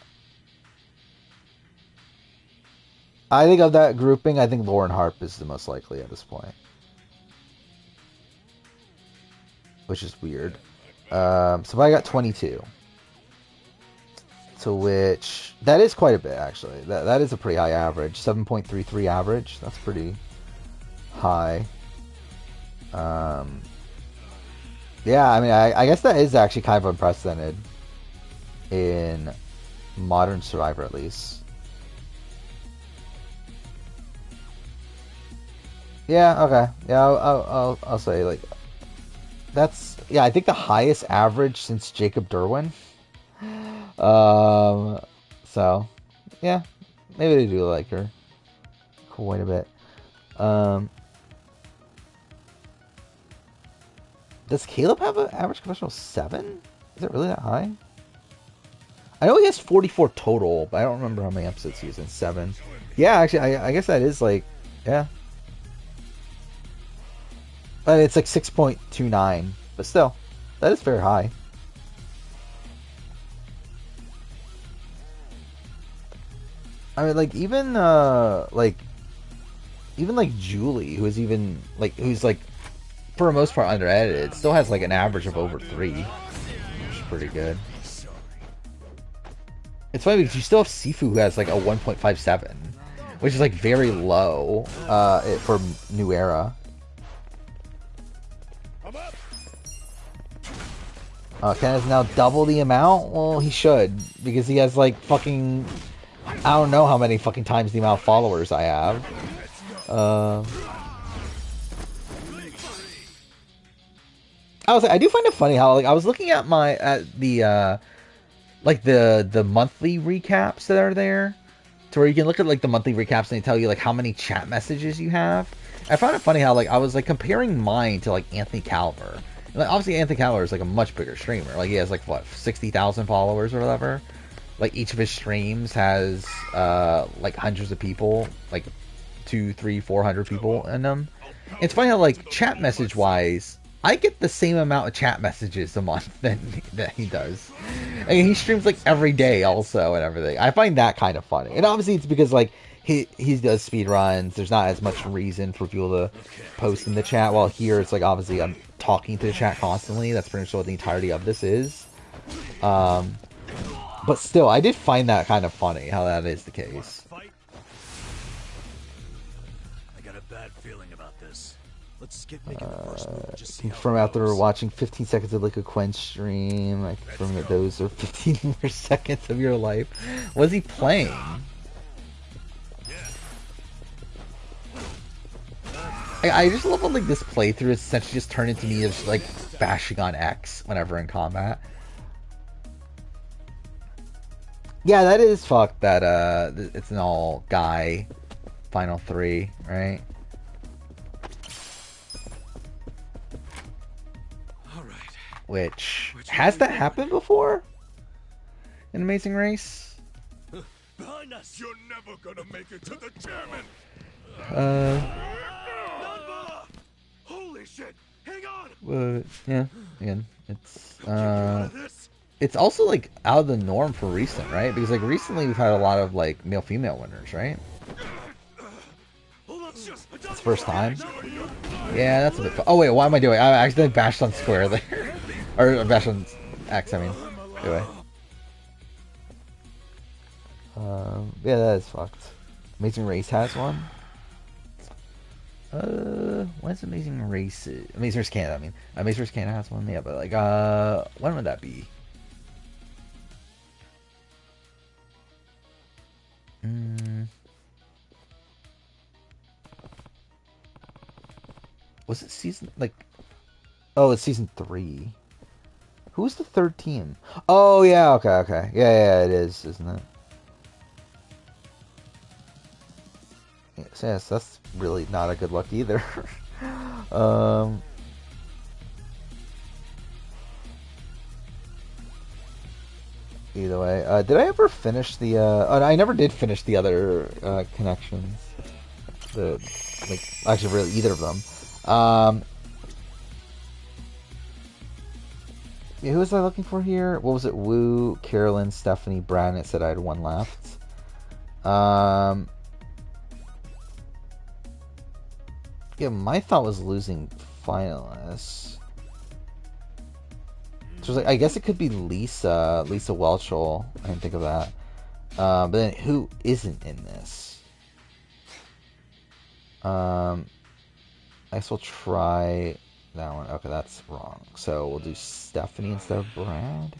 I think of that grouping, I think Lauren Harp is the most likely at this point. Which is weird. So I got 22. To which, that is quite a bit actually. That is a pretty high average. 7.33 average. That's pretty high. Yeah, I mean, I guess that is actually kind of unprecedented in modern Survivor, at least. Yeah, okay. Yeah, I'll say, like, that's, yeah, I think the highest average since Jacob Derwin. So, yeah, maybe they do like her quite a bit. Does Caleb have an average confessional 7? Is it really that high? I know he has 44 total, but I don't remember how many episodes he was in. 7. Yeah, actually, I guess that is like, yeah. But it's like 6.29, but still, that is very high. I mean, like even like Julie, who's like for the most part under-edited, still has like an average of over 3, which is pretty good. It's funny because you still have Sifu, who has like a 1.57, which is like very low for New Era. Ken has now double the amount? Well, he should, because he has like fucking, I don't know how many fucking times the amount of followers I have. I do find it funny how, like, I was looking at the monthly recaps that are there, to where you can look at like the monthly recaps and they tell you like how many chat messages you have. I found it funny how like I was like comparing mine to like Anthony Calver. And, like, obviously Anthony Calver is like a much bigger streamer. Like he has like what, 60,000 followers or whatever. Like each of his streams has like hundreds of people, like 200, 300, 400 people in them. It's funny how like chat message wise, I get the same amount of chat messages a month that he does. And he streams like every day also and everything. I find that kind of funny. And obviously it's because like he does speed runs. There's not as much reason for people to post in the chat. While here it's like obviously I'm talking to the chat constantly. That's pretty much what the entirety of this is. But still, I did find that kind of funny how that is the case. I got a bad feeling about this. Let's skip making the first move. Just see From out there watching 15 seconds of Liquid Quench stream, I confirm that those are 15 more seconds of your life. What is he playing? I just love how like this playthrough is essentially just turned into me just like bashing on X whenever in combat. Yeah, that is fucked that it's an all guy final 3, right? Which has that happened before? In Amazing Race? behind us. You're never gonna make it to the chairman. Holy shit! Hang on. Yeah. Again, it's also like out of the norm for recent, right? Because like recently we've had a lot of like male-female winners, right? It's the first time. Yeah, that's a bit. Oh wait, what am I doing? I accidentally bashed on square there, or bashed on X. I mean, anyway. Yeah, that is fucked. Amazing Race has one. What's Amazing Race? Amazing Race Canada. I mean, Amazing Race Canada has one. Yeah, but like, when would that be? Was it season like? Oh, it's season 3. Who's the third team? Oh, yeah, okay. Yeah, it is, isn't it? Yes, that's really not a good look either. Either way, did I ever finish the? Oh, I never did finish the other connections. Actually, really, either of them. Yeah, who was I looking for here? What was it? Wu, Carolyn, Stephanie, Brad. It said I had one left. Yeah, my thought was losing finalists. So I guess it could be Lisa Welchel. I didn't think of that. But then who isn't in this? I guess we'll try that one. Okay, that's wrong. So we'll do Stephanie instead of Brad.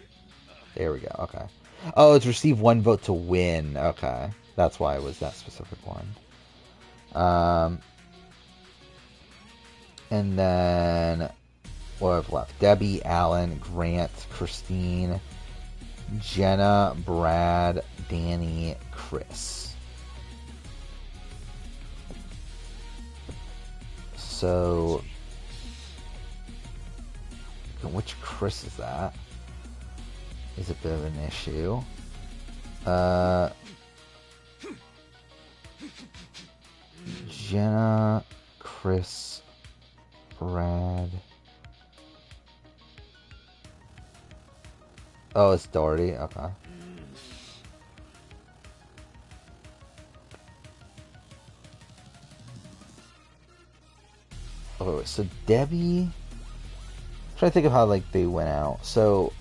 There we go. Okay. Oh, it's receive 1 vote to win. Okay, that's why it was that specific one. And then what have left? Debbie, Alan, Grant, Christine, Jenna, Brad, Danny, Chris. So, which Chris is that? Is a bit of an issue. Jenna, Chris, Brad. Oh, it's Doherty. Okay. Oh, so Debbie. I'm trying to think of how they went out. So,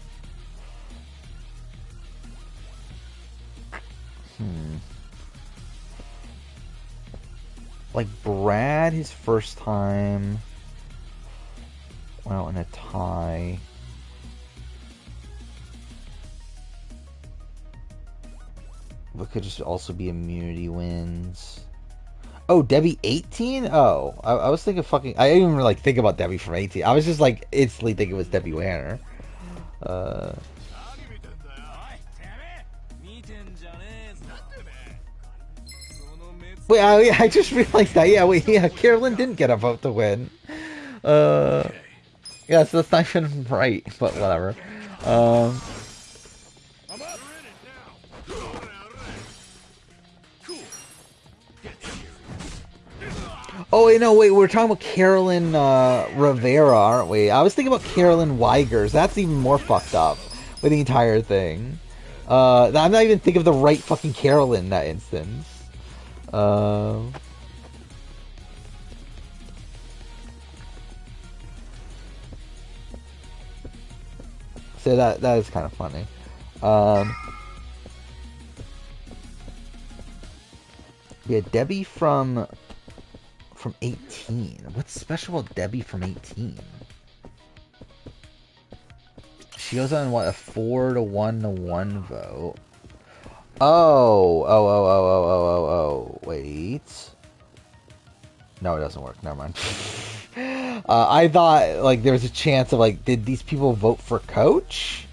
Brad, his first time went out in a tie. It could just also be immunity wins. Oh, Debbie 18? Oh, I was thinking I didn't even think about Debbie from 18. I was just instantly thinking it was Debbie Wanner. Wait, I just realized that. Yeah, Carolyn didn't get a vote to win. Yeah, so that's not even right, but whatever. Oh, wait, no, we're talking about Carolyn Rivera, aren't we? I was thinking about Carolyn Weigers. That's even more fucked up with the entire thing. I'm not even thinking of the right fucking Carolyn in that instance. So that is kind of funny. Yeah, Debbie from 18. What's special about Debbie from 18? She goes on what, a 4-1-1 vote. Oh, wait. No, it doesn't work. Never mind. I thought there was a chance of did these people vote for coach?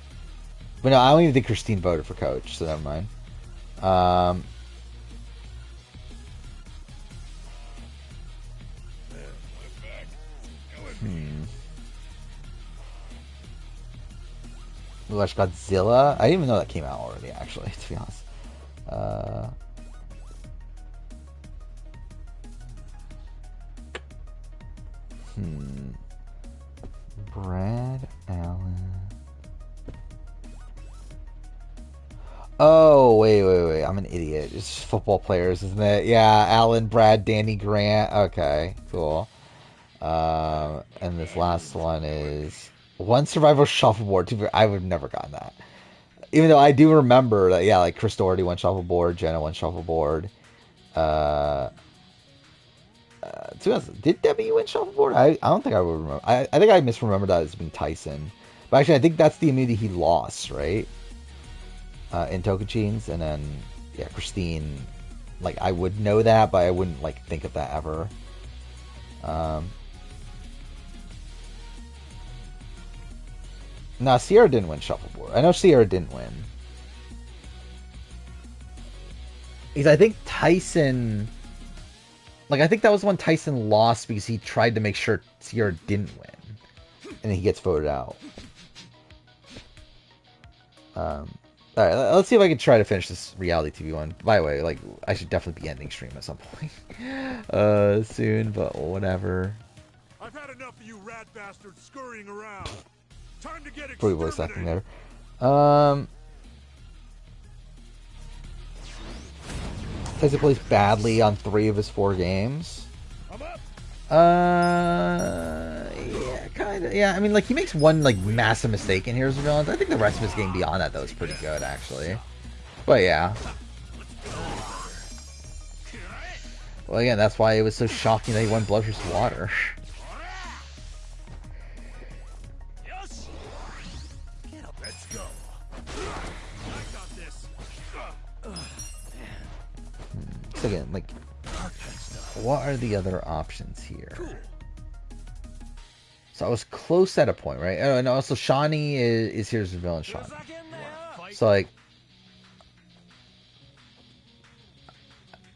But no, I don't even think Christine voted for coach, so never mind. Watch Godzilla. I didn't even know that came out already, actually, to be honest. Brad Allen. Oh, wait. I'm an idiot. It's just football players, isn't it? Yeah, Allen, Brad, Danny, Grant. Okay, cool. And this last one is one survival shuffleboard. I would have never gotten that. Even though I do remember that, yeah, Chris Doherty went shuffleboard, Jenna went shuffleboard. Did Debbie win shuffleboard? I don't think I would remember. I think I misremembered that as being Tyson. But actually, I think that's the immunity he lost, right? In Tokachins. And then, yeah, Christine. I would know that, but I wouldn't, think of that ever. No, Sierra didn't win shuffleboard. I know Sierra didn't win. Because I think Tyson... Like, I think that was when Tyson lost because he tried to make sure Sierra didn't win. And he gets voted out. Alright, let's see if I can try to finish this reality TV one. By the way, like, I should definitely be ending stream at some point. Soon, but whatever. I've had enough of you rat bastards scurrying around. Time to get Pretty voice acting there. Tyson plays badly on 3 of his 4 games. Yeah, kind of. Yeah, I mean, like, he makes one, like, massive mistake in Heroes of Villains. I think the rest of his game beyond that, though, is pretty good, actually. But, yeah. Well, again, that's why it was so shocking that he won Blood vs. Water. Let's go. So, again, like, what are the other options here? So I was close at a point, right? Oh, and also Shawnee is Here's the Villain Shawnee. So, like,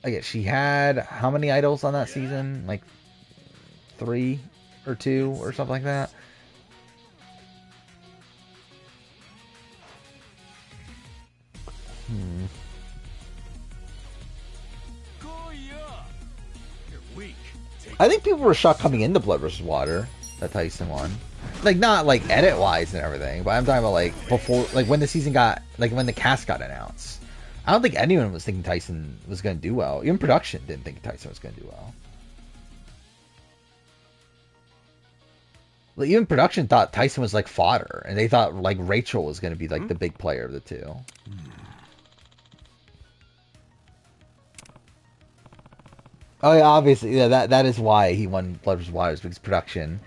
again, she had how many idols on that season? Like 3 or 2 or something like that. I think people were shocked coming into Blood vs. Water that Tyson won. Like, not like edit wise and everything, but I'm talking about like before, like when the season got, like when the cast got announced. I don't think anyone was thinking Tyson was going to do well. Even production didn't think Tyson was going to do well. Like, even production thought Tyson was like fodder, and they thought like Rachel was going to be like the big player of the two. Oh yeah, obviously, yeah, that is why he won Blood vs. Water, because production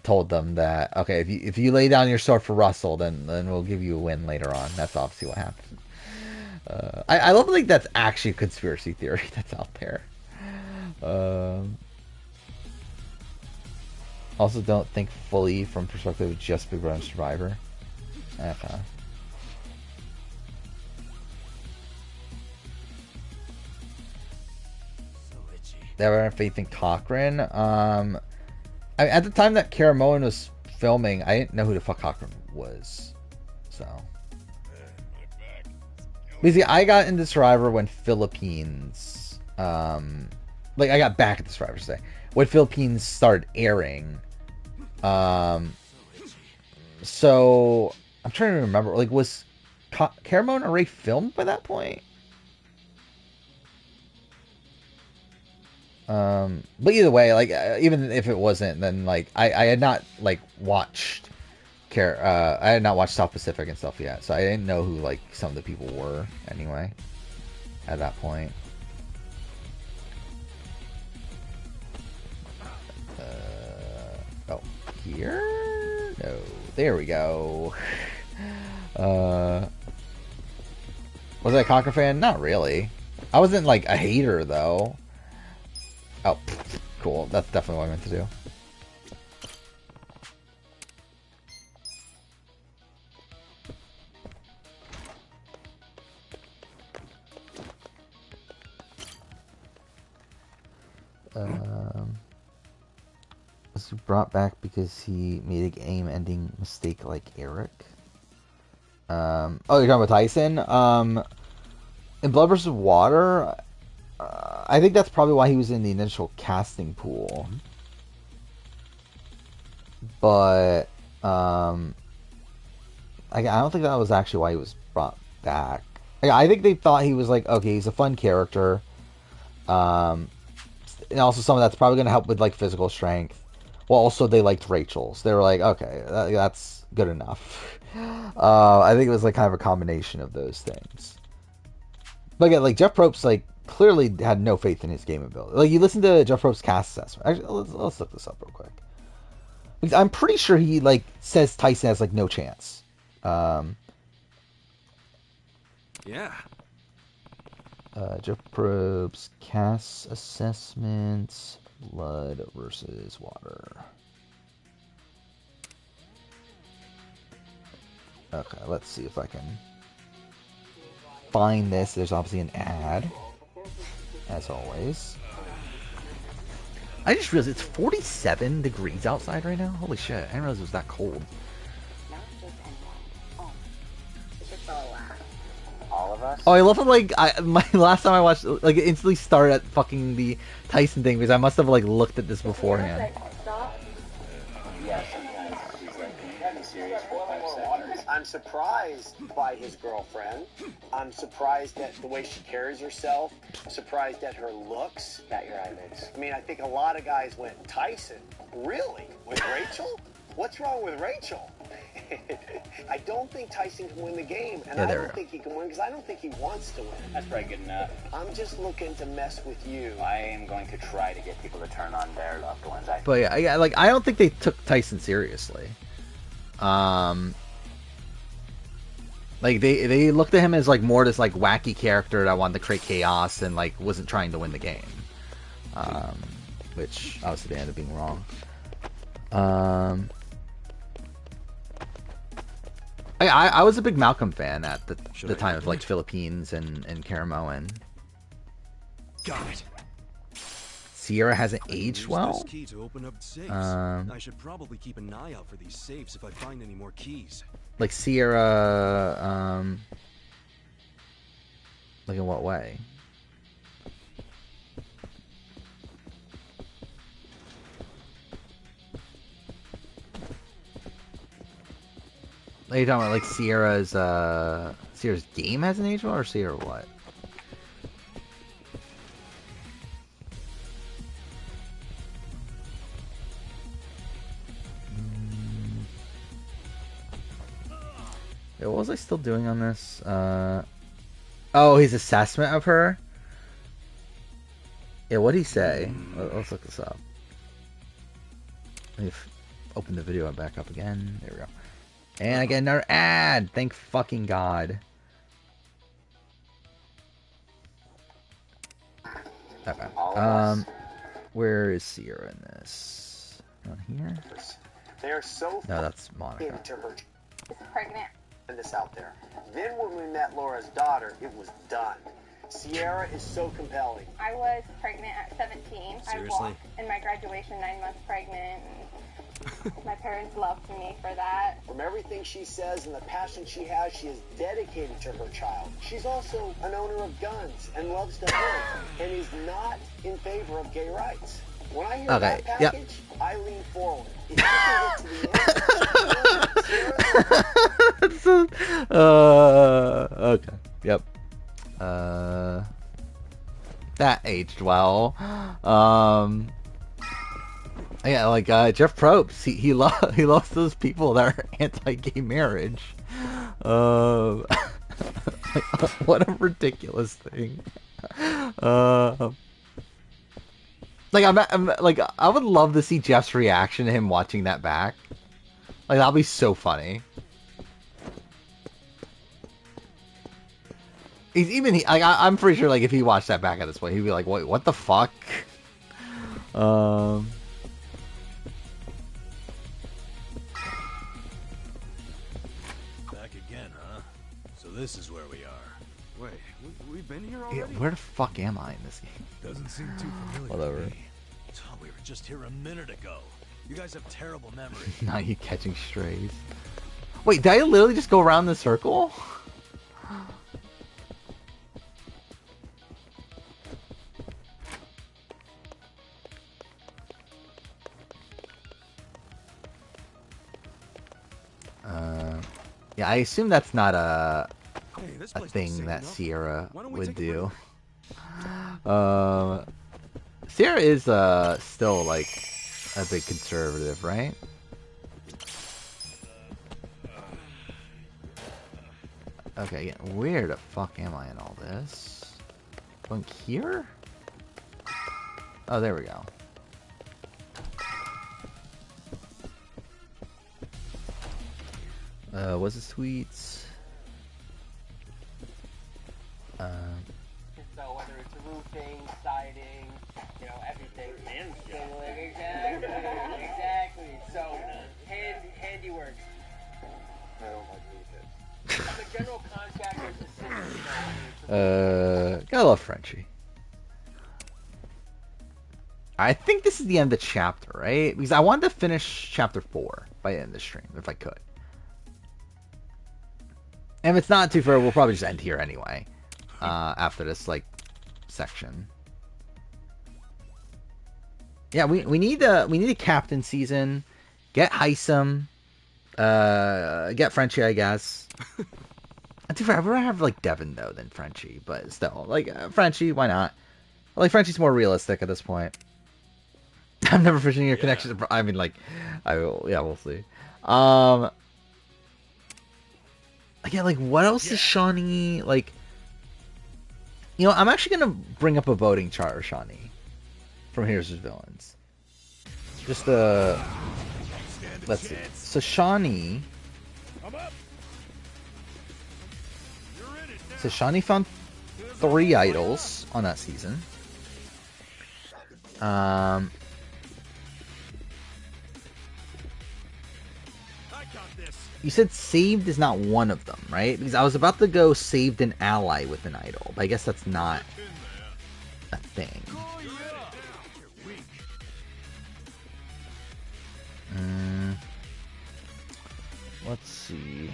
told them that, okay, if you lay down your sword for Russell, then we'll give you a win later on. That's obviously what happened. I love to think that's actually a conspiracy theory that's out there. Also, don't think fully from perspective of just Big Brother Survivor. Okay. They have faith in Cochran. At the time that Caramoan was filming, I didn't know who the fuck Cochran was. So. Basically, I got into Survivor when Philippines, like I got back at the Survivor today when Philippines started airing. So I'm trying to remember, like, was Caramoan already filmed by that point? But either way, like, even if it wasn't, then like I had not like watched I had not watched South Pacific and stuff yet, so I didn't know who like some of the people were anyway at that point. Oh, here? No, there we go. Was I a Cochran fan? Not really. I wasn't like a hater though. Oh, cool. That's definitely what I meant to do. Was brought back because he made a game-ending mistake like Eric. Oh, you're talking about Tyson? In Blood vs. Water, I think that's probably why he was in the initial casting pool. But I don't think that was actually why he was brought back. I think they thought he was like, okay, he's a fun character. And also someone that's probably going to help with like physical strength. Well, also they liked Rachel's. They were like, okay, that's good enough. I think it was like kind of a combination of those things. But again, like Jeff Probst like clearly had no faith in his game ability. Like, you listen to Jeff Probst's cast assessment. Actually, let's look this up real quick. Because I'm pretty sure he like says Tyson has like no chance. Yeah. Jeff Probst cast assessments. Blood versus Water. Okay, let's see if I can find this. There's obviously an ad, as always. I just realized it's 47 degrees outside right now. Holy shit, I didn't realize it was that cold. All of us? Oh, I love how, like, my last time I watched, like, it instantly started at fucking the Tyson thing, because I must have, like, looked at this beforehand. Yeah, sometimes he's like, you gotta be serious for 5 seconds. I'm surprised by his girlfriend. I'm surprised at the way she carries herself. I'm surprised at her looks. Got your eyelids. I mean, I think a lot of guys went, Tyson? Really? With Rachel? What's wrong with Rachel? I don't think Tyson can win the game, and I don't think he can win because I don't think he wants to win. That's probably good enough. I'm just looking to mess with you. I am going to try to get people to turn on their loved ones. But yeah, like, I don't think they took Tyson seriously. Like, they looked at him as, like, more this, like, wacky character that wanted to create chaos and, like, wasn't trying to win the game. Which obviously they ended up being wrong. I was a big Malcolm fan at the time of, like, Philippines and Caramoan. Got it. Sierra hasn't aged well. This key to open up safes. I should probably keep an eye out for these safes if I find any more keys. Like Sierra, like in what way? Are you talking about like Sierra's game has an age well, or Sierra what? Yeah, what was I still doing on this? Oh, his assessment of her? Yeah, what'd he say? Let's look this up. Let me open the video back up again. There we go. And I get another ad! Thank fucking God. Okay. Where is Sierra in this? On here? They are so No, that's Monica. to her pregnant. And this out there. Then when we met Laura's daughter, it was done. Sierra is so compelling. I was pregnant at 17. Seriously? I walked in my graduation 9 months pregnant. My parents loved me for that. From everything she says and the passion she has, she is dedicated to her child. She's also an owner of guns and loves to hunt and is not in favor of gay rights. When I hear that package, I lean forward. If you can get to the end, okay. Yep. That aged well. Yeah, like Jeff Probst, he loves those people that are anti-gay marriage. What a ridiculous thing. Like I'm like I would love to see Jeff's reaction to him watching that back. Like that'll be so funny. I'm pretty sure like if he watched that back at this point, he'd be like, "Wait, what the fuck?" Back again, huh? So this is where we are. Wait, we've been here already? Yeah, where the fuck am I in this game? Doesn't seem too familiar. Whatever. To me. Oh, we were just here a minute ago. You guys have terrible memory. Not you catching strays. Wait, did I literally just go around the circle? Yeah, I assume that's not a thing that Sierra would do. Sierra is still like a big conservative, right? Okay, yeah, where the fuck am I in all this? Going here? Oh, there we go. What's the sweets? So whether it's roofing, siding, you know, everything. Exactly. So handiworks. I don't like roofing. General contractor's assistant. Gotta love Frenchie. I think this is the end of the chapter, right? Because I wanted to finish chapter 4 by the end of the stream, if I could. And if it's not too far, we'll probably just end here anyway. After this, like, section. Yeah, we need a captain season. Get Heisem. Get Frenchie, I guess. Too far, I'd rather have like Devin though than Frenchie, but still, like Frenchie, why not? Like Frenchie's more realistic at this point. I'm never fishing your connection. I mean, like, I will. Yeah, we'll see. Again, like, what else is Shawnee like? You know, I'm actually gonna bring up a voting chart of Shawnee from Heroes vs. Villains. Just let's see. So Shawnee. So Shawnee found 3 idols on that season. You said saved is not one of them, right? Because I was about to go saved an ally with an idol, but I guess that's not a thing. Let's see.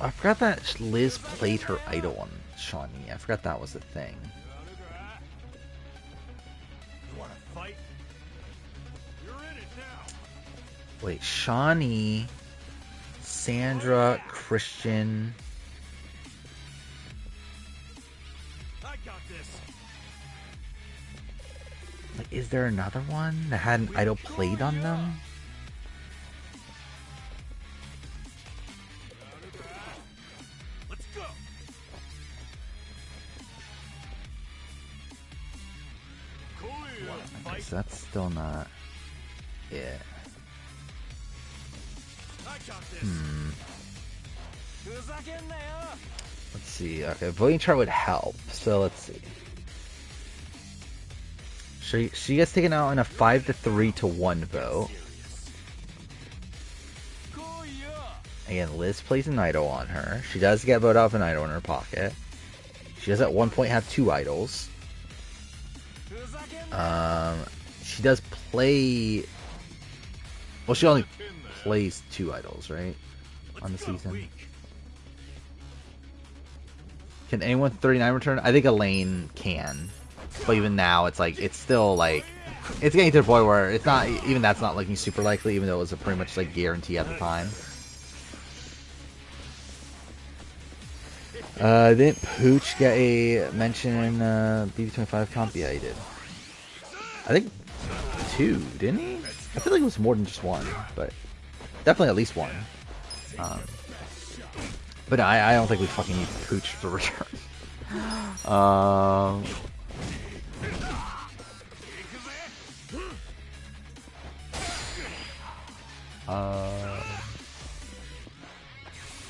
I forgot that Liz played her idol on Shawnee. I forgot that was a thing. Wait, Shawnee, Sandra, Christian. Like, is there another one that had an idol played on them? Okay, so that's still not it. Let's see. Okay, voting chart would help. So let's see. She gets taken out in a 5-3 to 1 vote. Again, Liz plays an idol on her. She does get voted off an idol in her pocket. She does at one point have 2 idols. She does play. Well, she only plays 2 idols, right? On the season. Can anyone 39 return? I think Elaine can. But even now, it's like, it's still like, it's getting to the point where it's not, even that's not looking super likely, even though it was a pretty much like guarantee at the time. Didn't Pooch get a mention in BB25 comp? Yeah, he did. I think 2, didn't he? I feel like it was more than just 1, but definitely at least 1. But I don't think we fucking need Pooch for return.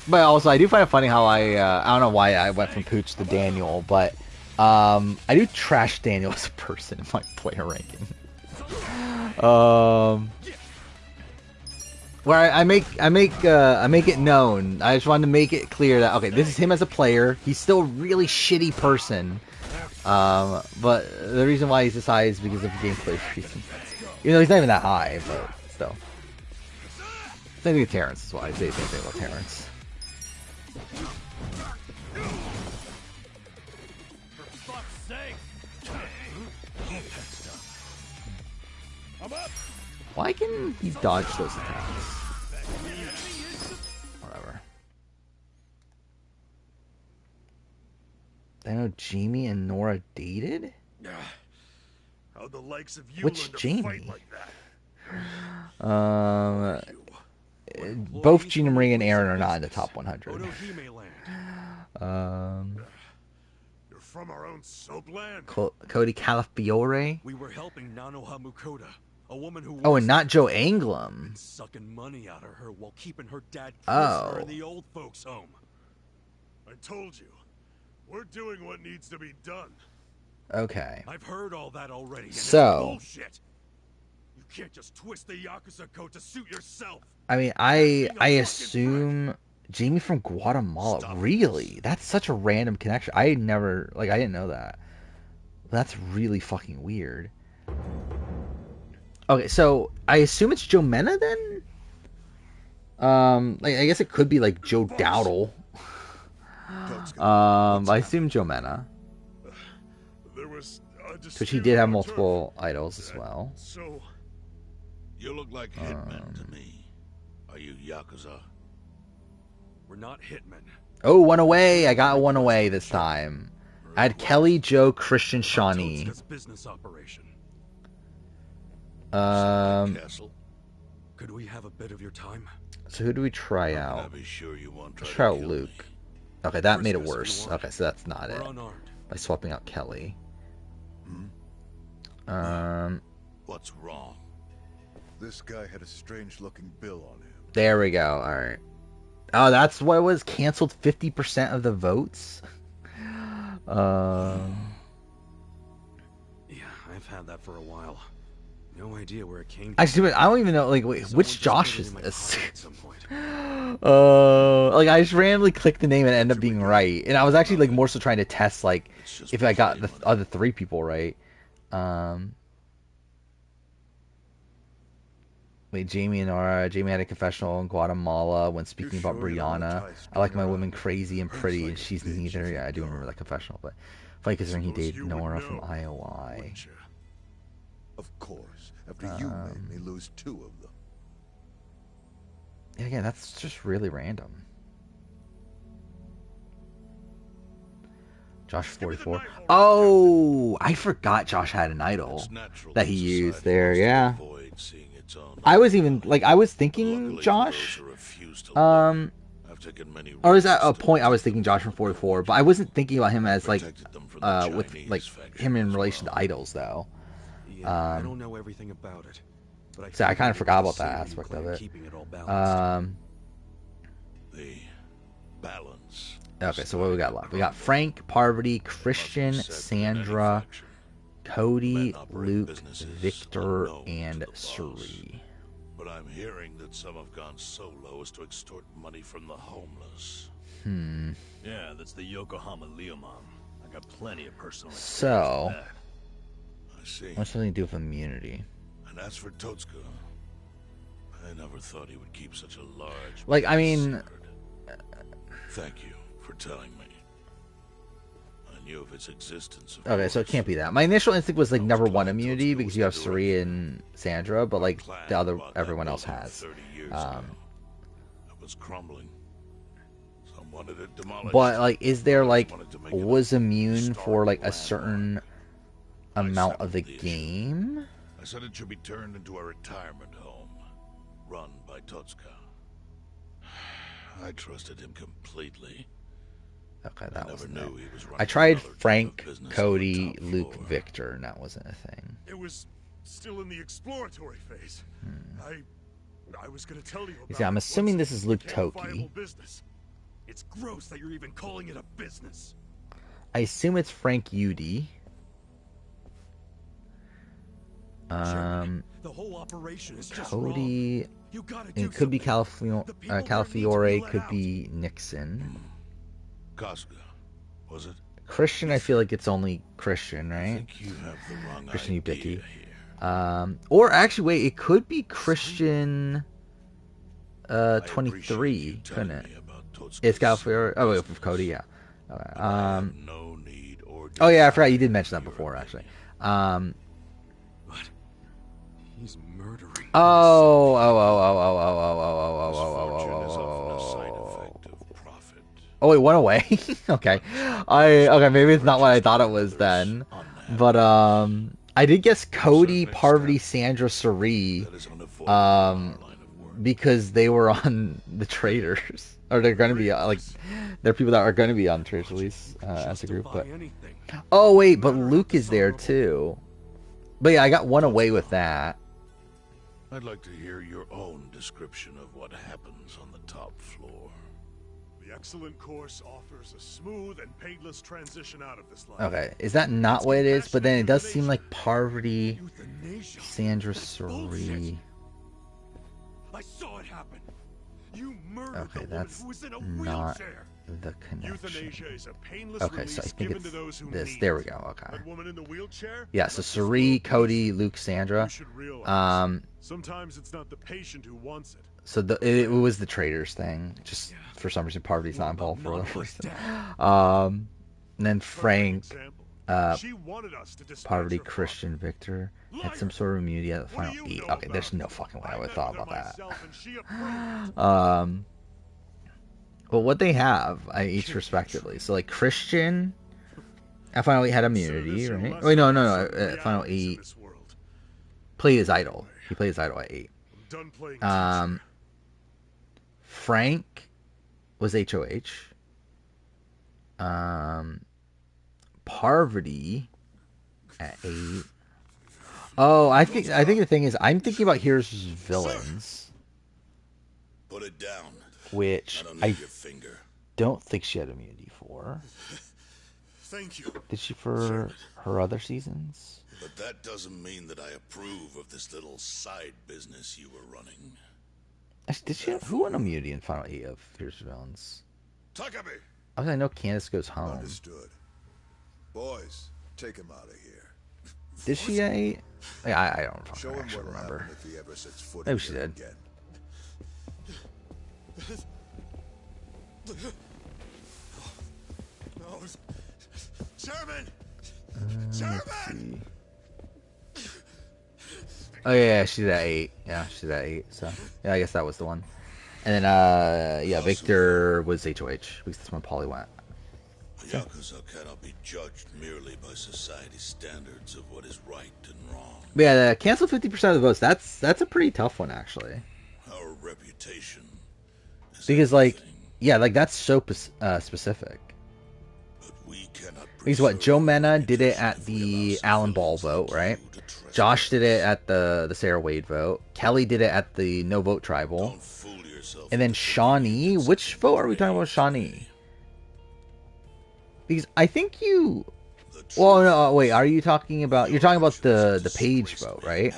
But also, I do find it funny how I don't know why I went from Pooch to Daniel, but I do trash Daniel as a person in my player ranking. Where I make it known. I just wanted to make it clear that okay, this is him as a player. He's still a really shitty person. But the reason why he's this high is because of gameplay reasons. Even though he's not even that high, but still. Same thing with Terrence, is why I say the same thing about Terrence. Why can he dodge those attacks? Whatever. I know Jamie and Nora dated? How the likes of you Which Jamie? fight like that? Both Gina Marie and Aaron are not in the top 100. You're from our own soapland. Cody Calafiore. We were helping Nanoha Mukoda, a woman who Oh, and not Joe Anglim. Sucking money out of her while keeping her dad prisoner in the old folks' home. I told you, we're doing what needs to be done. Okay. I've heard all that already. And so, it's bullshit. You can't just twist the Yakuza code to suit yourself. I mean, I assume Jamie from Guatemala. Really? That's such a random connection. I never I didn't know that. That's really fucking weird. Okay, so I assume it's Joe Mena then. I guess it could be like Joe Dowdle. I assume Joe Mena. Which he did have multiple idols as well. So, you look like hitmen to me. Are you Yakuza? We're not hitmen. Oh, one away. I got one away this time. I had Kelly, Joe, Christian, Shawnee. Business operation. Could we have a bit of your time? So who do we try out? Sure you won't Let's try out Luke. Okay, that made it worse. Okay, so that's not it. By swapping out Kelly. What's wrong? This guy had a strange-looking bill on him. There we go. All right. Oh, that's what it was. Canceled 50% of the votes. Yeah, I've had that for a while. No idea where it came from. Actually, I don't even know. Wait, which Josh is this? I just randomly clicked the name and it ended up being right. And I was actually more so trying to test if I got the other three people right. Wait, Jamie and Nora. Jamie had a confessional in Guatemala when speaking about Brianna. I like my women crazy and pretty, and she's neither. Yeah, I do remember that confessional, but funny considering he dated Nora from IOI. Of course, after you made me lose 2 of them. And again, that's just really random. Josh 44. Oh, I forgot Josh had an idol that he used there. Yeah. I was even I was thinking Josh. Or is that a point I was thinking Josh from 44, but I wasn't thinking about him as with him in relation to idols though. I don't know everything about it. But I kind of forgot about that aspect of it. The balance. Okay, so what we got left? We got Frank, Parvati, Christian, Sandra, Cody, Luke, Victor, and Suri. But I'm hearing that some have gone so low as to extort money from the homeless. Yeah, that's the Yokohama Leo Mom. I got plenty of personal experience So, with that. I see. What's something to do with immunity? And as for Totsuka, I never thought he would keep such a large... I mean... Thank you for telling me. I knew of its existence. Okay, so it can't be that. My initial instinct was number 1 immunity because you have Suri and Sandra, but the other everyone else has. It was crumbling. Some wanted it demolished. But is there was immune for a certain amount of the game? I said it should be turned into a retirement home, run by Totsuka. I trusted him completely. Okay, that wasn't it. I tried Frank, Cody, Luke, Victor, and that wasn't a thing. It was still in the exploratory phase. I was going to tell you about. See, I'm assuming this is Luke Toki. It's gross that you're even calling it a business. I assume it's Frank Udy. The whole operation is just Cody. wrong. You gotta It could be Calafiore, could be Nixon. Casca, was it? Christian, I feel like it's only Christian, right? I think you have the wrong Christian idea Ubicki. Or actually, wait, it could be Christian 23, couldn't it? It's Calafiore. Oh, wait, with Cody, yeah. Okay. Oh, yeah, I forgot you did mention that before, actually. He's murdering. Oh, it went away. Okay. Okay, maybe it's not what I thought it was then. But I did guess Cody, Parvati, Sandra, Suri, because they were on the Traders, or they're going to be they're people that are going to be on Traders release as a group. But oh wait, but Luke is there too. But yeah, I got one away with that. I'd like to hear your own description of what happens on the top floor. The excellent course offers a smooth and painless transition out of this life. Okay, is that not what it is? But then it does seem like Parvati, Sandra, Suri. I saw it happen. You murdered Okay, the woman that's who was in a not wheelchair. the connection. Euthanasia is a painless Okay, so I release think given it's to those who this. need There we it. go. Okay. That woman in the wheelchair? Yeah, so That's the Suri, slow Cody, poison. Luke, Sandra. You should realize, sometimes it's not the patient who wants it. So it was the traders thing. Just for some reason, Parvati's not involved for whatever reason. And then Frank, She wanted us to dispatch Parvati, her Christian, Victor had some sort of immunity at the final 8. Okay, there's no fucking way I would have thought about that. But what they have, each respectively. So like Christian at final 8 had immunity, right? Wait, no. At final 8 played his idol. He played his idol at 8. Frank was HOH. Parvati at 8. Oh, I think the thing is, I'm thinking about here's villains. Put it down. Which I don't think she had immunity for. Thank you. Did she for her other seasons? But that doesn't mean that I approve of this little side business you were running. Did she? Who won immunity in final 8 of Here's Villains? Takami. I know Candace goes home. Understood. Boys, take him out of here. Did she at 8? Yeah, I don't fucking actually remember. Maybe she did. Chairman! Let's see. Oh yeah, she's at 8. Yeah, she's at 8. So yeah, I guess that was the one. And then yeah, Victor was HOH because that's when Polly went. Yakuza cannot be judged merely by society's standards of what is right and wrong. But yeah, cancel 50% of the votes. That's a pretty tough one actually. Our reputation. Because like, yeah, like that's so specific. Because what, Joe Mena did it at the Alan Ball vote, right? Josh did it at the Sarah Wade vote. Kelly did it at the no vote tribal. And then Shawnee, which vote are we talking about Shawnee? Because I think you... Well, no, wait, are you talking about... You're talking about the Page vote, right?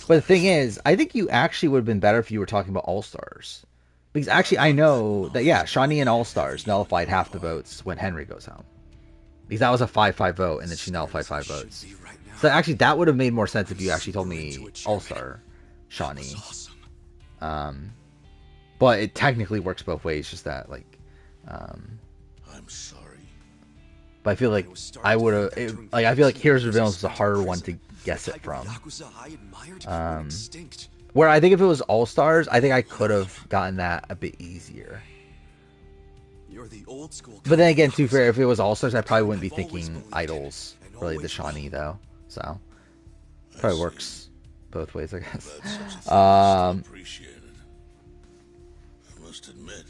But the thing is, I think you actually would have been better if you were talking about All-Stars. Because actually, I know that, yeah, Shawnee and All-Stars nullified half the votes when Henry goes home. Because that was a 5-5 vote, and then she nullified 5 votes. So actually, that would have made more sense if you actually told me All-Star Shawnee. But it technically works both ways, just that, like... I'm sorry. But I feel like I would have... I feel like Heroes of Villains was a harder one to guess it from. Where I think if it was All-Stars, I think I could have gotten that a bit easier. But then again, to be fair, if it was All-Stars, I probably wouldn't be thinking Idols related to Shawnee, though. So, probably works both ways, I guess. Appreciate it. I must admit,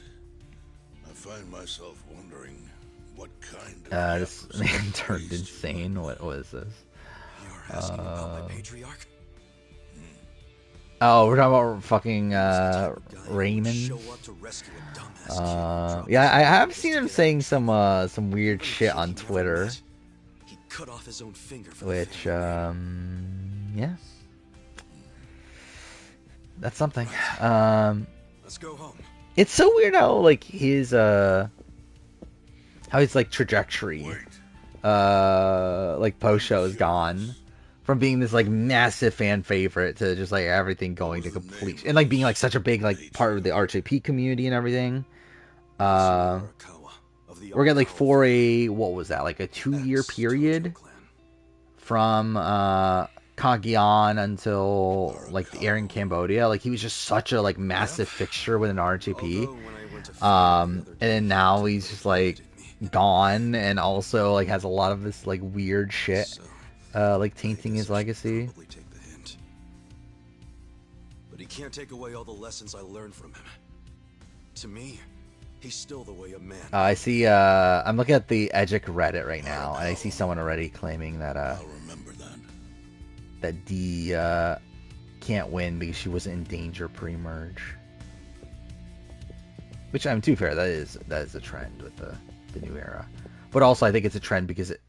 I find myself wondering what kind of... This man turned insane. What was this? Oh, we're talking about fucking Raymond. Yeah, I have seen him saying some weird shit on Twitter. Which, yeah, that's something. Let's go home. It's so weird how like his like trajectory, like post show is gone. From being this like massive fan favorite to just like everything going to complete and like being like such a big like part of the RJP community and everything. We're getting like for a what was that, like a 2-year period from Kagyan until like the air in Cambodia. Like he was just such a like massive fixture within RJP. And then now he's just like gone and also like has a lot of this like weird shit. Like tainting his legacy. But he can't take away all the lessons I learned from him. To me, he's still the way of man. I see. I'm looking at the Edgic Reddit right now, and I see someone already claiming that that D can't win because she wasn't in danger pre-merge. Which, I'm too fair. That is a trend with the new era. But also, I think it's a trend because it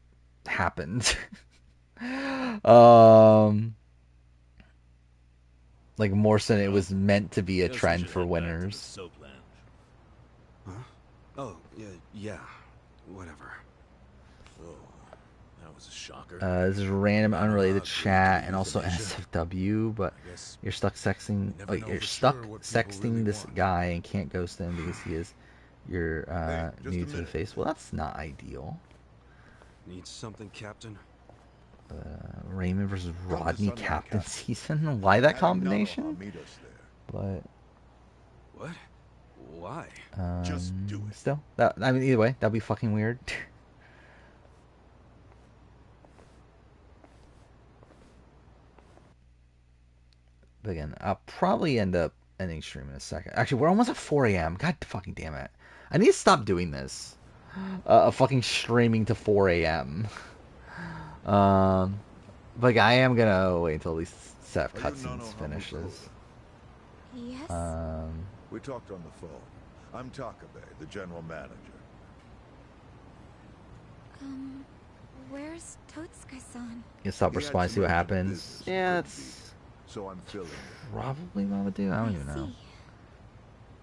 happened. Like Morrison, it was meant to be a trend for winners. Soap lounge. Huh? Oh, yeah. Whatever. Whoa, that was a shocker. This is random, unrelated chat, and also NSFW. But you're stuck sexting. Like you're stuck sexting this guy and can't ghost him because he is you're new to the face. Well, that's not ideal. Need something, Captain? Raymond versus Rodney captain season. Why that combination? But what? Why? Just do it. Still, I mean, either way, that'd be fucking weird. But again, I'll probably end up ending stream in a second. Actually, we're almost at 4 a.m. God fucking damn it! I need to stop doing this. Fucking streaming to 4 a.m. But I am gonna wait until at least set of cutscenes finishes. Yes. We talked on the phone. I'm Takabe, the general manager. Where's Totsuka-san? You stop responding, see what happens. Yeah, that's so I'm filling it. probably what I would do. I don't even know.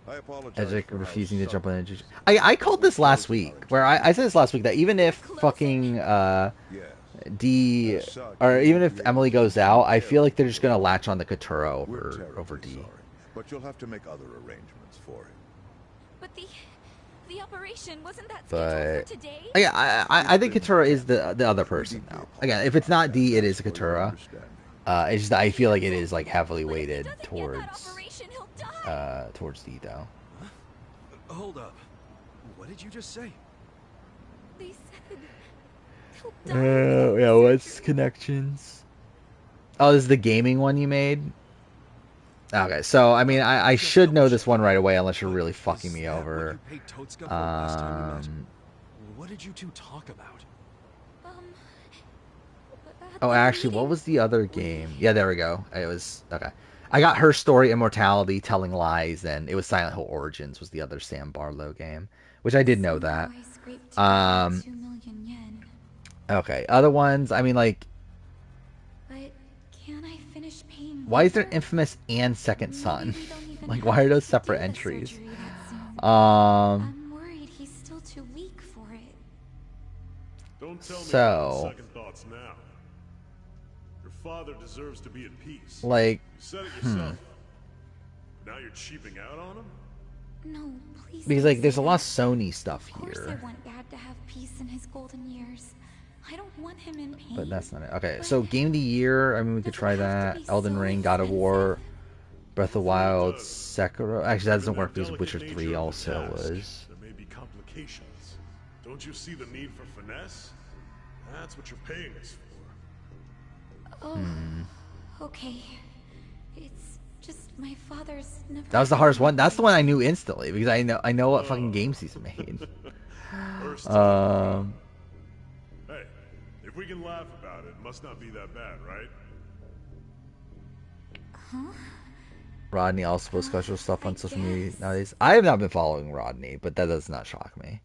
I apologize. Edric refusing to jump on it. I called this last week, where I said this last week that even if fucking D, or even if Emily goes out, I feel like they're just gonna latch on the Katura over D. Sorry, but you'll have to make other arrangements for it. But the operation wasn't that But scheduled for today? yeah, I think Katura is the other person now. Again, if it's not D, it is Katura. It's just that I feel like it is like heavily weighted towards D though. Hold up. What did you just say? They said he'll die. Yeah, what's connections? Oh, this is the gaming one you made? Okay, so, I mean, I should know this one right away unless you're really fucking me over. What did you two talk about? Oh, actually, what was the other game? Yeah, there we go. It was, okay. I got Her Story, Immortality, Telling Lies, and it was Silent Hill Origins was the other Sam Barlow game, which I did know that. Okay, other ones, I mean, like, But can I finish paying? why is there Infamous and Second Son? Like, why are those separate entries? I'm worried he's still too weak for it. Don't tell me So, second thoughts now. Your father deserves to be at peace. like, You said it yourself. Now you're cheaping out on him? No, please. because, like, there's a lot of Sony stuff Of course I here. want Dad to have peace in his golden years. I don't want him in pain. But that's not it. Okay, so Game of the Year, I mean, we could try that. Elden Ring, God of War, Breath of the Wild, Sekiro. Actually, that doesn't work because Witcher 3 also was. There may be complications. Don't you see the need for finesse? That's what you're paying us for. Oh, okay. It's just my father's never. That was the hardest one. That's the one I knew instantly because I know what fucking games he's made. Hey, if we can laugh about it, it must not be that bad, right? Huh? Rodney also posts special stuff on social media nowadays. I have not been following Rodney, but that does not shock me.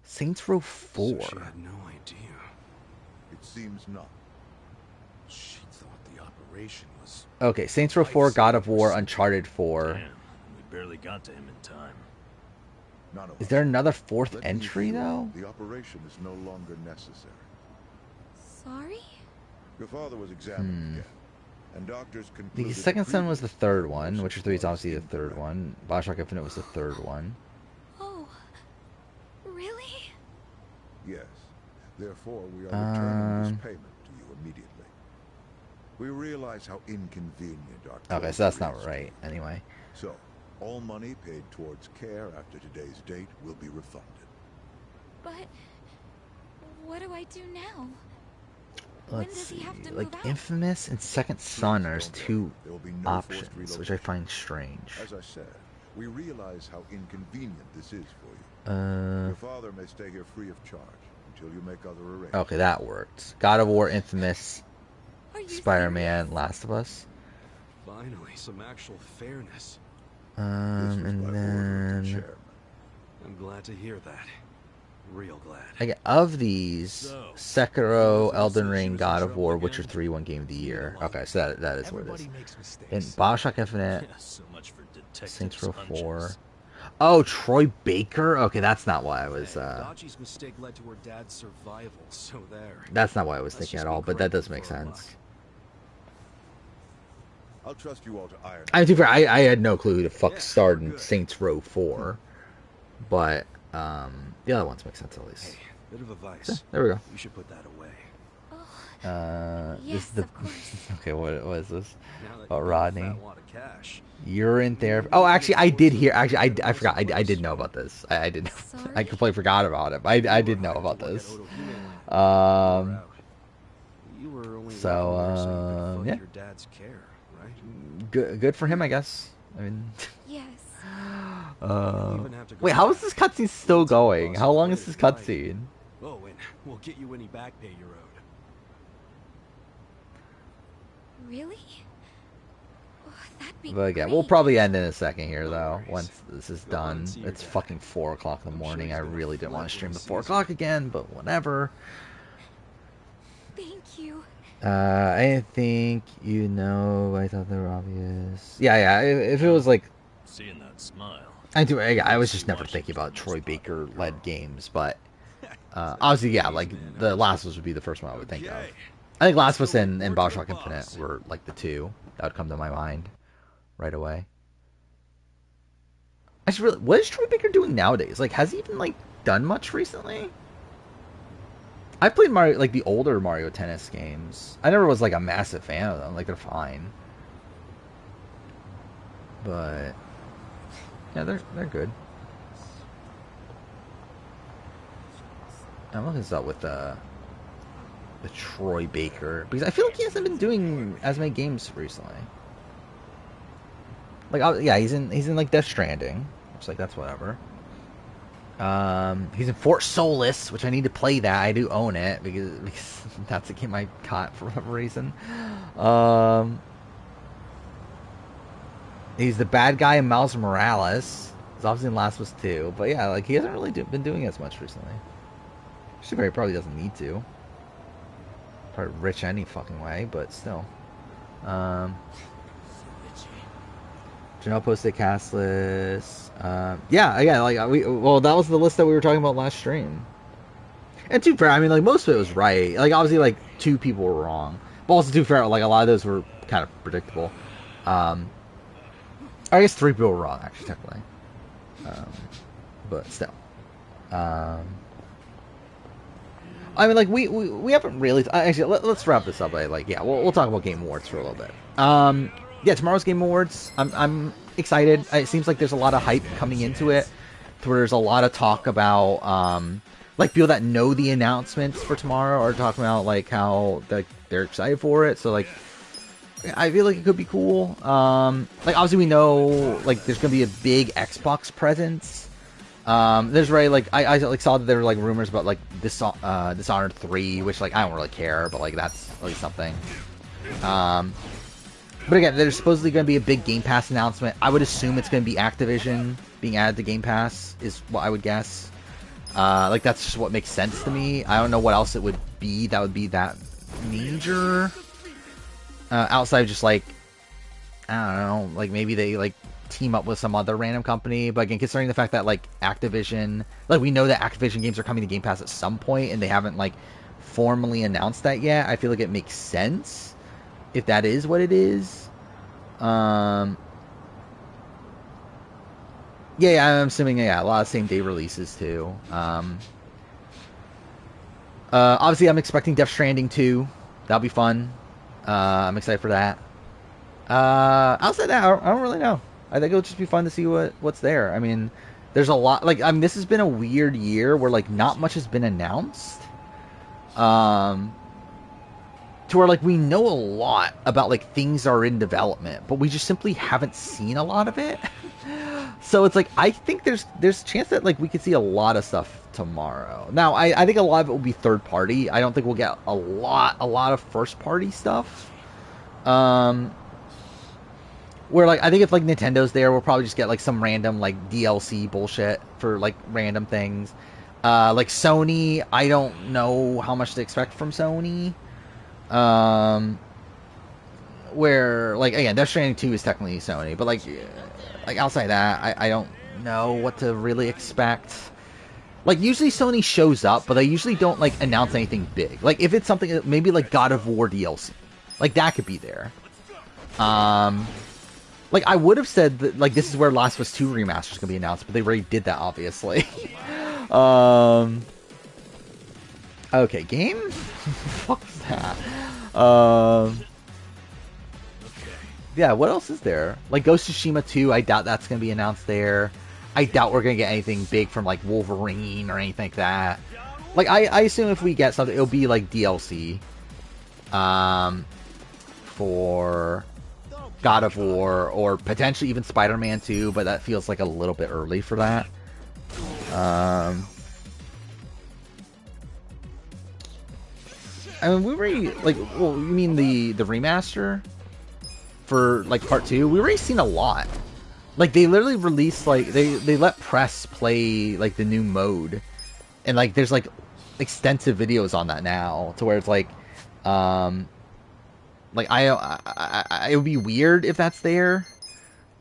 Saints Row 4. So she had no idea. It seems not. She thought the operation was... Okay, Saints Row 4, God of War, Uncharted 4. Damn, we barely got to him in time. Is there another fourth entry, though? The operation is no longer necessary. Sorry? Your father was examined again, and doctors The concluded... Second Son was the third one. Witcher 3 is obviously the third one. Bioshock Infinite was the third one. Oh, really? Yes. Therefore, we are returning this payment to you immediately. We realize how inconvenient our... Okay, so that's not right, anyway. So, all money paid towards care after today's date will be refunded. But what do I do now? Let's see. Like, Infamous and Second Son are two options, which I find strange. As I said, we realize how inconvenient this is for you. Your father may stay here free of charge until you make other arrangements. Okay, that worked. God of War, Infamous, Spider-Man, Last of Us. Finally, some actual fairness. And then... I'm glad to hear that. Real glad. Again, of these, Sekiro, Elden Ring, God of War, Witcher 3 won Game of the Year. Okay, so that is what it is. And Bioshock Infinite, So much for Saints Row 4. Oh, Troy Baker? Okay, that's not why I was... Dodgy's mistake led to her dad's survival, so there. That's not what I was thinking at all, but that does make sense. I'll trust you all to iron. I mean, to be fair, I had no clue who the fuck starred in Saints Row 4. But, the other ones make sense at least. Hey, bit of advice. So, there we go. You should put that away. Yes, this is the... of course. Okay, what is this? Oh, Rodney. Urine therapy. Oh, actually, I did hear. Actually, I forgot. I did know about this. I did. I completely forgot about it. But I did know about this. So, yeah. Good for him, I guess. I mean. Yes. Wait, how is this cutscene still going? How long is this cutscene? Oh, and we'll get you any back pay you're owed. Really? Oh, that'd be But again, great. we'll probably end in a second here, though, once this is done. It's fucking 4 o'clock in the morning. I really didn't want to stream at 4 o'clock again, but whatever. Thank you. I think you know. I thought they were obvious. Yeah. If it was like, seeing that smile. I was just never thinking about Troy Baker led games, but obviously, yeah, like the Last of Us would be the first one I would think of. I think Last of Us and Bioshock Infinite were like the two that would come to my mind right away. Actually, really, what is Troy Baker doing nowadays? Like, has he even like done much recently? I've played Mario, like the older Mario Tennis games. I never was like a massive fan of them. Like, they're fine, but yeah, they're good. I'm looking this up with the Troy Baker, because I feel like he hasn't been doing as many games recently. Like, yeah, he's in like Death Stranding, which like that's whatever. He's in Fort Solis, which I need to play that. I do own it because that's a game I caught for whatever reason. He's the bad guy in Miles Morales. He's obviously in Last of Us 2, but yeah, like he hasn't really been doing as much recently. He probably doesn't need to. Probably rich any fucking way, but still. Janelle posted cast list. Yeah, again, like well, that was the list that we were talking about last stream. And to be fair, I mean, like most of it was right. Like obviously, like 2 people were wrong, but also to be fair, like a lot of those were kind of predictable. I guess 3 people were wrong, actually, technically. But still. I mean, like we haven't really. Actually, let's wrap this up. Like, yeah, we'll talk about Game Awards for a little bit. Yeah, tomorrow's Game Awards. I'm excited. It seems like there's a lot of hype coming into it. Where there's a lot of talk about like people that know the announcements for tomorrow are talking about like how they're excited for it. So like, I feel like it could be cool. Like obviously we know like there's gonna be a big Xbox presence. There's already like I like saw that there were like rumors about like Dishonored 3, which like I don't really care, but like that's at least something. But again, there's supposedly going to be a big Game Pass announcement. I would assume it's going to be Activision being added to Game Pass, is what I would guess. Like, that's just what makes sense to me. I don't know what else it would be that would be that major. Outside of just, like, I don't know, like, maybe they, like, team up with some other random company. But again, considering the fact that, like, Activision... Like, we know that Activision games are coming to Game Pass at some point, and they haven't, like, formally announced that yet. I feel like it makes sense. If that is what it is. Yeah, I'm assuming, yeah, a lot of same-day releases, too. Obviously, I'm expecting Death Stranding 2. That'll be fun. I'm excited for that. Outside that, I don't really know. I think it'll just be fun to see what's there. I mean, there's a lot... Like, I mean, this has been a weird year where, like, not much has been announced. To where, like, we know a lot about, like, things are in development, but we just simply haven't seen a lot of it. So it's like, I think there's a chance that, like, we could see a lot of stuff tomorrow. Now, I think a lot of it will be third party. I don't think we'll get a lot of first party stuff. Where, like, I think if, like, Nintendo's there, we'll probably just get, like, some random, like, DLC bullshit for, like, random things. Like Sony, I don't know how much to expect from Sony. Where like again, Death Stranding 2 is technically Sony, but like outside that, I don't know what to really expect. Like usually Sony shows up, but they usually don't like announce anything big. Like if it's something maybe like God of War DLC, like that could be there. Like I would have said that like this is where Last of Us 2 remaster is gonna be announced, but they already did that obviously. Okay, game. What's that? Yeah, what else is there? Like Ghost of Tsushima 2, I doubt that's going to be announced there. I doubt we're going to get anything big from like Wolverine or anything like that. Like I assume if we get something, it'll be like DLC for God of War or potentially even Spider-Man 2, but that feels like a little bit early for that. I mean, we already like. Well, you mean the remaster for like part 2? We already seen a lot. Like they literally released like they let press play like the new mode, and like there's like extensive videos on that now to where it's like, like it would be weird if that's there,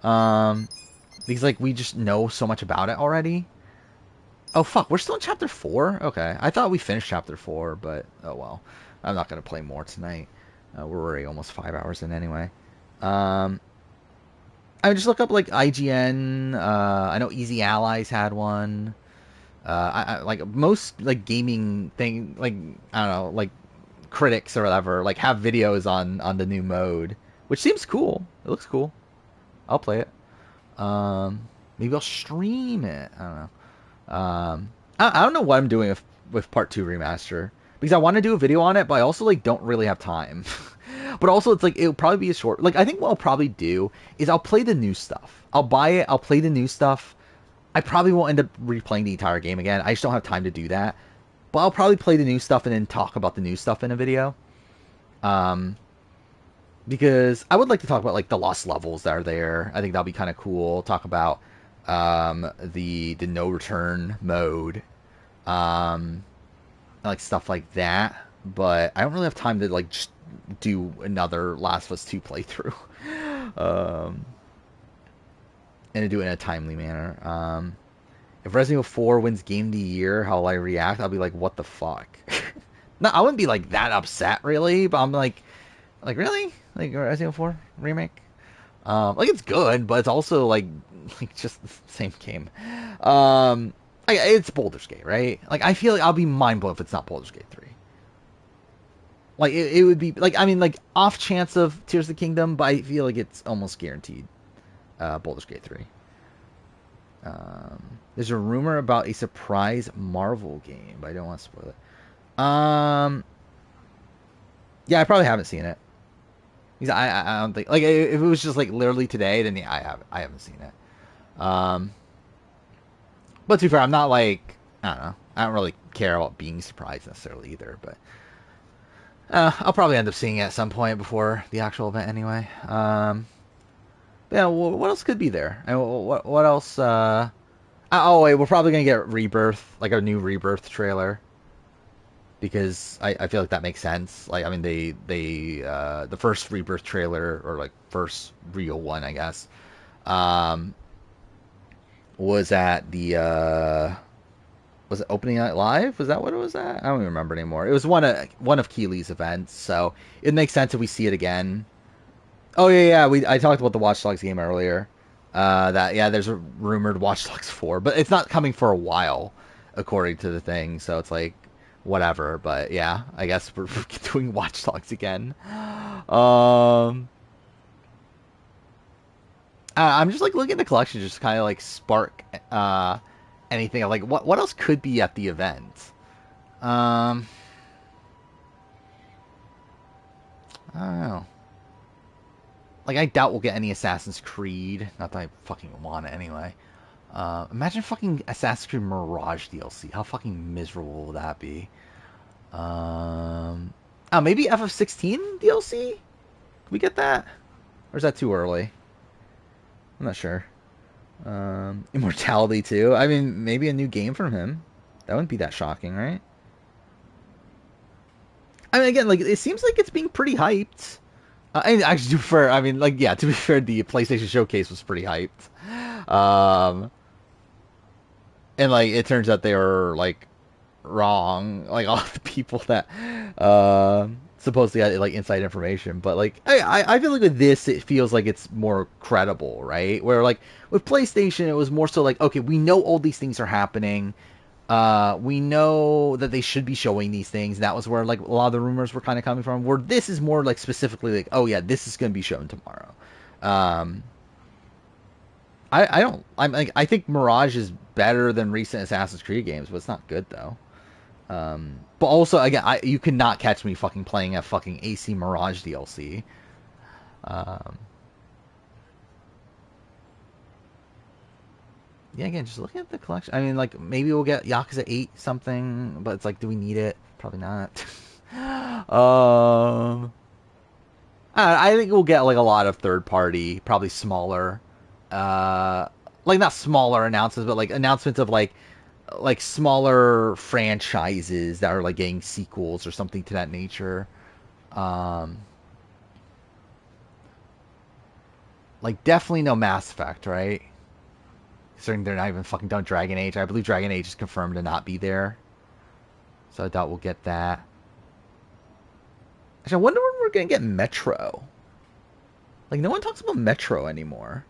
because like we just know so much about it already. Oh fuck, we're still in chapter 4? Okay, I thought we finished chapter 4, but oh well. I'm not gonna play more tonight. We're already almost 5 hours in anyway. I would just look up like IGN. I know Easy Allies had one. I like most like gaming thing, like I don't know, like critics or whatever, like have videos on the new mode, which seems cool. It looks cool. I'll play it. Maybe I'll stream it. I don't know. I don't know what I'm doing with Part 2 Remaster. Because I want to do a video on it, but I also like don't really have time. But also it's like it'll probably be a short. Like I think what I'll probably do is I'll play the new stuff. I'll buy it. I'll play the new stuff. I probably won't end up replaying the entire game again. I just don't have time to do that. But I'll probably play the new stuff and then talk about the new stuff in a video. Because I would like to talk about like the lost levels that are there. I think that'll be kind of cool. Talk about the no return mode. Like stuff like that, but I don't really have time to like just do another Last of Us 2 playthrough, and to do it in a timely manner. If Resident Evil 4 wins Game of the Year, how will I react? I'll be like, what the fuck? No, I wouldn't be like that upset really, but I'm like really, like Resident Evil 4 remake. Like it's good, but it's also like just the same game. It's Baldur's Gate, right? Like, I feel like I'll be mind blown if it's not Baldur's Gate 3. Like, it would be, like, I mean, like, off chance of Tears of the Kingdom, but I feel like it's almost guaranteed Baldur's Gate 3. There's a rumor about a surprise Marvel game, but I don't want to spoil it. Yeah, I probably haven't seen it. Because I don't think, like, if it was just, like, literally today, then yeah, I haven't seen it. But to be fair, I'm not like, I don't know. I don't really care about being surprised necessarily either. But I'll probably end up seeing it at some point before the actual event anyway. Yeah, what else could be there? What else? Oh, wait, we're probably going to get Rebirth, like a new Rebirth trailer. Because I feel like that makes sense. Like, I mean, they the first Rebirth trailer, or like first real one, I guess, was at the was it Opening Night Live? Was that what it was at? I don't even remember anymore. It was one of Keeley's events, so it makes sense if we see it again. Oh yeah. I talked about the Watch Dogs game earlier. There's a rumored Watch Dogs 4, but it's not coming for a while, according to the thing. So it's like whatever. But yeah, I guess we're doing Watch Dogs again. I'm just like looking at the collection, just kind of like spark anything. Like what else could be at the event? I don't know. Like I doubt we'll get any Assassin's Creed. Not that I fucking want it anyway. Imagine fucking Assassin's Creed Mirage DLC. How fucking miserable will that be? Maybe FF16 DLC? Can we get that? Or is that too early? I'm not sure. Immortality 2. I mean, maybe a new game from him. That wouldn't be that shocking, right? I mean, again, like, it seems like it's being pretty hyped. And actually, to be fair, I mean, like, yeah, to be fair, the PlayStation Showcase was pretty hyped. And, like, it turns out they were, like, wrong. Like, all the people that supposedly had, like, inside information. But, like, I feel like with this, it feels like it's more credible, right? Where, like, with PlayStation, it was more so like, okay, we know all these things are happening. We know that they should be showing these things. And that was where, like, a lot of the rumors were kind of coming from. Where this is more, like, specifically like, oh yeah, this is going to be shown tomorrow. I think Mirage is better than recent Assassin's Creed games, but it's not good though. But also, again, you cannot catch me fucking playing a fucking AC Mirage DLC. Yeah, again, just looking at the collection. I mean, like, maybe we'll get Yakuza 8 something, but it's like, do we need it? Probably not. I think we'll get, like, a lot of third-party, probably smaller, like, not smaller announcements, but, like, announcements of, like smaller franchises that are, like, getting sequels or something to that nature. Like, definitely no Mass Effect, right? Considering they're not even fucking done Dragon Age. I believe Dragon Age is confirmed to not be there. So I doubt we'll get that. Actually, I wonder when we're going to get Metro. Like, no one talks about Metro anymore.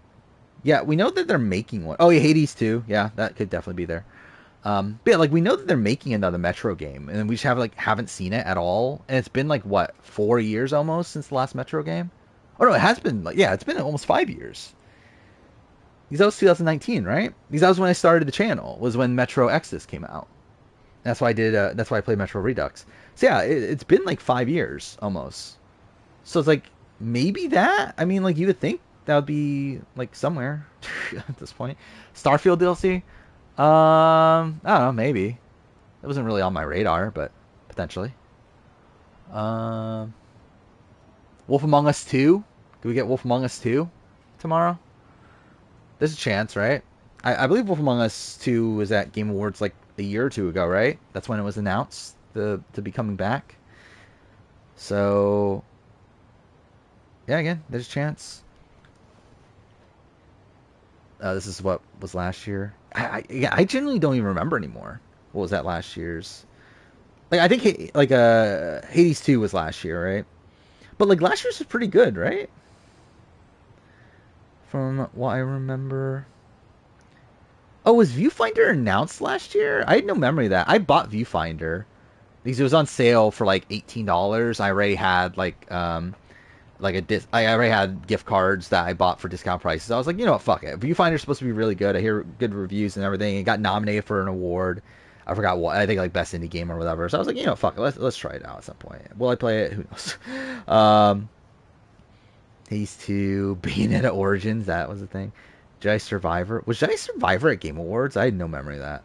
Yeah, we know that they're making one. Oh, yeah, Hades 2. Yeah, that could definitely be there. But yeah, like, we know that they're making another Metro game. And we just haven't seen it at all. And it's been, like, what, 4 years almost since the last Metro game? Oh, no, it has been, like, yeah, it's been almost 5 years. Because that was 2019, right? Because that was when I started the channel, was when Metro Exodus came out. That's why I played Metro Redux. So yeah, it's been like 5 years almost. So it's like, maybe that? I mean, like, you would think that would be like somewhere at this point. Starfield DLC? I don't know, maybe. It wasn't really on my radar, but potentially. Wolf Among Us 2? Can we get Wolf Among Us 2 tomorrow? There's a chance, right? I believe Wolf Among Us 2 was at Game Awards like a year or two ago, right? That's when it was announced to be coming back. So, yeah, again, there's a chance. This is what was last year. I genuinely don't even remember anymore. What was that last year's? Like, I think Hades 2 was last year, right? But like last year's was pretty good, right? From what I remember. Oh, was Viewfinder announced last year? I had no memory of that. I bought Viewfinder because it was on sale for like $18. I already had I already had gift cards that I bought for discount prices. I was like, you know what, fuck it. Viewfinder's supposed to be really good. I hear good reviews and everything. It got nominated for an award. I forgot what. I think like best indie game or whatever. So I was like, you know, fuck it. Let's try it out at some point. Will I play it? Who knows? Hades 2, Bayonetta Origins, that was a thing. Jedi Survivor. Was Jedi Survivor at Game Awards? I had no memory of that.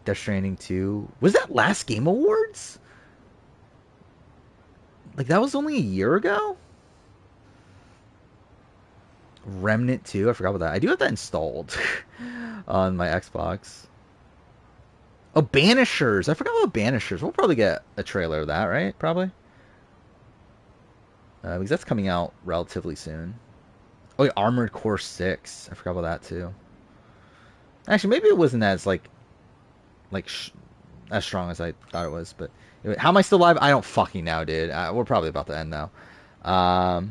Death Stranding 2. Was that last Game Awards? Like, that was only a year ago? Remnant 2. I forgot about that. I do have that installed on my Xbox. Oh, Banishers. I forgot about Banishers. We'll probably get a trailer of that, right? Probably. Because that's coming out relatively soon. Oh, yeah, Armored Core 6. I forgot about that, too. Actually, maybe it wasn't as, as strong as I thought it was. But anyway, how am I still live? I don't fucking know, dude. We're probably about to end now. I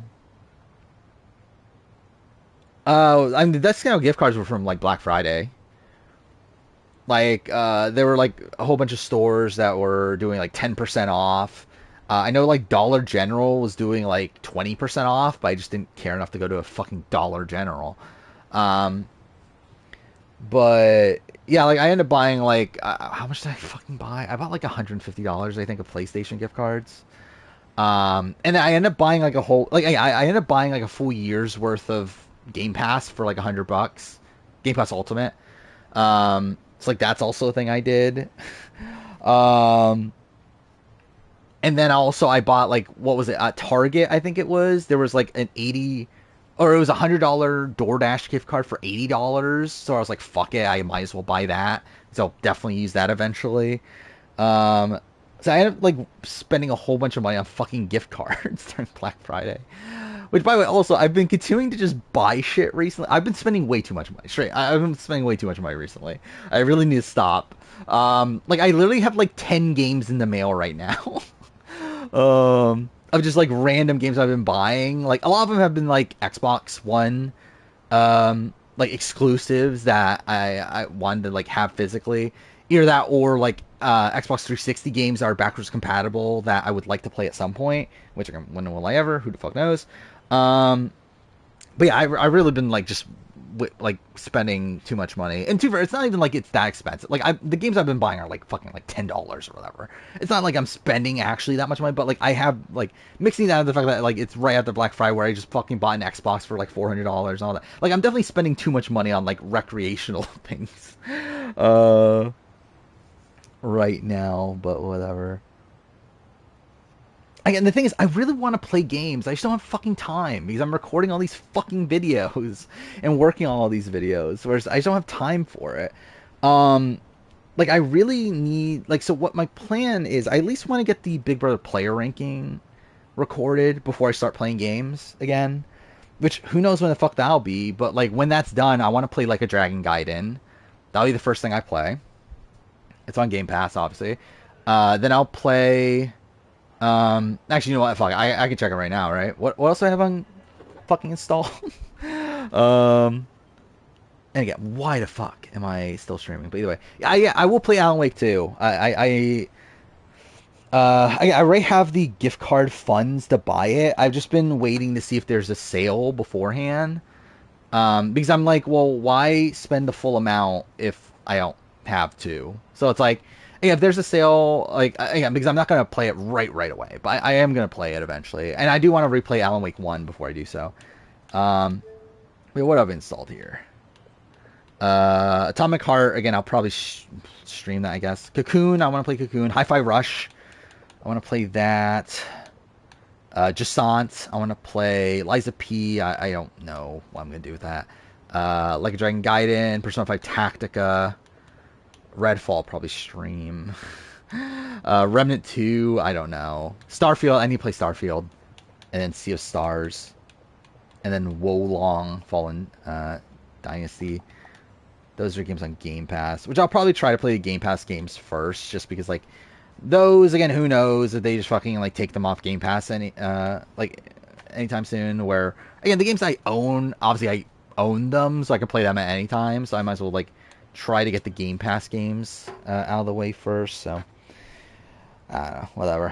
mean, the discount gift cards were from, like, Black Friday. Like, there were, like, a whole bunch of stores that were doing, like, 10% off. I know, like, Dollar General was doing, like, 20% off, but I just didn't care enough to go to a fucking Dollar General. But, yeah, like, I ended up buying, like, how much did I fucking buy? I bought, like, $150, I think, of PlayStation gift cards. And I ended up buying, like, a whole, like, I ended up buying, like, a full year's worth of Game Pass for, like, $100. Game Pass Ultimate. So, like, that's also a thing I did. And then also I bought, like, what was it? At Target, I think it was. There was, like, an 80 or it was $100 DoorDash gift card for $80. So I was like, fuck it, I might as well buy that. So I'll definitely use that eventually. So I ended up like spending a whole bunch of money on fucking gift cards during Black Friday. Which, by the way, also I've been continuing to just buy shit recently. I've been spending way too much money. I've been spending way too much money recently. I really need to stop. Like I literally have like 10 games in the mail right now. Of just like random games I've been buying. Like a lot of them have been like Xbox One, like exclusives that I wanted to like have physically. Either that or like Xbox 360 games are backwards compatible that I would like to play at some point. Which when will I ever? Who the fuck knows? But yeah, I really been like just like spending too much money. And it's not even like it's that expensive. Like the games I've been buying are like fucking like $10 or whatever. It's not like I'm spending actually that much money, but like I have like mixing that with the fact that like it's right after Black Friday where I just fucking bought an Xbox for like $400 and all that. Like I'm definitely spending too much money on like recreational things right now, but whatever. Again, the thing is, I really want to play games. I just don't have fucking time because I'm recording all these fucking videos and working on all these videos. Whereas I just don't have time for it. Like I really need so what my plan is, I at least want to get the Big Brother player ranking recorded before I start playing games again. Which who knows when the fuck that'll be, but like when that's done, I want to play like a Dragon Gaiden. That'll be the first thing I play. It's on Game Pass, obviously. Then I'll play. Actually, you know what? Fuck, I can check it right now, right? What else do I have on fucking install? And again, why the fuck am I still streaming? But either way, I will play Alan Wake 2. I already have the gift card funds to buy it. I've just been waiting to see if there's a sale beforehand. Because I'm like, well, why spend the full amount if I don't have to? So it's like, yeah, if there's a sale, like, again, because I'm not going to play it right away, but I am going to play it eventually. And I do want to replay Alan Wake 1 before I do so. Wait, what have I installed here? Atomic Heart, again, I'll probably stream that, I guess. Cocoon, I want to play Cocoon. Hi-Fi Rush, I want to play that. Jasant, I want to play. Liza P, I don't know what I'm going to do with that. Like a Dragon Gaiden, Persona 5 Tactica. Redfall, probably stream. Remnant 2, I don't know. Starfield, I need to play Starfield. And then Sea of Stars. And then Wolong Fallen Dynasty. Those are games on Game Pass. Which I'll probably try to play the Game Pass games first. Just because, like, those, again, who knows if they just fucking, like, take them off Game Pass anytime soon. Where, again, the games I own, obviously I own them. So I can play them at any time. So I might as well, like, try to get the Game Pass games out of the way first. So I don't know, whatever.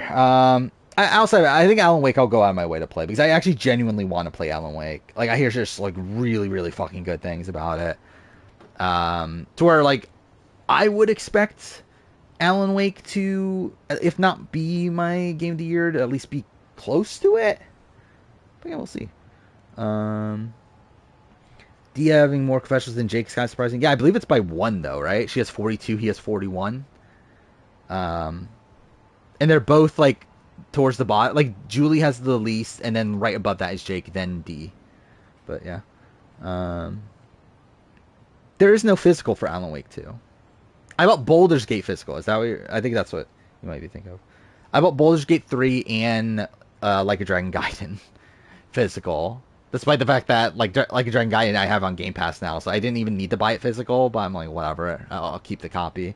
Outside, I think Alan Wake I'll go out of my way to play because I actually genuinely want to play Alan Wake. Like I hear just like really fucking good things about it. To where like I would expect Alan Wake to, if not be my game of the year, to at least be close to it. But yeah, we'll see. Dia having more confessions than Jake's kind of surprising. Yeah, I believe it's by 1 though, right? She has 42, he has 41. And they're both like towards the bottom. Like Julie has the least, and then right above that is Jake, then D. But yeah, there is no physical for Alan Wake 2. I bought Baldur's Gate physical. Is that what I think that's what you might be thinking of? I bought Baldur's Gate 3 and Like a Dragon Gaiden physical. Despite the fact that, like a Dragon Gaiden I have on Game Pass now, so I didn't even need to buy it physical, but I'm like, whatever, I'll keep the copy.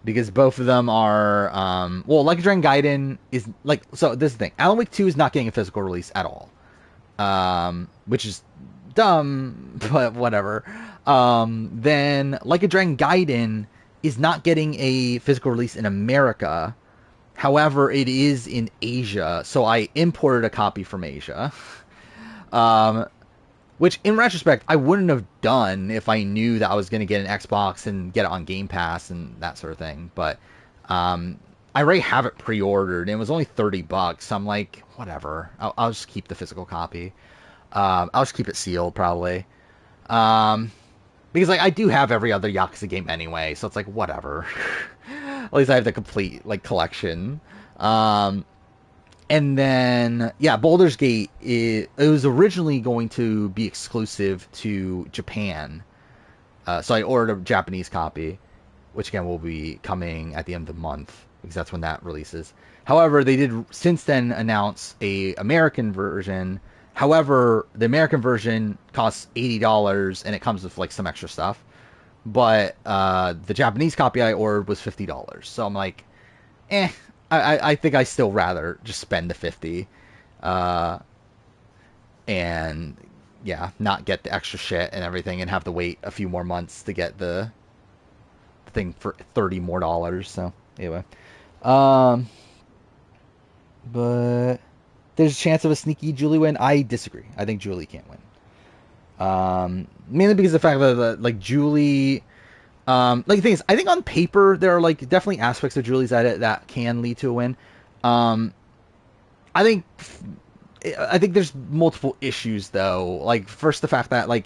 Because both of them are, well, Like a Dragon Gaiden is, like, so this is the thing. Alan Wake 2 is not getting a physical release at all. Which is dumb, but whatever. Then, Like a Dragon Gaiden is not getting a physical release in America. However, it is in Asia, so I imported a copy from Asia. Which, in retrospect, I wouldn't have done if I knew that I was going to get an Xbox and get it on Game Pass and that sort of thing. But I already have it pre-ordered, and it was only $30, so I'm like, whatever. I'll just keep the physical copy. I'll just keep it sealed, probably. Because, like, I do have every other Yakuza game anyway, so it's like, whatever. At least I have the complete, like, collection. And And then, yeah, Baldur's Gate, it was originally going to be exclusive to Japan. So I ordered a Japanese copy, which again will be coming at the end of the month, because that's when that releases. However, they did since then announce a American version. However, the American version costs $80, and it comes with like some extra stuff. But the Japanese copy I ordered was $50. So I'm like, I think I still rather just spend the 50, and yeah, not get the extra shit and everything, and have to wait a few more months to get the thing for $30 more. So anyway, but there's a chance of a sneaky Julie win. I disagree. I think Julie can't win. Mainly because of the fact that like Julie. Like the thing is, I think on paper there are like definitely aspects of Julie's edit that can lead to a win. I think there's multiple issues though. Like first, the fact that like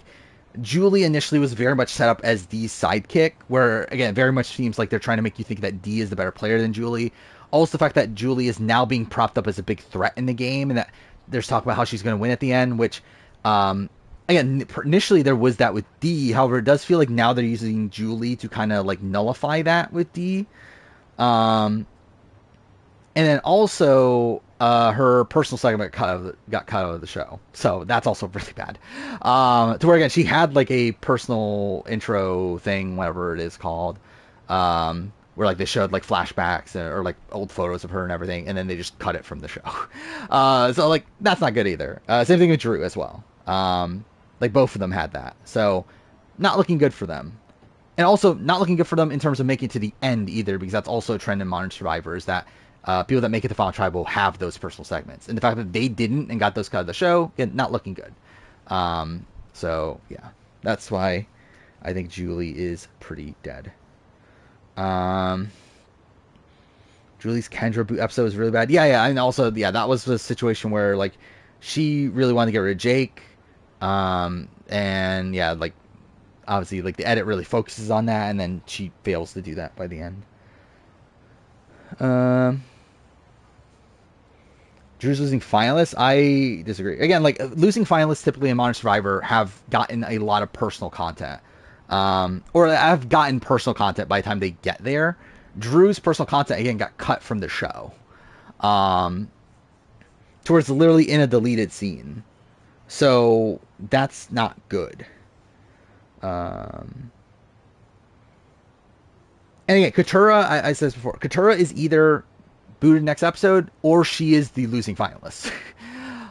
Julie initially was very much set up as Dee's sidekick, where again very much seems like they're trying to make you think that Dee is the better player than Julie. Also, the fact that Julie is now being propped up as a big threat in the game, and that there's talk about how she's going to win at the end, which again, initially there was that with Dee. However, it does feel like now they're using Julie to kind of like nullify that with Dee. And then also her personal segment got cut out of the show, so that's also really bad. To where again she had like a personal intro thing, whatever it is called, where like they showed like flashbacks or like old photos of her and everything, and then they just cut it from the show. So like that's not good either. Same thing with Drew as well. Like both of them had that, so not looking good for them, and also not looking good for them in terms of making it to the end either, because that's also a trend in Modern Survivors that people that make it to Final Tribe will have those personal segments, and the fact that they didn't and got those cut of the show, again, not looking good. So yeah, that's why I think Julie is pretty dead. Julie's Kendra boot episode was really bad. Yeah, and also that was the situation where like she really wanted to get rid of Jake. And yeah, like obviously like the edit really focuses on that, and then she fails to do that by the end. Drew's losing finalists. I disagree. Again, like losing finalists typically in Modern Survivor have gotten a lot of personal content, or have gotten personal content by the time they get there. Drew's personal content again got cut from the show, towards literally in a deleted scene. So that's not good. And again, Katura, I said this before, Katura is either booted next episode or she is the losing finalist.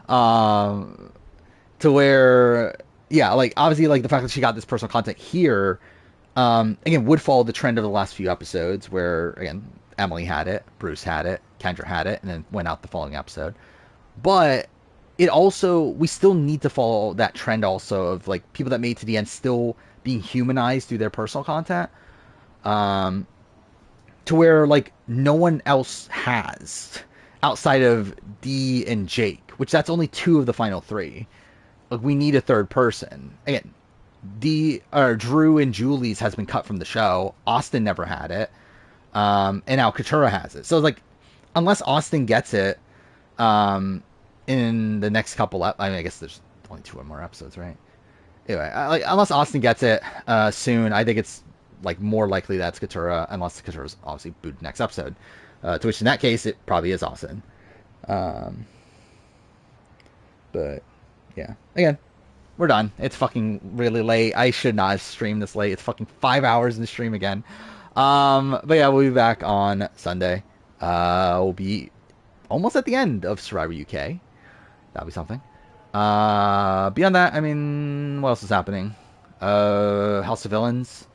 To where, yeah, like obviously like the fact that she got this personal content here, again, would follow the trend of the last few episodes where, again, Emily had it, Bruce had it, Kendra had it, and then went out the following episode. But it also, we still need to follow that trend also of like people that made it to the end still being humanized through their personal content, to where like no one else has outside of Dee and Jake, which that's only 2 of the final 3. Like we need a third person. Again, Drew and Julie's has been cut from the show. Austin never had it, and now Katura has it. So like unless Austin gets it, in the next couple I guess there's only 2 more episodes, right? Anyway, like unless Austin gets it soon, I think it's like more likely that's Katura, unless Katura's obviously booted next episode. To which in that case it probably is Austin. But yeah, again, we're done. It's fucking really late. I should not have streamed this late. It's fucking 5 hours in the stream again. But yeah, we'll be back on Sunday. We'll be almost at the end of Survivor UK. That'll be something. Beyond that, I mean, what else is happening? House of Villains.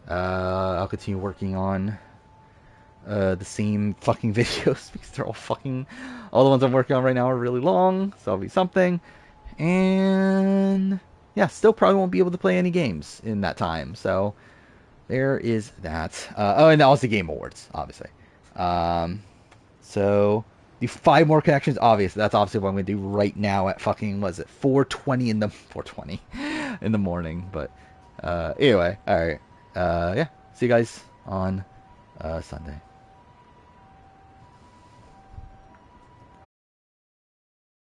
I'll continue working on the same fucking videos because they're all the ones I'm working on right now are really long, so that'll be something. And yeah, still probably won't be able to play any games in that time, so there is that. And also the Game Awards, obviously. So do 5 more connections, obviously. That's obviously what I'm going to do right now at fucking, 4:20 in the morning. But anyway, all right. Yeah, see you guys on Sunday.